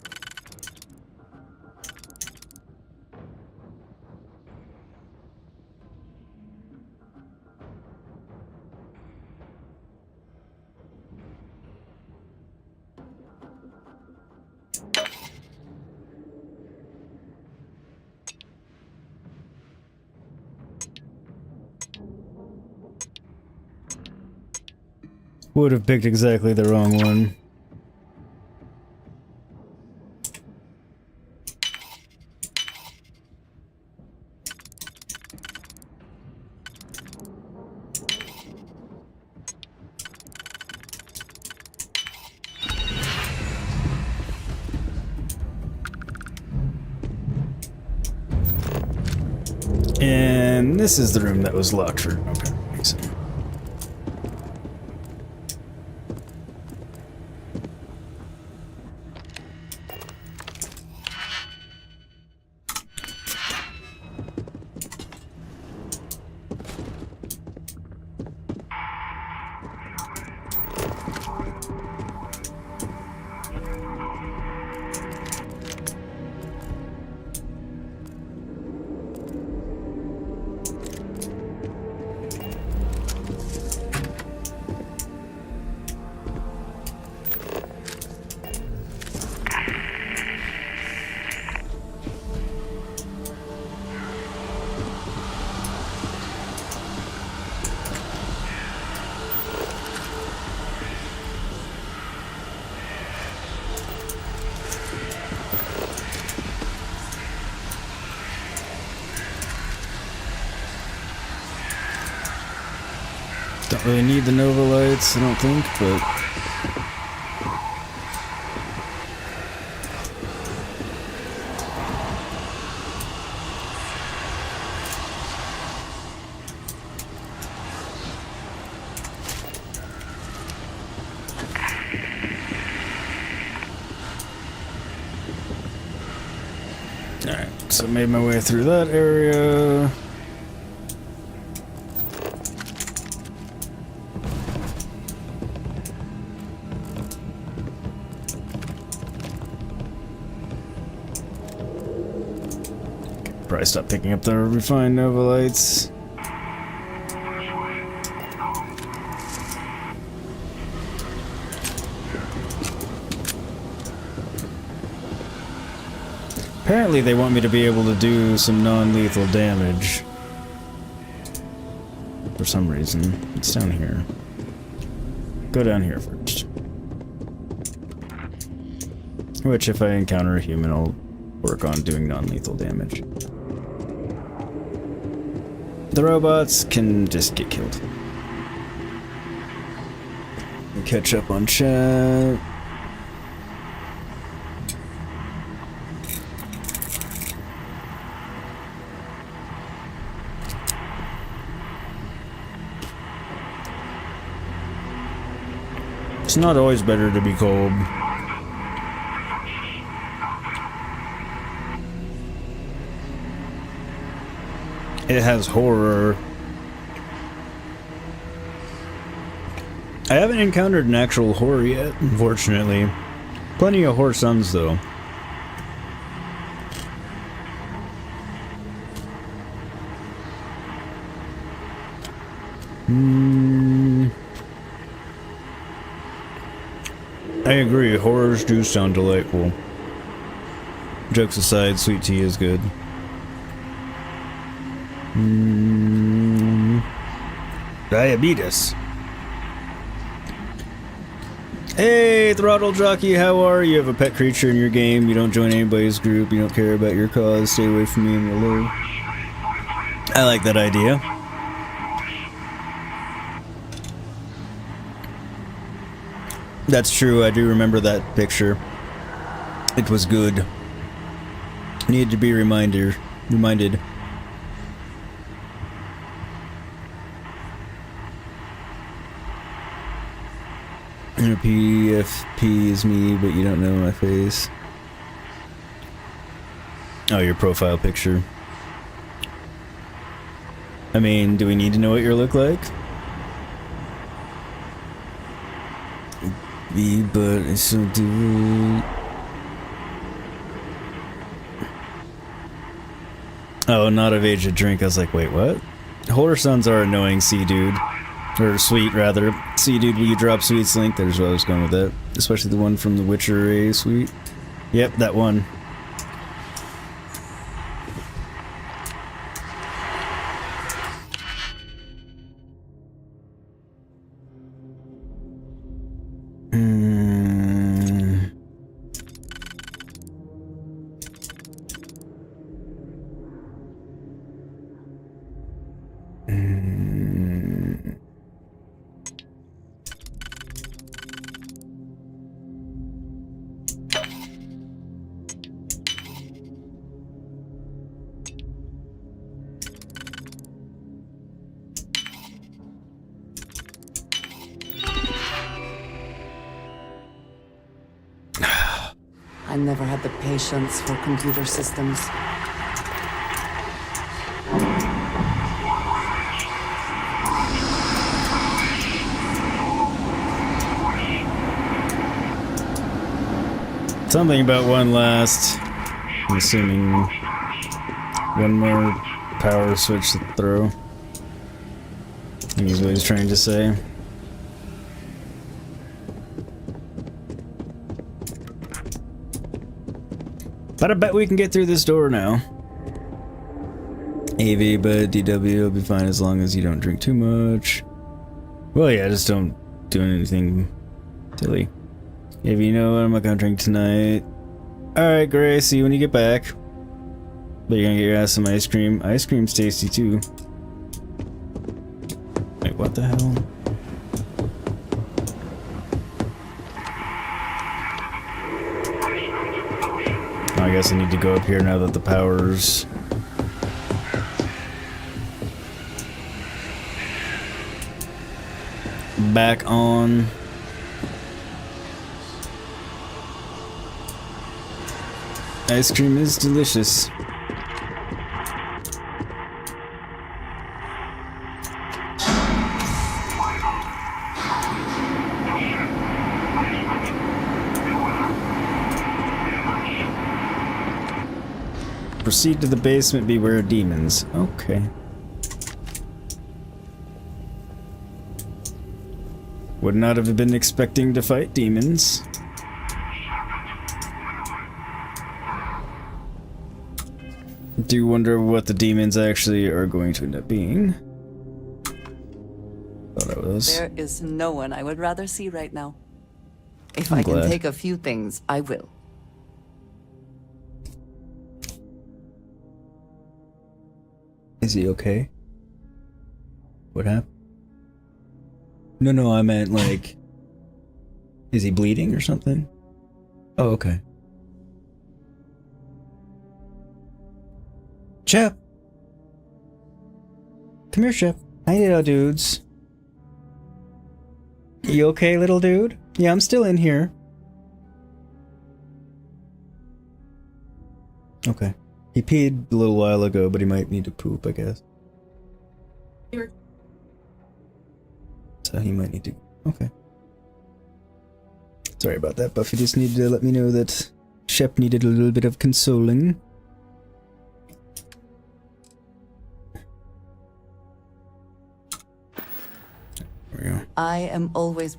Would have picked exactly the wrong one. And this is the room that was locked for... okay, makes sense. Don't really need the Nova lights, I don't think, but... Alright, so I made my way through that area. Probably stop picking up the refined Nova lights. Apparently they want me to be able to do some non-lethal damage. For some reason. It's down here. Go down here first. Which, if I encounter a human, I'll work on doing non-lethal damage. The robots can just get killed. Catch up on chat. It's not always better to be cold. It has horror. I haven't encountered an actual horror yet, unfortunately. Plenty of horror suns, though. I agree, horrors do sound delightful. Jokes aside, sweet tea is good. Diabetes. Hey, Throttle Jockey, how are you? You have a pet creature in your game, you don't join anybody's group, you don't care about your cause, stay away from me and your low. I like that idea. That's true, I do remember that picture. It was good. Need to be reminded. PFP is me, but you don't know my face. Oh, your profile picture. I mean, do we need to know what you look like? But I still do. Oh, not of age to drink. I was like, wait, what? Horror suns are annoying, sea dude. Or sweet, rather. Sea dude, will you drop Sweet's link? There's what I was going with that. Especially the one from The Witcher A Sweet. Yep, that one. I never had the patience for computer systems. Something about one last. I'm assuming one more power switch to throw. I think is what he's trying to say. But I bet we can get through this door now. AV, but DW will be fine as long as you don't drink too much. Well, yeah, just don't do anything silly. AV, you know what? I'm not gonna drink tonight. Alright, Gray, see you when you get back. But you're gonna get your ass some ice cream. Ice cream's tasty too. Wait, what the hell? guess I need to go up here now that the power's back on. Ice cream is delicious. Proceed to the basement, beware of demons. Okay. Would not have been expecting to fight demons. Do wonder what the demons actually are going to end up being. Thought I was. There is no one I would rather see right now. If I'm I can glad. take a few things, I will. Is he okay? What happened? No, I meant like... Is he bleeding or something? Oh, okay. Shep! Come here, Shep. Hi, little dudes. You okay, little dude? Yeah, I'm still in here. Okay. He peed a little while ago, but he might need to poop, I guess. So he might need to... Okay. Sorry about that, Buffy just needed to let me know that Shep needed a little bit of consoling. There we go. I am always...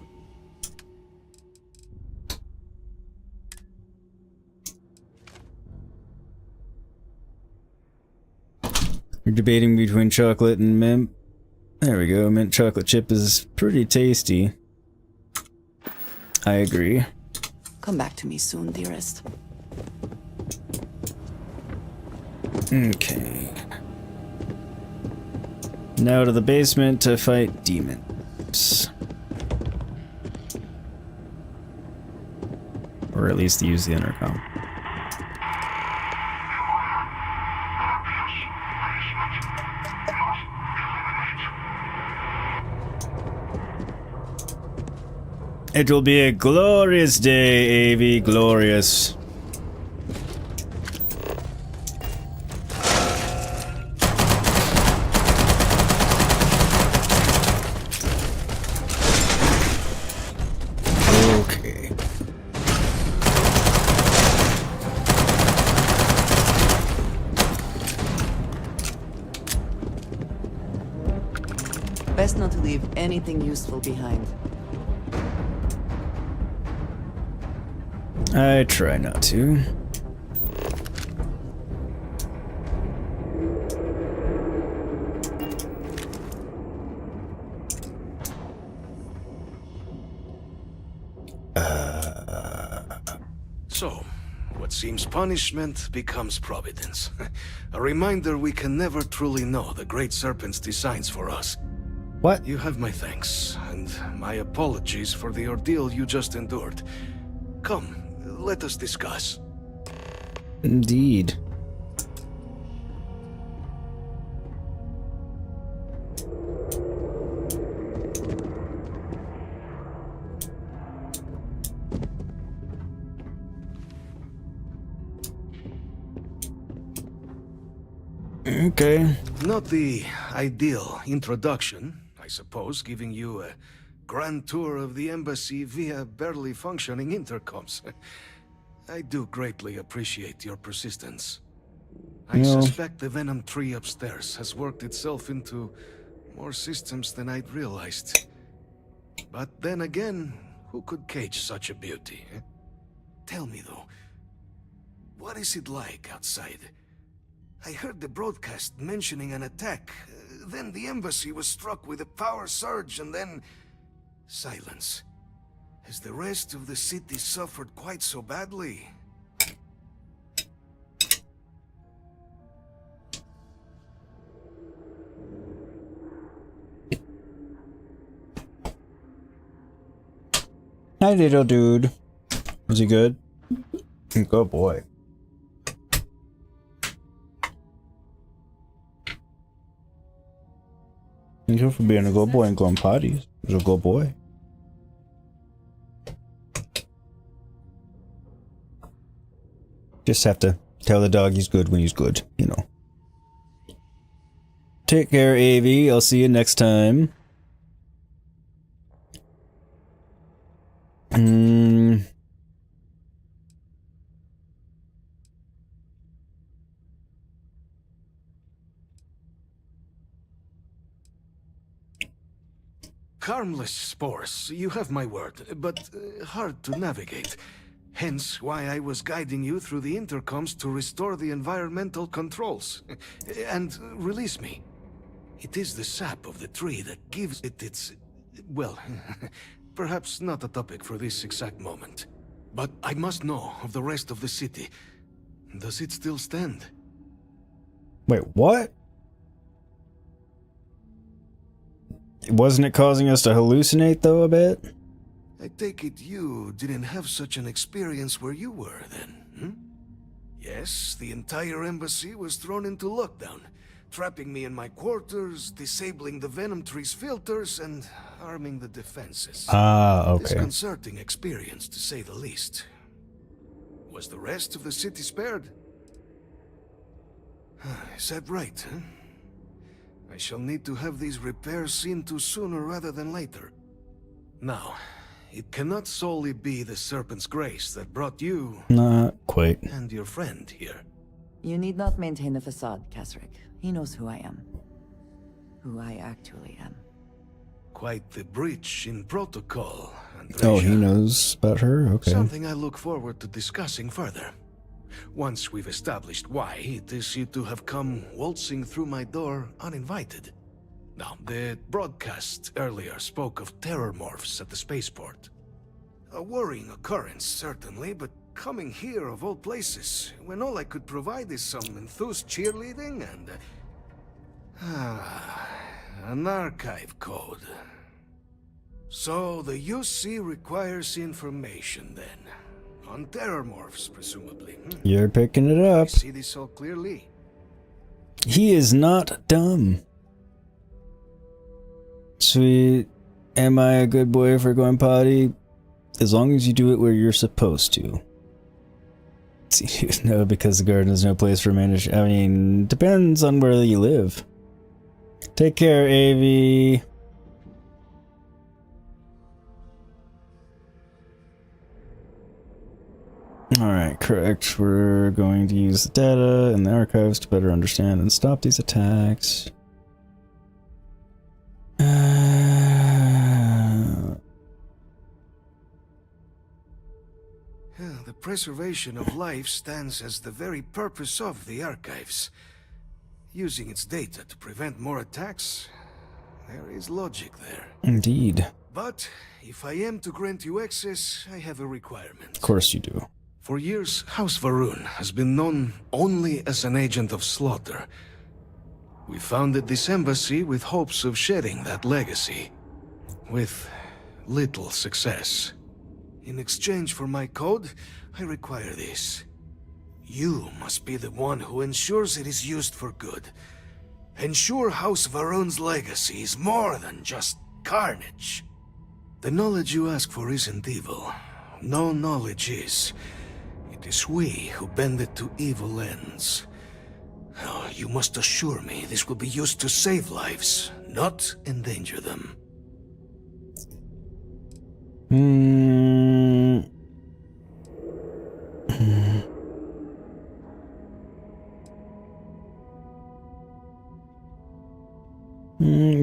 You're debating between chocolate and mint. There we go, mint chocolate chip is pretty tasty. I agree. Come back to me soon, dearest. Okay. Now to the basement to fight demons. Or at least use the intercom. It will be a glorious day, AV, glorious. Okay. Best not to leave anything useful behind. I try not to. So, what seems punishment becomes providence. A reminder we can never truly know the Great Serpent's designs for us. What? You have my thanks, and my apologies for the ordeal you just endured. Come, let us discuss. Indeed. Okay. Not the ideal introduction, I suppose, giving you a grand tour of the embassy via barely functioning intercoms. I do greatly appreciate your persistence. I suspect the Venom tree upstairs has worked itself into more systems than I'd realized. But then again, who could cage such a beauty? Eh? Tell me though, what is it like outside? I heard the broadcast mentioning an attack, then the embassy was struck with a power surge and then... silence. Has the rest of the city suffered quite so badly? Hi, little dude. Was he good? Good boy. Thank you for being a good boy and going potties. He's a good boy. Just have to tell the dog he's good when he's good, you know. Take care, AV. I'll see you next time. Harmless spores, you have my word, but hard to navigate. Hence why I was guiding you through the intercoms to restore the environmental controls. And release me. It is the sap of the tree that gives it its... well, perhaps not a topic for this exact moment. But I must know of the rest of the city. Does it still stand? Wait, what? Wasn't it causing us to hallucinate, though, a bit? I take it you didn't have such an experience where you were, then, hmm? Yes, the entire embassy was thrown into lockdown, trapping me in my quarters, disabling the Venom Tree's filters, and arming the defenses. Ah, okay. Disconcerting experience, to say the least. Was the rest of the city spared? Is that right, huh? I shall need to have these repairs seen to sooner rather than later. Now, it cannot solely be the Serpent's Grace that brought you... Not quite. ...and your friend here. You need not maintain a facade, Kasric. He knows who I am. Who I actually am. Quite the breach in protocol, Andreja. Oh, he knows about her? Okay. Something I look forward to discussing further. Once we've established why it is you to have come waltzing through my door uninvited. Now, the broadcast earlier spoke of terror morphs at the spaceport. A worrying occurrence, certainly, but coming here of all places, when all I could provide is some enthused cheerleading and... an archive code. So, the UC requires information, then. On terror morphs, presumably. You're picking it up. I see this all clearly. He is not dumb. Sweet. Am I a good boy for going potty? As long as you do it where you're supposed to. See, no, because the garden is no place for managed. I mean, depends on where you live. Take care, AV. Alright, correct. We're going to use the data in the archives to better understand and stop these attacks. The preservation of life stands as the very purpose of the archives. Using its data to prevent more attacks, there is logic there. Indeed. But if I am to grant you access, I have a requirement. Of course you do. For years, House Varun has been known only as an agent of slaughter. We founded this embassy with hopes of shedding that legacy. With little success. In exchange for my code, I require this. You must be the one who ensures it is used for good. Ensure House Varun's legacy is more than just carnage. The knowledge you ask for isn't evil. No knowledge is. It is we who bend it to evil ends. Oh, you must assure me this will be used to save lives, not endanger them.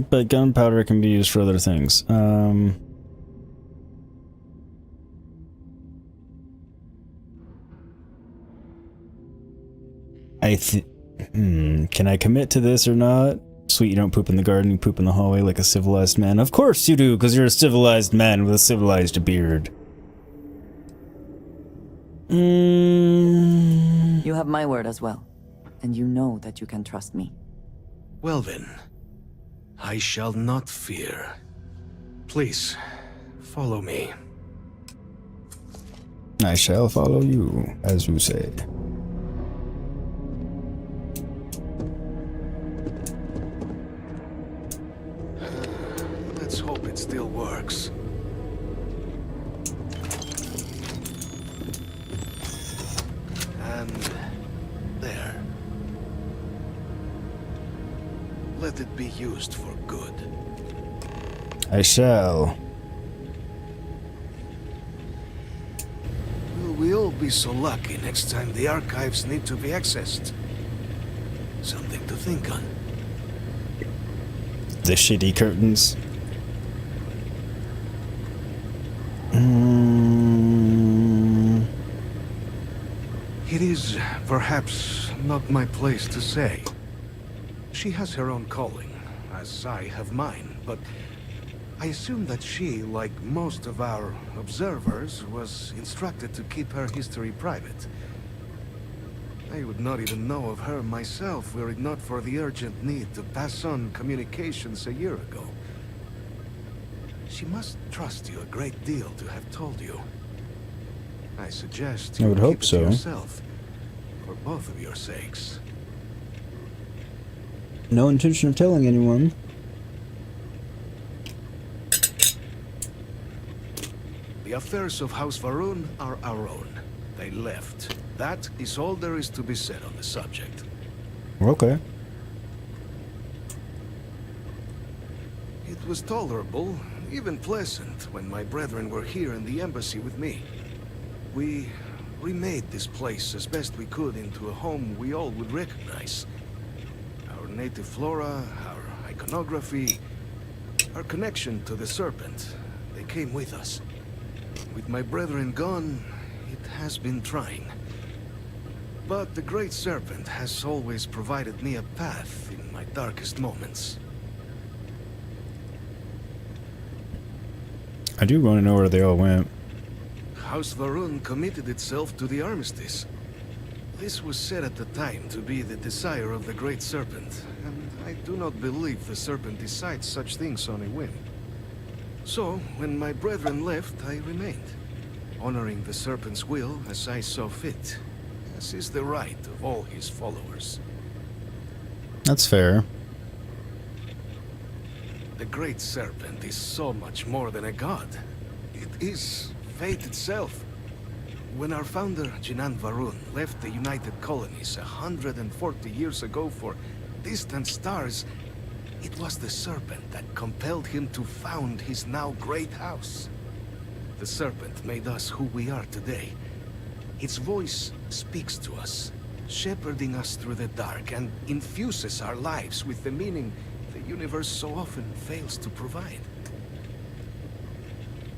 But gunpowder can be used for other things. Can I commit to this or not? Sweet, you don't poop in the garden, you poop in the hallway like a civilized man. Of course you do, because you're a civilized man with a civilized beard. You have my word as well. And you know that you can trust me. Well then, I shall not fear. Please, follow me. I shall follow you, as you say. Let's hope it still works. And there. Let it be used for good. I shall. Will we all be so lucky next time the archives need to be accessed? Something to think on. The shitty curtains. It is perhaps not my place to say. She has her own calling, as I have mine, but I assume that she, like most of our observers, was instructed to keep her history private. I would not even know of her myself were it not for the urgent need to pass on communications a year ago. She must trust you a great deal to have told you. I suggest you I would keep hope it so. to yourself, for both of your sakes. No intention of telling anyone. The affairs of House Varun are our own. They left. That is all there is to be said on the subject. Okay. It was tolerable, even pleasant, when my brethren were here in the embassy with me. We remade this place as best we could into a home we all would recognize. Our native flora, our iconography, our connection to the serpent, they came with us. With my brethren gone, it has been trying. But the Great Serpent has always provided me a path in my darkest moments. I do want to know where they all went. House Varun committed itself to the armistice. This was said at the time to be the desire of the Great Serpent, and I do not believe the Serpent decides such things on a whim. So, when my brethren left, I remained, honoring the Serpent's will as I saw fit, as is the right of all his followers. That's fair. The Great Serpent is so much more than a god. It is fate itself. When our founder, Jinan Varun, left the United Colonies 140 years ago for distant stars, it was the Serpent that compelled him to found his now great house. The Serpent made us who we are today. Its voice speaks to us, shepherding us through the dark, and infuses our lives with the meaning the universe so often fails to provide.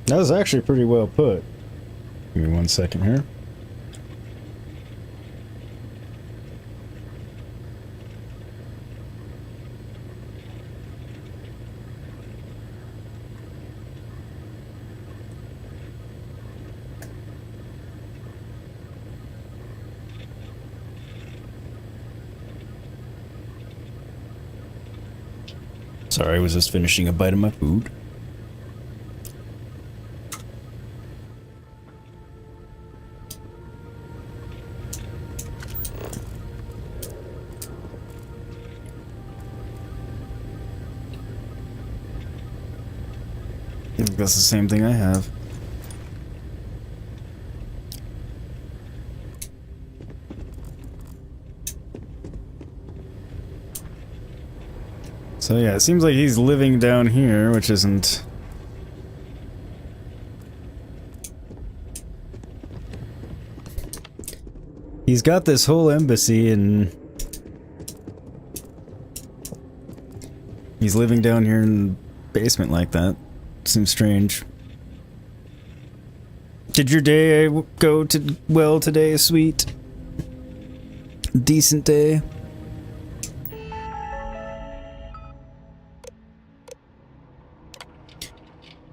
That was actually pretty well put. Give me 1 second here. Sorry, I was just finishing a bite of my food. I think that's the same thing I have. So yeah, it seems like he's living down here, which isn't... He's got this whole embassy and... he's living down here in the basement like that. Seems strange. Did your day go well today, sweet? Decent day?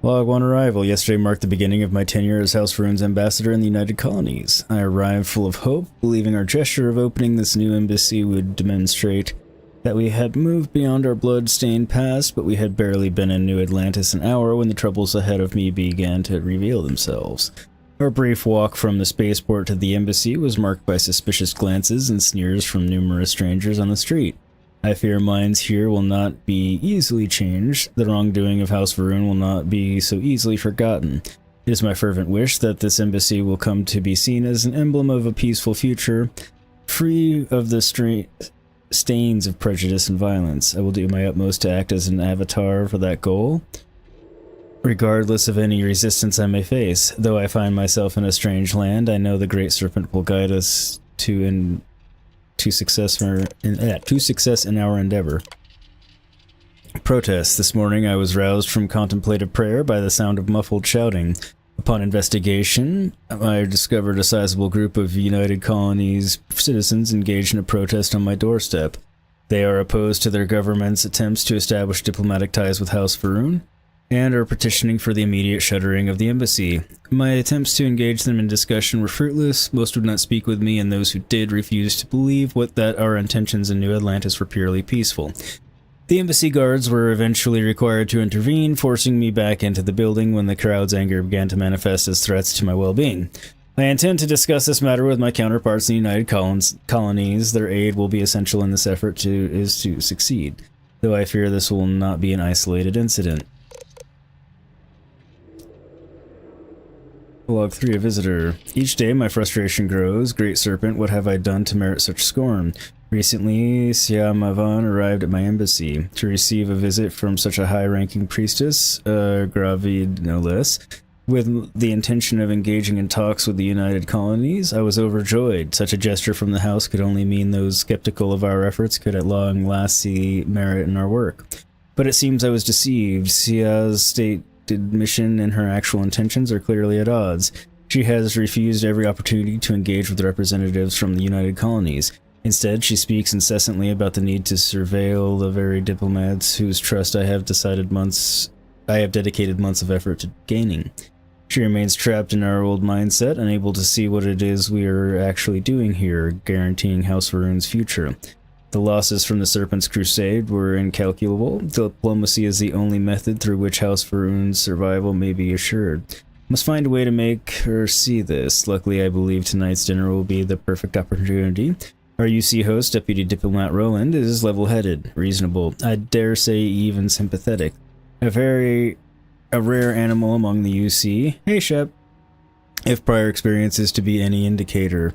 Log 1 arrival. Yesterday marked the beginning of my tenure as House Varun's ambassador in the United Colonies. I arrived full of hope, believing our gesture of opening this new embassy would demonstrate that we had moved beyond our blood-stained past, but we had barely been in New Atlantis an hour when the troubles ahead of me began to reveal themselves. Our brief walk from the spaceport to the embassy was marked by suspicious glances and sneers from numerous strangers on the street. I fear minds here will not be easily changed. The wrongdoing of House Varun will not be so easily forgotten. It is my fervent wish that this embassy will come to be seen as an emblem of a peaceful future, free of the stains of prejudice and violence. I will do my utmost to act as an avatar for that goal, regardless of any resistance I may face. Though I find myself in a strange land, I know the Great Serpent will guide us to success in our endeavor. Protest. This morning I was roused from contemplative prayer by the sound of muffled shouting. Upon investigation, I discovered a sizable group of United Colonies citizens engaged in a protest on my doorstep. They are opposed to their government's attempts to establish diplomatic ties with House Varun, and are petitioning for the immediate shuttering of the embassy. My attempts to engage them in discussion were fruitless. Most would not speak with me, and those who did refused to believe that our intentions in New Atlantis were purely peaceful. The embassy guards were eventually required to intervene, forcing me back into the building when the crowd's anger began to manifest as threats to my well-being. I intend to discuss this matter with my counterparts in the United Colonies. Their aid will be essential in this effort to succeed, though I fear this will not be an isolated incident. Log 3, a visitor. Each day my frustration grows. Great Serpent, what have I done to merit such scorn? Recently, Siamavan arrived at my embassy to receive a visit from such a high-ranking priestess, Gravid no less, with the intention of engaging in talks with the United Colonies. I was overjoyed. Such a gesture from the house could only mean those skeptical of our efforts could at long last see merit in our work. But it seems I was deceived. Sia's stated mission and her actual intentions are clearly at odds. She has refused every opportunity to engage with representatives from the United Colonies. Instead, she speaks incessantly about the need to surveil the very diplomats whose trust I have dedicated months of effort to gaining. She remains trapped in our old mindset, unable to see what it is we are actually doing here, guaranteeing House Varun's future. The losses from the Serpent's crusade were incalculable. Diplomacy is the only method through which House Varun's survival may be assured. Must find a way to make her see this. Luckily, I believe tonight's dinner will be the perfect opportunity. Our UC host, Deputy Diplomat Roland, is level-headed, reasonable, I dare say even sympathetic. A rare animal among the UC. Hey, Shep. If prior experience is to be any indicator.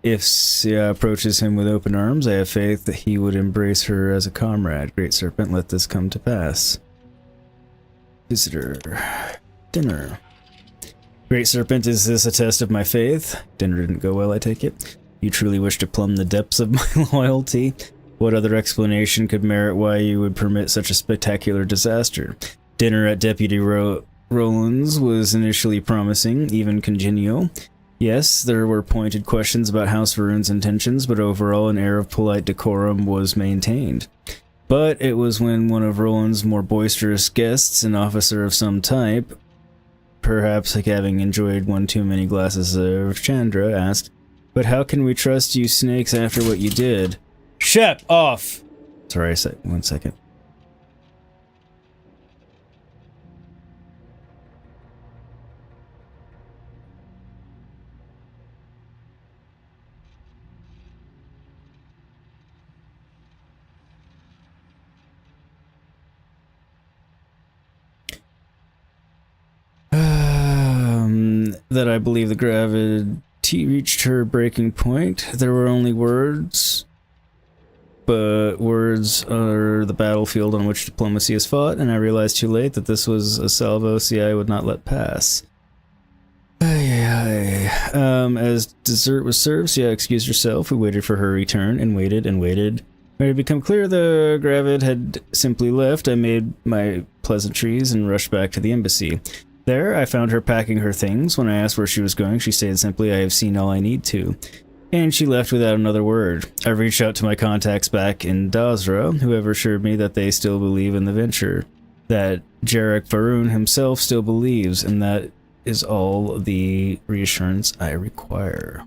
If Sia approaches him with open arms, I have faith that he would embrace her as a comrade. Great Serpent, let this come to pass. Visitor. Dinner. Great Serpent, is this a test of my faith? Dinner didn't go well, I take it. You truly wish to plumb the depths of my loyalty? What other explanation could merit why you would permit such a spectacular disaster? Dinner at Deputy Roland's was initially promising, even congenial. Yes, there were pointed questions about House Varun's intentions, but overall an air of polite decorum was maintained. But it was when one of Roland's more boisterous guests, an officer of some type, perhaps like having enjoyed one too many glasses of Chandra, asked, "But how can we trust you snakes after what you did?" Shep, off! Sorry, 1 second. That I believe the gravity reached her breaking point. There were only words, but words are the battlefield on which diplomacy is fought, and I realized too late that this was a salvo CI would not let pass. As dessert was served, Sia excused herself. We waited for her return, and waited and waited. When it had become clear the Gravid had simply left, I made my pleasantries and rushed back to the embassy. There, I found her packing her things. When I asked where she was going, she stated simply, "I have seen all I need to." And she left without another word. I reached out to my contacts back in Dazra, who have assured me that they still believe in the venture, that Jarek Varun himself still believes, and that is all the reassurance I require.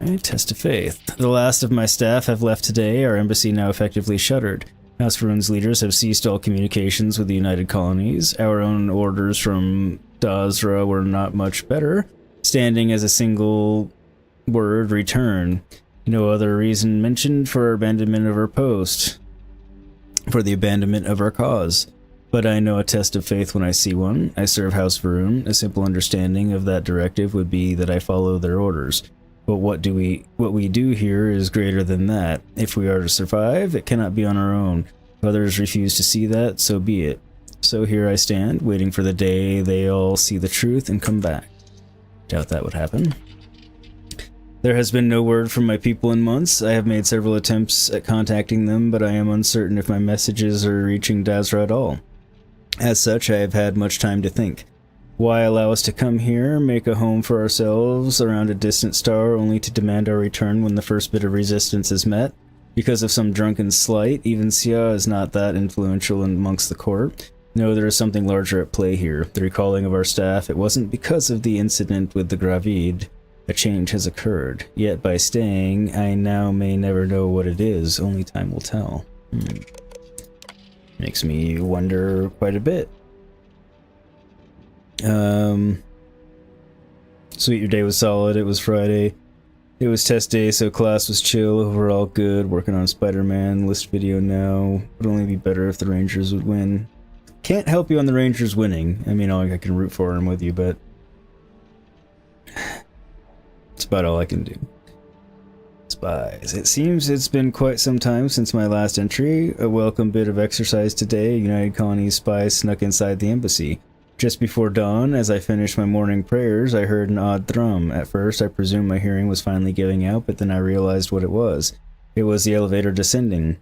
A test of faith. The last of my staff have left today, our embassy now effectively shuttered. House Varun's leaders have ceased all communications with the United Colonies. Our own orders from Dazra were not much better, standing as a single word, return. No other reason mentioned for abandonment of our post, for the abandonment of our cause. But I know a test of faith when I see one. I serve House Varun. A simple understanding of that directive would be that I follow their orders. But what we do here is greater than that. If we are to survive, it cannot be on our own. If others refuse to see that, so be it. So here I stand, waiting for the day they all see the truth and come back. Doubt that would happen. There has been no word from my people in months. I have made several attempts at contacting them, but I am uncertain if my messages are reaching Dazra at all. As such, I have had much time to think. Why allow us to come here, make a home for ourselves around a distant star, only to demand our return when the first bit of resistance is met? Because of some drunken slight, even Sia is not that influential amongst the court. No, there is something larger at play here. The recalling of our staff, it wasn't because of the incident with the Gravide. A change has occurred. Yet by staying, I now may never know what it is. Only time will tell. Makes me wonder quite a bit. Sweet, your day was solid. It was Friday. It was test day, so class was chill. Overall good. Working on Spider-Man. List video now. Would only be better if the Rangers would win. Can't help you on the Rangers winning. I mean, I can root for them with you, but it's about all I can do. Spies. It seems it's been quite some time since my last entry. A welcome bit of exercise today. United Colony's spies snuck inside the embassy. Just before dawn, as I finished my morning prayers, I heard an odd thrum. At first, I presumed my hearing was finally giving out, but then I realized what it was. It was the elevator descending.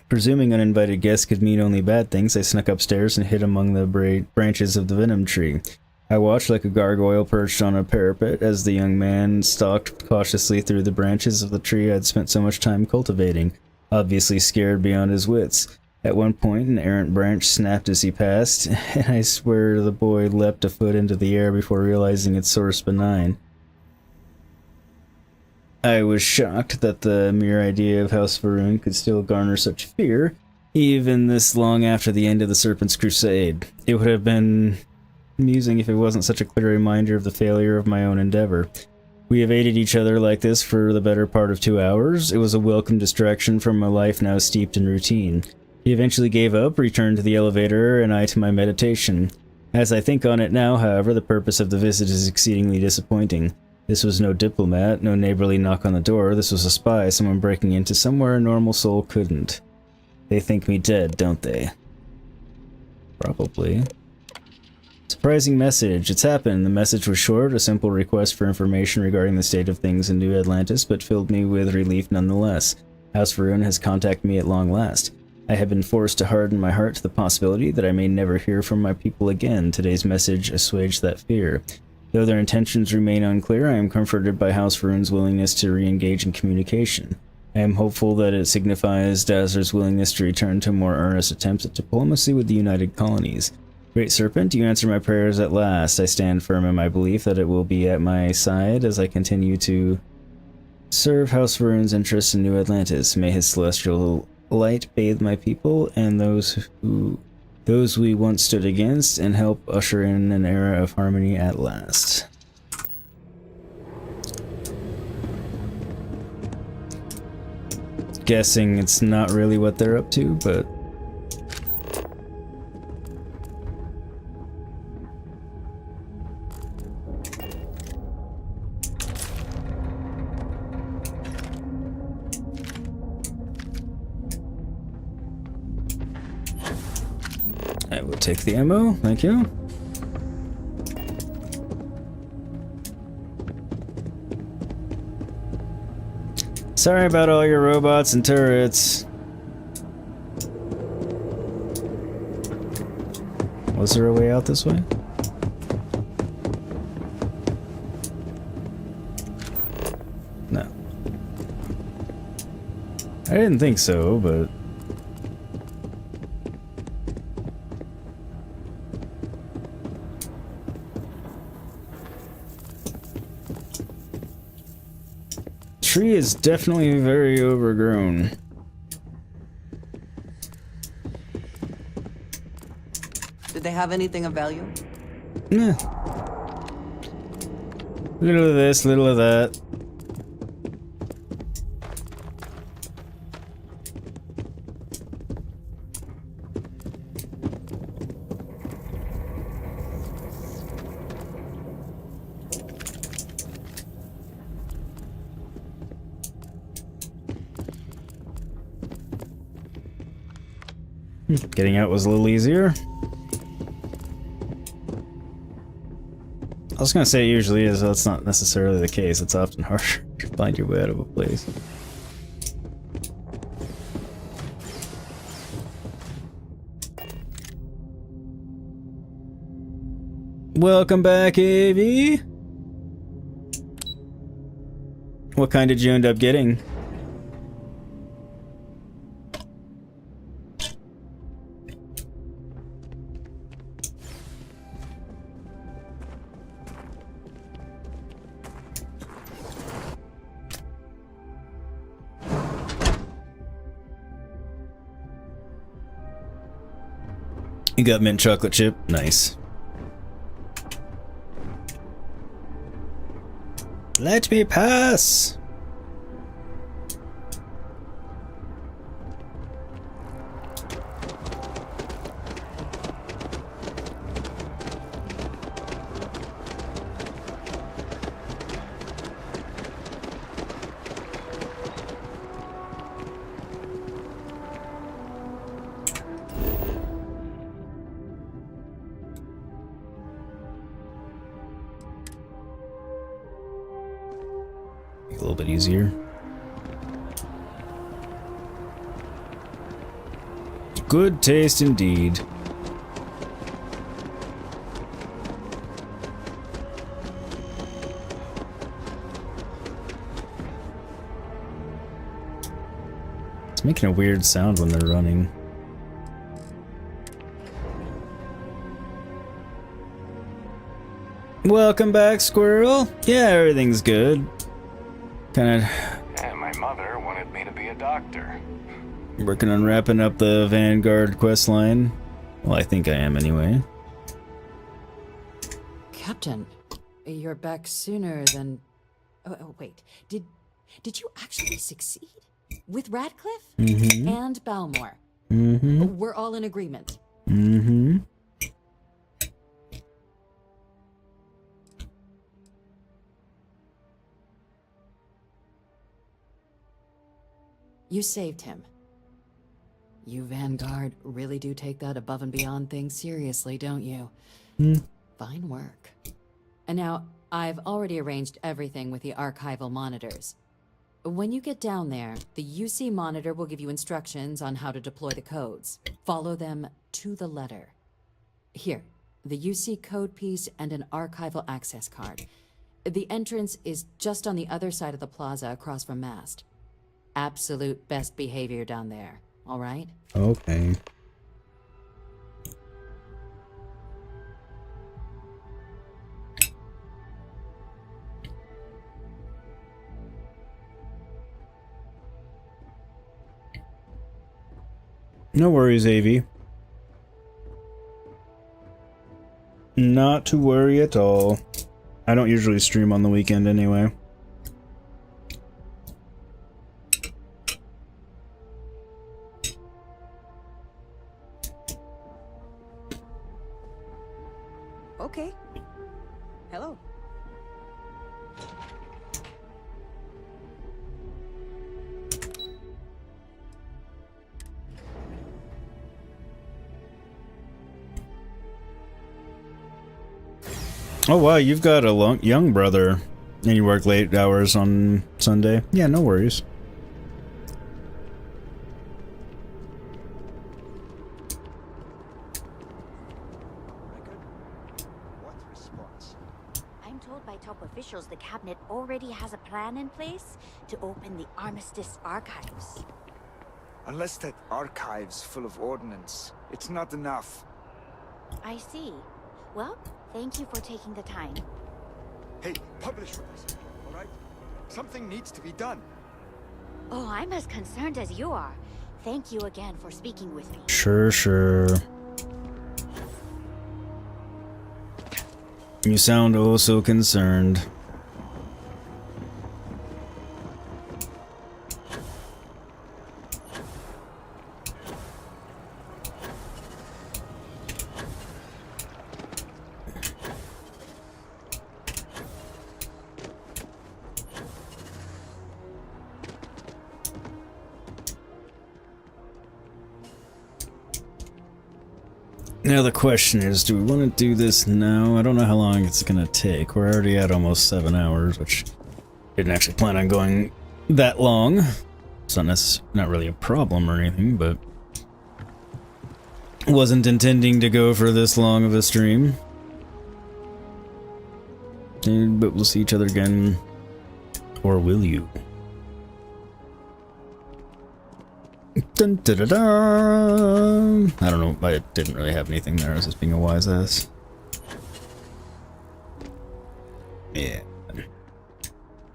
Presuming uninvited guests could mean only bad things, I snuck upstairs and hid among the branches of the venom tree. I watched like a gargoyle perched on a parapet as the young man stalked cautiously through the branches of the tree I'd spent so much time cultivating, obviously scared beyond his wits. At one point, an errant branch snapped as he passed, and I swear the boy leapt a foot into the air before realizing its source benign. I was shocked that the mere idea of House Varun could still garner such fear, even this long after the end of the Serpent's Crusade. It would have been amusing if it wasn't such a clear reminder of the failure of my own endeavor. We have aided each other like this for the better part of 2 hours. It was a welcome distraction from a life now steeped in routine. He eventually gave up, returned to the elevator, and I to my meditation. As I think on it now, however, the purpose of the visit is exceedingly disappointing. This was no diplomat, no neighborly knock on the door. This was a spy, someone breaking into somewhere a normal soul couldn't. They think me dead, don't they? Probably. Surprising message. It's happened. The message was short, a simple request for information regarding the state of things in New Atlantis, but filled me with relief nonetheless. House Varun has contacted me at long last. I have been forced to harden my heart to the possibility that I may never hear from my people again. Today's message assuaged that fear. Though their intentions remain unclear, I am comforted by House Varun's willingness to re-engage in communication. I am hopeful that it signifies Dazra's willingness to return to more earnest attempts at diplomacy with the United Colonies. Great Serpent, you answer my prayers at last. I stand firm in my belief that it will be at my side as I continue to serve House Varun's interests in New Atlantis. May his celestial light bathe my people and those we once stood against, and help usher in an era of harmony at last. Guessing it's not really what they're up to, but I will take the ammo, thank you. Sorry about all your robots and turrets. Was there a way out this way? No. I didn't think so, but tree is definitely very overgrown. Did they have anything of value? Nah. Little of this, little of that. Getting out was a little easier. I was gonna say it usually is, that's not necessarily the case. It's often harder to find your way out of a place. Welcome back, AV. What kind did you end up getting? You got mint chocolate chip? Nice. Let me pass! A little bit easier. Good taste indeed. It's making a weird sound when they're running. Welcome back, Squirrel. Yeah, everything's good. And my mother wanted me to be a doctor. Working on wrapping up the Vanguard Questline. Well, I think I am anyway. Captain, you're back sooner than... Oh, wait. Did you actually succeed? With Radcliffe? Mm-hmm. And Balmore? Mm-hmm. We're all in agreement. Mm-hmm. You saved him. You Vanguard really do take that above and beyond thing seriously, don't you? Fine work. And now, I've already arranged everything with the archival monitors. When you get down there, the UC monitor will give you instructions on how to deploy the codes. Follow them to the letter. Here, the UC code piece and an archival access card. The entrance is just on the other side of the plaza across from Mast. Absolute best behavior down there, all right? Okay. No worries, AV. Not to worry at all. I don't usually stream on the weekend anyway. Okay. Hello. Oh wow, you've got a young brother, and you work late hours on Sunday. Yeah, no worries. I'm told by top officials the cabinet already has a plan in place to open the Armistice archives. Unless that archive's full of ordnance, it's not enough. I see. Well, thank you for taking the time. Hey, publish with us, all right? Something needs to be done. Oh, I'm as concerned as you are. Thank you again for speaking with me. Sure. You sound oh so concerned. Now the question is, do we want to do this now? I don't know how long it's gonna take. We're already at almost 7 hours, which didn't actually plan on going that long. It's not really a problem or anything, but wasn't intending to go for this long of a stream. But we'll see each other again. Or will you? Dun, da, da, da. I don't know, I didn't really have anything there. I was just being a wise ass. Yeah.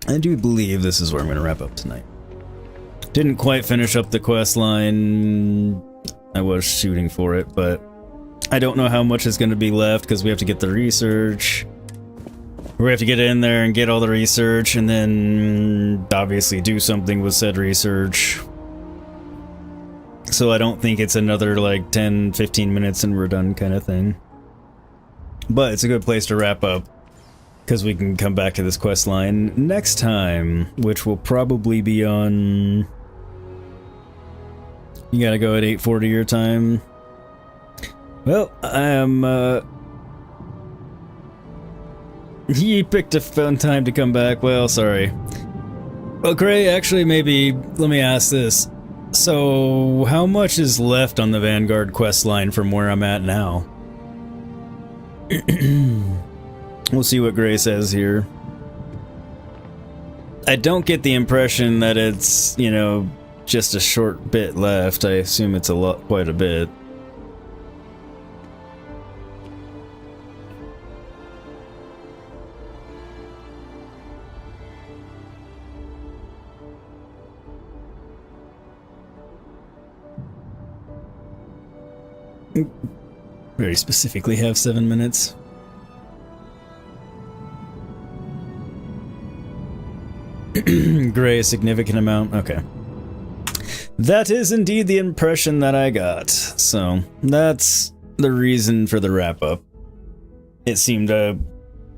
I do believe this is where I'm going to wrap up tonight. Didn't quite finish up the quest line. I was shooting for it, but I don't know how much is going to be left because we have to get the research. We have to get in there and get all the research and then obviously do something with said research. So I don't think it's another like 10-15 minutes and we're done kind of thing. But it's a good place to wrap up because we can come back to this quest line next time, which will probably be on... You gotta go at 8:40 your time. Well, I am, He picked a fun time to come back. Well, sorry. Well, Gray, actually, maybe let me ask this. So, how much is left on the Vanguard Questline from where I'm at now? We'll see what Gray says here. I don't get the impression that it's, you know, just a short bit left. I assume it's quite a bit. Very specifically have 7 minutes. Gray, a significant amount. Okay. That is indeed the impression that I got. So, that's the reason for the wrap-up. It seemed a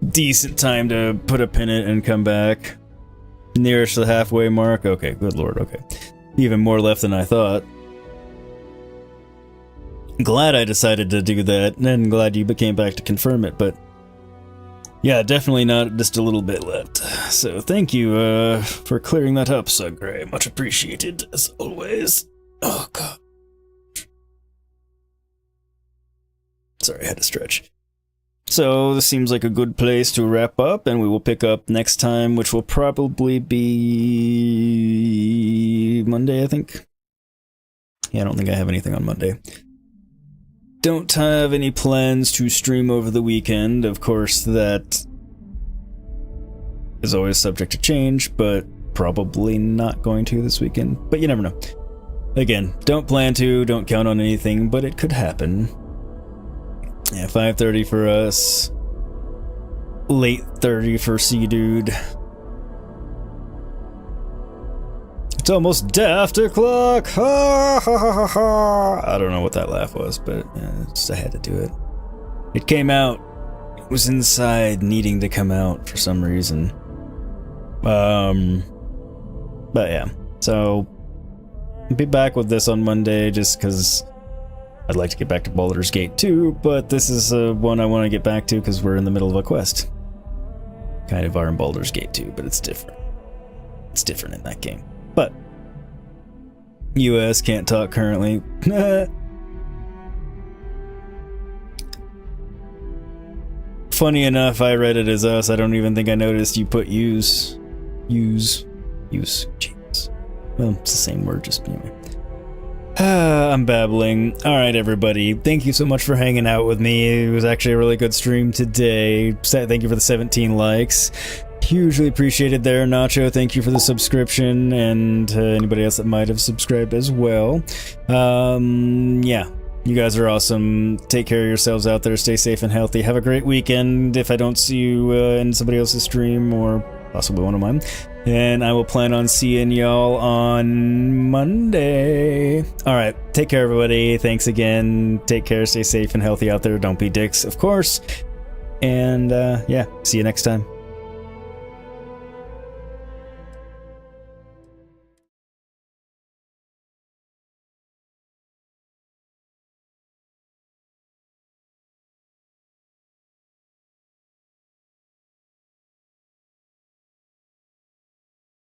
decent time to put a pin in it and come back. Nearest the halfway mark. Okay, good lord, okay. Even more left than I thought. Glad I decided to do that, and glad you came back to confirm it, but... Yeah, definitely not just a little bit left. So thank you for clearing that up, Sugray. Much appreciated, as always. Oh, God. Sorry, I had to stretch. So this seems like a good place to wrap up, and we will pick up next time, which will probably be... Monday, I think? Yeah, I don't think I have anything on Monday. Don't have any plans to stream over the weekend. Of course, that is always subject to change, but probably not going to this weekend. But you never know. Again, don't plan to, don't count on anything, but it could happen. Yeah, 5:30 for us. Late 30 for C-Dude. It's almost daft o'clock! Ha, ha, ha, ha, ha. I don't know what that laugh was, but I had to do it. It came out. It was inside, needing to come out for some reason. But yeah. So, I'll be back with this on Monday, just because I'd like to get back to Baldur's Gate 2, but this is one I want to get back to because we're in the middle of a quest. Kind of are in Baldur's Gate 2, but it's different. It's different in that game. But US can't talk currently. Funny enough, I read it as us. I don't even think I noticed you put use. Jeez. Well, it's the same word, just anyway. I'm babbling. Alright, everybody. Thank you so much for hanging out with me. It was actually a really good stream today. Thank you for the 17 likes. Hugely appreciated there, Nacho. Thank you for the subscription, and anybody else that might have subscribed as well. Yeah, you guys are awesome. Take care of yourselves out there. Stay safe and healthy. Have a great weekend if I don't see you in somebody else's stream, or possibly one of mine. And I will plan on seeing y'all on Monday. Alright, take care, everybody. Thanks again. Take care. Stay safe and healthy out there. Don't be dicks, of course. And, yeah, see you next time.